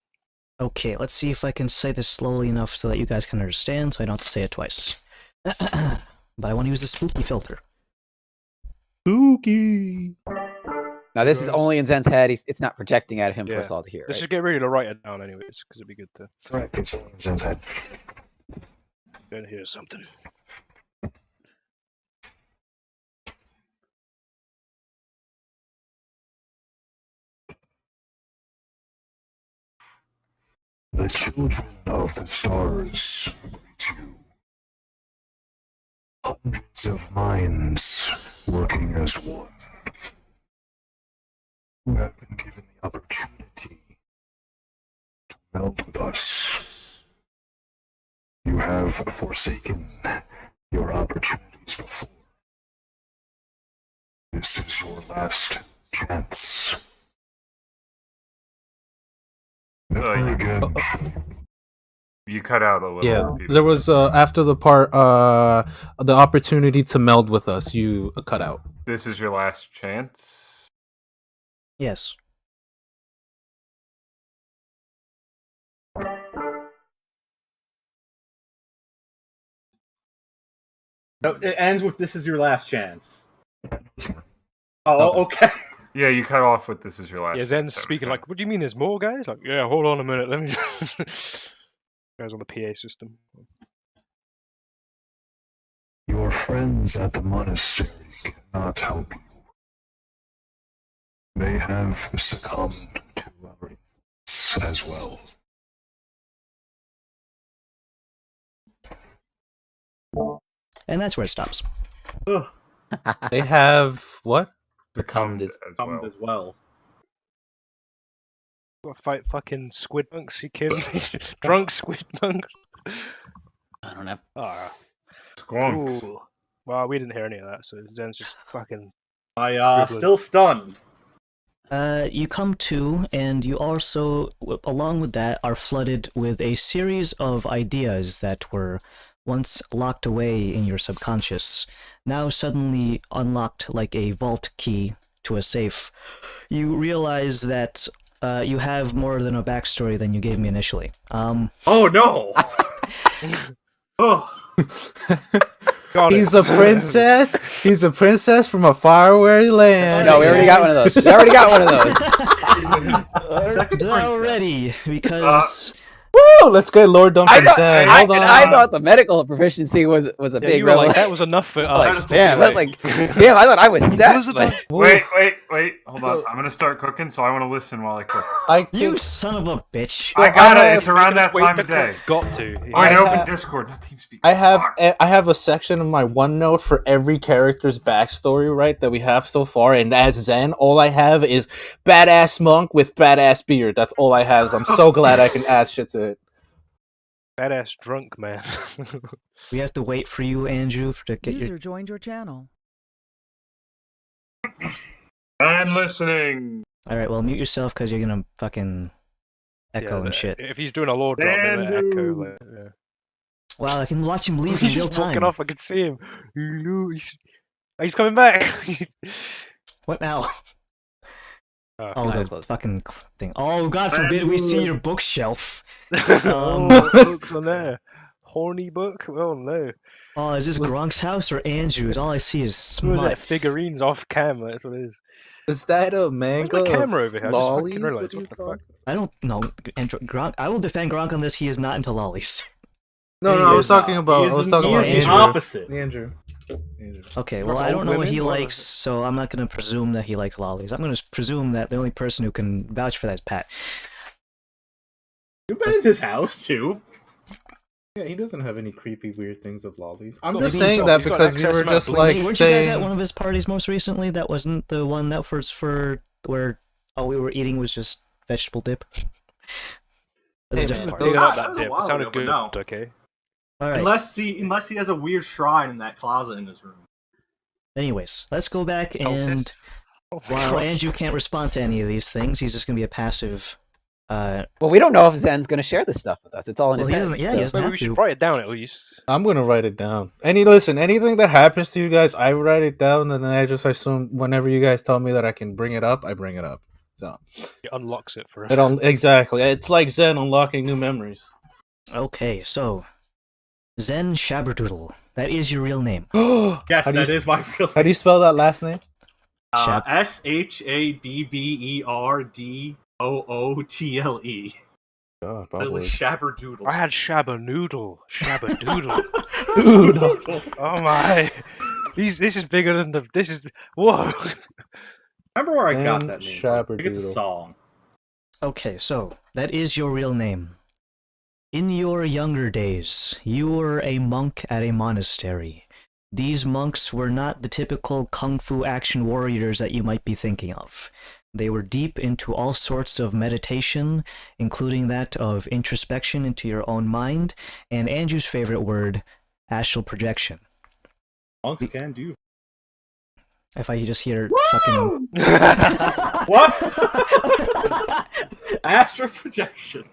Okay, let's see if I can say this slowly enough so that you guys can understand, so I don't have to say it twice. But I want to use the spooky filter. Spooky. now this is only in Zen's head. It's not projecting at him for Yeah. us all to hear. Let's Right? just get ready to write it down, anyways, because it'd be good to Right, it's inside. then hear something. The children of the stars greet you. Hundreds of minds working as one. Who have been given the opportunity to meld with us. You have forsaken your opportunities before. This is your last chance. Very good. You cut out a little. Yeah, people. there was after the part the opportunity to meld with us. You cut out. This is your last chance. Yes. No, it ends with "This is your last chance." Oh, okay. Yeah, you cut off with "This is your last." Yeah, chance." Zen's That was speaking kinda- like, what do you mean there's more guys? Like, yeah, hold on a minute, let me Guys on the PA system. Your friends at the monastery cannot help you. They have succumbed to our influence as well. And that's where it stops. Ugh, They have what? Succumbed is- as come well. as well. Gotta fight fucking squid monks, you kidding me? Drunk squid monks. I don't know. Ah, Squonks. cool. Well, we didn't hear any of that, so Zen's just fucking. I Good still stunned. You come to, and you also, along with that, are flooded with a series of ideas that were once locked away in your subconscious, now suddenly unlocked like a vault key to a safe. You realize that you have more than a backstory than you gave me initially. Oh no! Oh, Got He's it. a princess. He's a princess from a faraway land. No, we already got one of those. We already got one of those. Second princess. Already, because Woo! Let's get Lord I Dumping thought, Zen. I, Hold on. I thought the medical proficiency was a Yeah, big you were like, revelation. that was enough for Like, us. damn, that's like, damn, I thought I was set. does it Like, Wait. Hold on. I'm gonna start cooking, so I want to listen while I cook. I you can, son of a bitch. I got I it. have- It's around that Wait, time the of day. cook's got to. Oh, I I open have- Discord, not TeamSpeak. I have a section of my OneNote for every character's backstory, right, that we have so far, and as Zen, all I have is badass monk with badass beard. That's all I have. So I'm so glad I can add shit to it. Badass drunk, man. We have to wait for you, Andrew, to get User your. joined your channel. I'm listening. All right, well, mute yourself because you're gonna fucking echo Yeah, and shit. If he's doing a lore drop, then it echo. Like, yeah. Wow, I can watch him leave in He's real just walking time. off. I can see him. Hello, he's coming back. What now? Oh, Oh, eyes the closed. fucking thing. Oh, God forbid we see your bookshelf. oh, what book's on there? Horny book? Oh no. Oh, is this Gronk's house or Andrew's? All I see is What was that? smut. Figurines off camera. That's what it is. Is that a Where's manga? my camera over here? I just fucking Lollies? realised. What What the you fuck? I don't know. Gronk. I will defend Gronk on this. He is not into lollies. No, I was talking about. I was talking about he is the Andrew. opposite. Andrew. Okay, What's well, I don't old know what women? he What likes, so I'm not going to presume that he likes lollies. I'm going to presume that the only person who can vouch for that is Pat. You've been in his house too. Yeah, he doesn't have any creepy weird things with lollies. I'm Well, just maybe saying so. that He's got because we excess were amount of just bling. like Hey, weren't you guys saying. at one of his parties most recently? That wasn't the one that was for where all we were eating was just vegetable dip. That's a Hey, different man, party. Digging Ah, up that that was a dip. while It sounded ago, but good. no. Okay. All right. Unless he has a weird shrine in that closet in his room. Anyways, let's go back Cultist? and Oh my while God. Andrew can't respond to any of these things, he's just going to be a passive. well, we don't know if Zen's going to share this stuff with us. It's all in Well, his he head. doesn't. Yeah, so- he doesn't Maybe have we to. should write it down at least. I'm gonna write it down. Anything that happens to you guys, I write it down, and then I just assume whenever you guys tell me that I can bring it up, I bring it up. So It unlocks it for us. it don't exactly. It's like Zen unlocking new memories. Okay, so Zen Shaberdoodle. That is your real name. Yes, How do you that is my real How do you spell that last name? Shab- SHABBERDOOTLE. Oh, Little Shabberdoodle. I had Shabba Noodle. Shabba Doodle. Dude. Oh my. This is bigger than the. This is. Whoa. Remember where I got And that name from? I think it's a Shabberdoodle. song. Okay, so that is your real name. In your younger days, you were a monk at a monastery. These monks were not the typical kung fu action warriors that you might be thinking of. They were deep into all sorts of meditation, including that of introspection into your own mind, and Andrew's favorite word, astral projection. Monks can do. If I just hear fucking... What? Astral projection.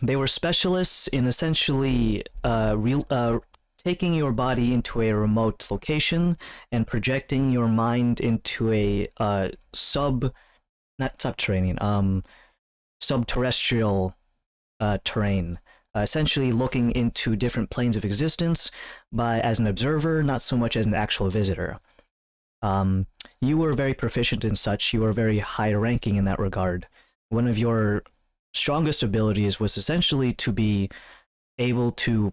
They were specialists in essentially taking your body into a remote location and projecting your mind into a subterrestrial terrain. Essentially looking into different planes of existence as an observer, not so much as an actual visitor. You were very proficient in such. You were very high ranking in that regard. One of your strongest abilities was essentially to be able to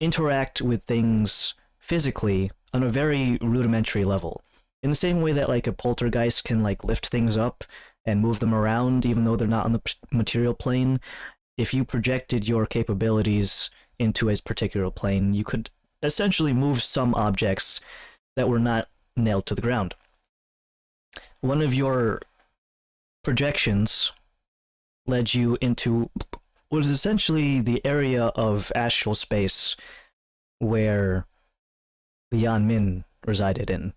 interact with things physically on a very rudimentary level. In the same way that like a poltergeist can like lift things up and move them around even though they're not on the material plane, if you projected your capabilities into a particular plane, you could essentially move some objects that were not nailed to the ground. One of your projections led you into what is essentially the area of astral space where the Yan Min resided in.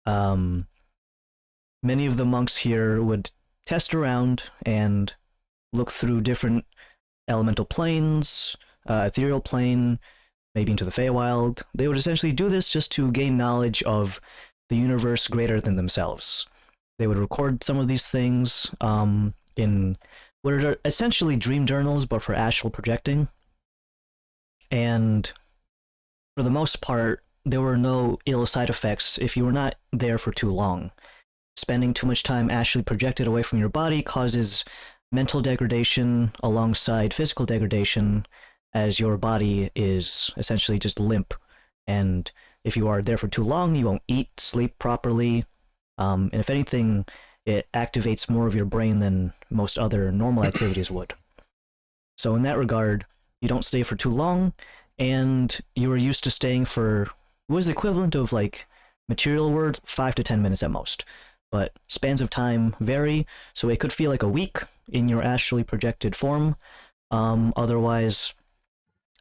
Many of the monks here would test around and look through different elemental planes, ethereal plane, maybe into the Feywild. They would essentially do this just to gain knowledge of the universe greater than themselves. They would record some of these things in what are essentially dream journals, but for astral projecting. and for the most part, there were no ill side effects if you were not there for too long. Spending too much time astrally projected away from your body causes mental degradation alongside physical degradation, as your body is essentially just limp. And if you are there for too long, you won't eat, sleep properly, and if anything, it activates more of your brain than most other normal activities would. So in that regard, you don't stay for too long, and you are used to staying for what is the equivalent of like material word 5 to 10 minutes at most. But spans of time vary, so it could feel like a week in your astrally projected form. Otherwise,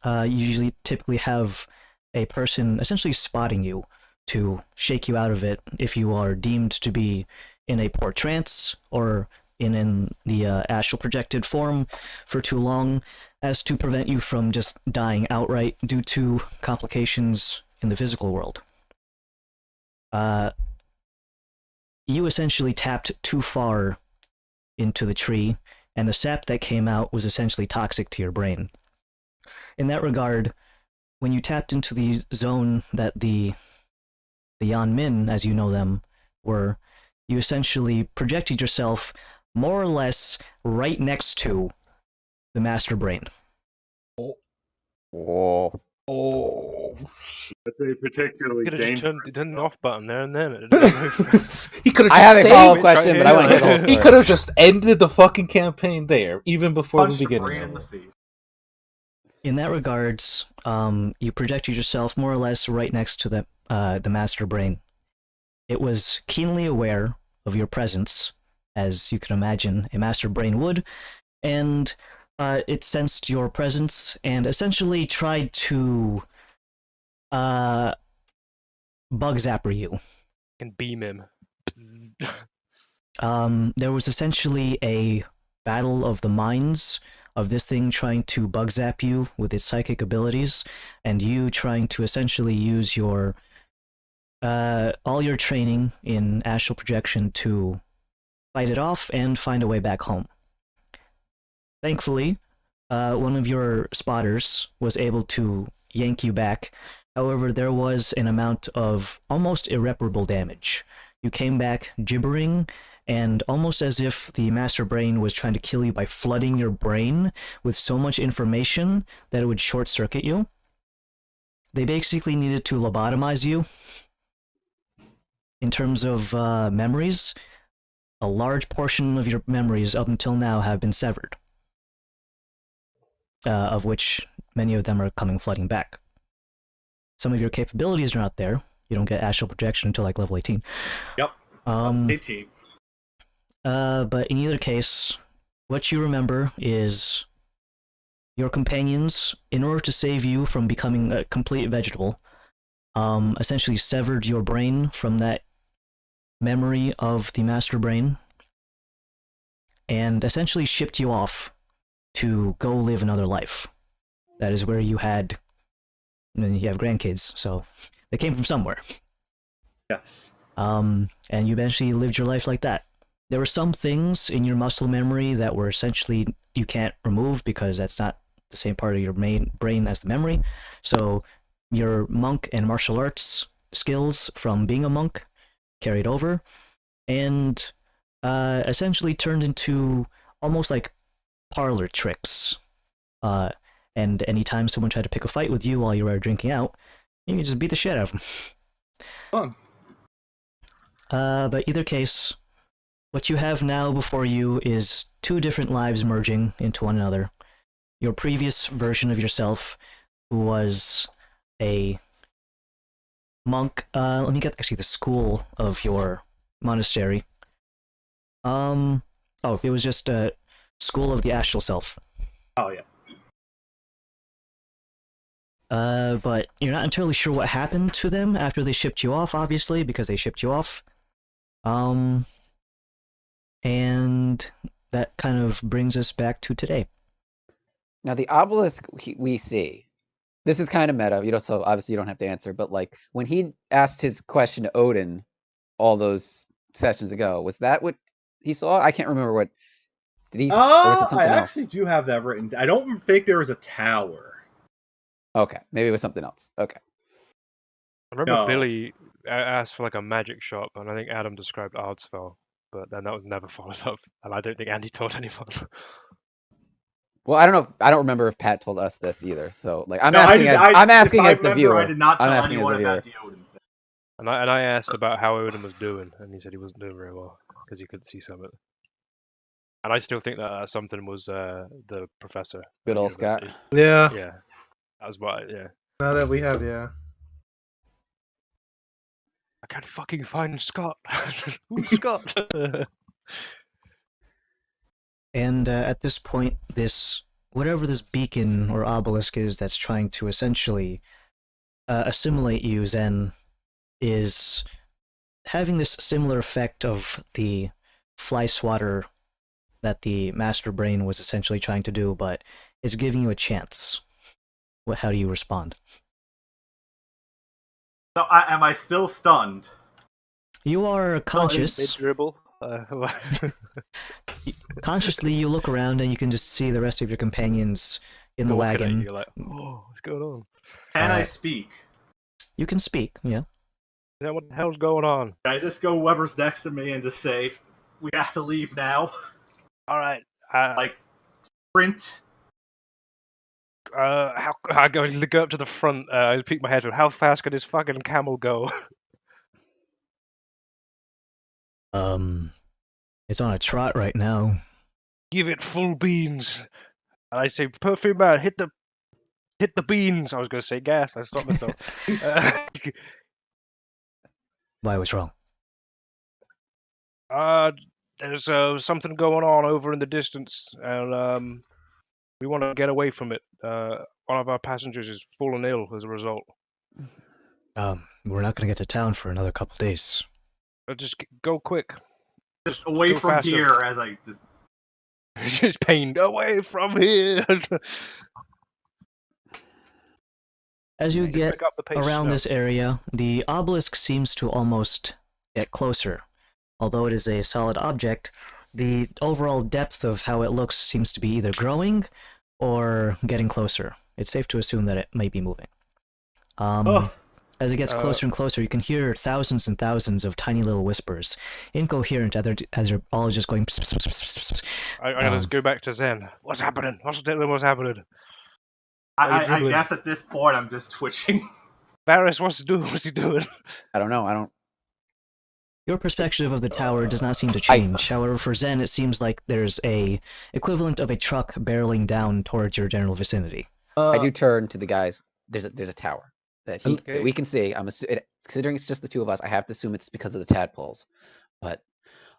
you usually typically have a person essentially spotting you to shake you out of it if you are deemed to be in a poor trance or in the astral projected form for too long, as to prevent you from just dying outright due to complications in the physical world. You essentially tapped too far into the tree, and the sap that came out was essentially toxic to your brain. In that regard, when you tapped into the zone that the Yan Min, as you know them, were, you essentially projected yourself more or less right next to the master brain. Oh. That's a particularly Could have just dangerous. turned an off button there and then. He could have I have just a follow-up saved. question, but I want to hear the whole story. He could have just ended the fucking campaign there, even before Punch the the beginning. brain in of the it. face. In that regards, you projected yourself more or less right next to the master brain. It was keenly aware of your presence, as you can imagine a master brain would, and it sensed your presence and essentially tried to bug zapper you. Can beam him. There was essentially a battle of the minds of this thing trying to bug zap you with its psychic abilities, and you trying to essentially use your all your training in astral projection to fight it off and find a way back home. Thankfully, one of your spotters was able to yank you back. However, there was an amount of almost irreparable damage. You came back gibbering, and almost as if the master brain was trying to kill you by flooding your brain with so much information that it would short-circuit you. They basically needed to lobotomize you. In terms of memories, a large portion of your memories up until now have been severed, of which many of them are coming flooding back. Some of your capabilities are not there. You don't get astral projection until like level 18. Yep. 18. But in either case, what you remember is your companions, in order to save you from becoming a complete vegetable, essentially severed your brain from that memory of the master brain and essentially shipped you off to go live another life. That is where you have grandkids, so they came from somewhere. Yes. And you eventually lived your life like that. There were some things in your muscle memory that were essentially you can't remove because that's not the same part of your main brain as the memory. So your monk and martial arts skills from being a monk carried over and essentially turned into almost like parlor tricks. And anytime someone tried to pick a fight with you while you were drinking out, you can just beat the shit out of them. Fun. But either case, what you have now before you is two different lives merging into one another. Your previous version of yourself, who was a monk, let me get actually the school of your monastery. It was just a school of the astral self. Oh, yeah. But you're not entirely sure what happened to them after they shipped you off, obviously, because they shipped you off. And that kind of brings us back to today. Now the obelisk we see, this is kind of meta, so obviously you don't have to answer, but like when he asked his question to Odin all those sessions ago, was that what he saw? I can't remember what did he or was it something I else? actually do have that written. I don't think there was a tower. Okay, maybe it was something else. Okay. I remember No. Billy asked for like a magic shop, and I think Adam described Ardsfell, but then that was never followed up, and I don't think Andy told anyone. Well, I don't know. I don't remember if Pat told us this either. So, like, I'm No, asking as I'm asking if I as the remember, viewer. I did not I'm tell asking as anyone the viewer. about the Odin thing. And I asked about how Odin was doing, and he said he wasn't doing very well because he couldn't see Summit. And I still think that something was the professor. at Good the old Scott. university. Yeah. Yeah, that was why. Yeah, Now that we have, yeah. I can't fucking find Scott. Who's Scott? And at this point, whatever this beacon or obelisk is that's trying to essentially assimilate you, Zen, is having this similar effect of the fly swatter that the master brain was essentially trying to do, but it's giving you a chance. How do you respond? So, am I still stunned? You are conscious. Mid dribble. Consciously, you look around and you can just see the rest of your companions in the Looking at wagon. you, you're like, oh, what's going on? Can I speak? You can speak, yeah. Yeah, what the hell's going on? Can I just go whoever's next to me and just say, we have to leave now? All right. Like, sprint? How I go up to the front. I peek my head through. How fast could this fucking camel go? It's on a trot right now. Give it full beans. And I say, Perfume Man, hit the beans. I was going to say gas. I stopped myself. Why, what's wrong? There's something going on over in the distance, and we want to get away from it. One of our passengers is fallen ill as a result. We're not gonna get to town for another couple days. Just go quick. Just away Go from faster. here as I just... Just pained away from here. As you get Pick up the pace around now. this area, the obelisk seems to almost get closer. Although it is a solid object, the overall depth of how it looks seems to be either growing or getting closer. It's safe to assume that it may be moving. As it gets closer and closer, you can hear thousands and thousands of tiny little whispers, incoherent as they're all just going. Pss, pss, pss, pss, pss. I'm gonna go back to Zen. What's happening? What's happening? I guess at this point I'm just twitching. Varys, what's he doing? I don't know. I don't. Your perspective of the tower does not seem to change. However, for Zen, it seems like there's a equivalent of a truck barreling down towards your general vicinity. I do turn to the guys. There's a tower that Okay. we can see. Considering it's just the two of us, I have to assume it's because of the tadpoles. But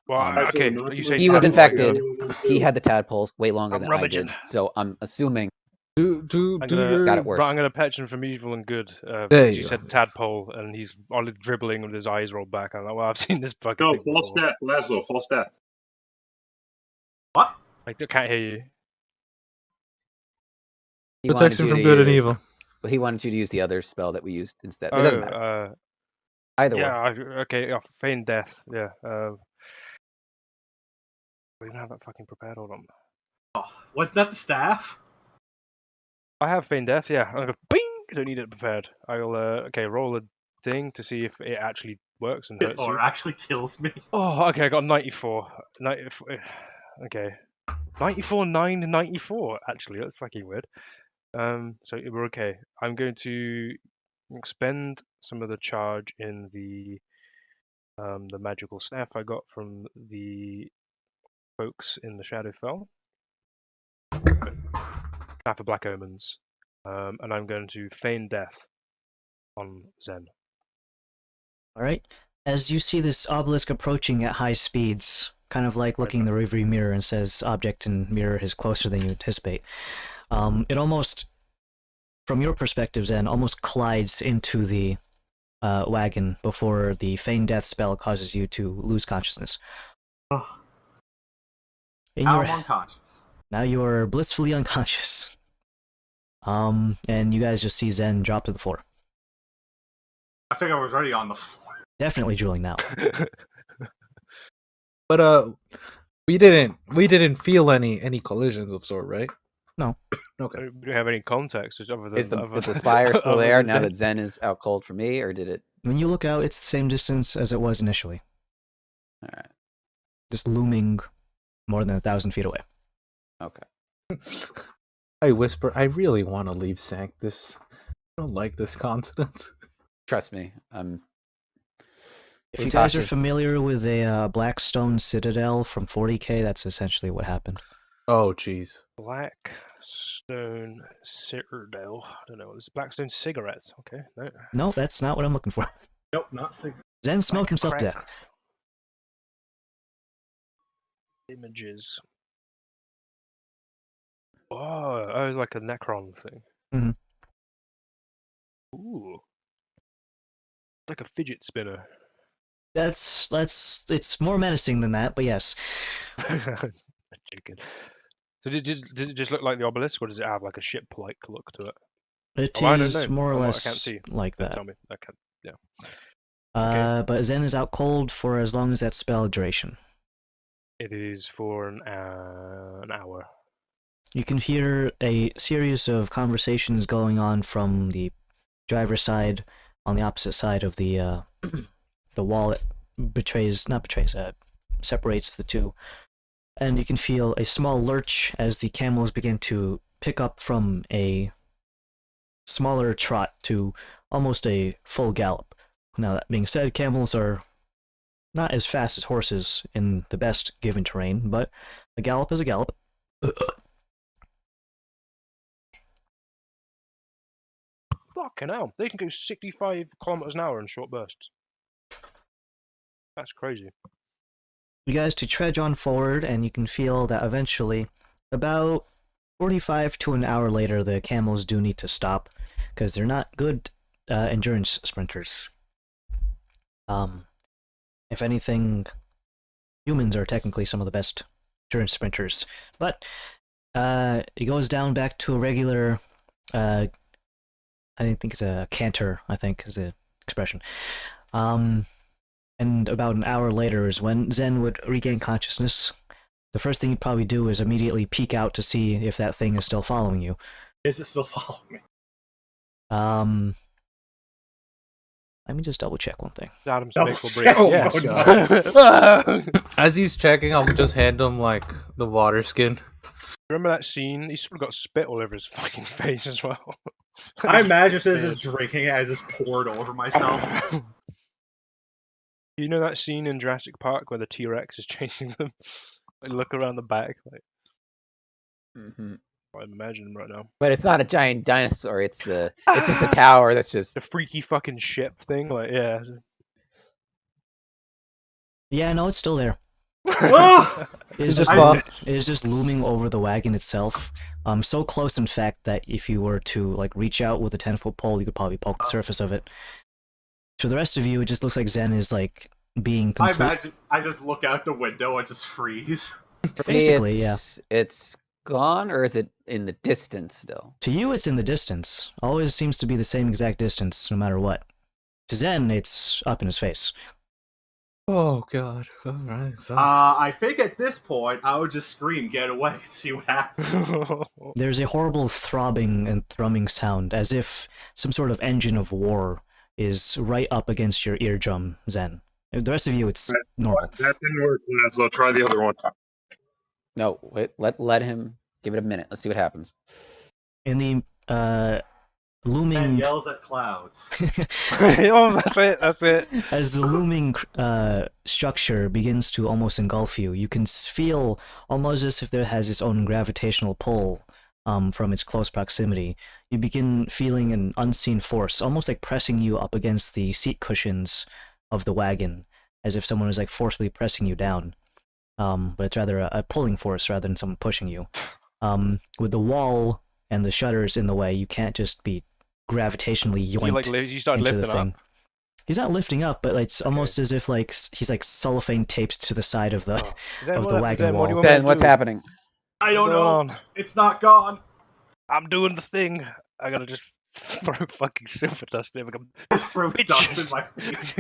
Well, okay, you say he was tadpole, infected. yeah. He had the tadpoles way longer I'm than rummaging. I did. So I'm assuming. Do your... Got it worse. But I'm gonna patch him from evil and good. There Because you you go, said yes. tadpole, and he's only dribbling with his eyes rolled back. I'm like, well, I've seen this fucking No, thing false before. death, Laszlo, false death. What? I can't hear you. He wanted Protection you from to good and use- evil. But he wanted you to use the other spell that we used instead. It doesn't matter. Either way. Yeah, okay, feign death. Yeah. We don't have that fucking prepared. Hold on. Wasn't that the staff? I have feign death. Yeah. I go bing. Don't need it prepared. I'll roll a thing to see if it actually works and hurts Or you. actually kills me? Oh, okay. I got 94. 94. Okay. 94, 9, 94. Actually, that's fucking weird. So we're okay. I'm going to expend some of the charge in the magical staff I got from the folks in the Shadowfell. Staff of Black Omens. And I'm going to feign death on Zen. Alright? As you see this obelisk approaching at high speeds, kind of like looking in the rearview mirror and says object and mirror is closer than you anticipate, it almost, from your perspective, Zen, almost collides into the wagon before the feign death spell causes you to lose consciousness. Oh. In Now your- I'm unconscious. Now you are blissfully unconscious. And you guys just see Zen drop to the floor. I think I was already on the floor. Definitely drooling now. But we didn't feel any collisions of sort, right? No. Okay. We don't have any context other than Is the other spire still other there than now that Zen is out cold for me, or did it? When you look out, it's the same distance as it was initially. All right. Just looming more than 1,000 feet away. Okay. I whisper, I really want to leave Sanctus. I don't like this continent. Trust me. If you guys are Utasha- familiar with a Blackstone Citadel from 40k, that's essentially what happened. Oh, jeez. Blackstone Citadel. I don't know. It's Blackstone cigarettes. Okay, no. No, that's not what I'm looking for. Nope, not cigarette. Zen smoked himself to Crack. death. Images. Oh, it's like a Necron thing. Mhm. Ooh. Like a fidget spinner. It's more menacing than that, but yes. Chicken. So did it just look like the obelisk, or does it have like a ship-like look to it? It Oh, I don't is know. more or I can't less see. like Don't that. tell me. I can't. Yeah. But Zen is out cold for as long as that spell duration. It is for an hour. You can hear a series of conversations going on from the driver's side on the opposite side of the the wall that separates the two. And you can feel a small lurch as the camels begin to pick up from a smaller trot to almost a full gallop. Now, that being said, camels are not as fast as horses in the best given terrain, but a gallop is a gallop. Fucking hell. They can go 65 kilometers an hour in short bursts. That's crazy. You guys to trudge on forward, and you can feel that eventually, about 45 to an hour later, the camels do need to stop, because they're not good endurance sprinters. If anything, humans are technically some of the best endurance sprinters, but it goes down back to a regular, I think it's a canter, I think is the expression. And about an hour later is when Zen would regain consciousness. The first thing you'd probably do is immediately peek out to see if that thing is still following you. Is it still following me? Let me just double check one thing. Adam's Oh, make or shit. break. Oh, Yes. As he's checking, I'll just hand him, like, the water skin. Remember that scene? He's sort of got spit all over his fucking face as well. I imagine this is drinking it as it's poured over myself. You know that scene in Jurassic Park where the T-Rex is chasing them? Like, look around the back. Like, Mm-hmm. I imagine him right now. But it's not a giant dinosaur. It's just a tower that's just The freaky fucking ship thing. Like, yeah. Yeah, no, it's still there. Ah! It is Just just, lost. it is just looming over the wagon itself. So close, in fact, that if you were to like reach out with a 10-foot pole, you could probably poke the surface of it. To the rest of you, it just looks like Zen is like being I complete. imagine I just look out the window and just freeze. for me, Basically, yeah. It's gone, or is it in the distance still? To you, it's in the distance. Always seems to be the same exact distance, no matter what. To Zen, it's up in his face. Oh, God. Alright, so... I think at this point I would just scream, "Get away!" and see what happens. There's a horrible throbbing and thrumming sound, as if some sort of engine of war is right up against your eardrum, Zen. The rest of you, it's normal. That didn't work, Laszlo. Try the other one. No, wait. Let him give it a minute. Let's see what happens. In the And looming... yells at clouds. Oh, that's it. That's it. As the looming structure begins to almost engulf you, you can feel almost as if it has its own gravitational pull from its close proximity. You begin feeling an unseen force, almost like pressing you up against the seat cushions of the wagon, as if someone was like forcibly pressing you down. But it's rather a pulling force rather than someone pushing you. With the wall and the shutters in the way, you can't just be gravitationally yoinked You started into the lifting thing. up. He's not lifting up, but it's almost as if like he's like cellophane taped to the side of the Zen, of what the up? wagon Zen, what do you wall. want me to Ben, what's do? happening? I don't What's going know. on? It's not gone. I'm doing the thing. I gotta just throw fucking silver dust in. Just throw Bitch. dust in my face.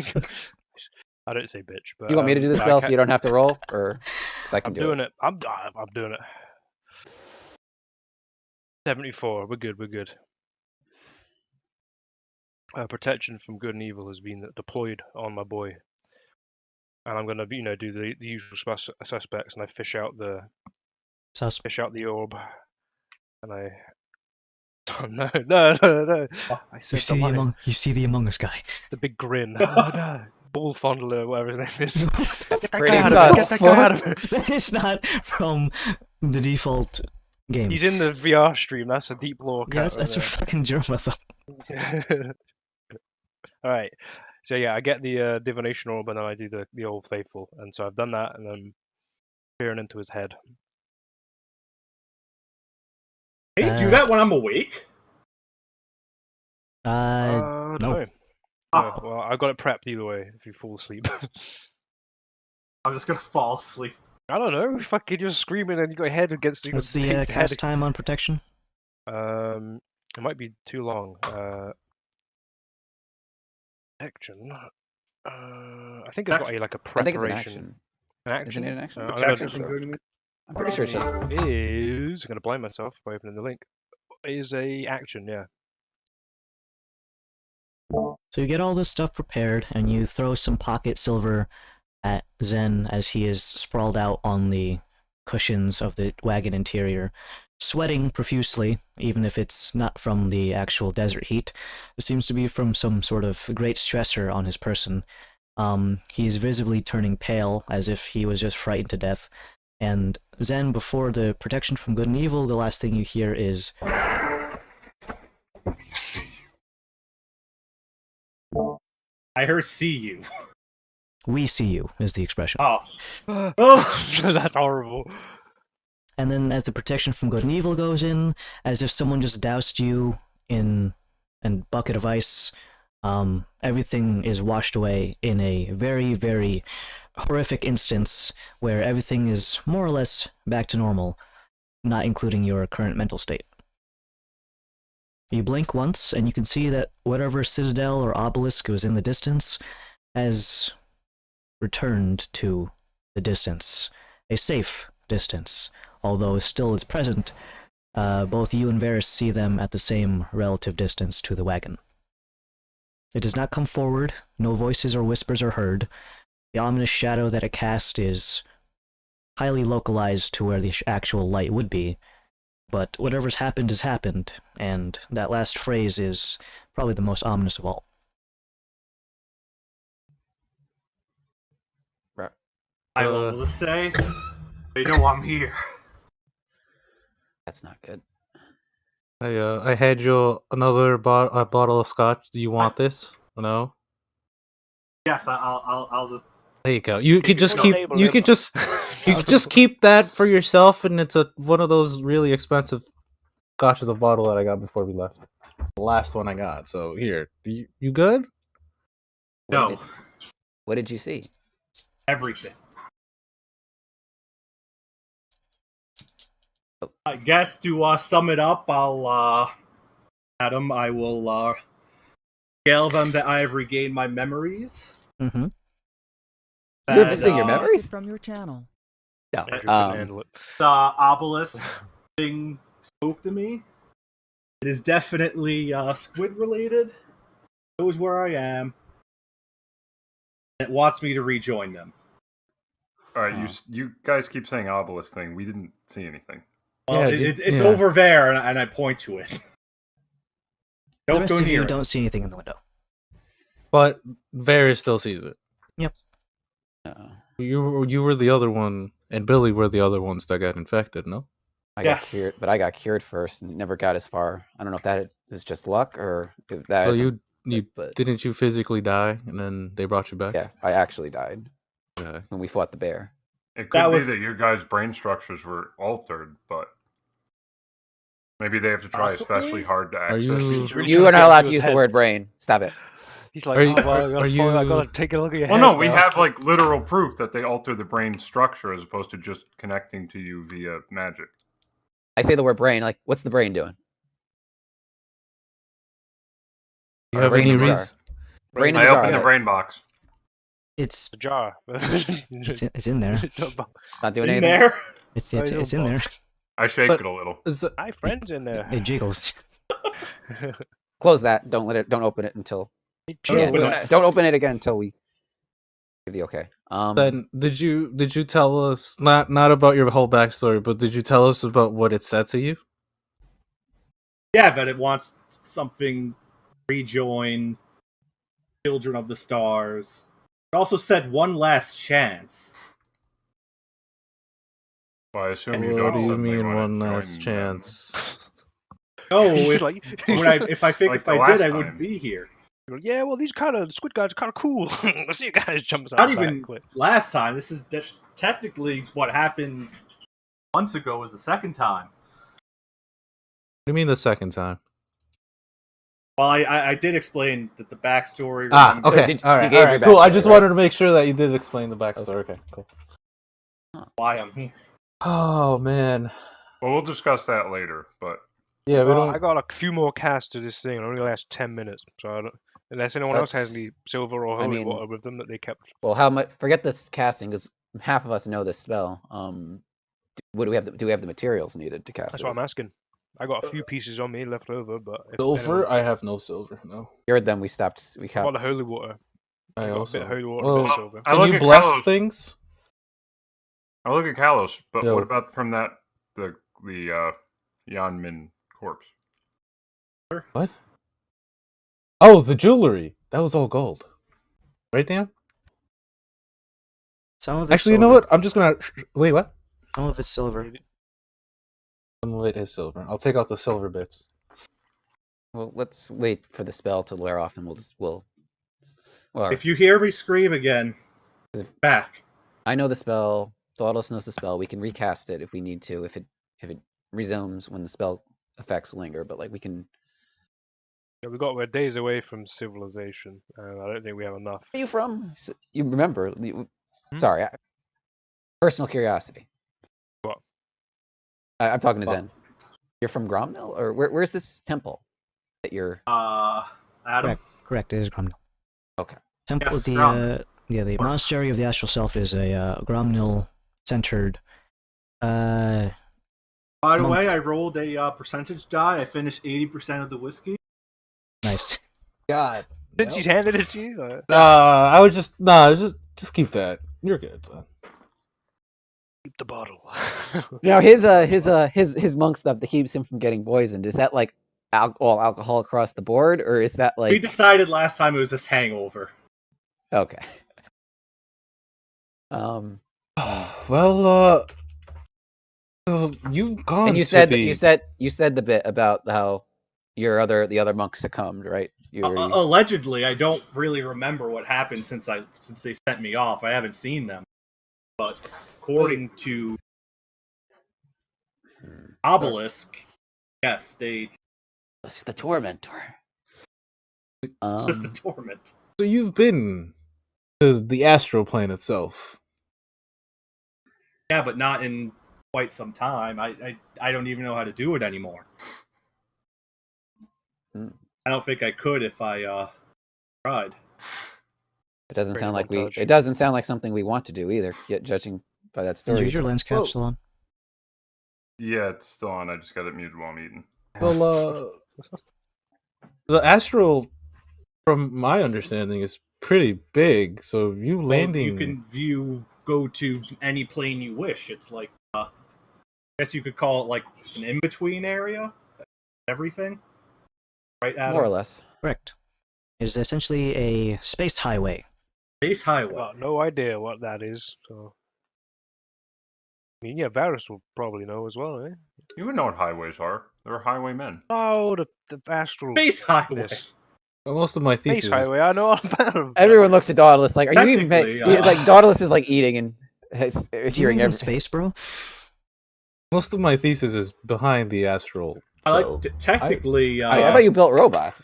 I don't say bitch, but You want me to do the yeah, I spell so can't- you don't have to roll, or because I can I'm do doing it? it. I'm doing it. 74. We're good. We're good. Protection from good and evil has been deployed on my boy, and I'm gonna, do the usual suspects, and I fish out the orb, and I. Oh, no! I said You see the Among Us guy. the big grin. Oh no! Ball fondler, whatever his name is. That's Get that pretty guy out of it! Get sus. that guy out of it! That is not from the default game. He's in the VR stream. That's a deep lore. Yeah, that's a fucking German. Alright. So yeah, I get the divination orb and then I do the old faithful. And so I've done that and I'm peering into his head. Hey, do that when I'm awake? No. No. Oh. Well, I've got it prepped either way if you fall asleep. I'm just gonna fall asleep. I don't know, fucking you're screaming and you got your head against the What's the cast time on protection? It might be too long. Protection. I think it's got a I preparation. think it's an action. An action? Isn't it an action? Protection from good and evil. I'm pretty sure it's just. I'm gonna blind myself by opening the link. It is a action, yeah. So you get all this stuff prepared, and you throw some pocket silver at Zen as he is sprawled out on the cushions of the wagon interior, sweating profusely, even if it's not from the actual desert heat. It seems to be from some sort of great stressor on his person. He's visibly turning pale, as if he was just frightened to death. And Zen, before the protection from good and evil, the last thing you hear is... I heard see you. We see you, is the expression. Oh. Oh. That's horrible. And then as the protection from good and evil goes in, as if someone just doused you in a bucket of ice, everything is washed away in a very, very horrific instance where everything is more or less back to normal, not including your current mental state. You blink once, and you can see that whatever citadel or obelisk was in the distance has returned to the distance, a safe distance. Although still is present, both you and Varys see them at the same relative distance to the wagon. It does not come forward, no voices or whispers are heard. The ominous shadow that it cast is highly localized to where the actual light would be, but whatever's happened has happened, and that last phrase is probably the most ominous of all. I will just say, they know I'm here. That's not good. I had you another bottle of scotch. Do you want this? No. Yes, I'll just. There you go. You could just on keep. the table, You yeah. could just. You could just keep that for yourself, and it's one of those really expensive scotches of bottle that I got before we left. The last one I got. So here, you good? No, What did you see? everything. I guess to sum it up, I'll Adam, I will tell them that I have regained my memories. Mm-hmm. You're missing your memories? From your channel. No. Andrew can handle it. The obelisk thing spoke to me. It is definitely squid related. It knows where I am. It wants me to rejoin them. All right, you guys keep saying obelisk thing. We didn't see anything. Well, Yeah, it's over there, and I point to it. The Don't rest go of you near it. don't see anything in the window. But Varys still sees it. Uh-oh. You were the other one, and Billy were the other ones that got infected. No. I Yes. got cured, but I got cured first and never got as far. I don't know if that is just luck or if that. Well, is you but didn't you physically die, and then they brought you back. yeah, I actually died Yeah. when we fought the bear. It could That be was- that your guys' brain structures were altered, but maybe they have to try Possibly? especially hard to Are access. you- He's really You trying are to not get allowed into to his use the head. word brain. Stop it. He's like, Are you- oh, well, are I you- gotta take a look at your Well, head. no, we now." have like literal proof that they alter the brain structure as opposed to just connecting to you via magic. I say the word brain. Like, what's the brain doing? Do you have Brain any in the jar. reason? Brain in I the jar. opened the but brain box. It's The jar. it's in there. Not doing In anything. there? It's Oh, in there. I shake But- it a little. Hi, friends in there. It jiggles. Close that. Don't open it until. Don't Yeah, open don't, it. don't open it again until we give the okay. Then did you tell us not about your whole backstory, but did you tell us about what it said to you? Yeah, that it wants something rejoin Children of the Stars. It also said one last chance. Well, I assume you What don't do you suddenly mean wanna one join last them. chance? No, He's if like- if I think Like if the I last did, I time. wouldn't be here. Yeah, well, these squid guys are kind of cool. I see you guys jumps out Not the back even cliff. last time. This is technically what happened months ago. Was the second time. What do you mean the second time? Well, I did explain that the backstory. Ah, remember- okay, Did- all you right, gave all your right, cool. I backstory, just right? wanted to make sure that you did explain the backstory. Okay, cool. Why I'm here. Oh man, Well, we'll discuss that later. But yeah, we don't. I got a few more casts to this thing. It only lasts 10 minutes, so I don't, unless anyone else has That's- any silver or I holy mean- water with them that they kept. Well, how much? Forget this casting, because half of us know this spell. What do we have? Do we have the materials needed to cast That's it? what I'm asking. I got a few pieces on me left over, but if Silver? anyone- I have no silver. No, Cured them. We stopped. We I got. got the holy water. I got a also. bit of holy water, Well, a bit of silver. I can look you at bless Kalos. things? I look at Kalos. But Yo. what about from the Yanmin corpse? What? Oh, the jewelry. That was all gold, right, Dan? Some of it's Actually, you know silver. what? I'm just gonna wait. What? Some of it's silver. Some of it is silver. I'll take out the silver bits. Well, let's wait for the spell to wear off, and we'll. Well, If you hear me scream again, back. I know the spell. Dauntless knows the spell. We can recast it if we need to. If it resumes when the spell effects linger, but like we can. Yeah, we're days away from civilization, and I don't think we have enough. Where are you from? You remember? Hmm? Sorry, personal curiosity. What? I'm talking to What? Zen. You're from Gromnil, or where's this temple that you're? Adam. Correct, it is Gromnil. Okay. Temple, Yes, the Gromnil. the monastery of the Astral Self is a Gromnil-centered. By the monk. way, I rolled a percentage die. I finished 80% of the whiskey. Nice. God. Since he's handed it to you, I was just keep that. You're good, son. keep the bottle. Now his monk stuff that keeps him from getting poisoned, is that like all alcohol across the board, or is that We like decided last time it was this hangover. okay? Well, so you've gone. And you to said the... you said the bit about how the other monk succumbed, right? Allegedly, I don't really remember what happened since they sent me off. I haven't seen them, but according to Obelisk, yes, they It's the tormentor. just a torment. So you've been to the astral plane itself. Yeah, but not in quite some time. I don't even know how to do it anymore. Hmm. I don't think I could if I tried. It doesn't Great sound like montage. it doesn't sound like something we want to do either. Yet judging by that Is story, your lens cap still on? Yeah, it's still on. I just got it muted while I'm eating. Well, the astral, from my understanding, is pretty big. So you landing. You can go to any plane you wish. It's like I guess you could call it like an in-between area. Everything, right? Adam? more or less. Correct. It is essentially a space highway. Space highway. Got no idea what that is. So, I mean, yeah, Varus will probably know as well, eh? You would know what highways are. They're highwaymen. Oh, the astral. Space highway. This. Most of my thesis. Space highway. I know all about them. Everyone looks at Dauntless like, "Are you even Technically, paying?" Like Dauntless is like eating and Do you hearing live in everything. space, bro? Most of my thesis is behind the astral. I like so- technically. I thought you built robots.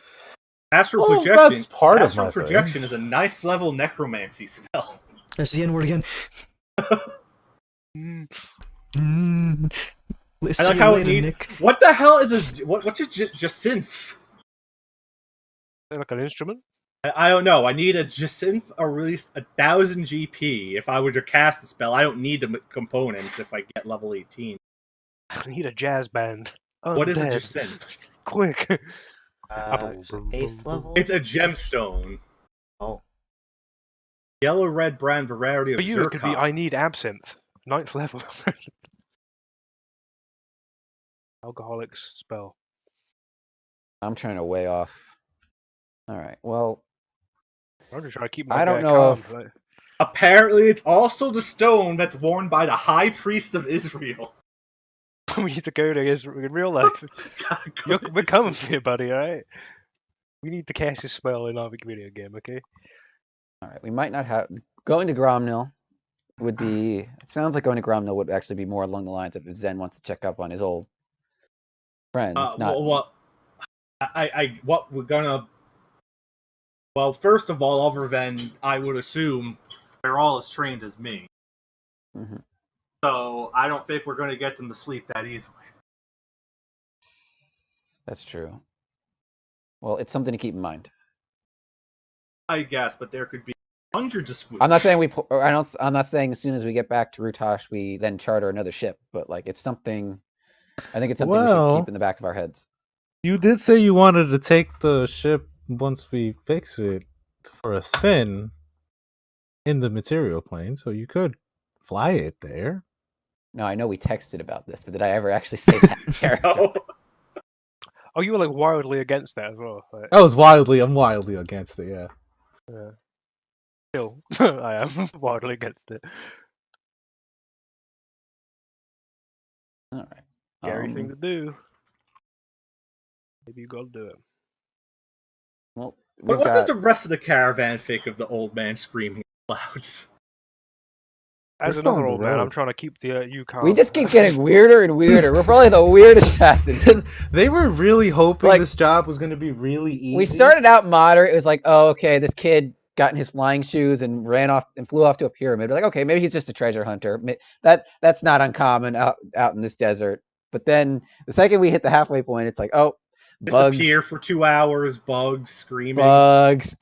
Astral Well, projection. that's part of astral my thing. projection is a ninth level necromancy spell. That's the N word again. Mm. Listen I like how it later, needs. Nick. What the hell is a what's a jacinth? Like an instrument. I don't know. I need a jacinth or at least 1,000 GP if I were to cast the spell. I don't need the components if I get level 18. I need a jazz band. What is a Undead. synth? Quick. 8th level? It's a gemstone. Oh. Yellow, red, brown variety of For you, it could be zircon. I need absinthe. 9th level. Alcoholics spell. I'm trying to weigh off. All right. Well, I'm just trying to keep my I don't guy know calm. if- Like, Apparently, it's also the stone that's worn by the High Priest of Israel. we need to go to Israel in real life. Gotta go to We're coming Israel. for you, buddy, alright? We need to cast this spell in our video game, okay? all right. We might not have going to Gromnil would be. It sounds like going to Gromnil would actually be more along the lines of if Zen wants to check up on his old friends. Not What we're gonna. Well, first of all, other than I would assume they're all as trained as me. Mhm. So I don't think we're gonna get them to sleep that easily. That's true. Well, it's something to keep in mind. I guess, but there could be hundreds of squids. I'm not saying I'm not saying as soon as we get back to Rutash we then charter another ship, but like it's something. I think it's something we should Well- keep in the back of our heads. You did say you wanted to take the ship once we fix it for a spin in the material plane, so you could fly it there. No, I know we texted about this, but did I ever actually say that in character? No. Oh, you were like wildly against that as well. Like, I'm wildly against it, yeah. still, I am wildly against it. All right. Scary thing to do. Maybe you gotta do it. Well, But we've what does got- the rest of the caravan think of the old man screaming in clouds? As We're still another on the old man, I'm road. trying to keep the you calm. we just keep getting weirder and weirder. We're probably the weirdest passengers. They were really hoping Like- this job was going to be really easy. We started out moderate. It was like, oh, okay, this kid got in his flying shoes and ran off and flew off to a pyramid. We're like, okay, maybe he's just a treasure hunter. That's not uncommon out in this desert. But then the second we hit the halfway point, it's like, oh, bugs, Disappear for 2 hours, bugs, screaming. bugs,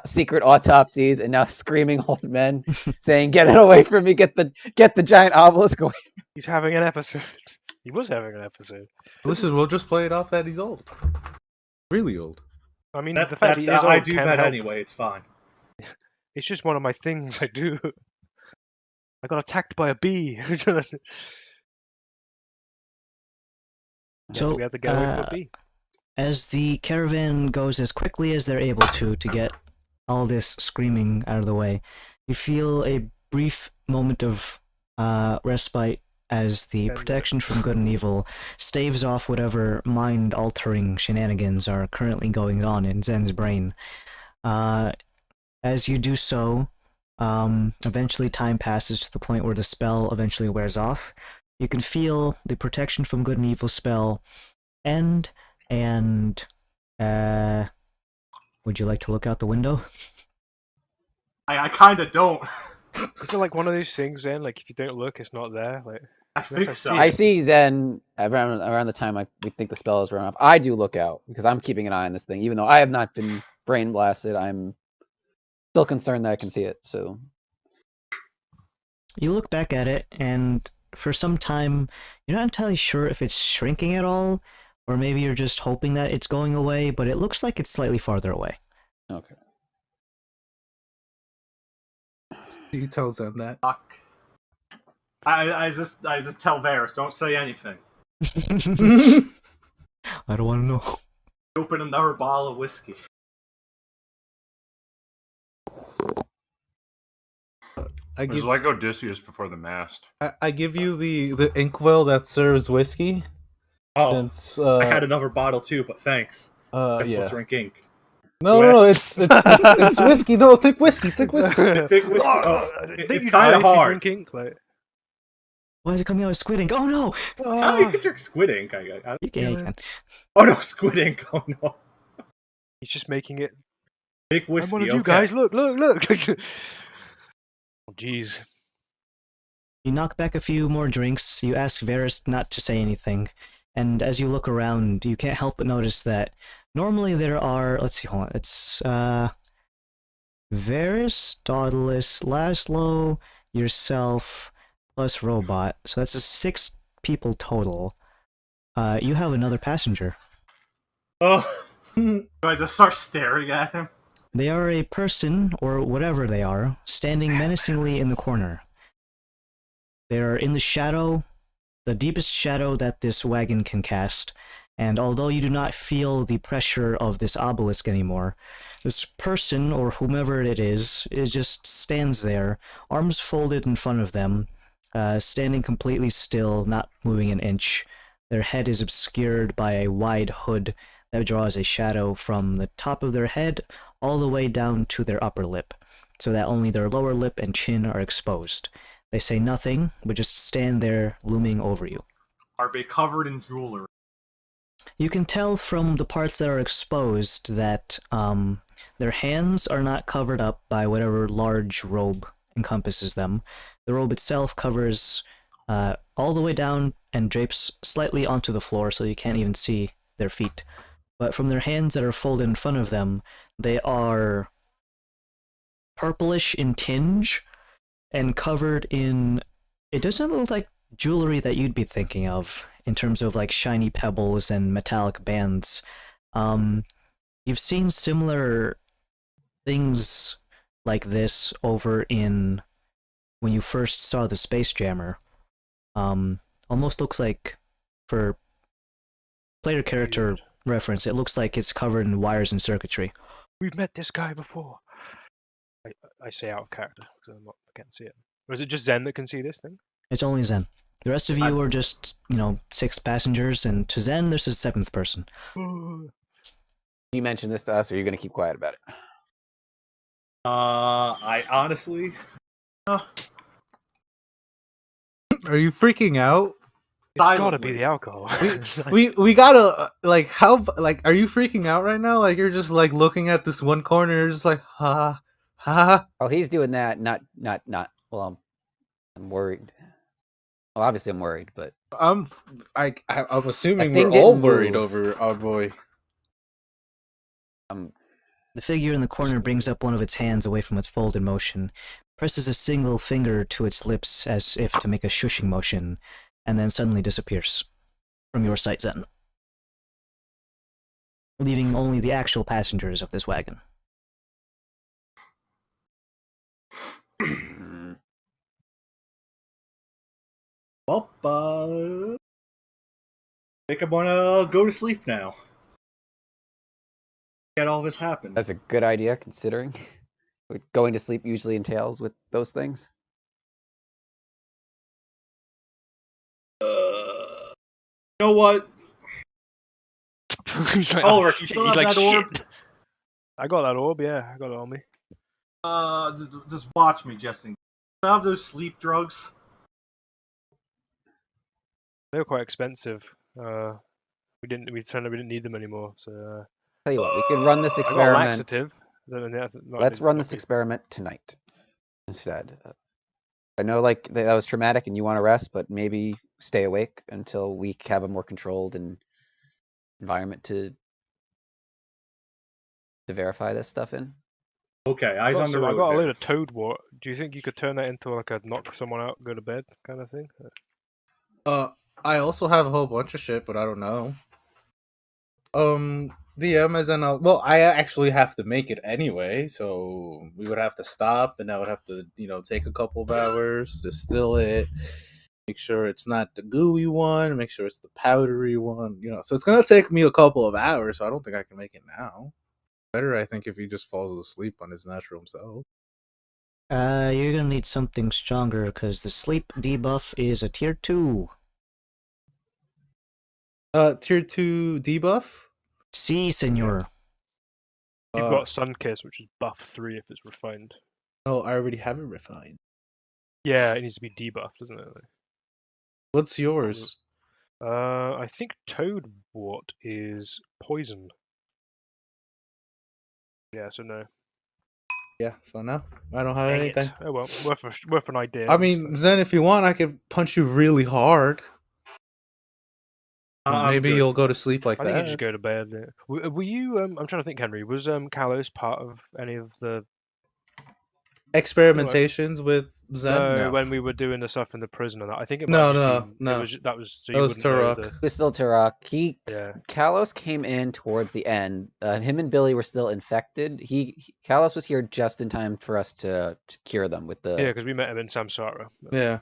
secret autopsies, and now screaming old men saying, "Get it away from me! Get the giant obelisk away!" He's having an episode. He was having an episode. Listen, we'll just play it off that he's old. Really old. I mean, That, the fact that, he that- is I old do can that help. anyway, it's fine. It's just one of my things I do. I got attacked by a bee. So, we have to get away from a bee. as the caravan goes as quickly as they're able to get all this screaming out of the way, you feel a brief moment of respite as the 10 protection from good and evil staves off whatever mind-altering shenanigans are currently going on in Zen's brain. As you do so, eventually time passes to the point where the spell eventually wears off. You can feel the protection from good and evil spell end, and would you like to look out the window? I kind of don't. Is it like one of those things then? Like if you don't look, it's not there. Like I think I so. see I it. see Zen around the time we think the spell is run off. I do look out because I'm keeping an eye on this thing, even though I have not been brain blasted. I'm still concerned that I can see it. So You look back at it, and for some time, you're not entirely sure if it's shrinking at all, or maybe you're just hoping that it's going away, but it looks like it's slightly farther away. okay. You tell Zen that. Fuck. I just tell Varys, don't say anything. I don't want to know. Open another bottle of whiskey. I It was give like Odysseus before the mast. I give you the inkwell that serves whiskey. Oh, Since I had another bottle too, but thanks. Guess I'll yeah. drink ink. No, it's whiskey. No, thick whiskey. Thick whiskey. Oh, think it's you kind die of if you hard. drink ink, like, Why is it coming out with squid ink? Oh no! Oh, you can drink squid ink. You can, you can. Oh no, squid ink. Oh no. he's just making it. Big whiskey. I'm one of you okay. guys. Look. Oh, jeez. You knock back a few more drinks, you ask Varys not to say anything, and as you look around, you can't help but notice that normally there are, let's see, hold on, it's, Varys, Daedalus, Laszlo, yourself, plus Robot, so that's 6 people total. You have another passenger. Oh, do I just start staring at him? They are a person, or whatever they are, standing menacingly in the corner. They are in the shadow, the deepest shadow that this wagon can cast, and although you do not feel the pressure of this obelisk anymore, this person, or whomever it is just stands there, arms folded in front of them, standing completely still, not moving an inch. Their head is obscured by a wide hood that draws a shadow from the top of their head all the way down to their upper lip, so that only their lower lip and chin are exposed. They say nothing, but just stand there looming over you. Are they covered in jewelry? You can tell from the parts that are exposed that their hands are not covered up by whatever large robe encompasses them. The robe itself covers all the way down and drapes slightly onto the floor so you can't even see their feet. But from their hands that are folded in front of them, they are purplish in tinge and covered in... It doesn't look like jewelry that you'd be thinking of in terms of like shiny pebbles and metallic bands. You've seen similar things like this over in when you first saw the Space Jammer. Almost looks like, for player character reference, it looks like it's covered in wires and circuitry. We've met this guy before. I say out of character because I can't see it. Or is it just Zen that can see this thing? It's only Zen. The rest of you are just, 6 passengers, and to Zen, there's a 7th person. You mentioned this to us, or are you going to keep quiet about it? I honestly... Are you freaking out? It's gotta be the alcohol. We gotta are you freaking out right now? Like you're just like looking at this one corner, you're just like ha ha. Oh, he's doing that. Not. Well, I'm worried. Well, obviously I'm worried, but I'm assuming That we're thing all didn't worried move. over our boy. The figure in the corner brings up one of its hands away from its folded motion, presses a single finger to its lips as if to make a shushing motion, and then suddenly disappears from your sight, Zen, leaving only the actual passengers of this wagon. Well, I think I'm gonna go to sleep now. Get all this happen. that's a good idea considering going to sleep usually entails with those things. You know what? He's like, Ulrich, you still have that orb? shit. I got that orb, yeah. I got it on me. Just watch me, Justin. I have those sleep drugs. They were quite expensive. We didn't need them anymore. So Tell you what, we can run this I got a experiment. laxative. Let's run this experiment tonight instead. I know that was traumatic and you want to rest, but maybe stay awake until we have a more controlled environment to verify this stuff in. Okay, eyes on the road. I got a load of toad wart. Do you think you could turn that into like a knock someone out, go to bed kind of thing? I also have a whole bunch of shit, but I don't know. DM as in I actually have to make it anyway, so we would have to stop, and I would have to, take a couple of hours, distill it, make sure it's not the gooey one, make sure it's the powdery one, So it's gonna take me a couple of hours, so I don't think I can make it now. Better, I think, if he just falls asleep on his natural himself. You're gonna need something stronger, because the sleep debuff is a tier 2. Tier 2 debuff? Si, senor. You've got Sunkiss, which is buff 3 if it's refined. Oh, I already have it refined. Yeah, it needs to be debuffed, doesn't it? What's yours? I think Toad Wart is poison. Yeah, so no. Yeah, so no, I don't have Dang anything. it. Oh well, worth an idea. I mean, Zen, if you want, I could punch you really hard. Maybe you'll go to sleep like I that. think you just go to bed. Yeah. Were you? I'm trying to think, Henry. Was Kalos part of any of the experimentations with Zen? No, No, when we were doing the stuff in the prison and that. I think it No, might just no, been no. it was that was so That you was wouldn't know Turok. the He was still Turok. yeah. Kalos came in towards the end. Him and Billy were still infected. Kalos was here just in time for us to cure them with the. Yeah, because we met him in Samsara. Yeah.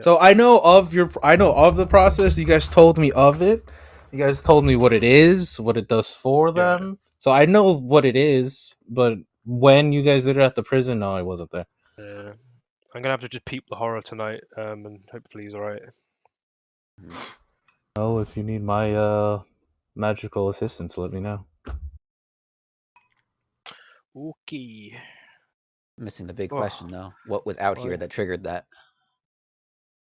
So I know of the process. You guys told me of it. You guys told me what it is, what it does for Yeah. them. So I know what it is, but when you guys did it at the prison, no, I wasn't there. Yeah. I'm gonna have to just peep the horror tonight, and hopefully he's alright. Oh, if you need my magical assistance, let me know. Okay. Missing the big Oh, question though. What was out here why? that triggered that?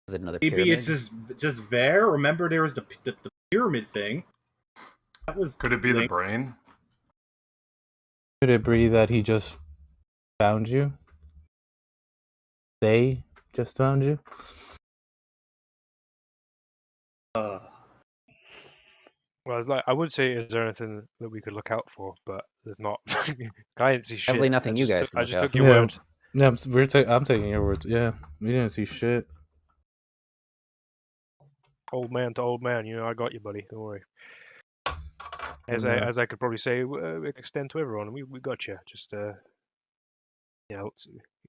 Was it another Maybe pyramid? it's just there. Remember, there was the pyramid thing. That was. Could it be the link. brain? Could it be that he just found you? They just found you? Well, it's like I would say, is there anything that we could look out for? But there's not. I didn't see shit. Definitely nothing you guys can I look just out took for. your Yeah. word. Yeah, I'm taking your words. Yeah, we didn't see shit. Old man to old man, I got you, buddy. Don't worry. As And, I could probably say, extend to everyone. We got you. Just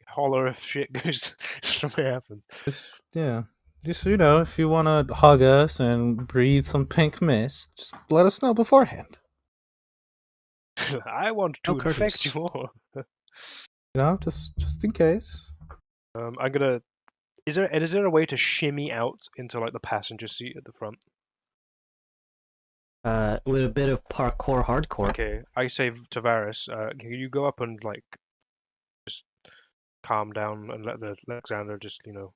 holler if shit goes something happens. Just if you want to hug us and breathe some pink mist, just let us know beforehand. I want to How infect courteous. you all. Just in case. I'm gonna. Is there a way to shimmy out into like the passenger seat at the front? With a bit of parkour hardcore. Okay, I say to Varys, can you go up and like just calm down and let the Alexander just I know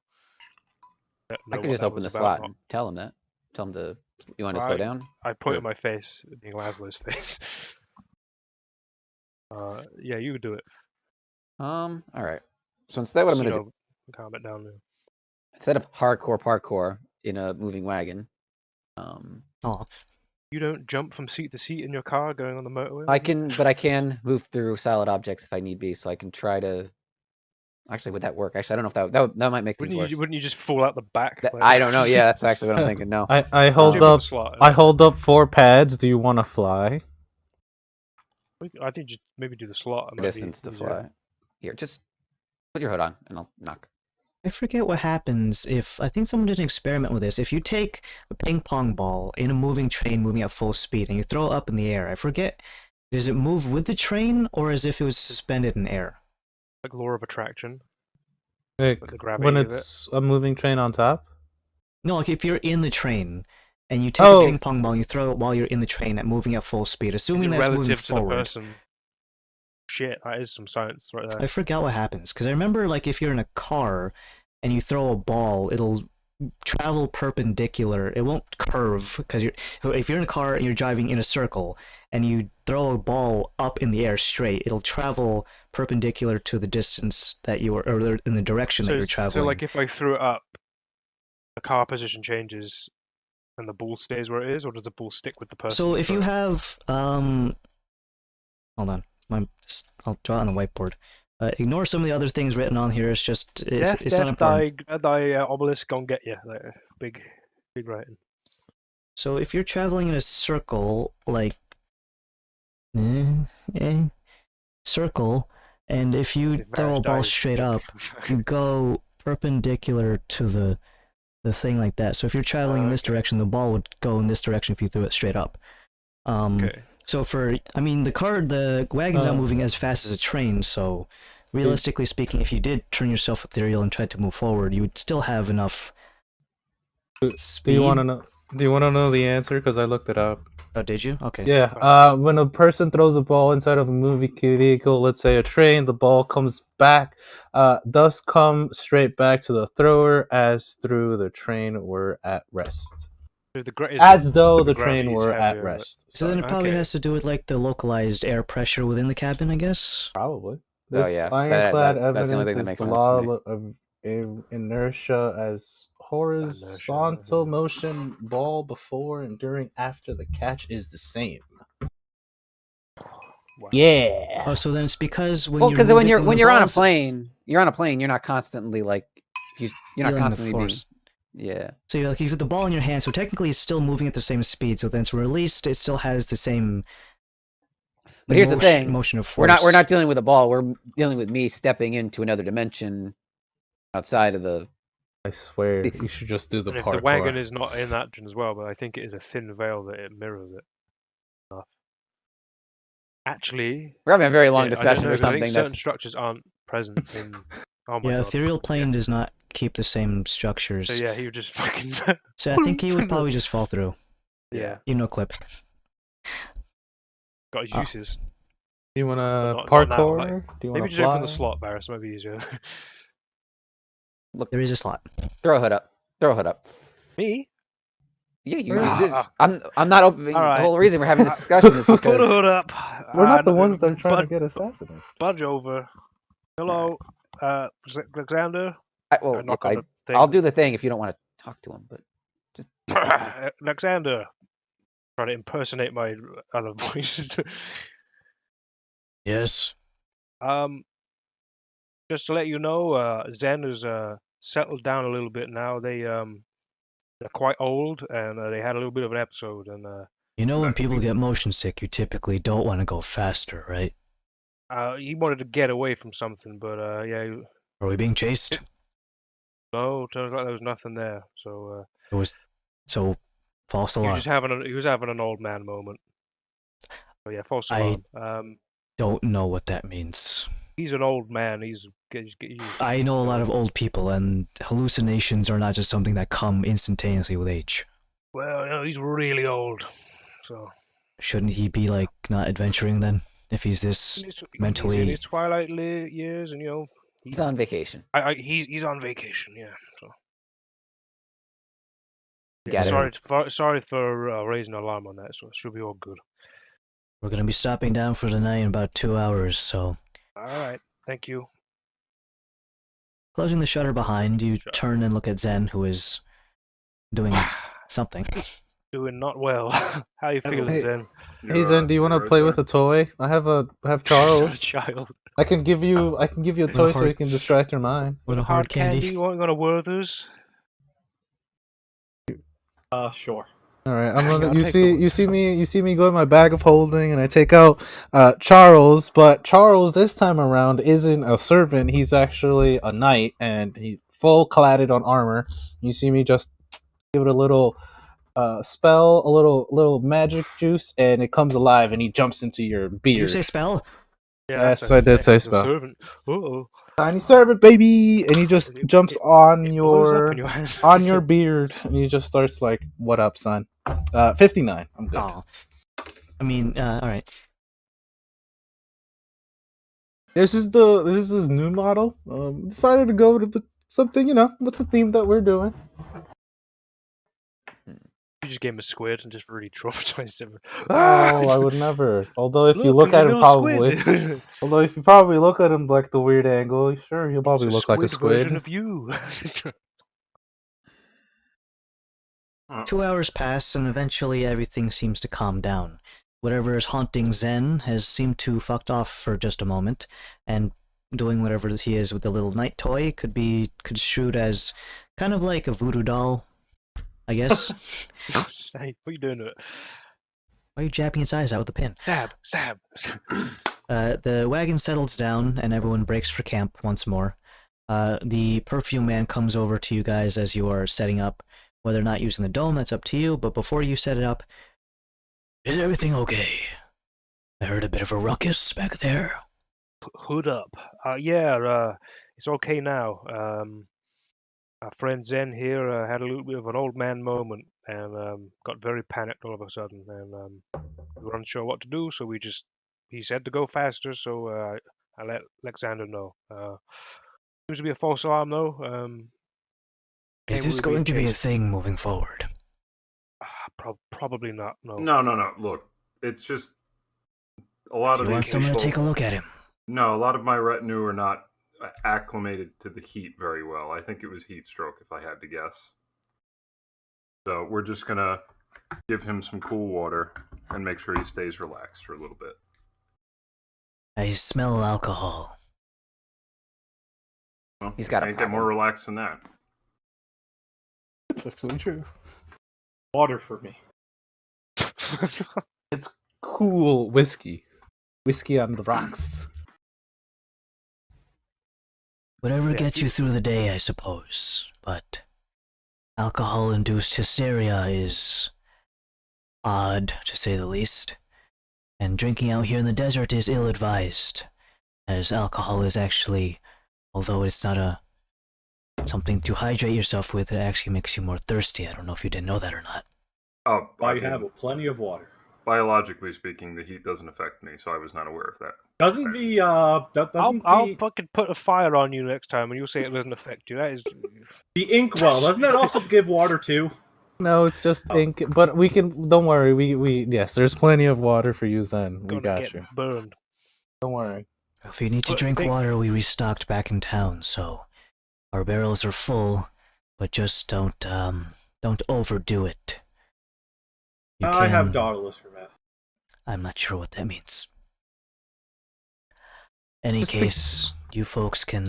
could what just that open was the about. slot and tell him that. Tell him to. You want to Well, slow down? I point Or- at my face, being Laszlo's face. Yeah, you do it. All right. So instead, what I'm gonna do, Calm it down now. instead of hardcore parkour in a moving wagon, Oh, You don't jump from seat to seat in your car going on the motorway. I can move through solid objects if I need be. So I can try to. Actually, would that work? Actually, I don't know if that might make things worse. Wouldn't you just fall out the back? I don't know. Yeah, that's actually what I'm thinking. No. I hold Jump in the up. slot. I hold up 4 pads. Do you want to fly? I think just maybe do the slot. It might be Distance to easier. fly. Here, just put your hood on, and I'll knock. I forget what happens if, I think someone did an experiment with this. If you take a ping pong ball in a moving train moving at full speed and you throw it up in the air, I forget, does it move with the train or as if it was suspended in air? Like law of attraction. Like Like the gravity when of it. it's a moving train on top? No, like if you're in the train and you take a ping pong ball and you throw it while you're in the train at moving at full speed, assuming that's moving relative to the forward. person. Shit, that is some science right there. I forgot what happens because I remember like if you're in a car and you throw a ball, it'll travel perpendicular. It won't curve because if you're in a car and you're driving in a circle and you throw a ball up in the air straight, it'll travel perpendicular to the distance that you are, or in the direction that you're traveling. So like if I threw it up, the car position changes and the ball stays where it is, or does the ball stick with the person? So if you have hold on, I'll draw it on the whiteboard. Ignore some of the other things written on here. It's just it's not important. Obelisk gonna get you. Like, big writing. So if you're traveling in a circle, like circle, and if you throw a ball straight up, you go perpendicular to the thing like that. So if you're traveling in this direction, the ball would go in this direction if you threw it straight up. Okay. So the wagon's not moving as fast as a train, so realistically speaking, if you did turn yourself ethereal and tried to move forward, you would still have enough speed. Do you want to know the answer? Because I looked it up. Oh, did you? Okay. Yeah. When a person throws a ball inside of a moving vehicle, let's say a train, the ball comes back, does come straight back to the thrower as through the train were at rest. As though the train were at rest. So then it probably has to do with like the localized air pressure within the cabin, I guess. Probably. Oh, This yeah. ironclad That's the only thing that evidence is makes the sense law to me. of inertia as horizontal motion, ball before and during after the catch is the same. Wow. Yeah. Oh, so then it's because when Well, you because move when it- you're the you're on a balls plane, you're not constantly like you're not feeling the constantly being force. yeah. So you're like you have the ball in your hand, so technically it's still moving at the same speed. So then it's released, it still has the same. But here's the thing: motion of we're force. not dealing with a ball. We're dealing with me stepping into another dimension outside of the. I swear, you should just do the And if the wagon parkour. is not in that as well, but I think it is a thin veil that it mirrors it. Actually, We're having a very long I don't discussion know, for 'cause I think something certain that's. structures aren't present in. Oh my Yeah, god. ethereal plane Yeah. does not keep the same structures. So yeah, he would just fucking. So I think he would probably just fall through. Yeah. You know, clip. Got his Ah. uses. Do you want to Not now, parkour? like- Do you Maybe want to just open the fly? slot, Varys. Might be easier. Look, There is a slot. throw a hood up. Throw a hood up. Me? Yeah, you. Where- This, Ah, I'm not opening. all The right. whole reason we're having this discussion is Put because a hood up. We're not the and ones that are trying to bud- get assassinated. Budge over. Hello, Alexander. well, knock look, on the thing. I'll do the thing if you don't want to talk to him, but just Alexander. Try to impersonate my other voice. Yes. Just to let you know, Zen has settled down a little bit now. They're quite old, and they had a little bit of an episode. And You know, when people get motion sick, you typically don't want to go faster, right? he wanted to get away from something, but yeah, Are we being chased? no, turns out there was nothing there. So It was so false he was alarm. just having an old man moment. So yeah, false I- alarm. Don't know what that means. He's an old man. He's I know a lot of old people, and hallucinations are not just something that come instantaneously with age. Well, no, he's really old. So Shouldn't he be like not adventuring then? If he's this he's in mentally, his twilight years, and you know, he's on vacation. he's on vacation. Yeah. So Got it. sorry for raising alarm on that. So it should be all good. we're gonna be stopping down for the night in about 2 hours. So All right. Thank you. closing the shutter behind, you Sure. turn and look at Zen, who is doing something. Doing not well. How you feeling, Hey. Zen? Hey Zen, do you want to play with a toy? I have Charles. Child. I can give you a toy so hard- you can distract your mind. What a hard candy. You want to Werther's? Sure. All right, I'm Yeah, gonna. I'll You take see, the- you see me go in my bag of holding, and I take out Charles. But Charles this time around isn't a servant; he's actually a knight, and he's full cladded on armor. You see me just give it a little spell, a little magic juice, and it comes alive, and he jumps into your Did beard. you say spell? Yeah, Yes, I did say he's a spell. Servant. Uh-oh. Tiny servant, baby, and he just jumps on It blows up your in your hands. on your beard, and he just starts like, "What up, son?" 59. I'm good. Oh. I mean, all right. This is a new model. Decided to go with something, with the theme that we're doing. You just gave him a squid and just really traumatized him. Oh, I would never. Although if you look there's at a him, little probably. squid. Although if you probably look at him like the weird angle, sure, he'll probably It's a look like a version squid. of you. 2 hours pass, and eventually everything seems to calm down. Whatever is haunting Zen has seemed to fucked off for just a moment, and doing whatever he is with the little knight toy could be construed as kind of like a voodoo doll, I guess. What are you doing to it? Why are you jabbing its eyes out with a pin? Stab. The wagon settles down, and everyone breaks for camp once more. The perfume man comes over to you guys as you are setting up. Whether or not using the dome, that's up to you, but before you set it up, is everything okay? I heard a bit of a ruckus back there. Hood up. Yeah, it's okay now. Our friend Zen here had a little bit of an old man moment and got very panicked all of a sudden, and we were unsure what to do, so he said to go faster, so I let Alexander know. Seems to be a false alarm though. Is Hey, this we're going being to be a chased. thing moving forward? Probably not. No. No. Look, it's just a lot Do of you want these someone to people. take a look at him? No, a lot of my retinue are not acclimated to the heat very well. I think it was heat stroke, if I had to guess. So we're just gonna give him some cool water and make sure he stays relaxed for a little bit. I smell alcohol. Well, He's got a can't get more problem. relaxed than that. It's actually true. Water for me. It's cool whiskey. Whiskey on the rocks. Whatever Yeah, gets you through the day, I suppose. But alcohol-induced hysteria is odd, to say the least. And drinking out here in the desert is ill-advised, as alcohol is actually, although it's not something to hydrate yourself with, it actually makes you more thirsty. I don't know if you didn't know that or not. Oh, I have plenty of water. Biologically speaking, the heat doesn't affect me, so I was not aware of that. Doesn't the I'll fucking put a fire on you next time, and you'll say it doesn't affect you. That is. the inkwell doesn't that also give water too? No, it's just ink. But we can. Don't worry. We yes. There's plenty of water for you, Zen. We Gonna got get you. burned. Don't worry. If you need to But drink think- water, we restocked back in town, so our barrels are full, but just don't overdo it. You I have can- Dauntless for that. I'm not sure what that means. Any Just to- case, you folks can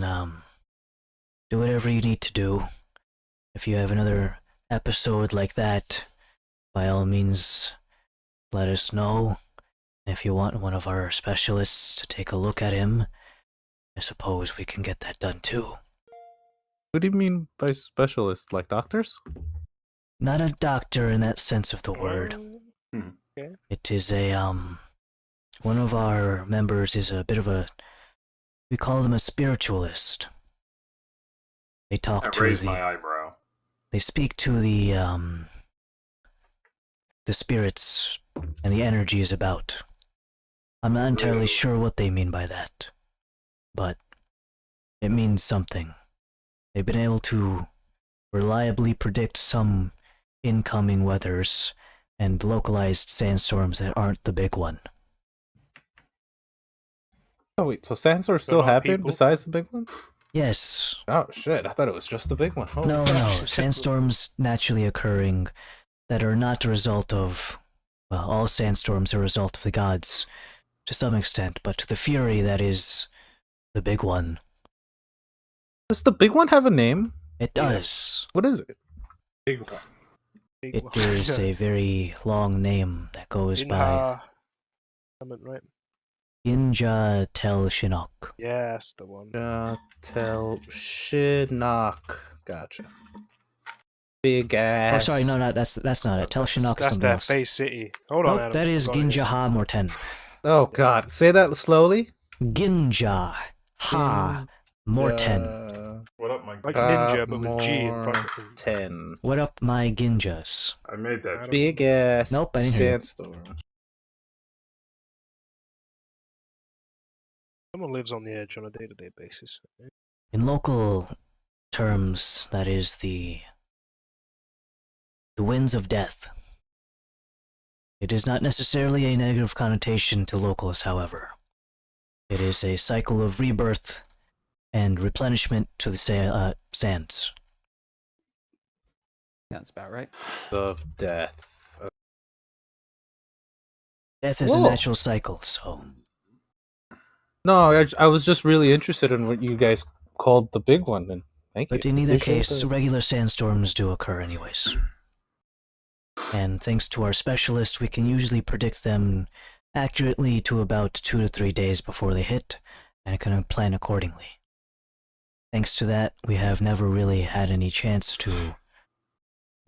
do whatever you need to do. If you have another episode like that, by all means, let us know. If you want one of our specialists to take a look at him, I suppose we can get that done too. What do you mean by specialist? Like doctors? Not a doctor in that sense of the word. It is a one of our members is a bit of a, we call them a spiritualist. They talk I to raised the, my eyebrow. they speak to the spirits and the energies about. I'm not entirely Really? sure what they mean by that, but it means something. They've been able to reliably predict some incoming weathers and localized sandstorms that aren't the big one. Oh wait, so sandstorms still not happen people. besides the big one? Yes. Oh shit! I thought it was just the big one. Holy No, fuck. no. Sandstorms naturally occurring that are not a result of, well, all sandstorms are a result of the gods to some extent, but the fury that is the big one, Does the big one have a name? it does. What is it? Big one. It is a very long name that goes by Right. Ginja Tel Shinnok. Yes, the one. Tel Shinnok. Gotcha. Big Oh, ass. sorry, no, that's not it. Tel Shinnok is That's something their else. face city. Hold on, Nope, Adam. that is Go on, Ginja Ha Morten. Oh god, say that slowly. Ginja Ha Morten. What up, Mike? Like ninja, but with G in front. 10. What up, my Ginjas? I made that. Big ass Nope, I didn't hear you. sandstorm. Someone lives on the edge on a day-to-day basis. In local terms, that is the winds of death. It is not necessarily a negative connotation to locals, however. It is a cycle of rebirth and replenishment to the sands. That's about right. Of death. Death is a Whoa. natural cycle, so No, I was just really interested in what you guys called the big one, and thank but you. in either Appreciate case, that. regular sandstorms do occur anyways. And thanks to our specialist, we can usually predict them accurately to about 2 to 3 days before they hit, and can plan accordingly. Thanks to that, we have never really had any chance to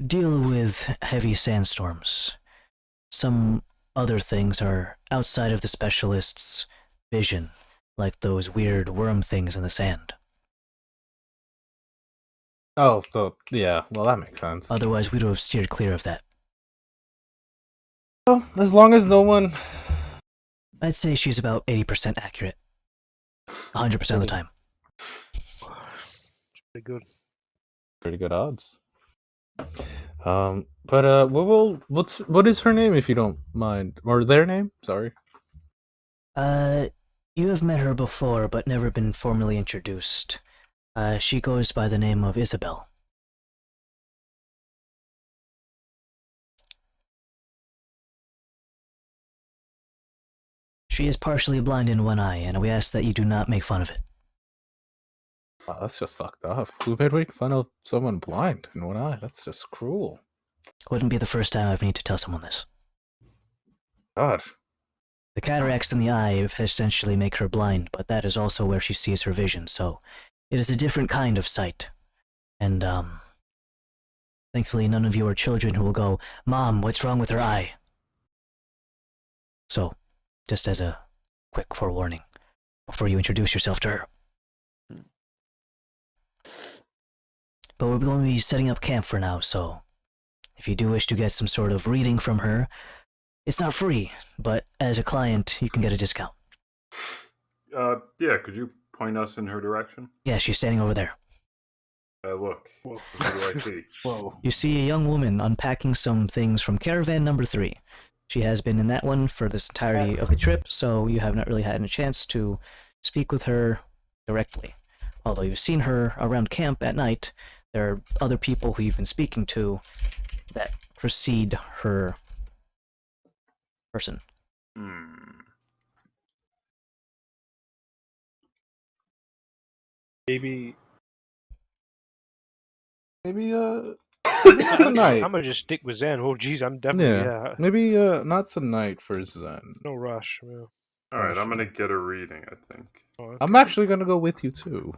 deal with heavy sandstorms. Some other things are outside of the specialist's vision, like those weird worm things in the sand. Oh, yeah. Well, that makes sense. Otherwise, we'd have steered clear of that. Well, as long as no one. I'd say she's about 80% accurate. 100% of the time. It's pretty good. Pretty good odds. But what is her name, if you don't mind, or their name? Sorry. You have met her before, but never been formally introduced. She goes by the name of Isabel. She is partially blind in one eye, and we ask that you do not make fun of it. Wow, that's just fucked up. Who made make fun of someone blind in one eye? That's just cruel. Wouldn't be the first time I've need to tell someone this. God. The cataracts in the eye essentially make her blind, but that is also where she sees her vision, so it is a different kind of sight. And, thankfully none of you are children who will go, Mom, what's wrong with her eye? So, just as a quick forewarning, before you introduce yourself to her. But we're going to be setting up camp for now, so if you do wish to get some sort of reading from her, it's not free, but as a client, you can get a discount. Yeah, could you point us in her direction? Yeah, she's standing over there. Look. What do I see? Whoa. You see a young woman unpacking some things from caravan number 3. She has been in that one for this entirety of the trip, so you have not really had a chance to speak with her directly. Although you've seen her around camp at night, there are other people who you've been speaking to that precede her person. Maybe Maybe not tonight. I'm gonna just stick with Zen. Oh, geez, I'm definitely Maybe not tonight for Zen. no rush. Yeah. All right, I'm gonna get a reading, I think. Oh, okay. I'm actually gonna go with you too.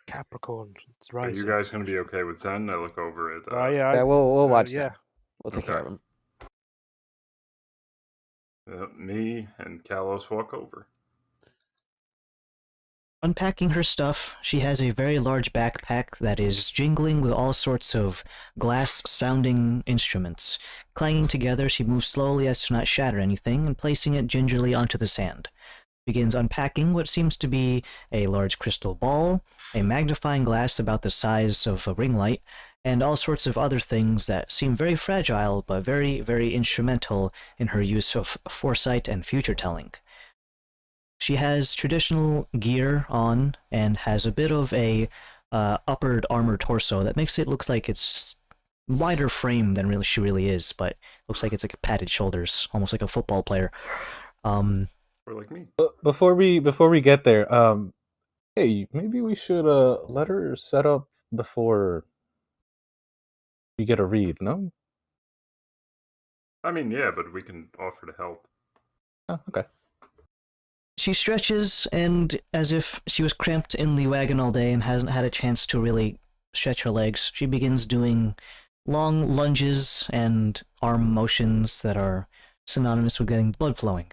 Capricorn. It's Are right. you guys gonna be okay with Zen? I look over at. Yeah, we'll watch yeah. that. We'll take care of him. Me and Kalos walk over. Unpacking her stuff, she has a very large backpack that is jingling with all sorts of glass-sounding instruments. Clanging together, she moves slowly as to not shatter anything, and placing it gingerly onto the sand. Begins unpacking what seems to be a large crystal ball, a magnifying glass about the size of a ring light, and all sorts of other things that seem very fragile, but very, very instrumental in her use of foresight and future-telling. She has traditional gear on and has a bit of a uppered armor torso that makes it look like it's wider frame than she really is, but looks like it's like padded shoulders, almost like a football player. Or like me. Before we get there, hey, maybe we should let her set up before we get a read, no? I mean, yeah, but we can offer to help. Oh, okay. She stretches, and as if she was cramped in the wagon all day and hasn't had a chance to really stretch her legs, she begins doing long lunges and arm motions that are synonymous with getting blood flowing.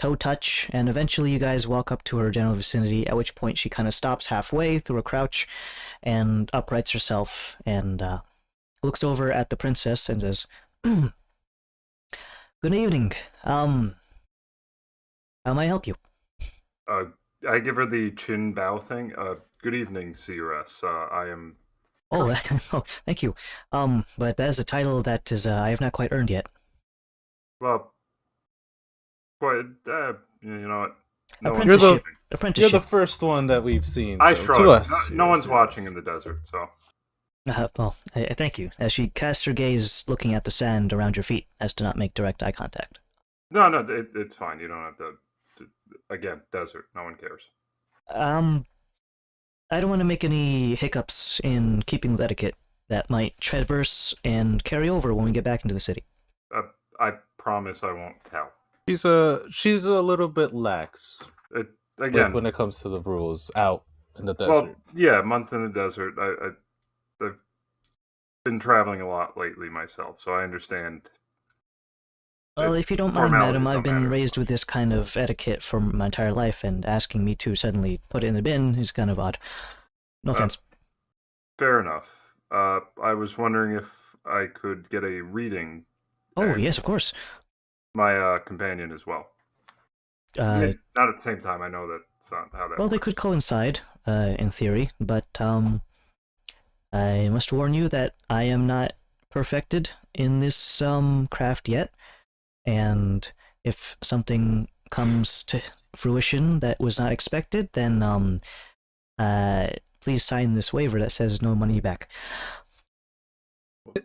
Toe touch, and eventually you guys walk up to her general vicinity, at which point she kind of stops halfway through a crouch and uprights herself and looks over at the princess and says, Good evening. How may I help you? I give her the chin bow thing. Good evening, CRS. I am. Oh, oh, thank you. But that is a title that is I have not quite earned yet. Well, boy, you know what? No one's Apprenticeship. watching. You're Apprenticeship. the first one that we've seen. I so shrug. to us, No one's yes. watching in the desert, so. Well, thank you. As she casts her gaze looking at the sand around your feet, as to not make direct eye contact. No, it's fine. You don't have to. Again, desert. No one cares. I don't want to make any hiccups in keeping with etiquette that might traverse and carry over when we get back into the city. I promise I won't tell. She's a little bit lax Again, when it comes to the rules out in the desert. well, yeah, month in the desert. I've been traveling a lot lately myself, so I understand. Well, if you don't mind, Formalities madam, don't I've been matter. raised with this kind of etiquette for my entire life, and asking me to suddenly put it in the bin is kind of odd. No offense. Fair enough. I was wondering if I could get a reading. Oh, and yes, of course. My companion as well. Not at the same time. I know that's not how that. Well, they works. could coincide, in theory, but I must warn you that I am not perfected in this craft yet, and if something comes to fruition that was not expected, then please sign this waiver that says no money back.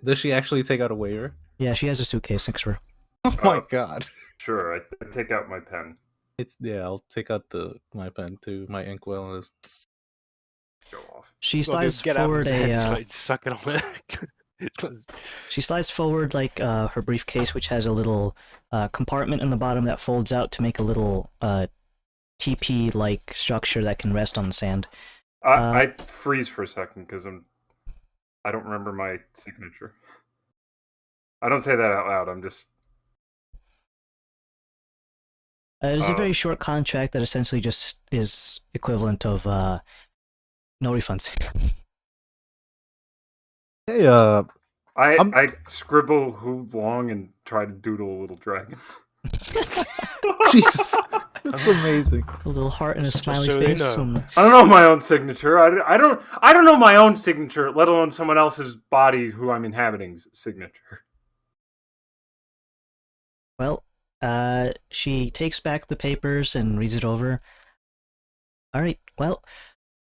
Does she actually take out a waiver? Yeah, she has a suitcase next to her. Oh my god. Sure, I take out my pen. I'll take out my pen too, my inkwell is. Go off. She Well, slides just get out of forward his hand, just a. like sucking on it. She slides forward like her briefcase, which has a little compartment in the bottom that folds out to make a little TP-like structure that can rest on the sand. I freeze for a second because I don't remember my signature. I don't say that out loud. I'm just. It is a very short contract that essentially just is equivalent of no refunds. Hey, I scribble who long and try to doodle a little dragon. Jesus, that's amazing. A little heart and a Just smiley so they face. know. I don't know my own signature. I don't know my own signature, let alone someone else's body who I'm inhabiting's signature. Well, she takes back the papers and reads it over. All right, well,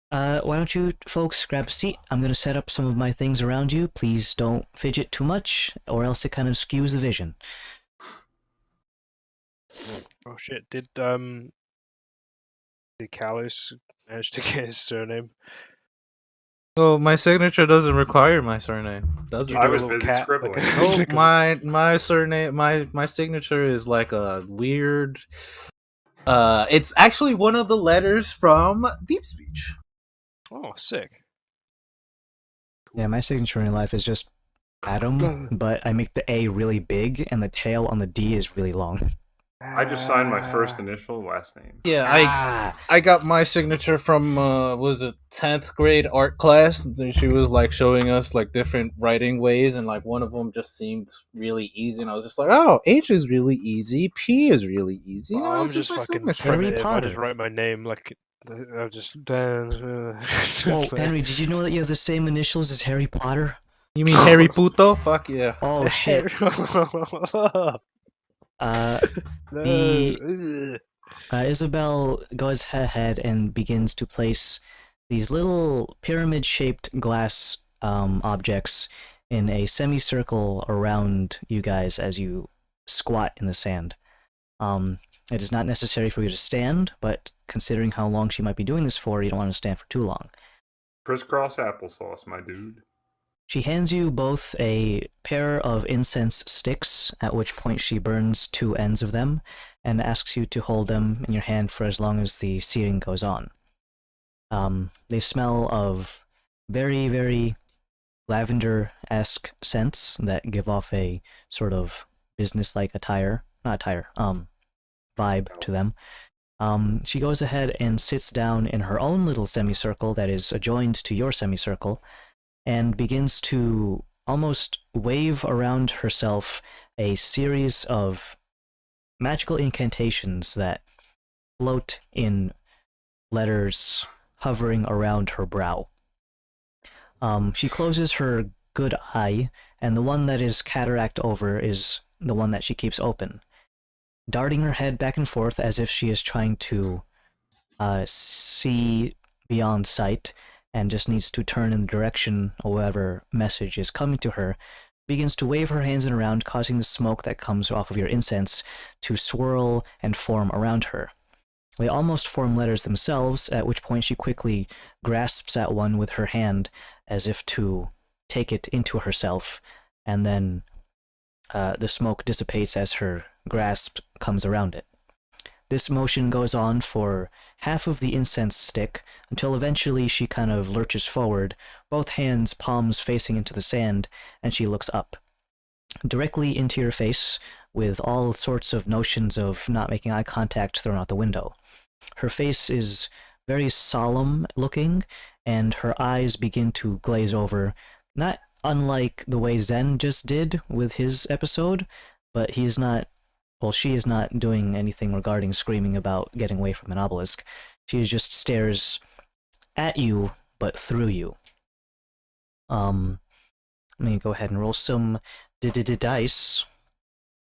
why don't you folks grab a seat? I'm going to set up some of my things around you. Please don't fidget too much, or else it kind of skews the vision. Oh shit! Did Callus manage to get his surname? So my signature doesn't require my surname, does it? You I do a was little busy cat, scribbling. like a- Oh, like a- my surname, my signature is like a weird. It's actually one of the letters from Deep Speech. Oh, sick. Yeah, my signature in life is just Adam, but I make the A really big, and the tail on the D is really long. I just signed my first initial, last name. Yeah, I got my signature from was it 10th grade art class. She was like showing us like different writing ways, and like one of them just seemed really easy, and I was just like, oh, H is really easy, P is really easy. Well, Oh, I'm this is just my fucking signature. Harry primitive. I just Potter. write my name like I just. Whoa, Henry, did you know that you have the same initials as Harry Potter? You mean Harry Puto? Fuck yeah. Oh shit. Isabel goes ahead and begins to place these little pyramid-shaped glass objects in a semicircle around you guys as you squat in the sand. It is not necessary for you to stand, but considering how long she might be doing this for, you don't want to stand for too long. Crisscross applesauce, my dude. She hands you both a pair of incense sticks, at which point she burns two ends of them, and asks you to hold them in your hand for as long as the searing goes on. They smell of very, very lavender-esque scents that give off a sort of business-like vibe to them. She goes ahead and sits down in her own little semicircle that is adjoined to your semicircle, and begins to almost wave around herself a series of magical incantations that float in letters hovering around her brow. She closes her good eye, and the one that is cataract over is the one that she keeps open, darting her head back and forth as if she is trying to see beyond sight, and just needs to turn in the direction of whatever message is coming to her, begins to wave her hands around, causing the smoke that comes off of your incense to swirl and form around her. They almost form letters themselves, at which point she quickly grasps at one with her hand as if to take it into herself, and then the smoke dissipates as her grasp comes around it. This motion goes on for half of the incense stick, until eventually she kind of lurches forward, both hands palms facing into the sand, and she looks up. Directly into your face, with all sorts of notions of not making eye contact thrown out the window. Her face is very solemn looking, and her eyes begin to glaze over, not unlike the way Zen just did with his episode, but she is not doing anything regarding screaming about getting away from an obelisk. She just stares at you, but through you. Let me go ahead and roll some dice.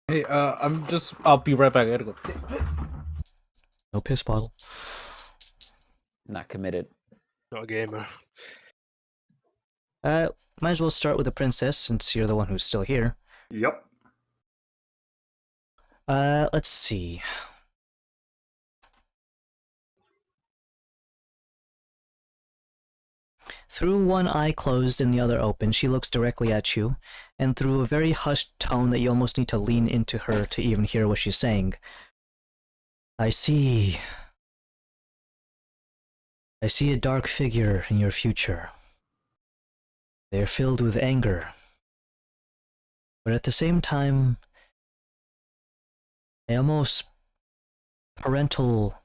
Hey, I'll be right back. I gotta go take a piss. No piss bottle. Not committed. Not a gamer. Might as well start with the princess since you're the one who's still here. Yep. Let's see. Through one eye closed and the other open, she looks directly at you, and through a very hushed tone that you almost need to lean into her to even hear what she's saying. I see a dark figure in your future. They are filled with anger. But at the same time, a almost parental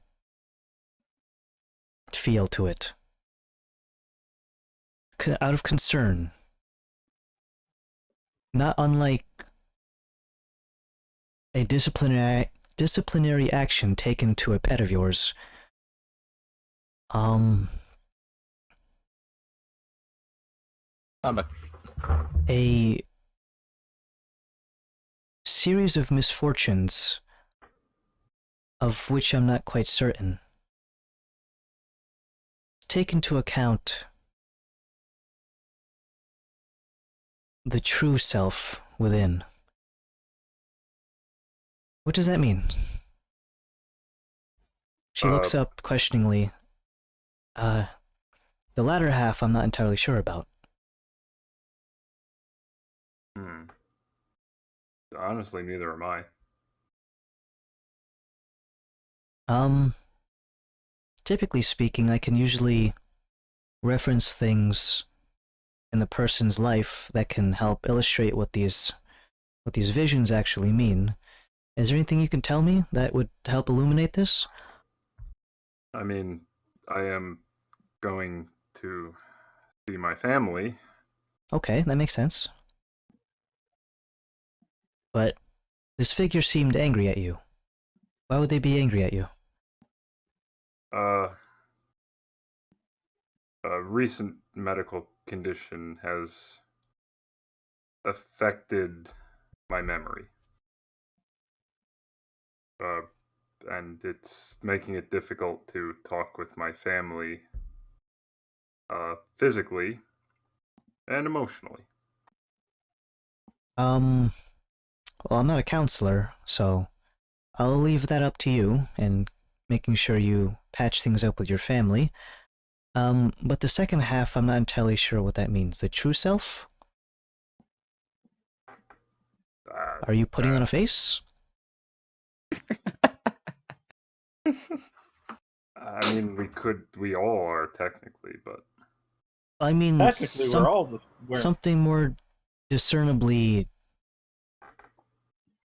feel to it. Out of concern. Not unlike a disciplinary action taken to a pet of yours. A series of misfortunes of which I'm not quite certain. Take into account the true self within. What does that mean? She looks up questioningly. The latter half I'm not entirely sure about. Honestly, neither am I. Typically speaking, I can usually reference things in the person's life that can help illustrate what these visions actually mean. Is there anything you can tell me that would help illuminate this? I mean, I am going to see my family. Okay, that makes sense. But this figure seemed angry at you. Why would they be angry at you? A recent medical condition has affected my memory. And it's making it difficult to talk with my family physically and emotionally. Well, I'm not a counselor, so I'll leave that up to you and making sure you patch things up with your family. But the second half, I'm not entirely sure what that means. The true self? Are you putting on a face? I mean, we all are technically, but I mean, Technically, we're all something more discernibly,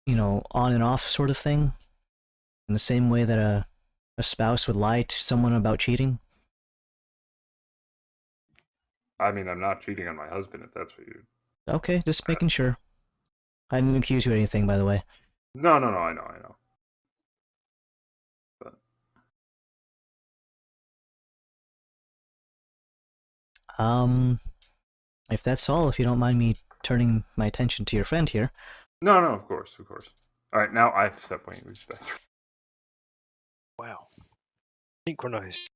on and off sort of thing. In the same way that a spouse would lie to someone about cheating. I mean, I'm not cheating on my husband, if that's what you... Okay, just making sure. I didn't accuse you of anything, by the way. No, I know. But... If that's all, if you don't mind me turning my attention to your friend here. No, of course. All right, now I have to step away and use the bathroom. Wow. Synchronized.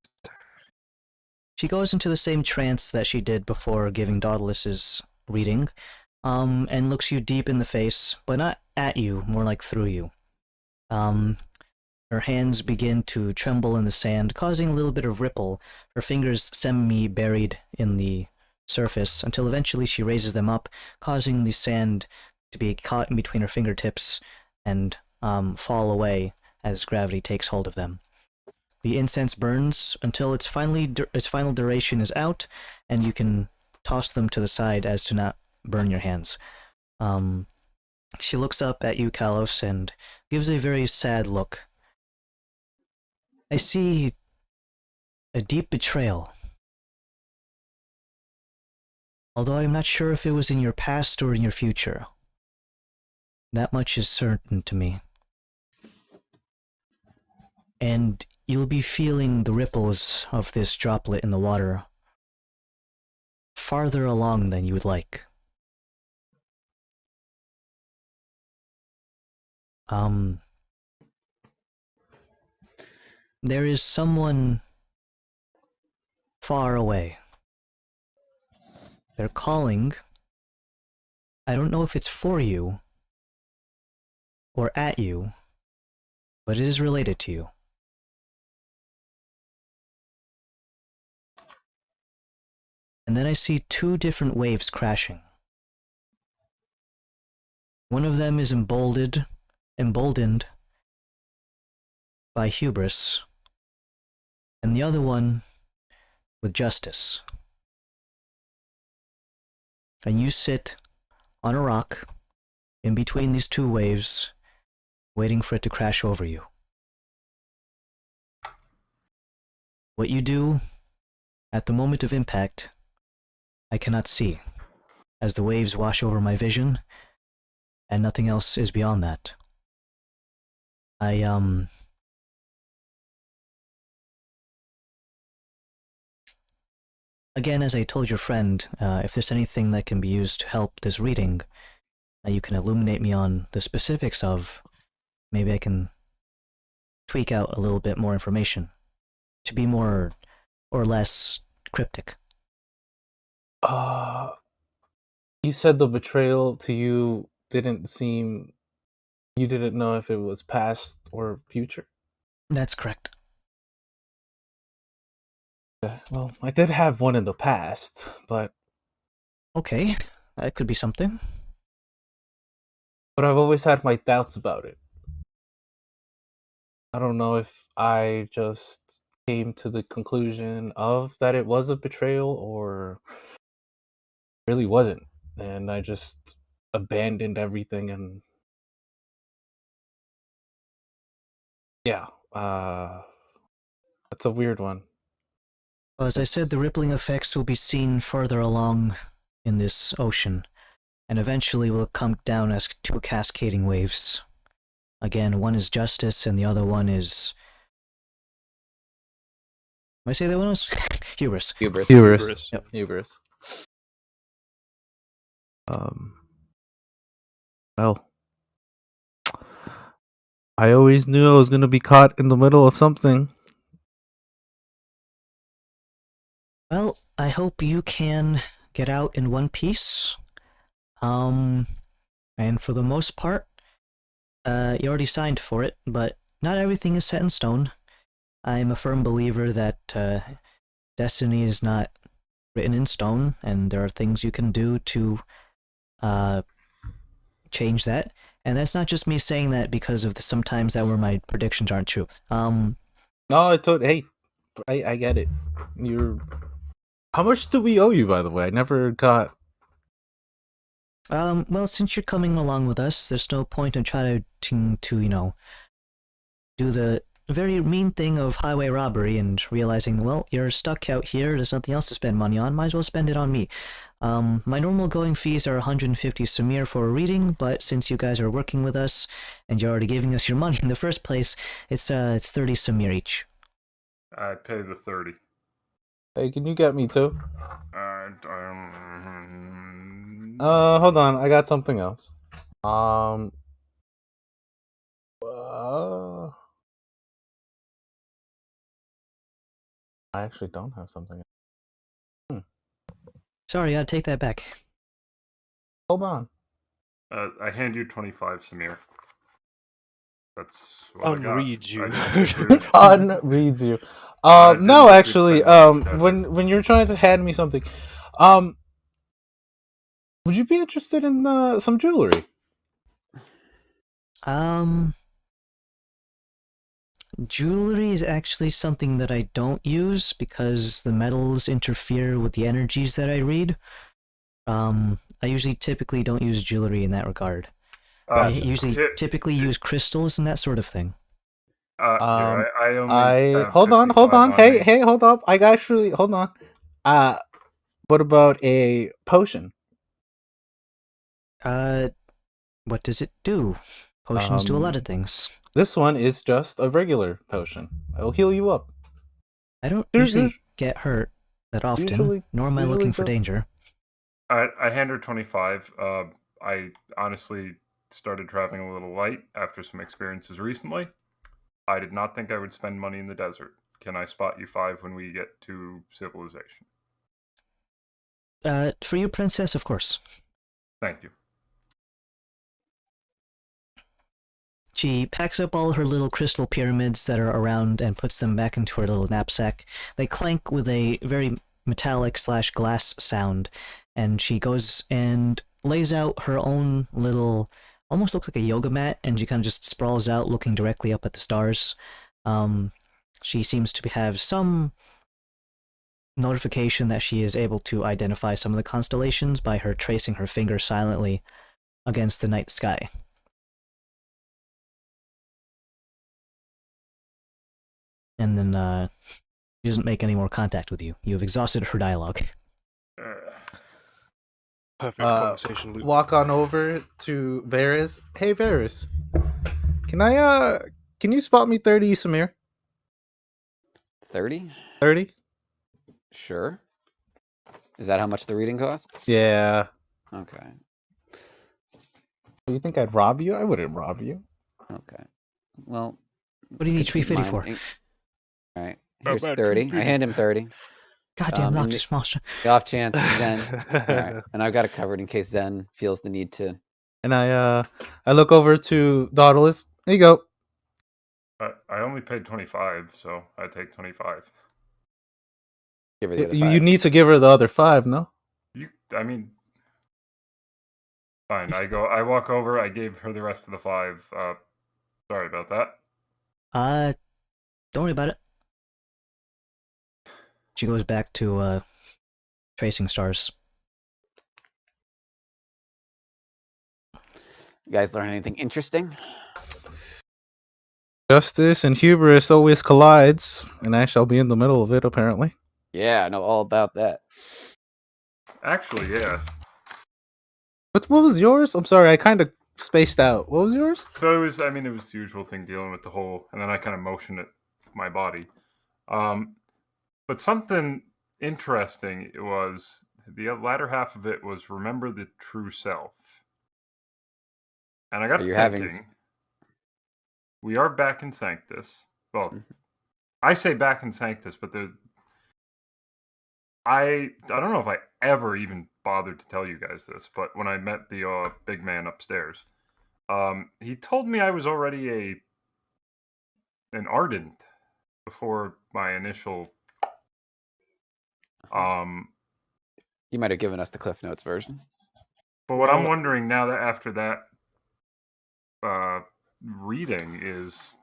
She goes into the same trance that she did before giving Dauntless's reading, and looks you deep in the face, but not at you, more like through you. Her hands begin to tremble in the sand, causing a little bit of ripple, her fingers semi-buried in the surface, until eventually she raises them up, causing the sand to be caught in between her fingertips and fall away as gravity takes hold of them. The incense burns until its final duration is out, and you can toss them to the side as to not burn your hands. She looks up at you, Kalos, and gives a very sad look. I see a deep betrayal. Although I'm not sure if it was in your past or in your future. That much is certain to me. And you'll be feeling the ripples of this droplet in the water farther along than you would like. There is someone far away. They're calling. I don't know if it's for you or at you, but it is related to you. And then I see two different waves crashing. One of them is emboldened by hubris, and the other one with justice. And you sit on a rock in between these two waves, waiting for it to crash over you. What you do at the moment of impact, I cannot see, as the waves wash over my vision, and nothing else is beyond that. Again, as I told your friend, if there's anything that can be used to help this reading, you can illuminate me on the specifics of, maybe I can tweak out a little bit more information to be more or less cryptic. You said the betrayal to you didn't seem. You didn't know if it was past or future. That's correct. Well, I did have one in the past, but Okay, that could be something. I've always had my doubts about it. I don't know if I just came to the conclusion of that it was a betrayal or really wasn't, and I just abandoned everything and yeah, that's a weird one. Well, as I said, the rippling effects will be seen further along in this ocean, and eventually will come down as two cascading waves. Again, one is justice, and the other one is... Did I say that one was? Hubris. Hubris. Hubris. Yep. Hubris. Well, I always knew I was gonna be caught in the middle of something. Well, I hope you can get out in one piece. And for the most part, you already signed for it, but not everything is set in stone. I'm a firm believer that destiny is not written in stone, and there are things you can do to change that. And that's not just me saying that because of sometimes that where my predictions aren't true. No, hey, I get it. How much do we owe you, by the way? I never got. Well, since you're coming along with us, there's no point in trying to do the very mean thing of highway robbery and realizing, well, you're stuck out here, there's nothing else to spend money on, might as well spend it on me. My normal going fees are 150 Samir for a reading, but since you guys are working with us and you're already giving us your money in the first place, it's 30 Samir each. I pay the 30. Hey, can you get me too? Hold on, I got something else. I actually don't have something. Sorry, I'll take that back. Hold on. I hand you 25, Samir. That's what I got. Unreads you. Unreads you. didn't No, think we'd actually, spend money on that. when you're trying to hand me something, would you be interested in some jewelry? Jewelry is actually something that I don't use because the metals interfere with the energies that I read. I usually typically don't use jewelry in that regard. I usually typically use crystals and that sort of thing. I only have hold on. 55 Hey, me. hold up. I actually hold on. What about a potion? What does it do? Potions do a lot of things. This one is just a regular potion. It'll heal you up. I don't usually get hurt that often, usually- nor am I usually looking for don't. danger. I hand her 25. I honestly started traveling a little light after some experiences recently. I did not think I would spend money in the desert. Can I spot you 5 when we get to civilization? For you, princess, of course. Thank you. She packs up all her little crystal pyramids that are around and puts them back into her little knapsack. They clank with a very metallic / glass sound, and she goes and lays out her own little, almost looks like a yoga mat, and she kind of just sprawls out looking directly up at the stars. She seems to have some notification that she is able to identify some of the constellations by her tracing her finger silently against the night sky. And then she doesn't make any more contact with you. You have exhausted her dialogue. Perfect conversation loop. Walk on over to Varys. Hey Varys, can you spot me 30 Samir? 30? 30? Sure. Is that how much the reading costs? Yeah. Okay. You think I'd rob you? I wouldn't rob you. Okay. Well, What do you need 350 for? All right. How Here's about 30. I 250? hand him 30. Goddamn, and Noctis monster. The off chance Zen. All right. And I've got it covered in case Zen feels the need to. And I look over to Dautilus. There you go. I only paid 25, so I take 25. Give her the other You 5. need to give her the other 5, no? I mean, fine. I walk over. I gave her the rest of the 5. Sorry about that. Don't worry about it. She goes back to tracing stars. You guys learn anything interesting? Justice and hubris always collides, and I shall be in the middle of it, apparently. Yeah, I know all about that. Actually, yeah. What was yours? I'm sorry, I kind of spaced out. What was yours? So it was the usual thing dealing with the hole, and then I kind of motioned it with my body. But something interesting was the latter half of it was remember the true self. And I got to thinking, we are back in Sanctus. Well, I say back in Sanctus, but I don't know if I ever even bothered to tell you guys this, but when I met the big man upstairs, he told me I was already an ardent before my initial. You might have given us the Cliff Notes version. But what I'm wondering now that after that reading is,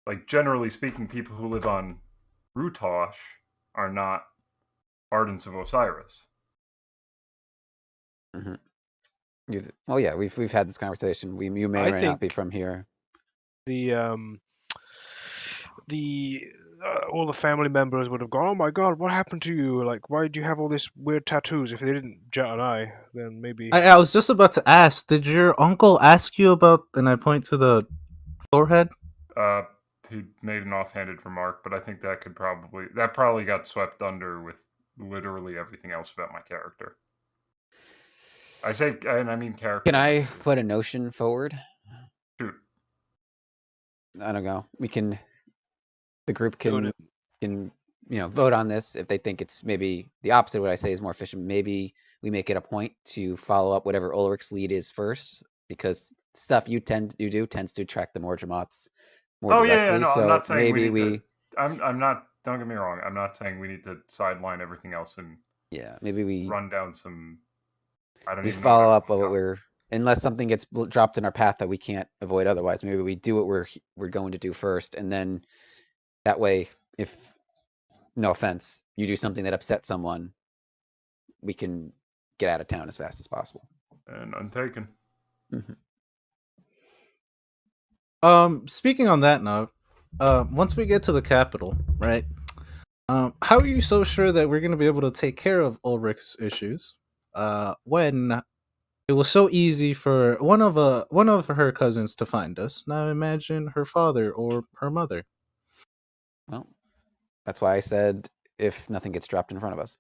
like, generally speaking, people who live on Rutosh are not ardents of Osiris. Mm-hmm. Well, yeah, we've had this conversation. You may or may not be from here. All the family members would have gone, "Oh my God, what happened to you? Like, why did you have all these weird tattoos?" If they didn't jet an eye, then maybe. I was just about to ask. Did your uncle ask you about? And I point to the forehead. He made an offhanded remark, but I think that probably got swept under with literally everything else about my character. I say, and I mean character. Can I put a notion forward? Shoot. I don't know. The group can vote on this if they think it's maybe the opposite of what I say is more efficient. Maybe we make it a point to follow up whatever Ulrich's lead is first, because stuff you do tends to attract the more Jamots more directly. No, so I'm not saying maybe I'm not. Don't get me wrong. I'm not saying we need to sideline everything else and maybe we run down some. We follow up what unless something gets dropped in our path that we can't avoid otherwise. Maybe we do what we're going to do first, and then that way, if no offense, you do something that upsets someone, we can get out of town as fast as possible. And untaken. Mm-hmm. Speaking on that note, once we get to the capital, right? How are you so sure that we're going to be able to take care of Ulrich's issues? When it was so easy for one of her cousins to find us. Now imagine her father or her mother. Well, that's why I said if nothing gets dropped in front of us.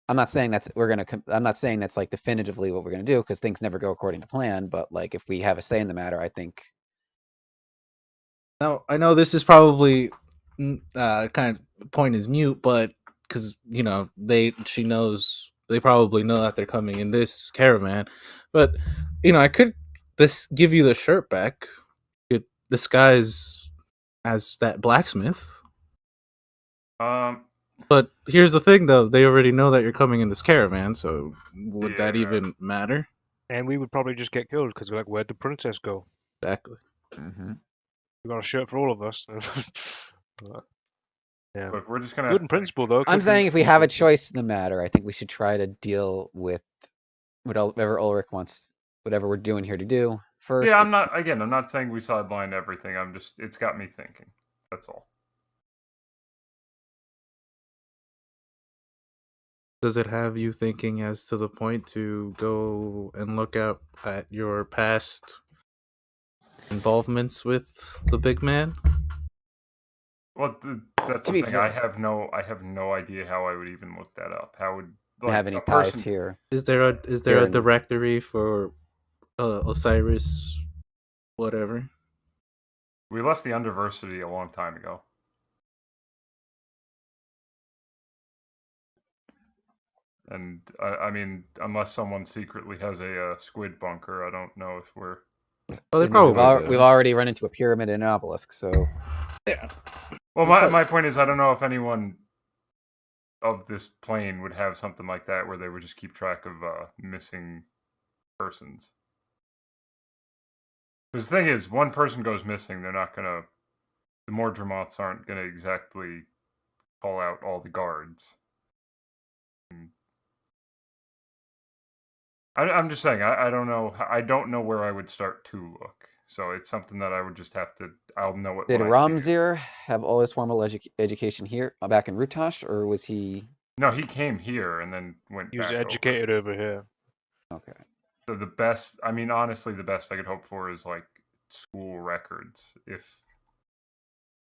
I'm not saying that's like definitively what we're gonna do, because things never go according to plan. But like, if we have a say in the matter, I think. Now I know this is probably kind of point is mute, but because she knows they probably know that they're coming in this caravan. But I could give you the shirt back. Could disguise as that blacksmith. But here's the thing, though: they already know that you're coming in this caravan. So would that Yeah. even matter? And we would probably just get killed because we're like, where'd the princess go? Exactly. Mm-hmm. We got a shirt for all of us. Yeah. Look, we're just gonna. Good in principle, though. I'm could saying be- if we have a choice in the matter, I think we should try to deal with whatever Ulrich wants, whatever we're doing here to do first. Yeah, I'm not saying we sideline everything. It's got me thinking. That's all. Does it have you thinking as to the point to go and look up at your past involvements with the big man? Well, that's To the be thing. fair. I have no idea how I would even look that up. How would have any a ties person? here? Is there a Here in- directory for Osiris, whatever? We left the Underversity a long time ago. And I mean, unless someone secretly has a squid bunker, I don't know if we're. Oh, they We've, probably do. we've already run into a pyramid and an obelisk, so Yeah. Well, my point is, I don't know if anyone of this plane would have something like that where they would just keep track of missing persons. Because the thing is, one person goes missing, they're not gonna. The Mordremoths aren't gonna exactly call out all the guards. I'm just saying, I don't know. I don't know where I would start to look. So it's something that I would just have to. I'll know it. did when I see it. Ramzir have all his formal education here, back in Rutash, or was he? No, he came here and then went He was back educated over here. Okay. So the best, I mean, honestly, the best I could hope for is like school records.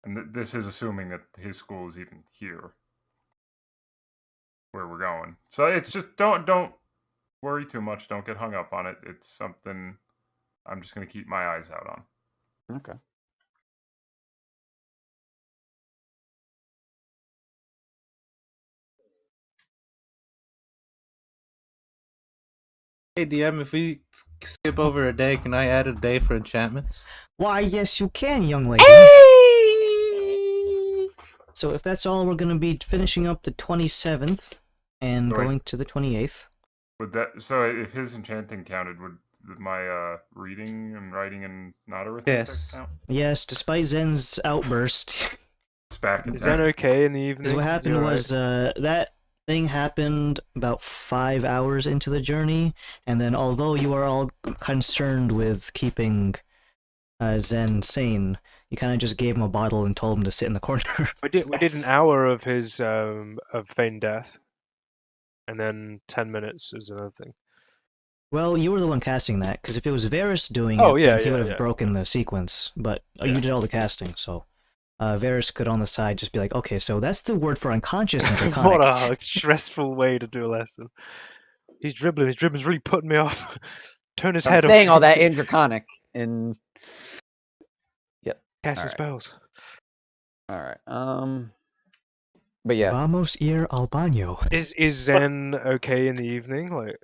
And this is assuming that his school is even here, where we're going. So it's just don't worry too much. Don't get hung up on it. It's something I'm just gonna keep my eyes out on. Okay. Hey DM, if we skip over a day, can I add a day for enchantments? Why, yes, you can, young lady. So if that's all, we're gonna be finishing up the 27th and Wait. going to the 28th. Would that so if his enchanting counted, would my reading and writing and not arithmetic Yes. count? Yes, despite Zen's outburst, It's back in Is that okay in the evening? because what Is he happened alright? was that thing happened about 5 hours into the journey, and then although you are all concerned with keeping Zen sane, you kind of just gave him a bottle and told him to sit in the corner. We did an hour of his of feigned death, and then 10 minutes is another thing. Well, you were the one casting that, because if it was Varys doing Oh, it, yeah, then he yeah, would have yeah. broken the sequence. But you Yeah. did all the casting, so Varys could on the side just be like, okay, so that's the word for unconscious in Draconic. What a stressful way to do a lesson. He's dribbling. His dribbling's really putting me off. Turn his I'm head. saying all that in Draconic, and Casting alright. spells. all right. But yeah, Vamos ir al baño. Is Zen okay in the evening? Like,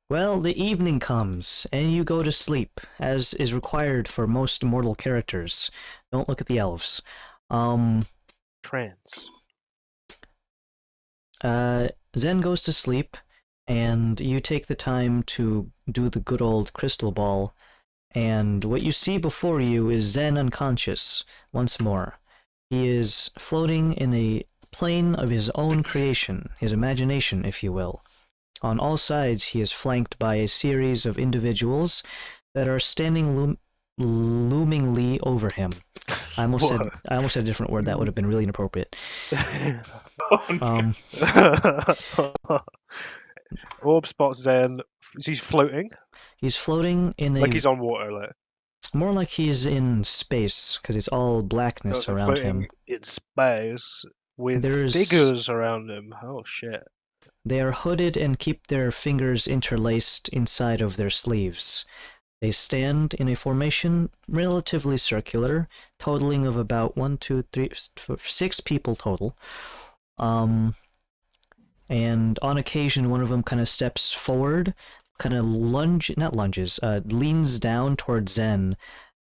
Well, the evening comes, and you go to sleep, as is required for most immortal characters. Don't look at the elves. trance. Zen goes to sleep, and you take the time to do the good old crystal ball, and what you see before you is Zen unconscious, once more. He is floating in a plane of his own creation, his imagination, if you will. On all sides, he is flanked by a series of individuals that are standing loomingly over him. I almost said a different word that would have been really inappropriate. Orb spots Zen. He's floating, He's floating in like a he's on water. Like more like he's in space because it's all blackness so around floating him. in space with There's- figures around him. Oh shit! They are hooded and keep their fingers interlaced inside of their sleeves. They stand in a formation relatively circular, totaling of about 6 people total. And on occasion, one of them kind of steps forward, kind of leans down towards Zen,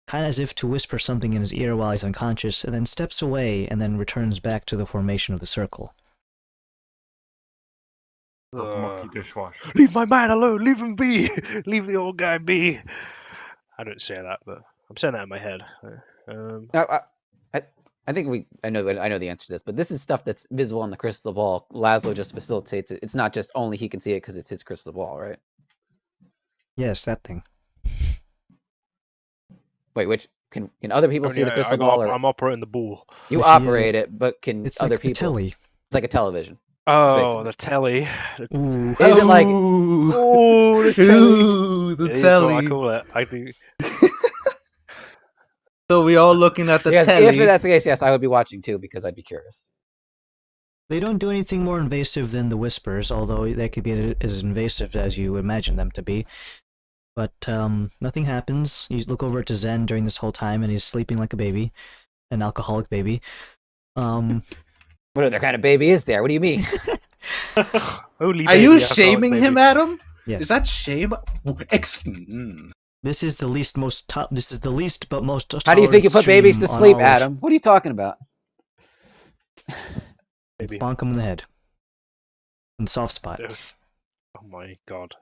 kind of as if to whisper something in his ear while he's unconscious, and then steps away and then returns back to the formation of the circle. Purple monkey dishwasher. Leave my man alone. Leave him be. Leave the old guy be. I don't say that, but I'm saying that in my head. Now, I think I know the answer to this, but this is stuff that's visible on the crystal ball. Laszlo just facilitates it. It's not just only he can see it because it's his crystal ball, right? Yes, that thing. Wait, which can other people see the crystal ball? I'm operating the ball. You operate it, but can It's other like people? the telly. It's like a television. Oh, the telly. Ooh. Is it like? Oh, the telly. Ooh, the It is what I telly. call it. I do. So we all looking at the Yes, telly. if that's the case, yes, I would be watching too because I'd be curious. They don't do anything more invasive than the whispers, although they could be as invasive as you imagine them to be. But nothing happens. You look over to Zen during this whole time, and he's sleeping like a baby, an alcoholic baby. What other kind of baby is there? What do you mean? Only Are you baby, alcoholic shaming him, baby. Adam? Yes. Is that shame? This is the least but most. How do you think you put babies to stream on sleep, all of- Adam? What are you talking about? Baby. Bonk him in the head. And soft spot. Oh my god.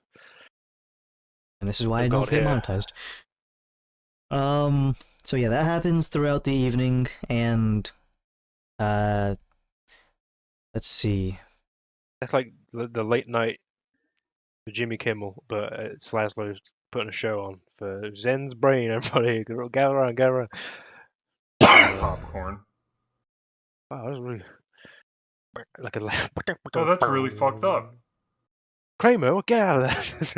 And this is why Oh I don't God, get yeah. monetized. So yeah, that happens throughout the evening, and let's see. That's like the late night for Jimmy Kimmel, but it's Laszlo putting a show on for Zen's brain. Everybody, gather around, gather around. Popcorn. Wow, that was really like a. Oh, that's really fucked up. Kramer, get out of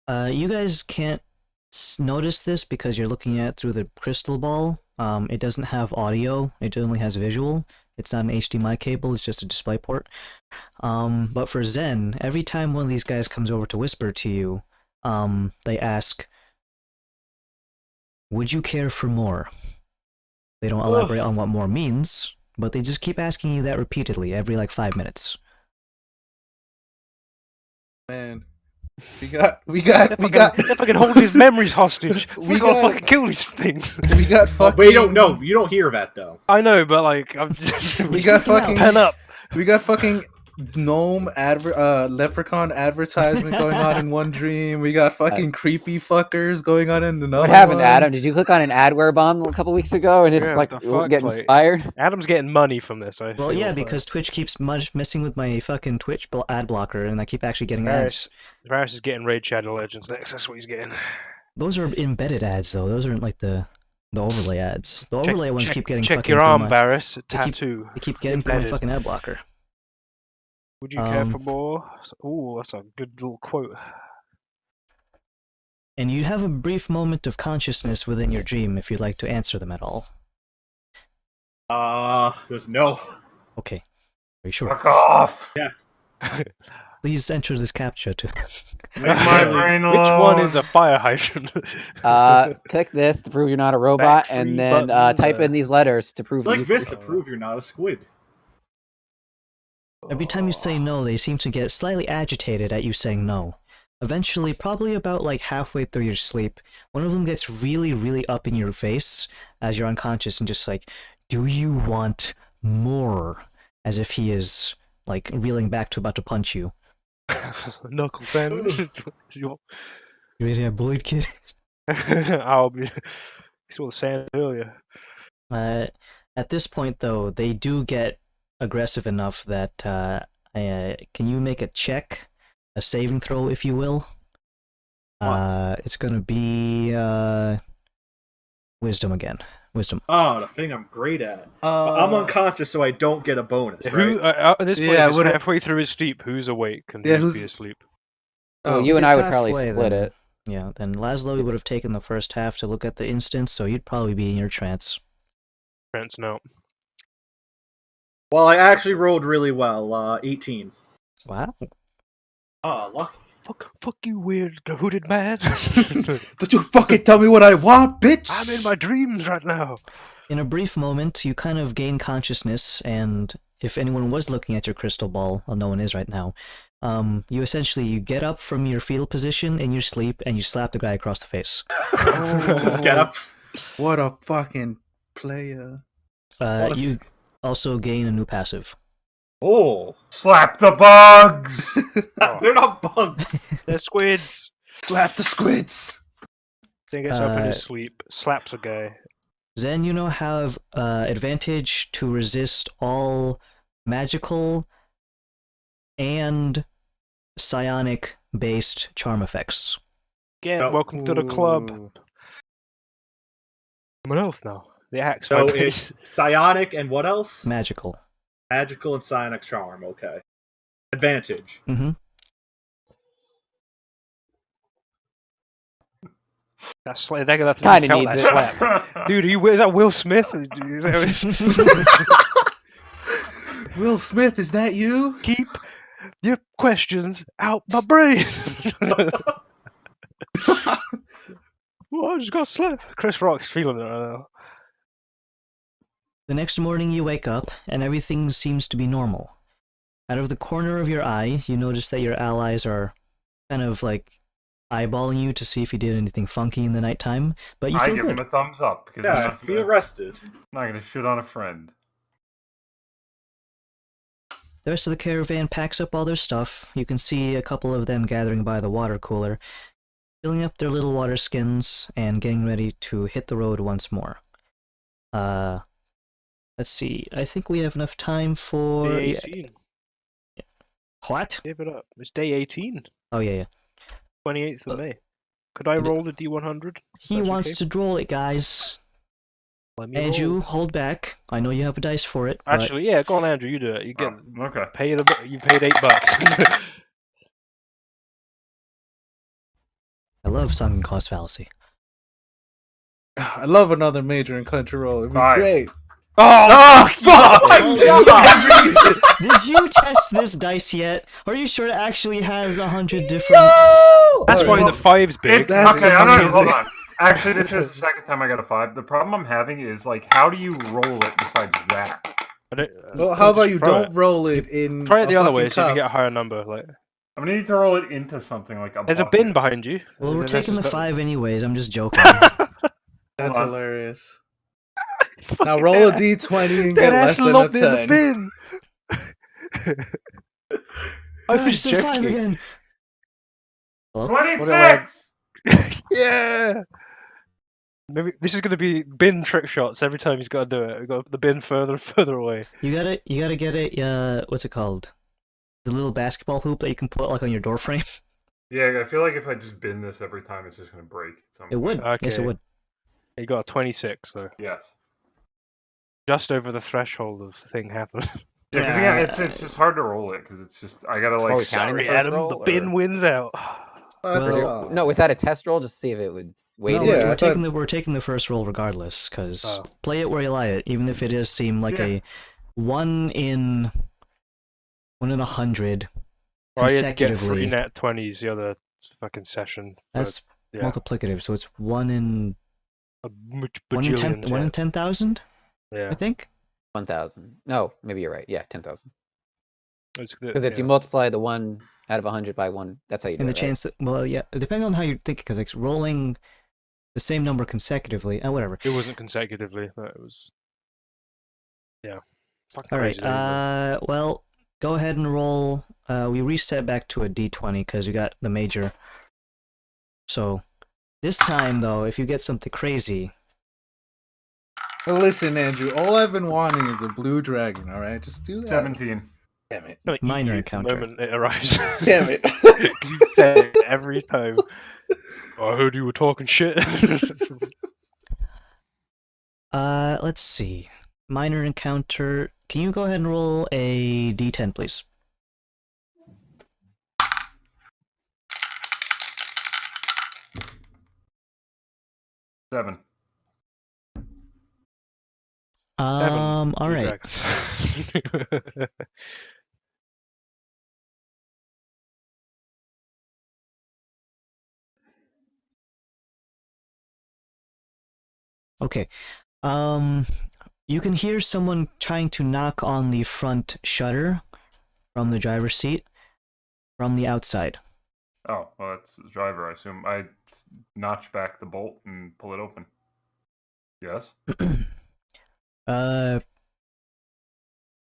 there. You guys can't notice this because you're looking at it through the crystal ball. It doesn't have audio. It only has visual. It's not an HDMI cable. It's just a display port. But for Zen, every time one of these guys comes over to whisper to you, they ask, "Would you care for more?" They don't elaborate on what more means, but they just keep asking you that repeatedly every like 5 minutes. Man, we They're got fucking holding his memories hostage. We We gotta got- fucking kill these things. we got Oh, fucking. but you don't know. You don't hear that though. I know, but like, I'm just. We got fucking. pen up. We got fucking gnome leprechaun advertisement going on in one dream. We got fucking creepy fuckers going on in another. What happened, one. Adam? Did you click on an adware bomb a couple weeks ago and it's Yeah, like what the fuck, getting like- inspired? Adam's getting money from this. I Well, feel, yeah, but because Twitch keeps messing with my fucking Twitch ad blocker, and I keep actually getting Varys, ads. Varys is getting Raid Shadow Legends next. That's what he's getting. Those are embedded ads, though. Those aren't like the overlay ads. The overlay ones keep getting check fucking your through arm, my, Varys. keep- Tattoo. they keep getting through my embedded. fucking ad blocker. Would you care for Um, more? Ooh, that's a good little quote. And you have a brief moment of consciousness within your dream if you'd like to answer them at all. There's no. Okay. Are you sure? Fuck off! Please enter this captcha to. Leave my brain Which one is alone. a fire hydrant? Click this to prove you're not a robot, Battery and then button, type in these letters to prove Like you. this to prove you're not a squid. Every time you Oh. say no, they seem to get slightly agitated at you saying no. Eventually, probably about like halfway through your sleep, one of them gets really, really up in your face as you're unconscious and just like, "Do you want more?" As if he is like reeling back to about to punch you. Knuckle sandwich. You ready to get bullied, kid? I'll be. Saw the sand earlier. At this point, though, they do get aggressive enough that can you make a check, a saving throw, if you will? It's gonna be wisdom again. Wisdom. Oh, the thing I'm great at. I'm unconscious, so I don't get a bonus, Who right? at this point, Yeah, if it's what- halfway through his sleep, who's awake and Yeah, who's be who's- asleep? Well, Oh, you if and it's I would probably halfway, split then- it. Yeah, then Laszlo would have taken the first half to look at the instance, so you'd probably be in your trance. Trent's no. Well, I actually rolled really well. 18. Wow. Oh, lucky. Fuck you, weird hooded man. Don't you fucking tell me what I want, bitch! I'm in my dreams right now. In a brief moment, you kind of gain consciousness, and if anyone was looking at your crystal ball, well, no one is right now, you get up from your fetal position in your sleep, and you slap the guy across the face. Just get up. What a fucking player. You also gain a new passive. Oh, Slap the bugs. they're not bugs. They're squids. Slap the squids! Then gets up in his sleep, slaps a guy. Zen, you now have advantage to resist all magical and psionic-based charm effects. Again, No. welcome to the club. Ooh. I'm an elf now. The axe. So my it's base. psionic and what else? Magical. Magical and psionic charm. Okay. Advantage. Mm-hmm. That slap. That's Kinda felt needs that it. slap. Dude, is that Will Smith? Is that- Will Smith, is that you? Keep your questions out my brain. Well, I just got slapped. Chris Rock's feeling it right now. The next morning you wake up, and everything seems to be normal. Out of the corner of your eye, you notice that your allies are kind of like eyeballing you to see if you did anything funky in the nighttime, but you I feel give him good. a thumbs up because Yeah, feel rested. I'm not gonna shit on a friend. The rest of the caravan packs up all their stuff. You can see a couple of them gathering by the water cooler, filling up their little water skins and getting ready to hit the road once more. Let's see. I think we have enough time for... Day yeah. 18. What? Give it up. It's day 18. Oh, yeah. 28th of May. Could I roll the D100? He wants to roll it, guys. Let me Andrew, roll. hold back. I know you have a dice for it. But Actually, yeah, go on, Andrew. You do it. You get Oh, okay. you paid $8. I love sunk cost fallacy. I love another major in country roll. It'd be 5. great. Oh, fuck! Did you test this dice yet? Are you sure it actually has 100 different... That's why the 5's big. It's, That's okay, I'm not, amazing. hold on. Actually, this is the second time I got a 5. The problem I'm having is, like, how do you roll it besides that? Well, how about you throw don't it. roll it in Try it the a other way, fucking see if you cup? get a higher number. Like, I'm gonna need to roll it into something like a there's a bucket. bin behind you. Well, and we're then that's taking the just 5 anyways. I'm just joking. That's Hold on. hilarious. Now roll a d20 and get less than a locked in 10. the bin. I Ah, was it's a 5 joking. again. Hello? 26! Yeah. Maybe this is going to be bin trick shots every time he's got to do it. We've got the bin further and further away. You gotta get it, what's it called? The little basketball hoop that you can put like on your door frame. Yeah, I feel like if I just bin this every time, it's just gonna break. at some It would. point. Yes, it Okay. would. You got a 26, so Yes. just over the threshold of the thing happened. Yeah, because yeah, it's just hard to roll it because it's just I gotta like. Are we counting the Sorry, first Adam, roll, the or- bin wins out. Well, No, was that a test roll just to see if it was No, weighted? Yeah, we're I taking thought- we're taking the first roll regardless, because Oh. play it where you lie it, even if it does seem like Yeah. a 1 in 100 Or I had to get 3 consecutively. net 20s the other fucking session. for That's yeah. multiplicative, so it's 1 in a one in bajillion 10,000, Yeah. I think. 1,000. No, maybe you're right. Yeah, 10,000. Because Because you multiply the 1 out of 100 by 1. That's how you do And the it, right? chance that, well, yeah, it depends on how you think, because like rolling the same number consecutively, whatever. It wasn't consecutively, but it was. Yeah. Fucking All right. crazy, isn't it? Well, go ahead and roll. We reset back to a d20 because we got the major. So this time, though, if you get something crazy, Listen, Andrew, all I've been wanting is a blue dragon, alright? Just do that. 17. Damn it. I'm gonna eat minor you encounter. The moment it arrives. Damn it. You say it every time. I heard you were talking shit. let's see. Minor encounter. Can you go ahead and roll a d10, please? Seven. All Blue right. dragons. Okay. You can hear someone trying to knock on the front shutter from the driver's seat from the outside. Oh, well, that's the driver, I assume. I notch back the bolt and pull it open. Yes?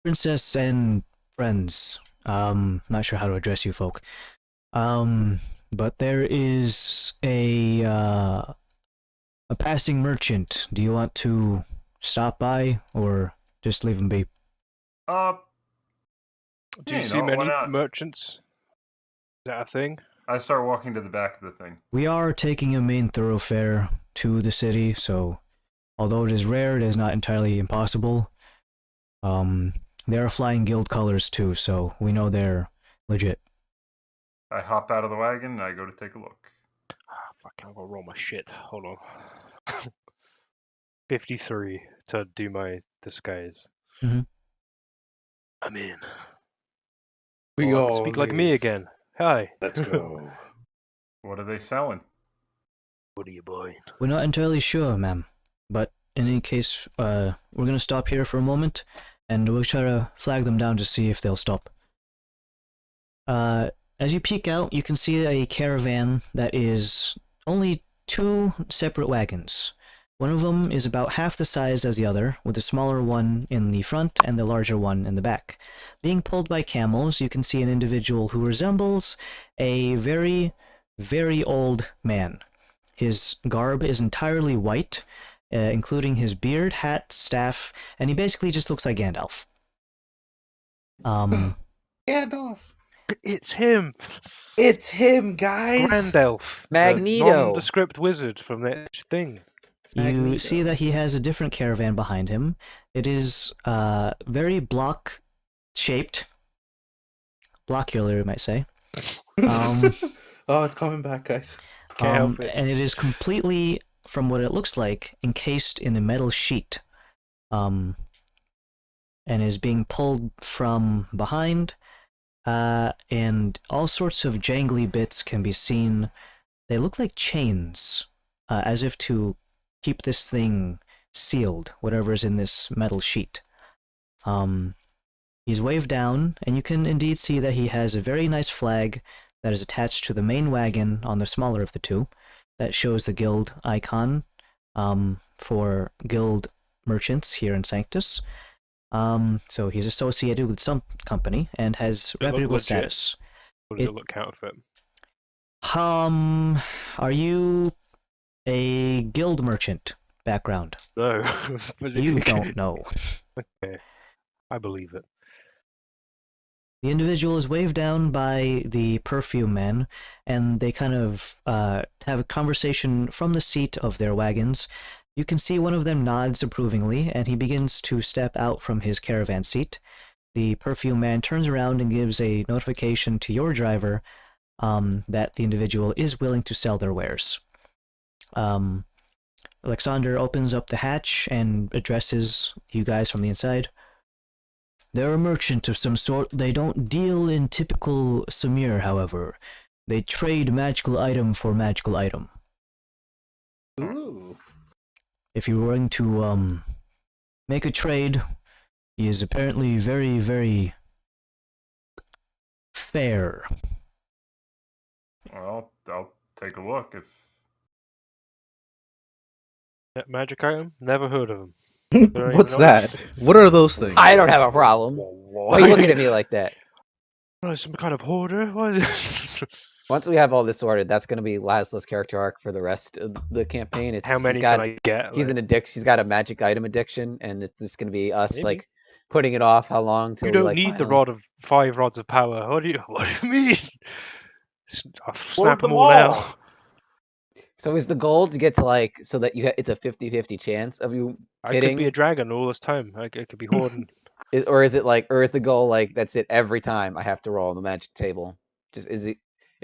Princess and friends. Not sure how to address you folk. But there is a passing merchant. Do you want to stop by or just leave him be? Do you you see know, why many not? merchants? Is that a thing? I start walking to the back of the thing. We are taking a main thoroughfare to the city, so although it is rare, it is not entirely impossible. They are flying guild colors too, so we know they're legit. I hop out of the wagon and I go to take a look. Fuck, I've got to roll my shit. Hold on. 53 to do my disguise. Mhm. I'm in. We Oh, I can all speak like me leave. again. Hi. Let's go. What are they selling? What are you buying? We're not entirely sure, ma'am, but in any case, we're gonna stop here for a moment, and we'll try to flag them down to see if they'll stop. As you peek out, you can see a caravan that is only 2 separate wagons. One of them is about half the size as the other, with the smaller one in the front and the larger one in the back. Being pulled by camels, you can see an individual who resembles a very, very old man. His garb is entirely white, including his beard, hat, staff, and he basically just looks like Gandalf. Gandalf. It's him! It's him, guys. Grandelf! Magneto. The nondescript wizard from that thing. You Magneto. see that he has a different caravan behind him. It is very block-shaped. Blockular, you might say. Oh, it's coming back, guys. Can't help it. And it is completely, from what it looks like, encased in a metal sheet. And is being pulled from behind. And all sorts of jangly bits can be seen. They look like chains, as if to keep this thing sealed, whatever's in this metal sheet. He's waved down, and you can indeed see that he has a very nice flag that is attached to the main wagon on the smaller of the two, that shows the guild icon for guild merchants here in Sanctus. So he's associated with some company and has Does it look reputable legit? status. Or does it look counterfeit? Are you a guild merchant background? No. But You don't know. Okay. I believe it. The individual is waved down by the perfume man, and they kind of have a conversation from the seat of their wagons. You can see one of them nods approvingly, and he begins to step out from his caravan seat. The perfume man turns around and gives a notification to your driver that the individual is willing to sell their wares. Alexander opens up the hatch and addresses you guys from the inside. They're a merchant of some sort. They don't deal in typical Samir, however. They trade magical item for magical item. Ooh. If you're willing to make a trade, he is apparently very, very fair. Well, I'll take a look if... Magic item? Never heard of him. Don't even What's know that? What are those things? I don't have a problem. Why are you looking at me like that? Oh, some kind of hoarder? What is it? Once we have all this sorted, that's going to be Laszlo's character arc for the rest of the campaign. It's How many he's got, can I get? He's Like, an addiction. He's got a magic item addiction, and it's just going to be us Maybe. like putting it off. How long till you we don't like need the finally- rod of 5 rods of power. What do you mean? I'll snap Lord them them all now. all. So is the goal to get to like so that it's a 50-50 chance of you I hitting, could be a dragon all this time. I could be hoarding. or is it like, or is the goal like that's it every time I have to roll on the magic table? Just is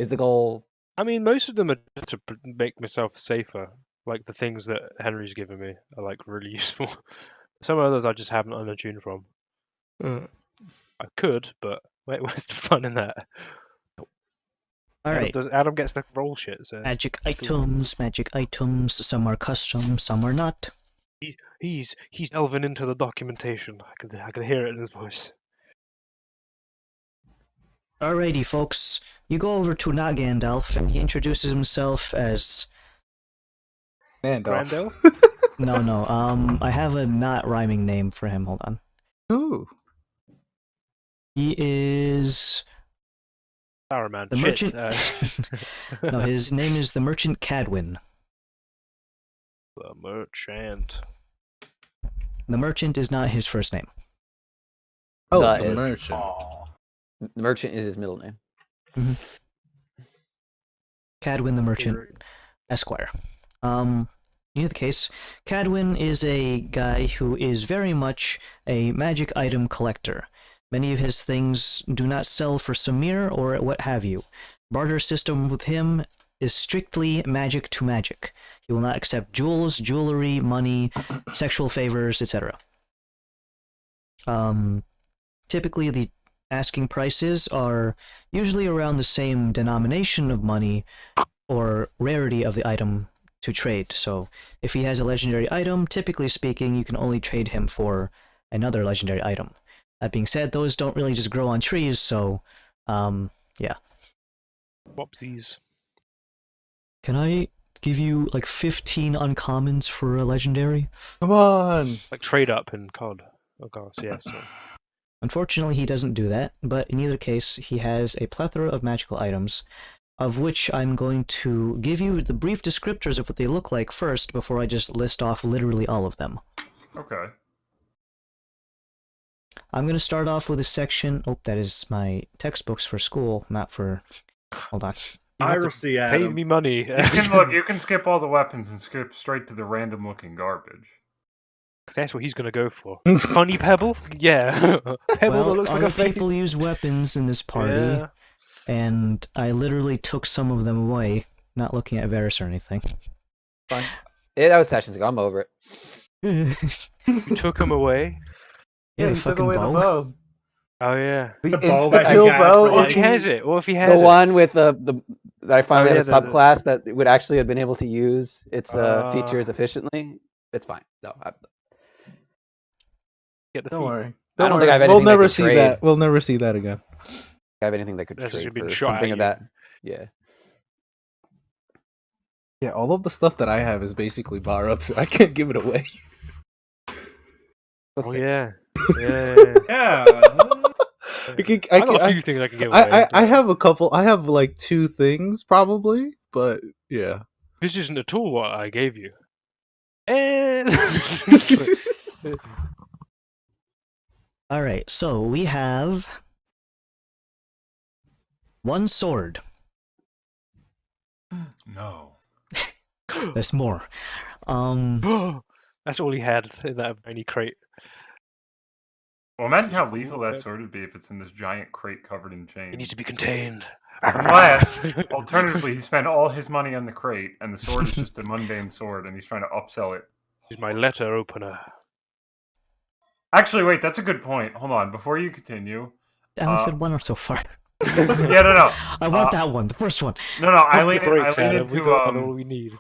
the goal? I mean, most of them are to make myself safer. Like the things that Henry's given me are like really useful. Some others I just haven't unattuned from. I could, but where's the fun in that? Alright, Adam gets the roll shit. So magic items, some are custom, some are not. He's delving into the documentation. I can hear it in his voice. Alrighty, folks. You go over to not Gandalf, and he introduces himself as... Gandalf. No. I have a not rhyming name for him. Hold on. Ooh. He is... Saruman. The Shit. merchant... No, his name is the Merchant Cadwin. The merchant. The merchant is not his first name. Oh, That the is- merchant. The merchant is his middle name. Cadwin the Merchant, Esquire. In either case, Cadwin is a guy who is very much a magic item collector. Many of his things do not sell for Samir or what have you. Barter system with him is strictly magic to magic. He will not accept jewels, jewelry, money, sexual favors, etc. Typically, the asking prices are usually around the same denomination of money or rarity of the item to trade. So if he has a legendary item, typically speaking, you can only trade him for another legendary item. That being said, those don't really just grow on trees, so yeah. Whoopsies. Can I give you like 15 uncommons for a legendary? Come on. Like trade up in COD. Of course, yes. Unfortunately, he doesn't do that, but in either case, he has a plethora of magical items, of which I'm going to give you the brief descriptors of what they look like first, before I just list off literally all of them. Okay. I'm going to start off with a section... Oh, that is my textbooks for school, not for... Hold on. You have to Piracy, Pay Adam. me money. You can skip all the weapons and skip straight to the random looking garbage. That's what he's gonna go for. Funny pebble? Yeah. Pebble that Well, looks like a other face. people use weapons in this party, Yeah. and I literally took some of them away, not looking at Varys or anything. Fine. Yeah, that was sessions ago. I'm over it. You took him away. Yeah, the he took fucking away bow. the bow. Oh yeah. The bow that insta-kill you got bow. for, What if like- he has it? What if he has The it? one with that I finally yeah, have a the- subclass that would actually have been able to use its features efficiently. It's fine. No, Get the Don't feet. worry. I don't think I have We'll anything that never could see trade. that. We'll never see that again. have anything that could That's just trade been for shot something at of you. that. Yeah. Yeah, all of the stuff that I have is basically borrowed, so I can't give it away. Let's Oh see. yeah. Yeah. Yeah. I got a few things I can give away. I have a couple. I have like 2 things probably, but yeah. This isn't at all what I gave you. And Alright, so we have... 1 sword. No. There's more. that's all he had in that tiny crate. Well, imagine how lethal that sword would be if it's in this giant crate covered in chains. It needs to be contained. Unless, alternatively, he spent all his money on the crate, and the sword is just a mundane sword, and he's trying to upsell it. This is my letter opener. Actually, wait, that's a good point. Hold on, before you continue. I only said 1 so far. Yeah, no. I want that one, the first one. No, I Pump lean, the brakes, I lean Adam. We into, got all we need.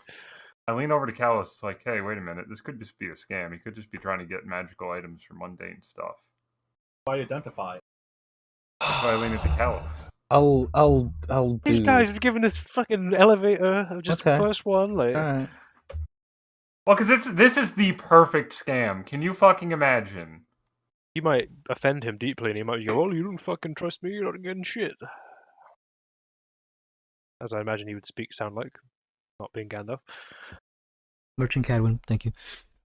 I lean over to Kalos. It's like, hey, wait a minute. This could just be a scam. He could just be trying to get magical items for mundane stuff. I identify. That's why I lean into Kalos. I'll These do. guys are giving this fucking elevator of just Okay. the first one. Like, Alright. Well, because this is the perfect scam. Can you fucking imagine? you might offend him deeply, and he might go, "Oh, you don't fucking trust me. You're not getting shit." As I imagine he would sound like, not being Gandalf. Merchant Cadwin, thank you.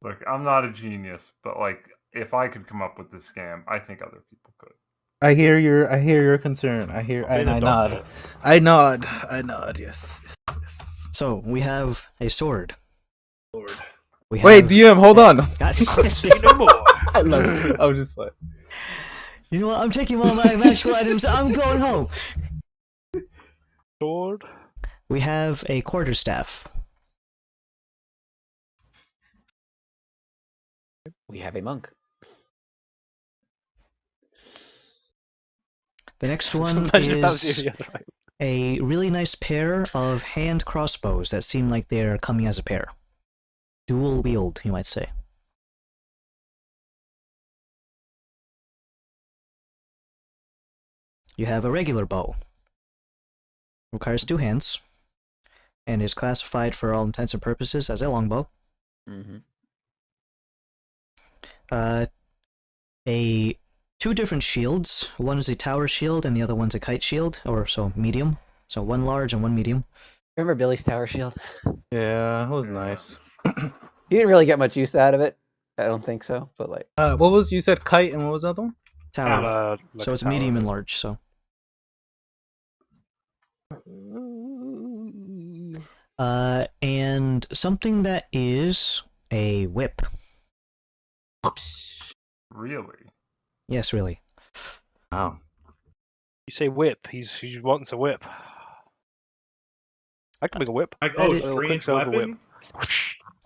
Look, I'm not a genius, but like, if I could come up with this scam, I think other people could. I hear your concern. I nod. I nod. Yes. So, we have a sword. Lord. We have... Wait, DM, hold on. God, Say no more. I love it. I was just playing. you know what? I'm taking all my magical items. I'm going home. Sword. We have a quarterstaff. We have a monk. The next one Imagine if that was is the other way. a really nice pair of hand crossbows that seem like they're coming as a pair. Dual wield, you might say. You have a regular bow. Requires 2 hands, and is classified for all intents and purposes as a longbow. Mm-hmm. Two different shields. One is a tower shield, and the other one's a kite shield, or so medium. So one large and one medium. Remember Billy's tower shield? Yeah, it was Yeah. nice. He didn't really get much use out of it. I don't think so, but like. What was you said kite and what was the other one? Tower. Like So a it's tower, medium and yeah. large. So. And something that is a whip. Really? Yes, really. Oh. You say whip, he wants a whip. I can make a whip. Like, That oh, is- A little strange quicksilver whip. weapon?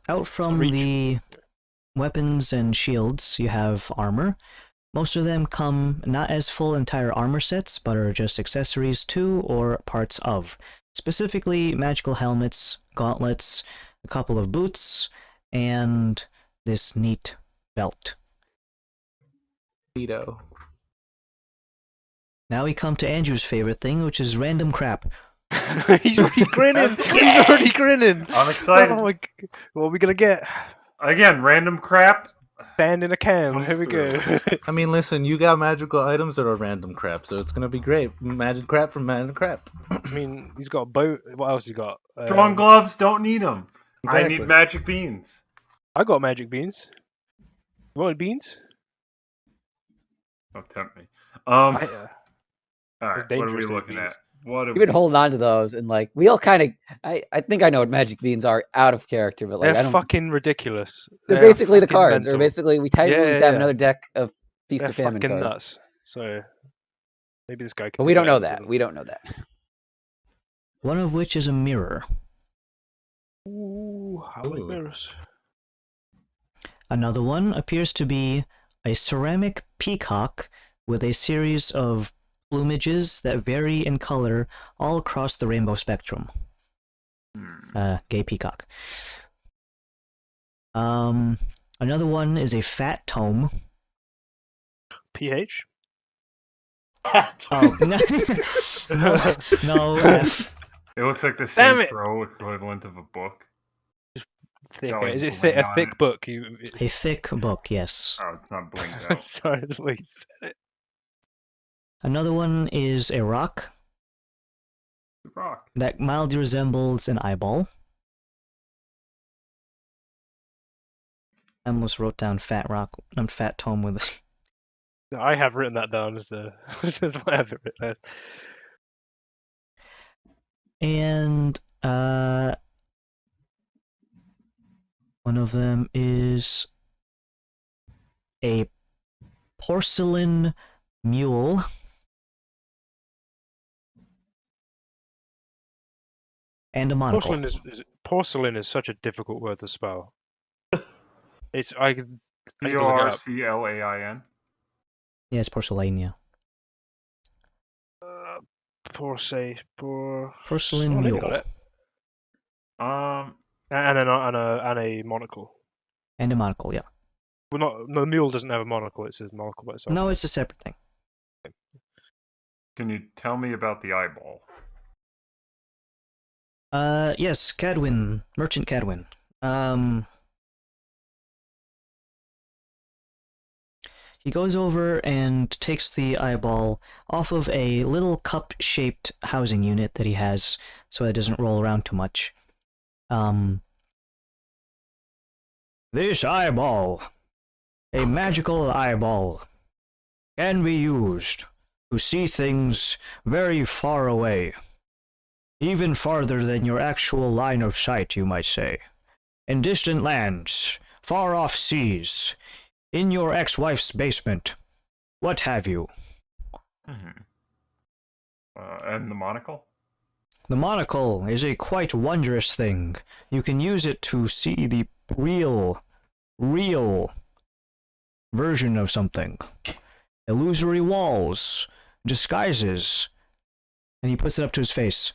Out from Reach. the weapons and shields, you have armor. Most of them come not as full entire armor sets, but are just accessories to or parts of. Specifically, magical helmets, gauntlets, a couple of boots, and this neat belt. Neato. Now we come to Andrew's favorite thing, which is random crap. He's already grinning. He's already grinning. I'm excited. Oh my, what are we gonna get? Again, random crap. Sand in a can. Comes Here we go. I mean, listen, you got magical items that are random crap, so it's gonna be great. Magic crap from magic crap. I mean, he's got a boat. What else he got? Strong gloves, don't need them. I Exactly. need magic beans. I got magic beans. You want beans? Don't tempt me. I, All right, what are we dangerous, looking these. at? What are You've we? been holding on to those, and like we all kind of. I think I know what magic beans are out of character, but like they're I don't. fucking ridiculous. They're They're basically the fucking cards, or mental. basically we technically Yeah, have yeah. another deck of feast They're or famine fucking cards. nuts. So maybe this guy can. But do we don't know better that. with We don't know that. One of which is a mirror. them. Ooh, I like Ooh. mirrors. Another one appears to be a ceramic peacock with a series of plumages that vary in color all across the rainbow spectrum. Gay peacock. Another one is a fat tome. PH. Oh, no, no, F. It looks like the Damn Saints it! Row equivalent of a book. Thick. Got, like, Is it bling a on thick it. book? A thick book, yes. Oh, it's not blinked out. Sorry, the way you said it. Another one is a rock It's a rock. that mildly resembles an eyeball. I almost wrote down fat rock and fat tome with a No, I have written that down as a as what I have it written as. And one of them is a porcelain mule. And a monocle. Porcelain is such a difficult word to spell. It's I need to look it up. Porclain. Yeah, it's porcelain, yeah. Porcelain Porcelain I got mule. it. Um, And a monocle. And a monocle, yeah. Well, not the mule doesn't have a monocle. It's a monocle by itself. No, it's a separate thing. can you tell me about the eyeball? Yes, Cadwin, Merchant Cadwin. He goes over and takes the eyeball off of a little cup-shaped housing unit that he has, so it doesn't roll around too much. This eyeball, a magical eyeball, can be used to see things very far away. Even farther than your actual line of sight, you might say. In distant lands, far off seas, in your ex-wife's basement, what have you. Mm-hmm. And the monocle? The monocle is a quite wondrous thing. You can use it to see the real version of something. Illusory walls, disguises. And he puts it up to his face.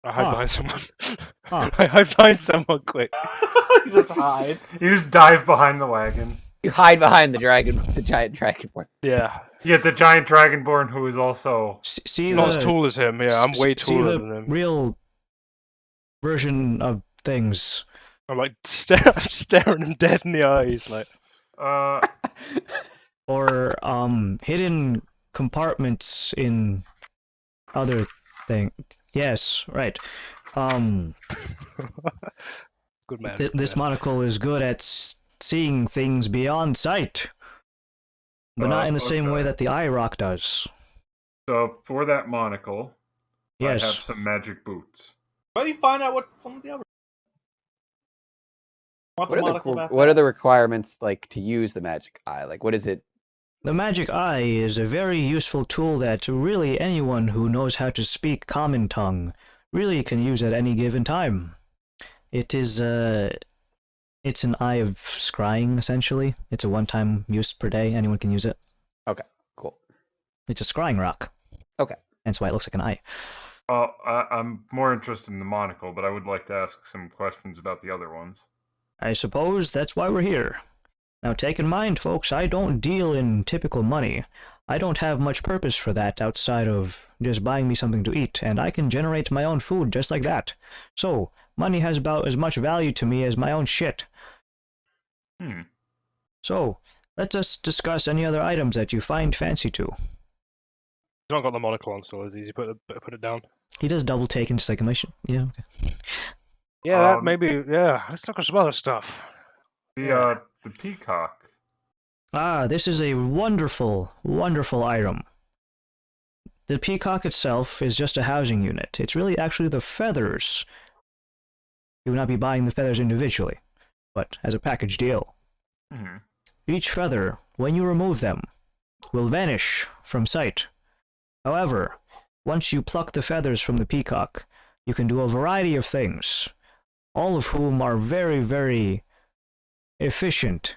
I hide Ah. behind someone. Ah. I hide behind someone quick. You just hide. You just dive behind the wagon. You hide behind the dragon, the giant dragonborn. Yeah. Yeah, the giant dragonborn who is also. See Not as the tall as him. Yeah, I'm way see taller the than him. real version of things. I'm like staring him dead in the eyes, like. Or hidden compartments in other thing. Yes, right. Good man. This monocle is good at seeing things beyond sight, but not in the same way okay. that the eye rock does. So for that monocle, I have Yes. some magic boots. Why do you find out what some of the other? Want the monocle back? What are the requirements like to use the magic eye? Like, what is it? The magic eye is a very useful tool that really anyone who knows how to speak common tongue really can use at any given time. It is it's an eye of scrying, essentially. It's a one-time use per day. Anyone can use it. Okay, cool. It's a scrying rock. Okay. That's why it looks like an eye. I'm more interested in the monocle, but I would like to ask some questions about the other ones. I suppose that's why we're here. Now take in mind, folks, I don't deal in typical money. I don't have much purpose for that outside of just buying me something to eat, and I can generate my own food just like that. So, money has about as much value to me as my own shit. So, let us discuss any other items that you find fancy to. He's not got the monocle on still, is he? Put it down. He does double take and just like, yeah, okay. Yeah, that maybe. Yeah, let's look at some other stuff. The peacock. Ah, this is a wonderful, wonderful item. The peacock itself is just a housing unit. It's really actually the feathers. You will not be buying the feathers individually, but as a package deal. Mm-hmm. Each feather, when you remove them, will vanish from sight. However, once you pluck the feathers from the peacock, you can do a variety of things, all of whom are very, very efficient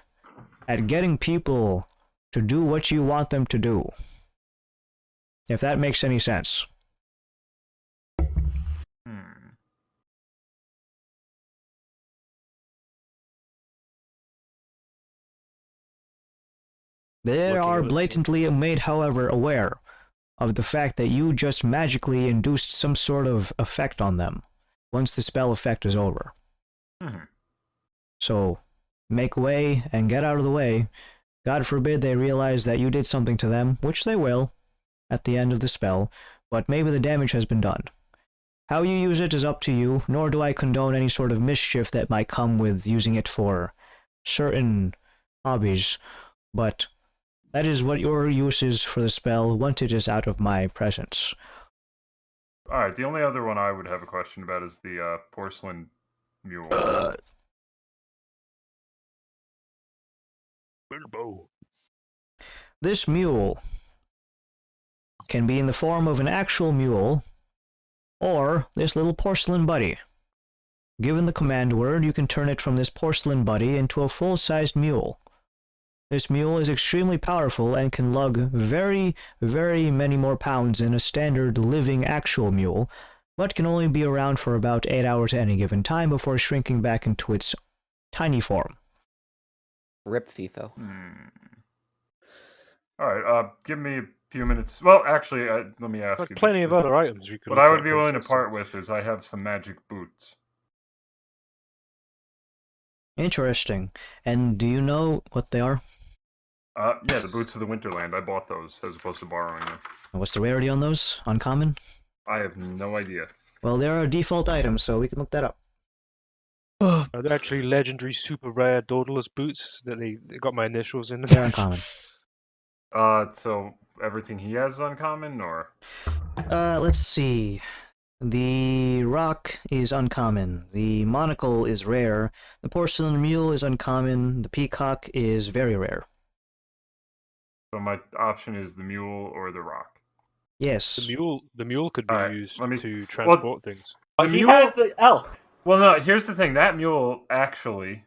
at getting people to do what you want them to do. If that makes any sense. They are blatantly made, however, aware of the fact that you just magically induced some sort of effect on them once the spell effect is over. Mm-hmm. So, make way and get out of the way. God forbid they realize that you did something to them, which they will at the end of the spell, but maybe the damage has been done. How you use it is up to you, nor do I condone any sort of mischief that might come with using it for certain hobbies, but that is what your use is for the spell once it is out of my presence. Alright, the only other one I would have a question about is the porcelain mule. Bilbo. This mule can be in the form of an actual mule, or this little porcelain buddy. Given the command word, you can turn it from this porcelain buddy into a full-sized mule. This mule is extremely powerful and can lug very, very many more pounds than a standard living actual mule, but can only be around for about 8 hours at any given time before shrinking back into its tiny form. Rip FIFO. Alright, give me a few minutes. Well, actually, let me ask There's you. plenty of other items you could. What I would be willing to part with is I have some magic boots. Interesting. And do you know what they are? Yeah, the boots of the Winterland. I bought those as opposed to borrowing them. What's the rarity on those? Uncommon? I have no idea. Well, they're a default item, so we can look that up. Are they actually legendary, super rare Daedalus boots that they got my initials in them? They're uncommon. So everything he has is uncommon, or? Let's see. The rock is uncommon. The monocle is rare. The porcelain mule is uncommon. The peacock is very rare. So my option is the mule or the rock. Yes. The mule could be used to transport things. But he has the elk. Well, no. Here's the thing. That mule actually,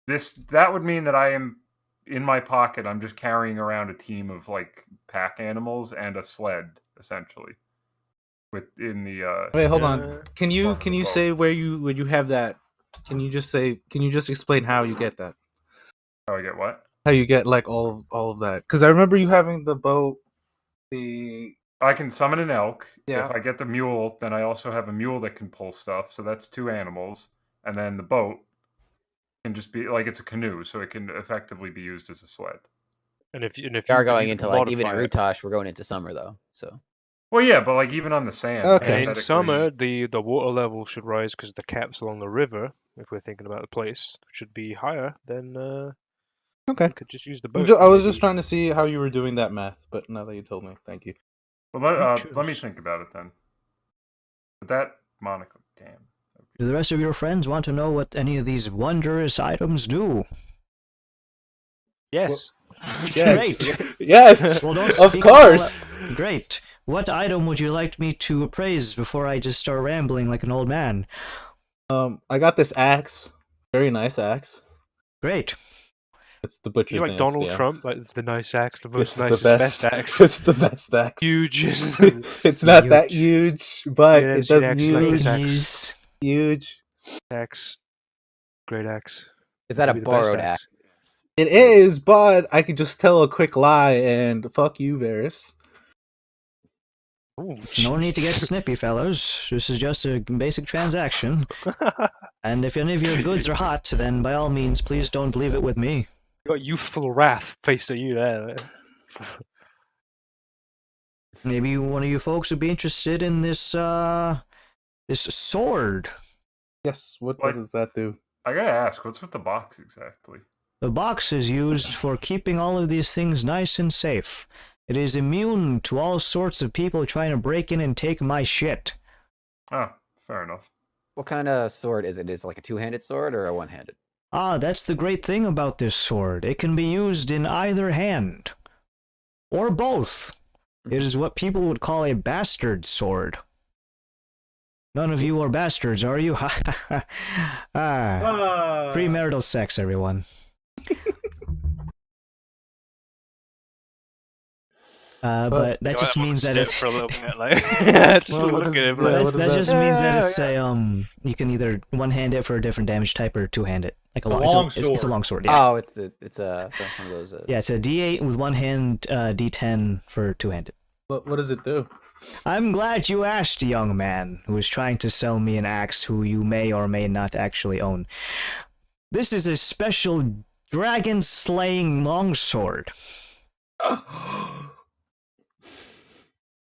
that would mean that I am in my pocket. I'm just carrying around a team of like pack animals and a sled, essentially. Within the Wait, hold on. Can you say where you have that? Can you just explain how you get that? How I get what? how you get like all of that? Because I remember you having the boat, the I can summon an elk. Yeah. If I get the mule, then I also have a mule that can pull stuff. So that's 2 animals. And then the boat can just be like it's a canoe, so it can effectively be used as a sled. And if We are going you into can like even in modify it. Rutash, we're going into summer though. So Well, yeah, but like even on the sand. Okay. And in hypothetically- summer, the water level should rise because the caps along the river, if we're thinking about the place, should be higher. Then okay. we could just use the I'm boat. ju- I was maybe. just trying to see how you were doing that math, but now that you told me, thank you. Well, let me Features. think about it then. But that Monica, damn. Do the rest of your friends want to know what any of these wondrous items do? Yes. Yes, Great. yes, Well, don't of speak of all course. that- Great. What item would you like me to appraise before I just start rambling like an old man? I got this axe, very nice axe. Great. It's the butcher's You like dance, Donald yeah. Trump, like the nice axe, the It's most the nicest, best. best axe. It's the best axe. Huge. It's not that huge, but Yeah, it see the does axe like huge, this axe. Yes. huge. Axe. Great axe. is that a Maybe the best borrowed axe? It is, but I could just tell a quick lie and fuck you, Varys. Ooh, No need to get Jesus. snippy, fellows. This is just a basic transaction. And if any of your goods are hot, then by all means, please don't leave it with me. You got youthful wrath faced at you there. Maybe one of you folks would be interested in this sword. Yes, what Like- does that do? I gotta ask, what's with the box exactly? The box is used for keeping all of these things nice and safe. It is immune to all sorts of people trying to break in and take my shit. Oh, fair enough. What kind of sword is it? Is it like a two-handed sword or a one-handed? Ah, that's the great thing about this sword. It can be used in either hand. Or both. It is what people would call a bastard sword. None of you are bastards, are you? Ha ha ha. Ah, premarital sex, everyone. But that just means that it's for a little bit, like just Well, what look is- at him. yeah, Like, what that is just that? means that Yeah, it's a you can either one hand it for a different damage type or two hand it like a A long. long it's a sword. long sword. Yeah. Oh, it's that's one of those. Yeah, it's a D8 with one hand, D10 for two handed. What does it do? I'm glad you asked, young man who is trying to sell me an axe who you may or may not actually own. This is a special dragon slaying longsword.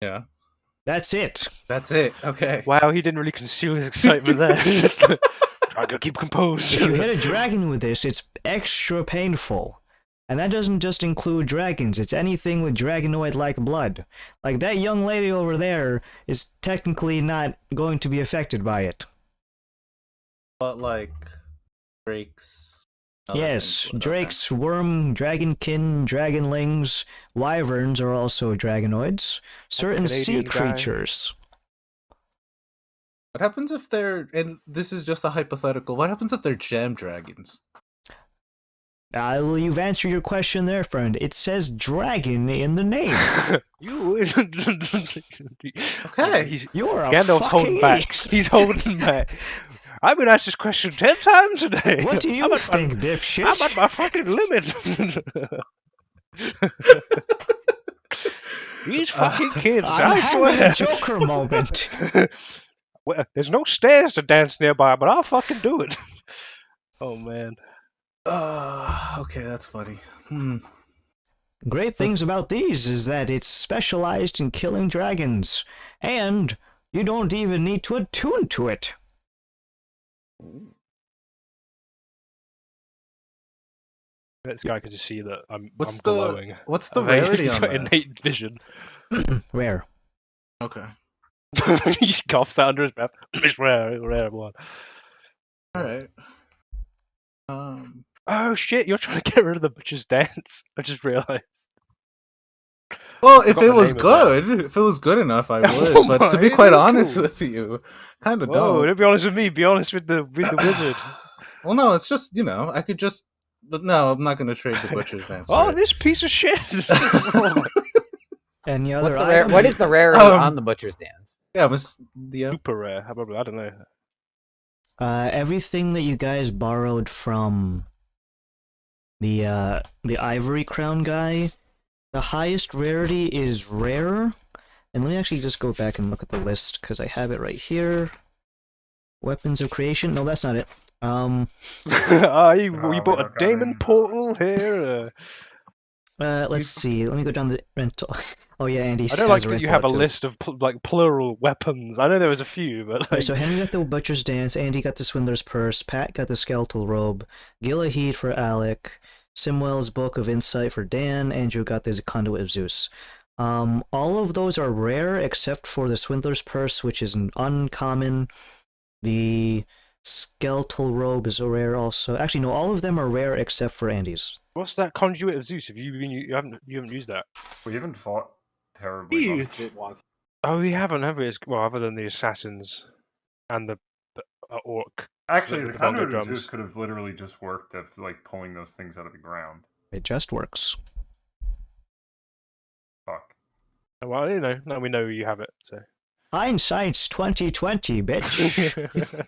Yeah, That's it. that's it. Okay. wow, he didn't really conceal his excitement there. I gotta keep composed. If you hit a dragon with this, it's extra painful. And that doesn't just include dragons, it's anything with dragonoid-like blood. Like that young lady over there is technically not going to be affected by it. But like drakes. other Yes, things would, drakes, worm, dragonkin, dragonlings, wyverns are also dragonoids. Certain sea Canadian guy. creatures. What happens if they're, and this is just a hypothetical, what happens if they're gem dragons? Well, you've answered your question there, friend. It says dragon in the name. You. Okay. He's, You're a Gandalf's holding fucking back. idiot. He's holding back. I've been asked this question 10 times today. What do you I'm at think, I'm dipshit? at my fucking limit. These fucking kids, I'm I having a swear. Joker moment. Well, there's no stairs to dance nearby, but I'll fucking do it. Oh man. Okay, that's funny. Great things about these is that it's specialized in killing dragons, and you don't even need to attune to it. This guy can just see that I'm What's glowing. what's the He's rarity on got that? innate vision. Rare. Okay. He coughs out under his breath. It's rare one. All right. Oh shit! You're trying to get rid of the butcher's dance. I just realized. Well, if forgot it the was name of good, if it was good enough, I would. Oh But to my, be it quite is honest cool. with you, kind of Whoa! don't. Don't be honest with me. Be honest with the wizard. Well, no, it's just I could just. But no, I'm not going to trade the butcher's dance. Oh, for it. this piece of shit! Any other What's the rare? item? What is the rarity on the butcher's dance? Yeah, the Super rare. How about I don't know. Everything that you guys borrowed from the ivory crown guy. The highest rarity is rare. And let me actually just go back and look at the list, because I have it right here. Weapons of creation? No, that's not it. You bought a got Damon in. portal here. Let's see. Let me go down the rental. Oh yeah, Andy I don't has like a that you rental have a too. list of like plural weapons. I know there was a few, but Alright, like so Henry got the Butcher's Dance, Andy got the Swindler's Purse, Pat got the Skeletal Robe, Gilahede for Alec, Simwell's Book of Insight for Dan, Andrew got the Conduit of Zeus. All of those are rare except for the Swindler's Purse, which is an uncommon. The Skeletal Robe is a rare also. Actually, no, all of them are rare except for Andy's. what's that conduit of Zeus? Have you haven't used that? We haven't fought terribly He much. used it once. Oh, we haven't, have we? Well, other than the assassins and the orc. Actually, the bongo conduit of drums. Zeus could have literally just worked of like pulling those things out of the ground. It just works. Fuck. Well, you know, now we know you have it. So. Hindsight's 2020, bitch.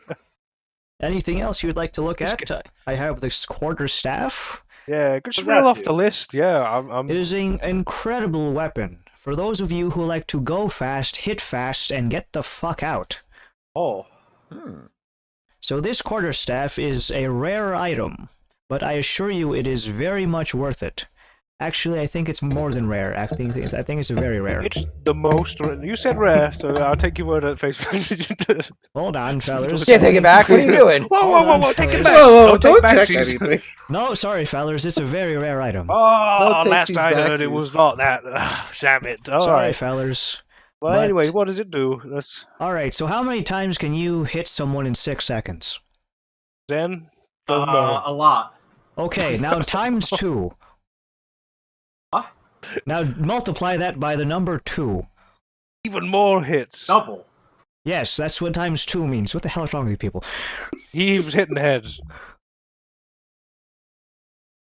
Anything else you'd like to look at? I have this quarterstaff. Yeah, just What's reel that off do? the list. Yeah, I'm. It is an incredible weapon for those of you who like to go fast, hit fast, and get the fuck out. Oh. So this quarterstaff is a rare item, but I assure you it is very much worth it. Actually, I think it's more than rare. I think it's very rare. It's the most. You said rare, so I'll take your word at face value. Hold on, fellas. Can't take it back. What are you doing? Whoa! Take it fellas. back! Whoa, Don't don't take check backsies. anything. No, sorry, fellas. It's a very rare item. Oh, take last these I heard it backsies. was not that. Damn it! All Sorry, right. fellas. Well, but- anyway, what does it do? Let's All right. So how many times can you hit someone in 6 seconds? then. Don't know. A lot. Okay, now times 2. What? Now multiply that by the number 2. Even more hits. Double. Yes, that's what times 2 means. What the hell is wrong with you people? He was hitting heads.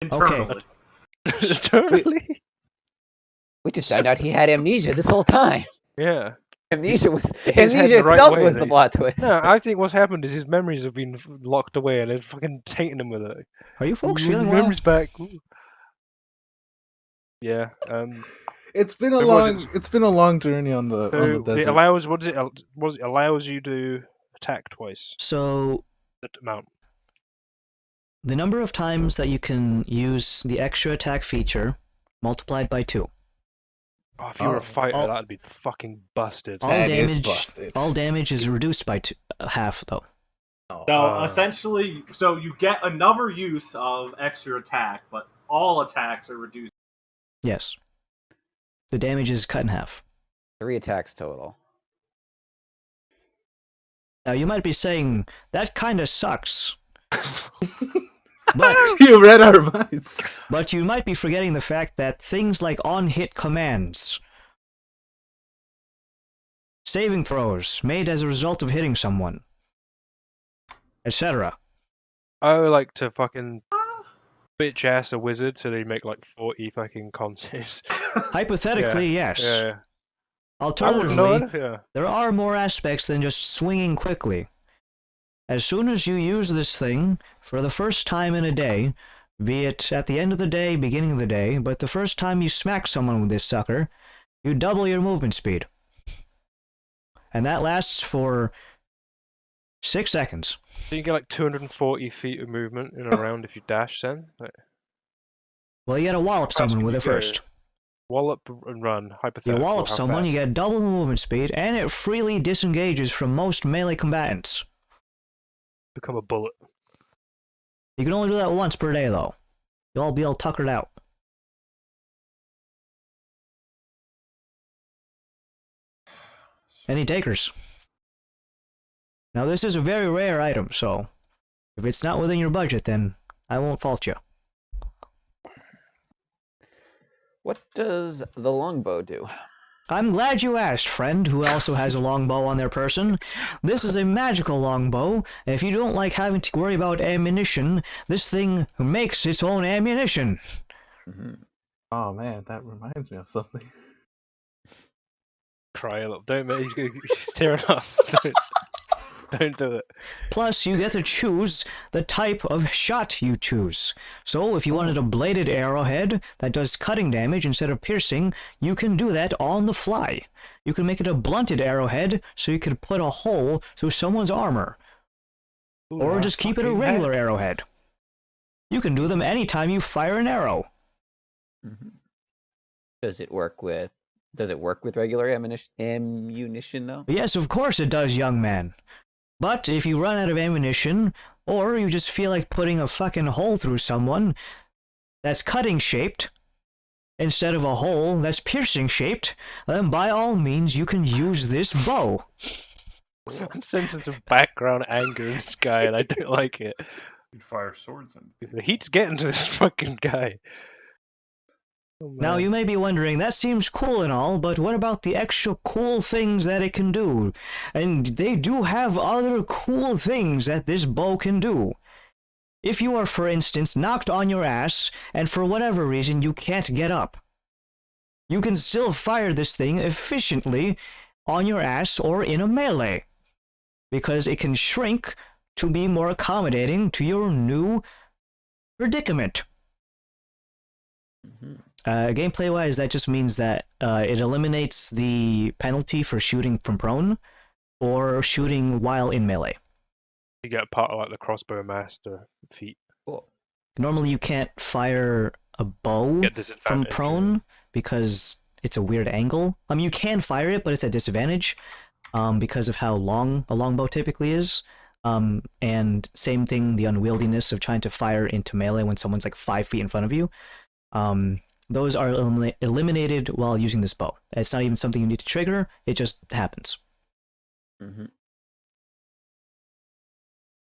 Internally. Eternally. We just found out he had amnesia this whole time. Yeah. Amnesia was His head amnesia the right itself way, was the mate. plot twist. No, I think what's happened is his memories have been locked away and they're fucking tainting him with it. Are you folks Ooh, feeling your well? memories back. Ooh. Yeah. It's been a It long. was- It's been a long journey on the So desert. it allows. What does it allows you to attack twice? So That amount. the number of times that you can use the extra attack feature multiplied by 2. Oh, if you were Oh. a fighter, All- that'd be fucking busted. All That is damage, busted. all damage is reduced by half, though. So essentially, so you get another use of extra attack, but all attacks are reduced. Yes. The damage is cut in half. 3 attacks total. Now, you might be saying, that kinda sucks. But You read our minds. But you might be forgetting the fact that things like on-hit commands, saving throws made as a result of hitting someone, etc. I would like to fucking bitch ass a wizard so they make like 40 fucking con saves. Hypothetically, yes. Yeah. I wouldn't know Alternatively, it. Yeah. there are more aspects than just swinging quickly. As soon as you use this thing for the first time in a day, be it at the end of the day, beginning of the day, but the first time you smack someone with this sucker, you double your movement speed. And that lasts for 6 seconds. So you get like 240 feet of movement in a round if you dash then? Like, Well, you gotta wallop fast someone can with you it go? first. Wallop and run, You hypothetical. wallop how someone, you fast? get double the movement speed, and it freely disengages from most melee combatants. Become a bullet. You can only do that once per day, though. You'll all be all tuckered out. Any takers? Now, this is a very rare item, so if it's not within your budget, then I won't fault you. What does the longbow do? I'm glad you asked, friend, who also has a longbow on their person. This is a magical longbow, and if you don't like having to worry about ammunition, this thing makes its own ammunition. Oh man, that reminds me of something. Cry a little. Don't, mate. He's tearing up. Don't do it. Plus, you get to choose the type of shot you choose. So, if you wanted a bladed arrowhead that does cutting damage instead of piercing, you can do that on the fly. You can make it a blunted arrowhead, so you could put a hole through someone's armor. Ooh, Or that's just keep it a fucking regular bad. arrowhead. You can do them anytime you fire an arrow. Does it work with regular ammunition though? Yes, of course it does, young man. But if you run out of ammunition, or you just feel like putting a fucking hole through someone that's cutting shaped, instead of a hole that's piercing shaped, then by all means you can use this bow. I'm sensing some background anger in this guy, and I don't like it. You'd fire swords in. The heat's getting to this fucking guy. Oh, Now man. you may be wondering, that seems cool and all, but what about the extra cool things that it can do? And they do have other cool things that this bow can do. If you are, for instance, knocked on your ass, and for whatever reason you can't get up, you can still fire this thing efficiently on your ass or in a melee, because it can shrink to be more accommodating to your new predicament. Gameplay-wise, that just means that it eliminates the penalty for shooting from prone or shooting while in melee. You get part of like the crossbow master feat. Cool. Normally you can't fire a bow Get from disadvantage. prone because it's a weird angle. You can fire it, but it's at disadvantage because of how long a longbow typically is. And same thing, the unwieldiness of trying to fire into melee when someone's like 5 feet in front of you. Those are eliminated while using this bow. It's not even something you need to trigger, it just happens.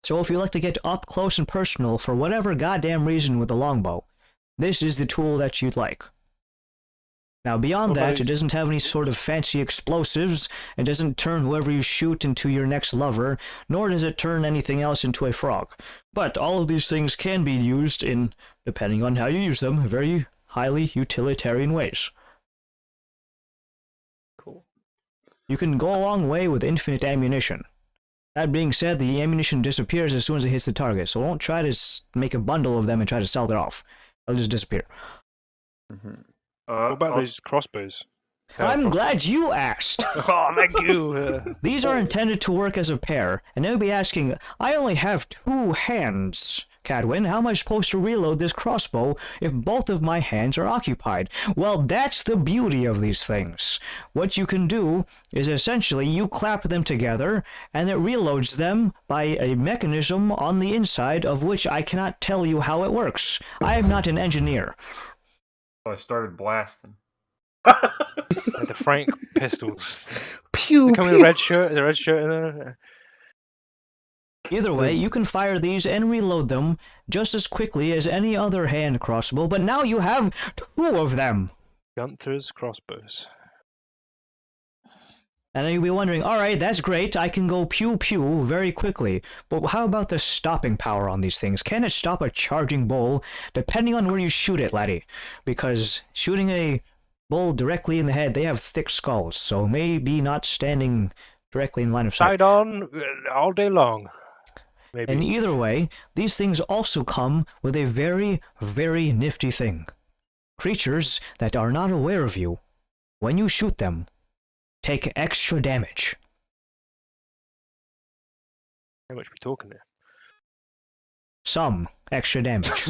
So if you like to get up close and personal for whatever goddamn reason with the longbow, this is the tool that you'd like. Now beyond that, it doesn't have any sort of fancy explosives, it doesn't turn whoever you shoot into your next lover, nor does it turn anything else into a frog. But all of these things can be used in, depending on how you use them, very highly utilitarian ways. Cool. You can go a long way with infinite ammunition. That being said, the ammunition disappears as soon as it hits the target, so don't try to make a bundle of them and try to sell it off. They'll just disappear. What about those crossbows? I'm glad you asked! Oh, thank you! These are intended to work as a pair, and they'll be asking, I only have 2 hands. Cadwin, how am I supposed to reload this crossbow if both of my hands are occupied? Well, that's the beauty of these things. What you can do is essentially you clap them together, and it reloads them by a mechanism on the inside of which I cannot tell you how it works. I am not an engineer. I started blasting. The Frank pistols. Pew, They come in a red shirt. Is there a red shirt in there? Either way, you can fire these and reload them just as quickly as any other hand crossbow, but now you have 2 of them! Gunther's crossbows. And you'll be wondering, alright, that's great, I can go pew-pew very quickly, but how about the stopping power on these things? Can it stop a charging bull? Depending on where you shoot it, laddie. Because shooting a bull directly in the head, they have thick skulls, so maybe not standing directly in line of sight. Side on all day long. Maybe. And either way, these things also come with a very, very nifty thing. Creatures that are not aware of you, when you shoot them, take extra damage. How much are we talking here? Some extra damage.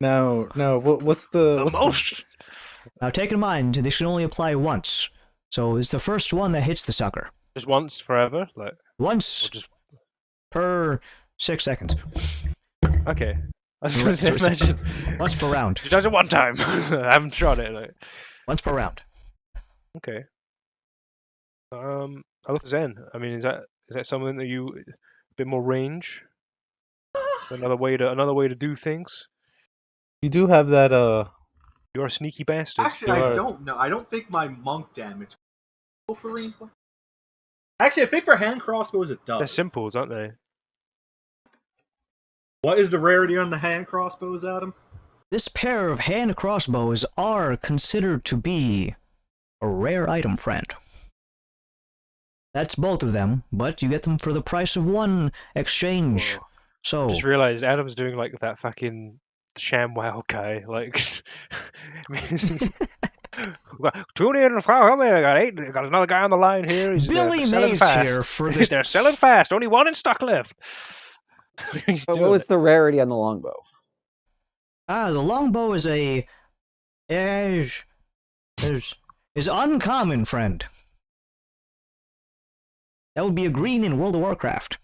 Now, what's the most? Now take in mind, this can only apply once. So it's the first one that hits the sucker. Just once forever? Like, Once or just... per 6 seconds. Okay. I was going to imagine. Once per round. She does it one time. I haven't tried it. Like. Once per round. Okay. I look Zen. I mean, is that something that you a bit more range? Another way to do things. You do have that You're a sneaky bastard. Actually, I don't know. I don't think my monk damage. Go for range one. Actually, I think for hand crossbows it does. They're simples, aren't they? What is the rarity on the hand crossbows, Adam? This pair of hand crossbows are considered to be a rare item, friend. That's both of them, but you get them for the price of one exchange. Whoa. So, Just realized Adam's doing like that fucking ShamWow guy. Like, tune in. I got another guy on the line here. He's Billy selling Mays fast. here for this. They're selling fast. Only one in stock left. He's But what doing was it. the rarity on the longbow? The longbow is is uncommon, friend. That would be a green in World of Warcraft.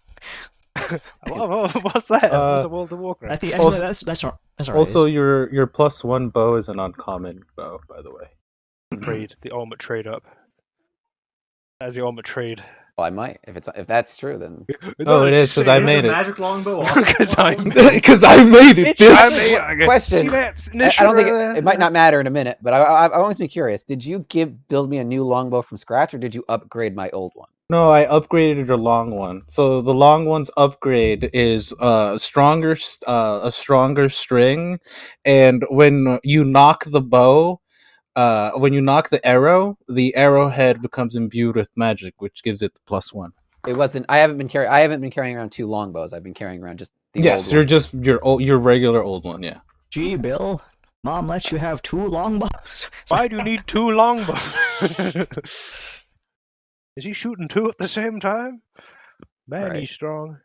What's that? What's a World of Warcraft? I think Also- that's all right. Also, your +1 bow is an uncommon bow, by the way. Trade the ultimate trade up. That's the ultimate trade. Well, I might if that's true. Then Oh, it is, 'cause I Is made the it. magic longbow awesome? Because I Because I made it, bitch. Question. See that I don't think it might not matter in a minute, but I always be curious. Did you build me a new longbow from scratch, or did you upgrade my old one? No, I upgraded your long one. So the long one's upgrade is a stronger string, and when you knock the bow, when you knock the arrowhead becomes imbued with magic, which gives it the +1. It wasn't. I haven't been carrying around 2 longbows. I've been carrying around just the Yes, old you're one. just your regular old one. Yeah. Gee, Bill, Mom lets you have 2 longbows. Why do you need 2 longbows? Is he shooting 2 at the same time? Man, Right. he's strong.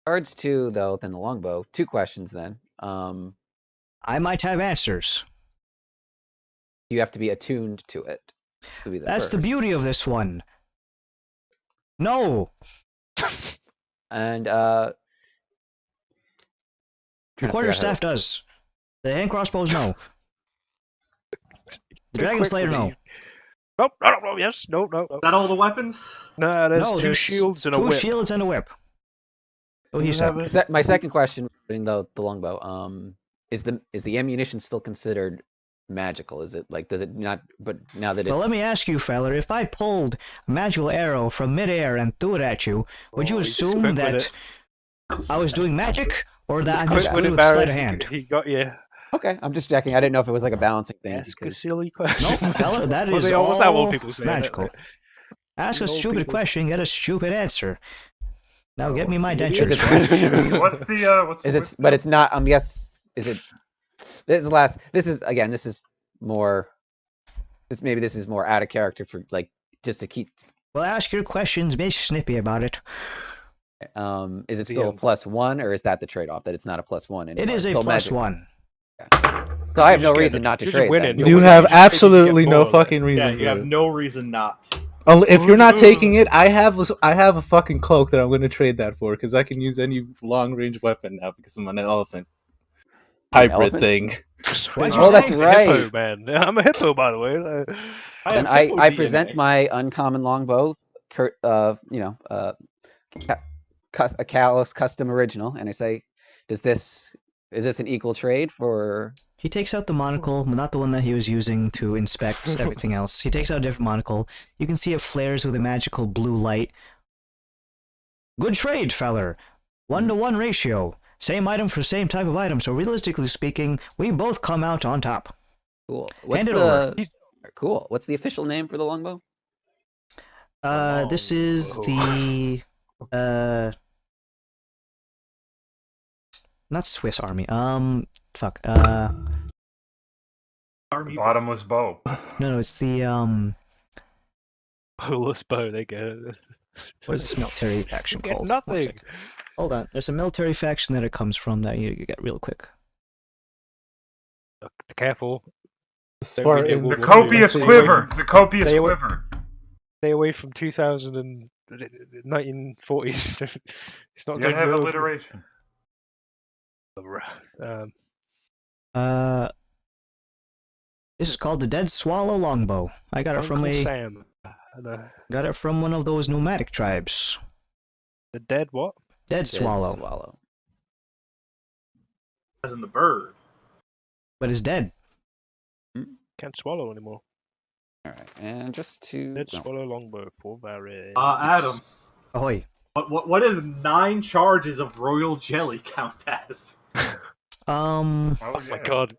Regards to though, then the longbow. 2 questions then. I might have answers. You have to be attuned to it. Would be the That's the first. beauty of this one. No, And the trying to figure out how quarterstaff does. The hand crossbows, no. The dragon Quick slayer, with no. these. Nope, no, yes, no. Is that all the weapons? Nah, there's No, 2 there's shields and a 2 whip. shields and a whip. Oh, he You said. have a- My second question regarding the longbow. Is the ammunition still considered magical? Is it like, does it not? But now that it's Well, let me ask you, feller, if I pulled a magical arrow from midair and threw it at you, would you Oh, he's assume quick with that it. I was doing magic, or that I'm quick just with good it, with sleight Barris. of hand? He got you. okay. I'm just checking. I didn't know if it was like a balancing thing. Ask a because- silly question. No, fella, that What's is that old all people say? magical. Ask a Old stupid people. question, get a stupid answer. Now get me my Idiot. Is dentures. it- What's the what's Is the it? whip But do? it's not. Yes. Is it? This is last. This is more. This is more out of character for like just to keep. Well, ask your questions, be snippy about it. Is it The, still a +1, or is that the trade-off that it's not a +1 anymore? It is It's a still magic. +1. So I have You're no just reason getting- not to you're just trade. winning. Then. You You're have winning. You just get absolutely no more of it. fucking reason. Yeah, you for have it. no reason not. If you're not taking it, I have a fucking cloak that I'm going to trade that for because I can use any long range weapon now because I'm an elephant An hybrid elephant? thing. Why'd you Oh, that's say? right. Hippo, man. I'm a hippo, by the way. Then have I hippo present DNA. my uncommon longbow, a Kalos custom original, and I say, is this an equal trade for? He takes out the monocle, but not the one that he was using to inspect everything else. He takes out a different monocle. You can see it flares with a magical blue light. Good trade, feller. 1-to-1 ratio. Same item for same type of item, so realistically speaking, we both come out on top. Cool. What's Hand it over. Cool. What's the official name for the longbow? This is the not Swiss Army. Fuck. Army Bottomless bow. No, it's the Polus bow, they get it. what is this military faction Get called? One nothing. second. Hold on. There's a military faction that it comes from that you get real quick. Careful. Spartan. The What copious do you- quiver. The copious Stay away- quiver. Stay away from 2000 and 1940s. It's not You gotta doing have well. alliteration. This is called the Dead Swallow Longbow. I got it from Uncle a Sam. got it from one of those nomadic tribes. The dead what? Dead Dead Swallow, as in the bird. but it's dead. Can't swallow anymore. All right, and just to Dead swallow longbow for Varys. Adam, Ahoy! what is 9 charges of royal jelly count as? Um, Oh my god.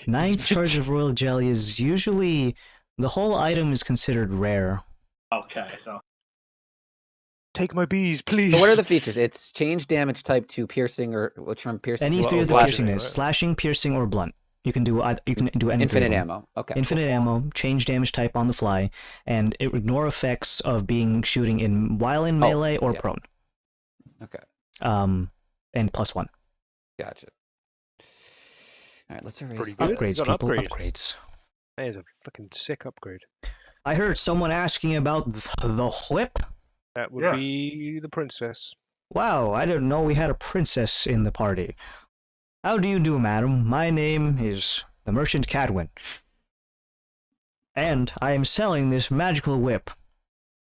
9 charges of royal jelly is usually the whole item is considered rare. Okay, so take my bees, please. So what are the features? It's change damage type to piercing, or which one? Piercing. Any Well, three of the slashing, piercing is right? slashing, piercing, or blunt. You can do any three of Infinite them. ammo. Okay. Infinite ammo, change damage type on the fly, and ignore effects of being shooting while in melee or yeah. prone. Okay. And +1. Gotcha. All right, let's erase Pretty this. good. Upgrades, It's an people. upgrade. Upgrades. That is a fucking sick upgrade. I heard someone asking about the whip. That would Yeah. be the princess. Wow, I didn't know we had a princess in the party. How do you do, madam? My name is the Merchant Cadwin. And I am selling this magical whip.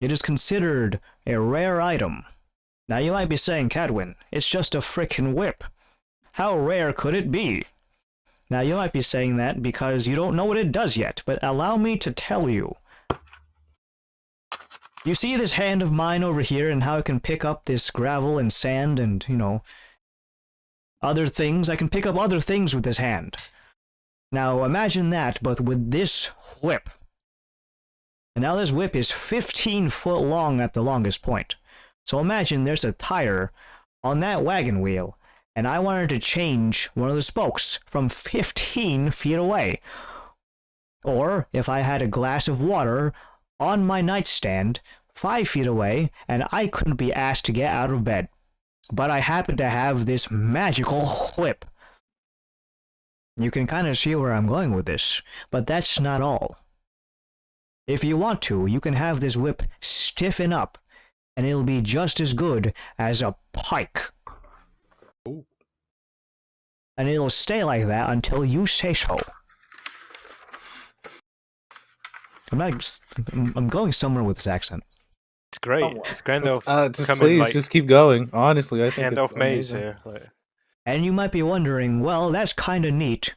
It is considered a rare item. Now you might be saying, Cadwin, it's just a frickin' whip. How rare could it be? Now you might be saying that because you don't know what it does yet, but allow me to tell you. You see this hand of mine over here and how it can pick up this gravel and sand and, other things? I can pick up other things with this hand. Now imagine that, but with this whip. And now this whip is 15 foot long at the longest point. So imagine there's a tire on that wagon wheel, and I wanted to change one of the spokes from 15 feet away. Or if I had a glass of water on my nightstand 5 feet away, and I couldn't be asked to get out of bed. But I happen to have this magical whip. You can kind of see where I'm going with this, but that's not all. If you want to, you can have this whip stiffen up, and it'll be just as good as a pike. Ooh. And it'll stay like that until you say so. I'm going somewhere with this accent. It's great. Somewhat. It's Gandalf Just coming please, like just keep going. Honestly, I think Gandalf it's Maze amazing. here. Like, And you might be wondering, well, that's kind of neat.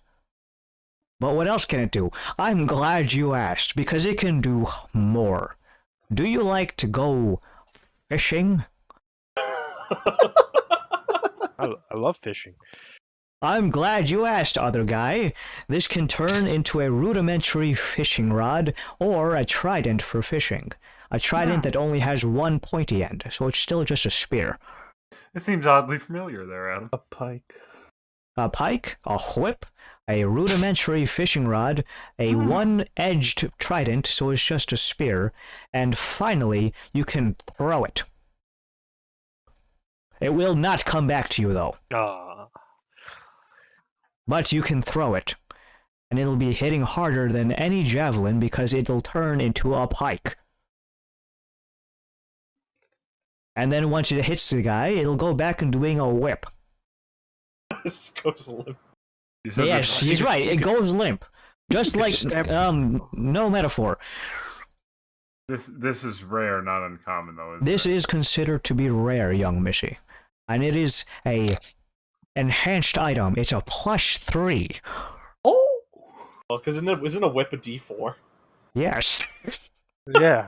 But what else can it do? I'm glad you asked, because it can do more. Do you like to go fishing? I love fishing. I'm glad you asked, other guy. This can turn into a rudimentary fishing rod or a trident for fishing. A trident that only has one pointy end, so it's still just a spear. It seems oddly familiar there, Adam. A pike. A pike, a whip, a rudimentary fishing rod, a one-edged trident, so it's just a spear, and finally, you can throw it. It will not come back to you, though. Ah, But you can throw it. And it'll be hitting harder than any javelin because it'll turn into a pike. And then once it hits the guy, it'll go back and doing a whip. This goes limp. You said Yes, this- he's right. It goes limp. Just like, no metaphor. This is rare, not uncommon though. Isn't This it? is considered to be rare, young Missy. And it is a enhanced item. It's a +3. Oh! Well, because isn't a whip a D4? Yes. yeah.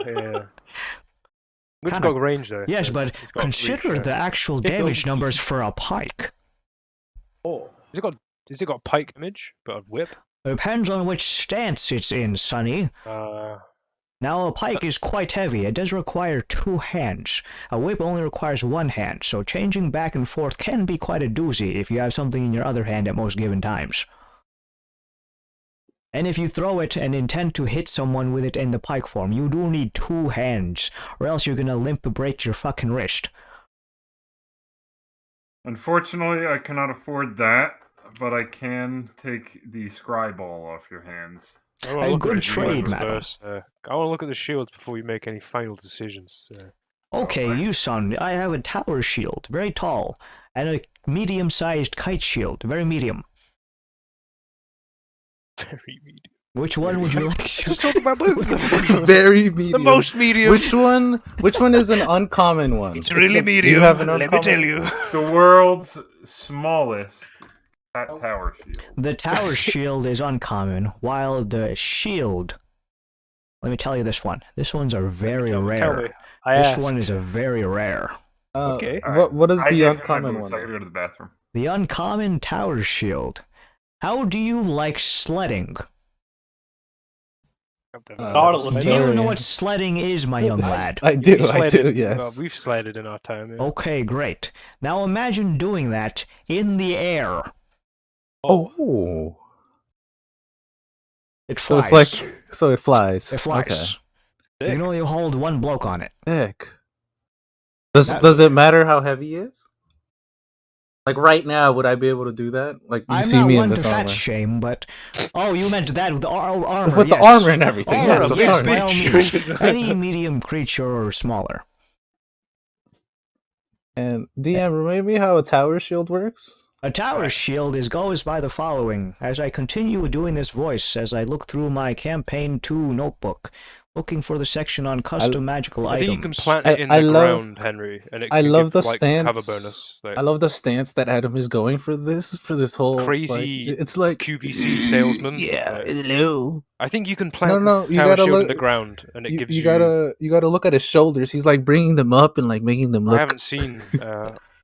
Which Kinda- got range though. Yes, so but it's got consider reach, the actual It damage goes- numbers for a pike. Oh. Has it got pike image, but a whip? Depends on which stance it's in, Sonny. Now, a pike is quite heavy. It does require 2 hands. A whip only requires 1 hand, so changing back and forth can be quite a doozy if you have something in your other hand at most given times. And if you throw it and intend to hit someone with it in the pike form, you do need 2 hands, or else you're gonna limp break your fucking wrist. Unfortunately, I cannot afford that, but I can take the scry ball off your hands. I wanna A look at good the trade, shields madam. first. I want to look at the shields before we make any final decisions. Okay, you son, I have a tower shield, very tall, and a medium-sized kite shield, very medium. Very medium. Which one would you like? Just talk about both of them. Very medium. The most medium. Which one? Which one is an uncommon one? It's really the- medium. You have an Let uncommon. me tell you. The world's smallest tower shield. The tower shield is uncommon, while the shield... Let me tell you this one. This one's a very Tell rare. me. I This asked. one is a very rare. Okay. What is I the gave him my uncommon boots. I gotta one? go to the bathroom. The uncommon tower shield. How do you like sledding? Thought it was Do Sledding? you know what sledding is, my young lad? I do, We I do, sledded. yes. We've sledded in our time. Yeah. Okay, great. Now imagine doing that in the air. Oh. It So flies. it's like, so it flies. It flies. You can only hold one bloke on it. Sick. Does it matter how heavy he is? Like right now, would I be able to do that? Like you I'm see not me in one to this fat armor. shame, but you meant that with the armor. With the yes. armor and everything, yes, of yes, course. by all means. Any medium creature or smaller. And DM, remind me how a tower shield works? A tower shield goes by the following. As I continue doing this voice, as I look through my Campaign 2 notebook, looking for the section on custom magical I items. think you can plant it in I the love- ground, Henry, and it I can love give, the like, stance. cover bonus. Like, I love the stance that Adam is going for this whole Crazy Like, it's like QVC salesman. Yeah, Like, hello. I think you can plant No, the you tower gotta shield in look. the ground, and it gives you gotta look at his shoulders. He's like bringing them up and like making them I look. haven't seen.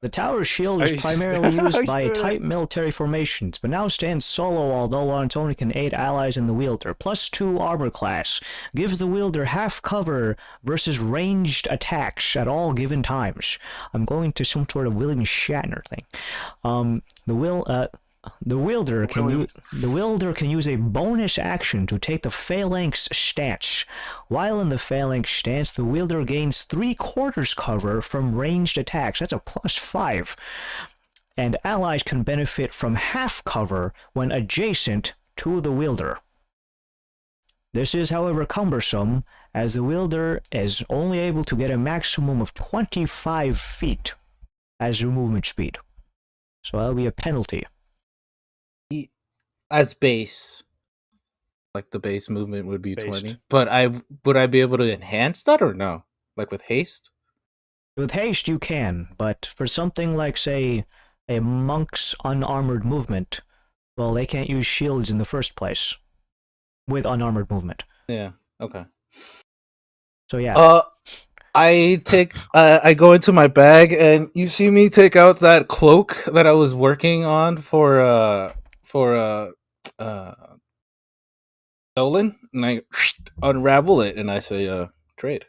The tower shield is I- primarily I used used by to do that. tight military formations, but now stands solo, although on its own it can aid allies in the wielder. +2 armor class. Gives the wielder half cover versus ranged attacks at all given times. I'm going to some sort of William Shatner thing. The wielder can use a bonus action to take the phalanx stance. While in the phalanx stance, the wielder gains 3/4 cover from ranged attacks. That's a +5. And allies can benefit from half cover when adjacent to the wielder. This is, however, cumbersome, as the wielder is only able to get a maximum of 25 feet as your movement speed. So that'll be a penalty. As base, like the base movement would be Based. 20. But would I be able to enhance that or no? Like with haste? With haste, you can, but for something like, say, a monk's unarmored movement, well, they can't use shields in the first place with unarmored movement. Yeah. Okay. So yeah. I go into my bag and you see me take out that cloak that I was working on for Dolan, and I unravel it and I say trade.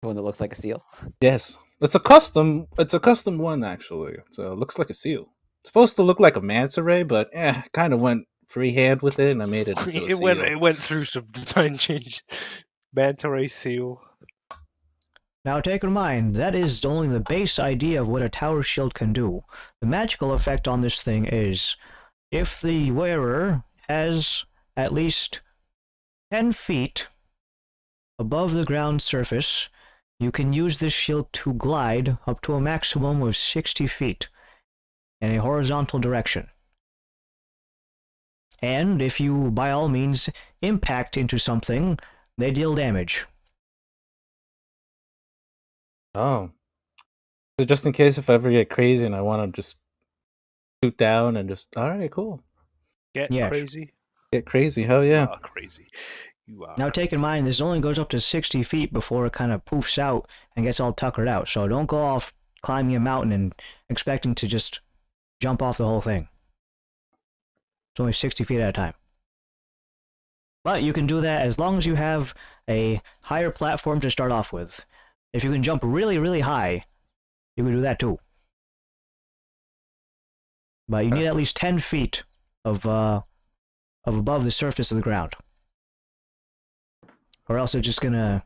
The one that looks like a seal. Yes. It's a custom one actually. So it looks like a seal. It's supposed to look like a manta ray, but kind of went freehand with it and I made it into a seal. It went through some design change. Manta ray seal. Now take in mind, that is only the base idea of what a tower shield can do. The magical effect on this thing is, if the wearer has at least 10 feet above the ground surface, you can use this shield to glide up to a maximum of 60 feet in a horizontal direction. And if you, by all means, impact into something, they deal damage. Oh. So just in case if I ever get crazy and I want to just shoot down and just alright, cool. Get Yes. crazy. Get crazy, hell yeah. You are crazy. You are. Now take in mind, this only goes up to 60 feet before it kind of poofs out and gets all tuckered out. So don't go off climbing a mountain and expecting to just jump off the whole thing. It's only 60 feet at a time. But you can do that as long as you have a higher platform to start off with. If you can jump really, really high, you can do that too. But you need at least 10 feet of above the surface of the ground. Or else it's just gonna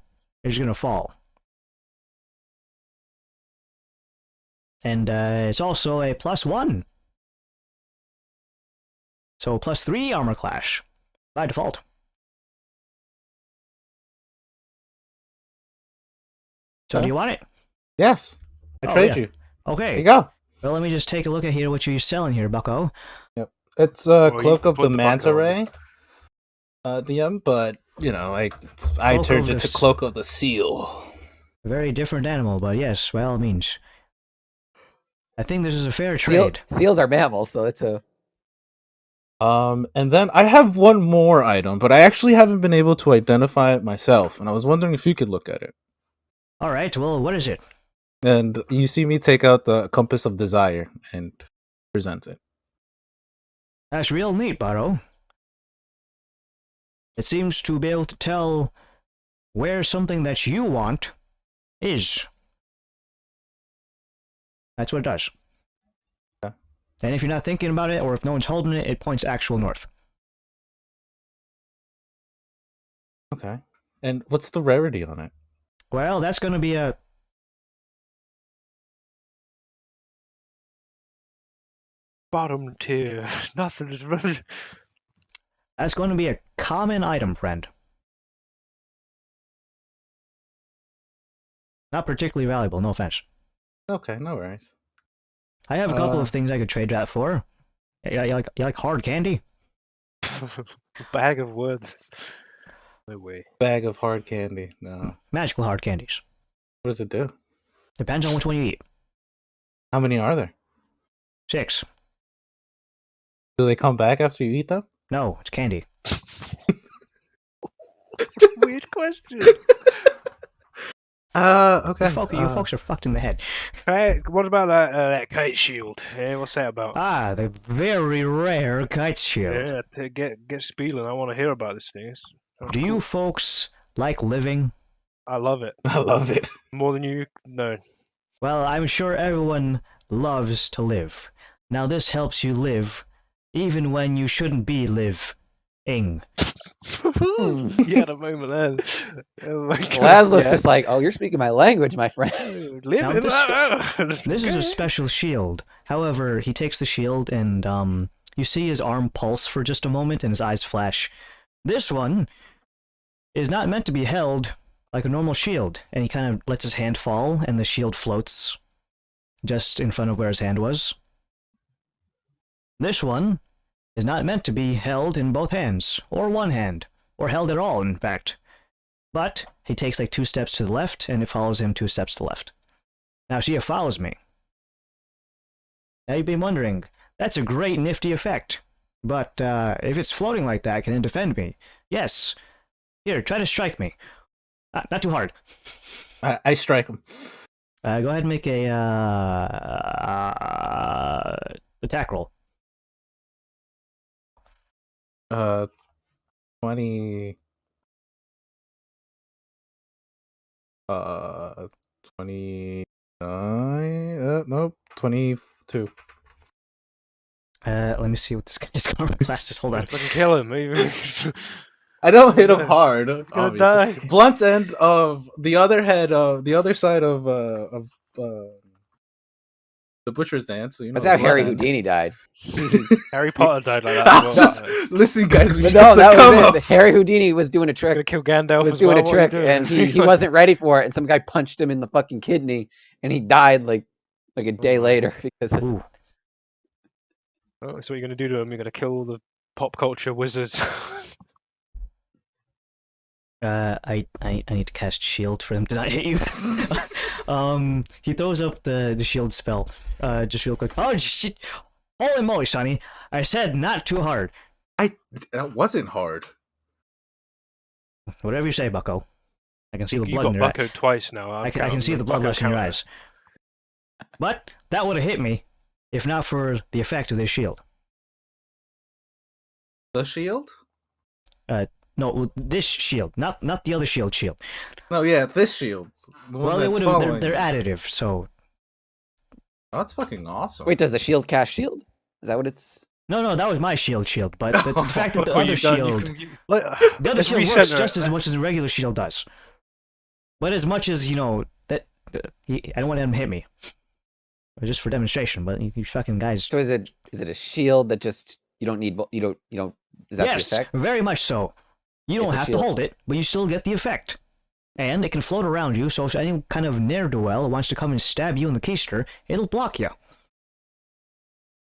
fall. And it's also a +1. So +3 armor clash by default. So do you want it? Yes. I Oh, trade yeah. you. Okay. There you go. Well, let me just take a look at here what you're selling here, bucko. It's you Cloak of put the the Manta buckle on Ray. DM, but you know, I Cloak turned of it the to s- Cloak of the Seal. A very different animal, but yes, by all means. I think this is a fair Seal, trade. seals are mammals, so it's a. And then I have one more item, but I actually haven't been able to identify it myself, and I was wondering if you could look at it. All right, well, what is it? And you see me take out the Compass of Desire and present it. That's real neat, Baro. It seems to be able to tell where something that you want is. That's what it does. Yeah. And if you're not thinking about it, or if no one's holding it, it points actual north. Okay. And what's the rarity on it? Well, that's going to be a... Bottom tier. Nothing is really. That's going to be a common item, friend. Not particularly valuable, no offense. Okay, no worries. I have a couple of things I could trade that for. You like hard candy? Bag of words. No way. Bag of hard candy. No. Magical hard candies. What does it do? Depends on which one you eat. How many are there? 6. Do they come back after you eat them? No, it's candy. Weird question. Okay. You folks are fucked in the head. Hey, what about that kite shield? Yeah, what's that about? Ah, the very rare kite shield. Yeah, to get spieling. I want to hear about this thing. Do you folks like living? I love it. I love it. More than you know. Well, I'm sure everyone loves to live. Now this helps you live, even when you shouldn't be living. You had a moment then. Oh my God. Laszlo's Yeah. just like, oh, you're speaking my language, my friend. Living. This is a special shield. However, he takes the shield and you see his arm pulse for just a moment and his eyes flash. This one is not meant to be held like a normal shield, and he kind of lets his hand fall and the shield floats just in front of where his hand was. This one is not meant to be held in both hands, or one hand, or held at all, in fact. But he takes like 2 steps to the left, and it follows him 2 steps to the left. Now Shia follows me. Now you've been wondering, that's a great nifty effect. But if it's floating like that, can it defend me? Yes. Here, try to strike me. Not too hard. I strike him. Go ahead and make a attack roll. 20. 29. Nope. 22. Let me see what this guy's armor class is. Hold on. Fucking kill him. I don't hit him hard. gonna Obviously. die. Blunt end of the other head of the other side of the butcher's dance. So, you know, That's how blunt Harry end. Houdini died. Harry Potter died like that. I'm as well. just, listen, guys. We But got no, to that come was up. it. Harry Houdini was doing a trick. Gonna kill Gandalf Was as doing well. a What are you trick, doing? and he wasn't ready for it, and some guy punched him in the fucking kidney, and he died like a day later because of, Ooh. Oh, so what you're gonna do to him? You're gonna kill the pop culture wizards. I need to cast shield for him to not hit you. He throws up the shield spell. Just real quick. Oh shit! Holy moly, Sonny! I said not too hard. That wasn't hard. Whatever you say, Bucko. I can see the You blood got in your eye. Bucko twice now. I can see the blood rush in your eyes. But that would have hit me, if not for the effect of this shield. The shield? No, this shield, not the other shield. No, yeah, this shield. The one Well, they that's would have. following They're it. additive, so Oh, that's fucking awesome. Wait, does the shield cast shield? Is that what it's? no, that was my shield. But the fact that the What other you've done, shield. the The other shield works just as much as the regular shield does. But as much as, that I don't want him to hit me. Or just for demonstration, but you fucking guys. So is it a shield that just you don't need? You don't. Is that Yes, the effect? very much so. You don't It's a have to shield. hold it, but you still get the effect. And it can float around you, so if any kind of ne'er-do-well wants to come and stab you in the keister, it'll block you.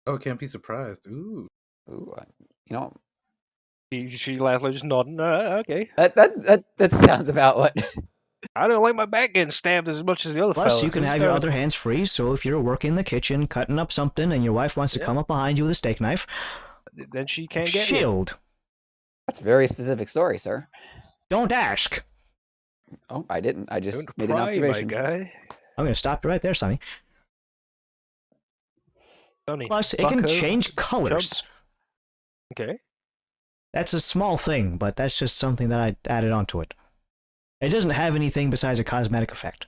Oh, can't be surprised. Ooh. Ooh, you know She Laszlo just nodding. Okay. that sounds about what. I don't like my back getting stabbed as much as the other Plus, fellas. you can Let's have your go. other hands free, so if you're working in the kitchen, cutting up something, and your wife wants to Yeah. come up behind you with a steak knife, Then she can't get you. shield. That's a very specific story, sir. Don't ask. Oh, I didn't. I just Don't made an pry, observation. my guy. I'm going to stop you right there, Sonny. Sonny, Plus, it can bucko, change colors. Okay. That's a small thing, but that's just something that I added onto it. It doesn't have anything besides a cosmetic effect.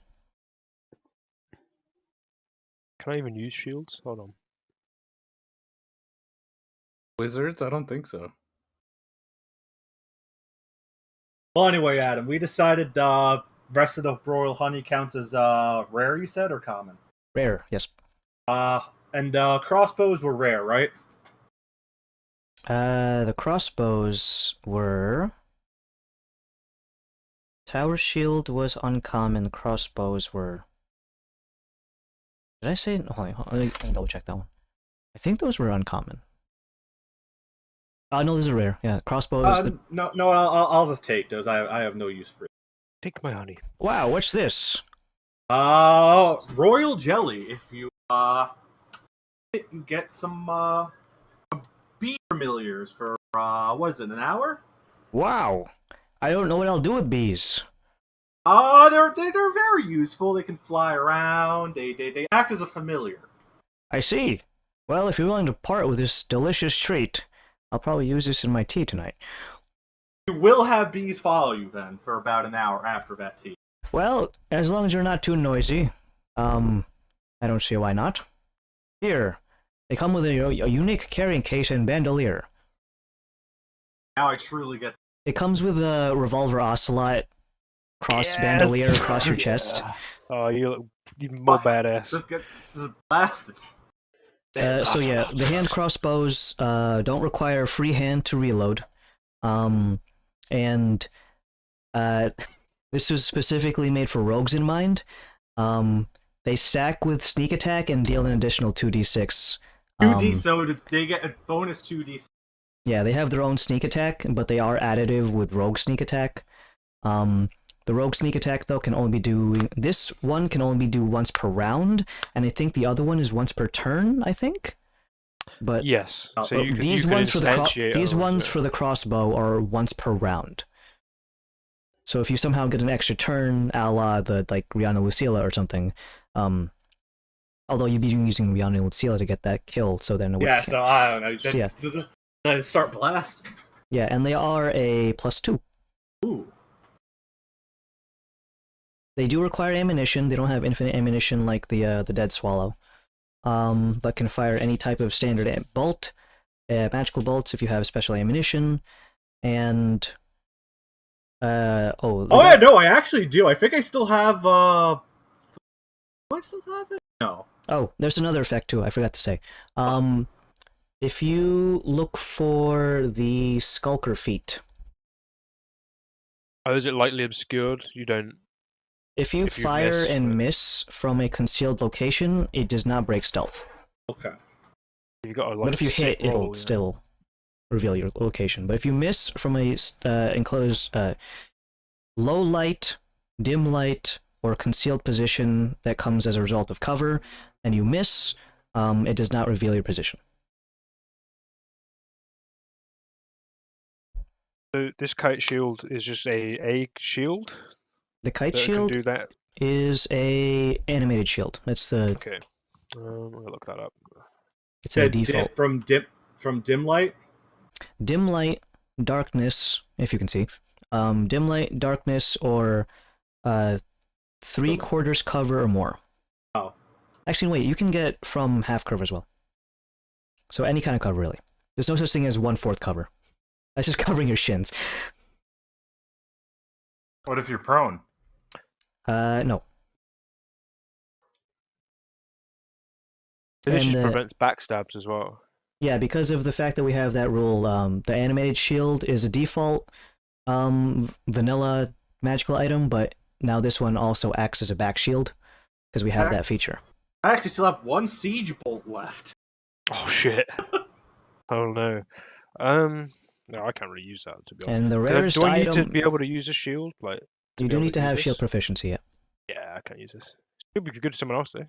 Can I even use shields? Hold on. Wizards? I don't think so. Well, anyway, Adam, we decided rest of the royal honey counts as rare. You said or common? Rare, yes. And crossbows were rare, right? The crossbows were... Tower shield was uncommon, crossbows were... Did I say... Hold on, let me double check that one. I think those were uncommon. No, these are rare. Yeah, crossbows... No, I'll just take those. I have no use for it. Take my honey. Wow, what's this? Royal jelly. If you you get some bee familiars for what is it, an hour? Wow! I don't know what I'll do with bees. They're very useful. They can fly around. They act as a familiar. I see. Well, if you're willing to part with this delicious treat, I'll probably use this in my tea tonight. You will have bees follow you then for about an hour after that tea. Well, as long as you're not too noisy, I don't see why not. Here, they come with a unique carrying case and bandolier. Now I truly get. It comes with a revolver ocelot cross bandolier across your chest. Oh, you look even more badass. This is blasted. So yeah, the hand crossbows don't require free hand to reload. And this was specifically made for rogues in mind. They stack with sneak attack and deal an additional 2d6. 2d, so they get a bonus 2d. Yeah, they have their own sneak attack, but they are additive with rogue sneak attack. The rogue sneak attack, though, can only be doing... This one can only be do once per round, and I think the other one is once per turn, I think? But yes. So you can, these you can ones for instantiate ones for the crossbow are once per round. So if you somehow get an extra turn, a la the like Rihanna Lucilla or something, although you'd be using Rihanna Lucilla to get that kill, so then it would Yeah, so I don't know. So, yeah. Start blast. Yeah, and they are a +2. Ooh. They do require ammunition. They don't have infinite ammunition like the Dead Swallow, but can fire any type of standard bolt, magical bolts if you have special ammunition, and yeah, no, I actually do. I think I still have. Do I still have it? No. Oh, there's another effect too. I forgot to say. If you look for the Skulker feat. Oh, is it lightly obscured? You don't. If you fire and miss from a concealed location, it does not break stealth. Okay. You got But if you hit, it'll still reveal your location. But if you miss from a enclosed low light, dim light, or concealed position that comes as a result of cover, and you miss, it does not reveal your position. So this kite shield is just a shield. The kite that shield can do that. is a animated shield. That's the. Okay. I'm gonna look that up. It's a default. From dim light. Dim light, darkness, if you can see. Dim light, darkness, or 3/4 cover or more. Oh. Actually, wait. You can get from half cover as well. So any kind of cover, really. There's no such thing as 1/4 cover. That's just covering your shins. What if you're prone? No. This And, just prevents backstabs as well. Yeah, because of the fact that we have that rule, the animated shield is a default vanilla magical item, but now this one also acts as a back shield because we have that feature. I actually still have one siege bolt left. Oh shit! Oh no. No, I can't really use that to be honest. And the rarest Do I need item to be able to use a shield? Like you do need to have shield proficiency. Yeah. Yeah, I can't use this. It would be good to someone else though.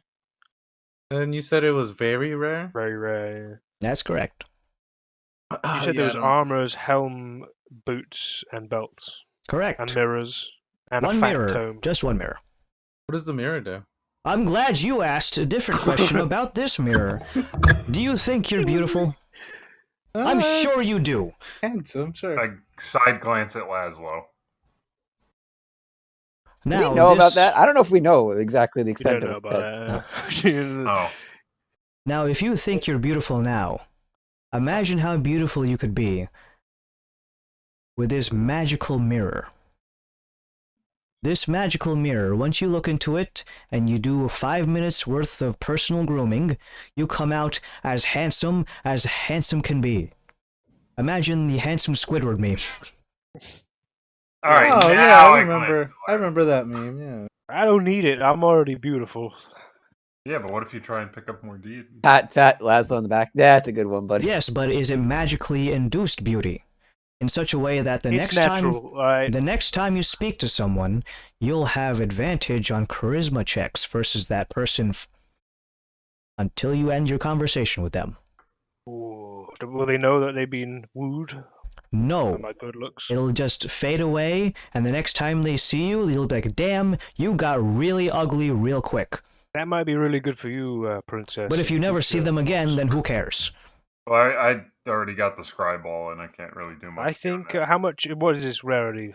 And you said it was very rare? Very rare. That's correct. You said there was armors, helm, boots, and belts. Correct. And mirrors. And one a fat mirror. tome. Just one mirror. What does the mirror do? I'm glad you asked a different question about this mirror. Do you think you're beautiful? I'm sure you do. Handsome, sure. I side glance at Laszlo. Do Now, we know about this- that? I don't know if we know exactly the We extent don't know of about that. that. Oh, Now, if you think you're beautiful now, imagine how beautiful you could be with this magical mirror. This magical mirror, once you look into it and you do 5 minutes worth of personal grooming, you come out as handsome can be. Imagine the handsome Squidward meme. all right. Oh now yeah, I glance remember. at I remember that meme. Yeah. I don't need it. I'm already beautiful. Yeah, but what if you try and pick up more deity? Fat Laszlo in the back. That's a good one, buddy. Yes, but is it magically induced beauty? In such a way that It's natural, alright? the next time you speak to someone, you'll have advantage on charisma checks versus that person until you end your conversation with them. Ooh, will they know that they've been wooed No. by my good looks? It'll just fade away, and the next time they see you, they'll be like, damn, you got really ugly real quick. That might be really good for you, princess. But if you never see them again, then who cares? Well, I already got the scry ball, and I can't really do much. I think, beyond how much, what is this rarity?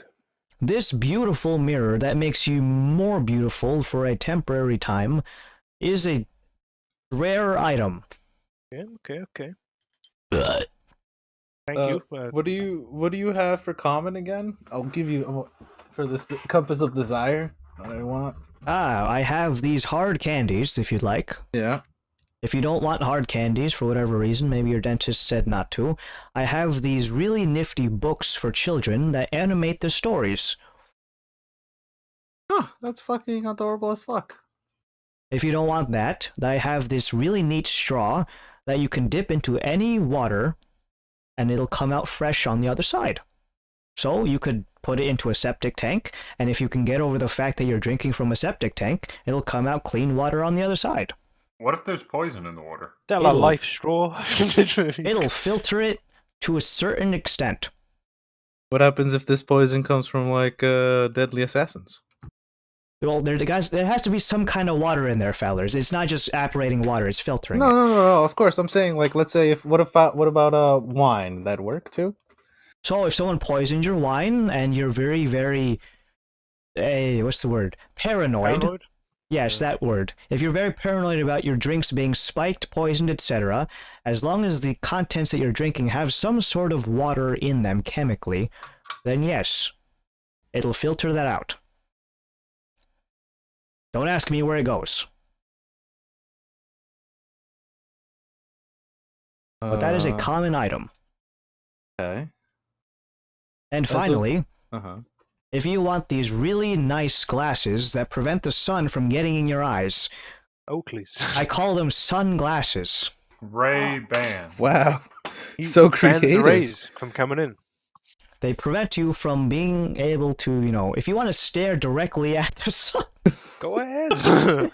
This beautiful mirror that makes you more beautiful for a temporary time is a rare item. Yeah, okay. Thank you. What do you have for common again? I'll give you for this compass of desire. What I want. I have these hard candies, if you'd like. Yeah. If you don't want hard candies for whatever reason, maybe your dentist said not to, I have these really nifty books for children that animate the stories. Huh, that's fucking adorable as fuck. If you don't want that, I have this really neat straw that you can dip into any water and it'll come out fresh on the other side. So you could put it into a septic tank, and if you can get over the fact that you're drinking from a septic tank, it'll come out clean water on the other side. What if there's poison in the water? Is that like It'll- life straw? It'll filter it to a certain extent. What happens if this poison comes from like deadly assassins? Well, there has to be some kind of water in there, fellers. It's not just evaporating water; it's filtering No, it. no. Of course, I'm saying like, let's say what about wine? That work too? So if someone poisoned your wine and you're very, very, what's the word? Paranoid. Yes, that word. If you're very paranoid about your drinks being spiked, poisoned, etc., as long as the contents that you're drinking have some sort of water in them chemically, then yes, it'll filter that out. Don't ask me where it goes. But that is a common item. Okay. And That's a- finally, Uh-huh. if you want these really nice glasses that prevent the sun from getting in your eyes, Oakley's. I call them sunglasses. Ray-Ban. Wow. He So bans the creative. rays from coming in. They prevent you from being able to, if you want to stare directly at the sun. Go ahead.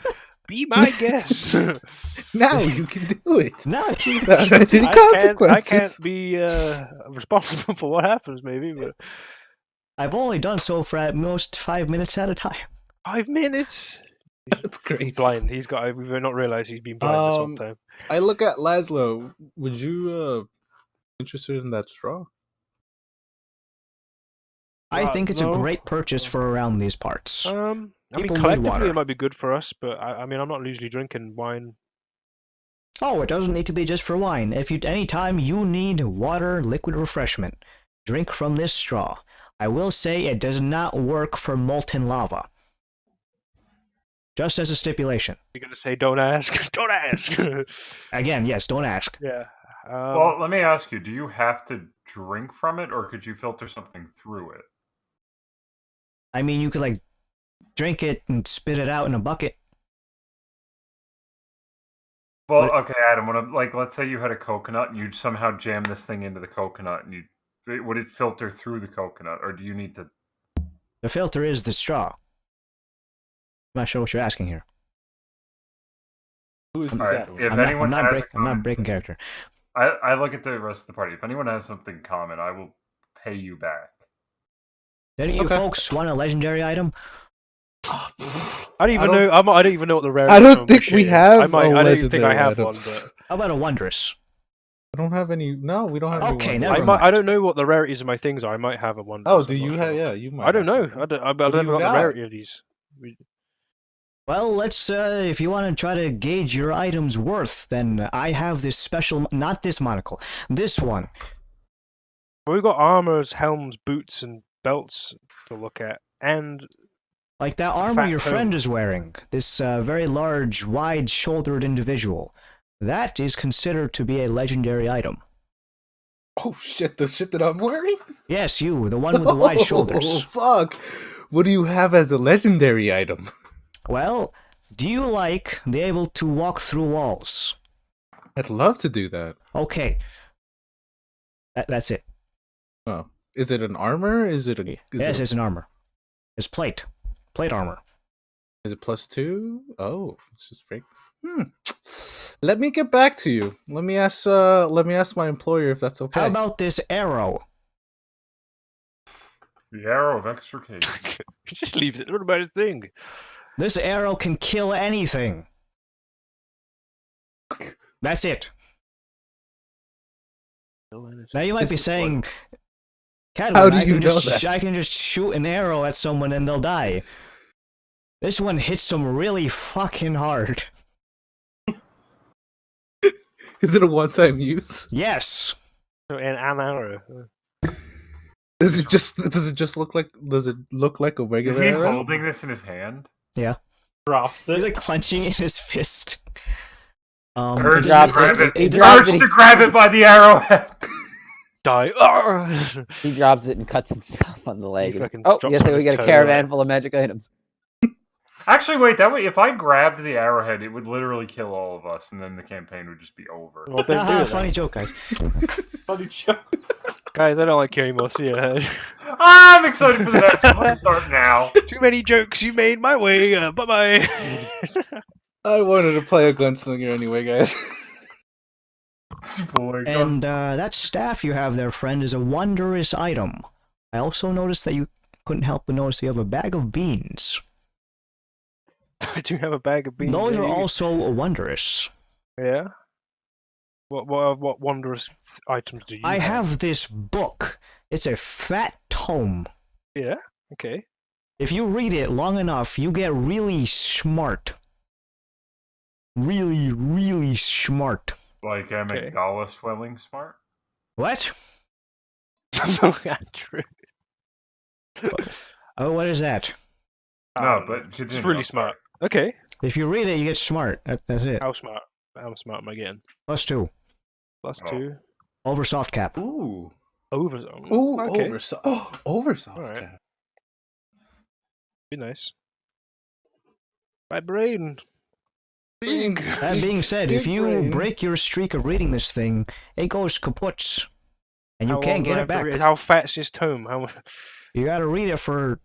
Be my guest. Now you can do it. No, Without any I consequences. can't be responsible for what happens, maybe, but I've only done so for at most 5 minutes at a time. 5 minutes. That's crazy. He's blind. We've not realized he's been blind this whole time. I look at Laszlo. Would you interested in that straw? I think it's no. a great purchase for around these parts. I mean, People need collectively water. it might be good for us, but I mean, I'm not usually drinking wine. Oh, it doesn't need to be just for wine. Anytime you need water, liquid refreshment, drink from this straw. I will say it does not work for molten lava. Just as a stipulation. You're gonna say, "Don't ask, don't ask." Again, yes, don't ask. Yeah. Well, let me ask you: do you have to drink from it, or could you filter something through it? I mean, you could drink it and spit it out in a bucket. Well, okay, Adam. Let's say you had a coconut and you'd somehow jam this thing into the coconut, and would it filter through the coconut, or do you need to? The filter is the straw. I'm not sure what you're asking here. Who is All right, that? if I'm anyone not has, I'm not breaking character. I look at the rest of the party. If anyone has something common, I will pay you back. Any of you Okay. folks want a legendary item? I don't even know. I don't even know what the rare. I don't think we have I a don't even think I legendary have item. one. But How about a wondrous? I don't have any. No, we don't have any. Okay, Wonder never I Woman. mind. might. I don't know what the rarities of my things are. I might have a Wonder. Oh, Woman, do I'm not you have? sure. Yeah, you might. I don't have know. something. I've What do never you got the got? rarity of these. Well, let's, if you want to try to gauge your item's worth, then I have this special, not this monocle, this one. We've got armors, helms, boots, and belts to look at, and Like that A armor fat your friend comb. is wearing, this very large, wide-shouldered individual. That is considered to be a legendary item. Oh shit! The shit that I'm wearing. Yes, you, the one with the wide Oh shoulders. fuck! What do you have as a legendary item? Well, do you like the able to walk through walls? I'd love to do that. Okay. That's it. Oh, is it an armor? Is it a? Yes, it's an armor. It's plate. Plate armor. Is it +2? Oh, it's just fake. Let me get back to you. Let me ask my employer if that's okay. How about this arrow? The arrow of extrication. he just leaves it. What about his thing? This arrow can kill anything. That's it. Now you might be saying, Cadwin, How do I you can know just, that? I can just shoot an arrow at someone and they'll die. This one hits them really fucking hard. Is it a one-time use? Yes. An arrow. Does it just look like a Is regular he arrow? holding this in his hand? Yeah. Drops He's it. like clenching in his fist. Urge it to drops doesn't- grab it. it. He it drops doesn't- Urge to grab it by the arrowhead. Die. He drops it and cuts himself on the leg. fucking Oh, drops yes, on we his get a toe, caravan right? full of magic items. Actually, wait. That way, if I grabbed the arrowhead, it would literally kill all of us, and then the campaign would just be over. Well, don't do Haha, it. funny Then. joke, guys. Funny joke. Guys, I don't like you anymore. See ya. I'm excited for the next one. Let's start now. Too many jokes you made my way. Bye bye. I wanted to play a gunslinger anyway, guys. Boy, And that staff you have there, friend, is a wondrous item. I also noticed that you couldn't help but notice you have a bag of beans. I do have a bag of beans. Those yeah, are you- also wondrous. Yeah. What wondrous items do you I have this book. It's a fat tome. Yeah. Okay. If you read it long enough, you get really smart. Really, really smart. like Okay. amygdala swelling smart. What? Yeah, true. Oh, what is that? No, but it's continue, really I'm sorry. smart. Okay. If you read it, you get smart. That's it. How smart? How smart am I getting? +2. Plus Oh. 2. Over soft cap. Ooh, Over. okay. Okay. Oversoft. Alright. Cap. Be nice. My brain. That being said, if Big you brain. break your streak of reading this thing, it goes kaput. And you How can't long do get I it have to back. read- How fat's this tome? How? You gotta read it for...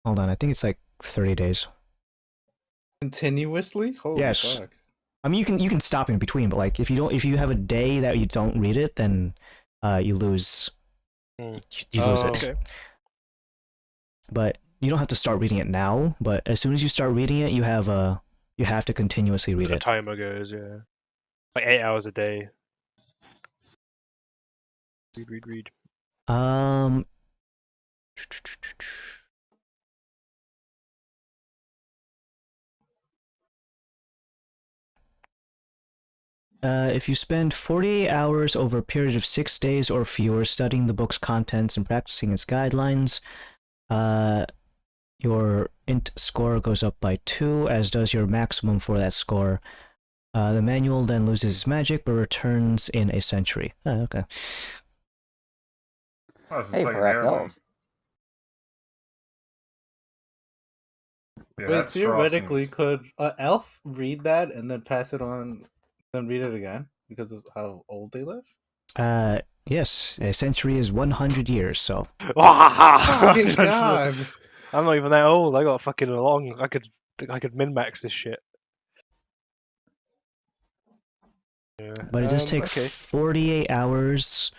Hold on, I think it's like 30 days. Continuously? Holy Yes. fuck. I mean, you can stop in between, but like if you have a day that you don't read it, then you lose. Hmm. You lose Oh. it. Okay. But you don't have to start reading it now. But as soon as you start reading it, you have to continuously read The it. timer goes. Yeah. Like 8 hours a day. Read. Um. If you spend 48 hours over a period of 6 days or fewer studying the book's contents and practicing its guidelines, your int score goes up by 2, as does your maximum for that score. The manual then loses its magic, but returns in a century. Oh, okay. Oh, so it's Hey, like for an heirloom. ourselves. Yeah, Wait, that's theoretically, Strawson. could Elf read that and then pass it on, then read it again because of how old they live? Yes, a century is 100 years, so. Oh god! I'm not even that old. I got fucking long. I could min max this shit. Yeah. But it does take okay. 48 hours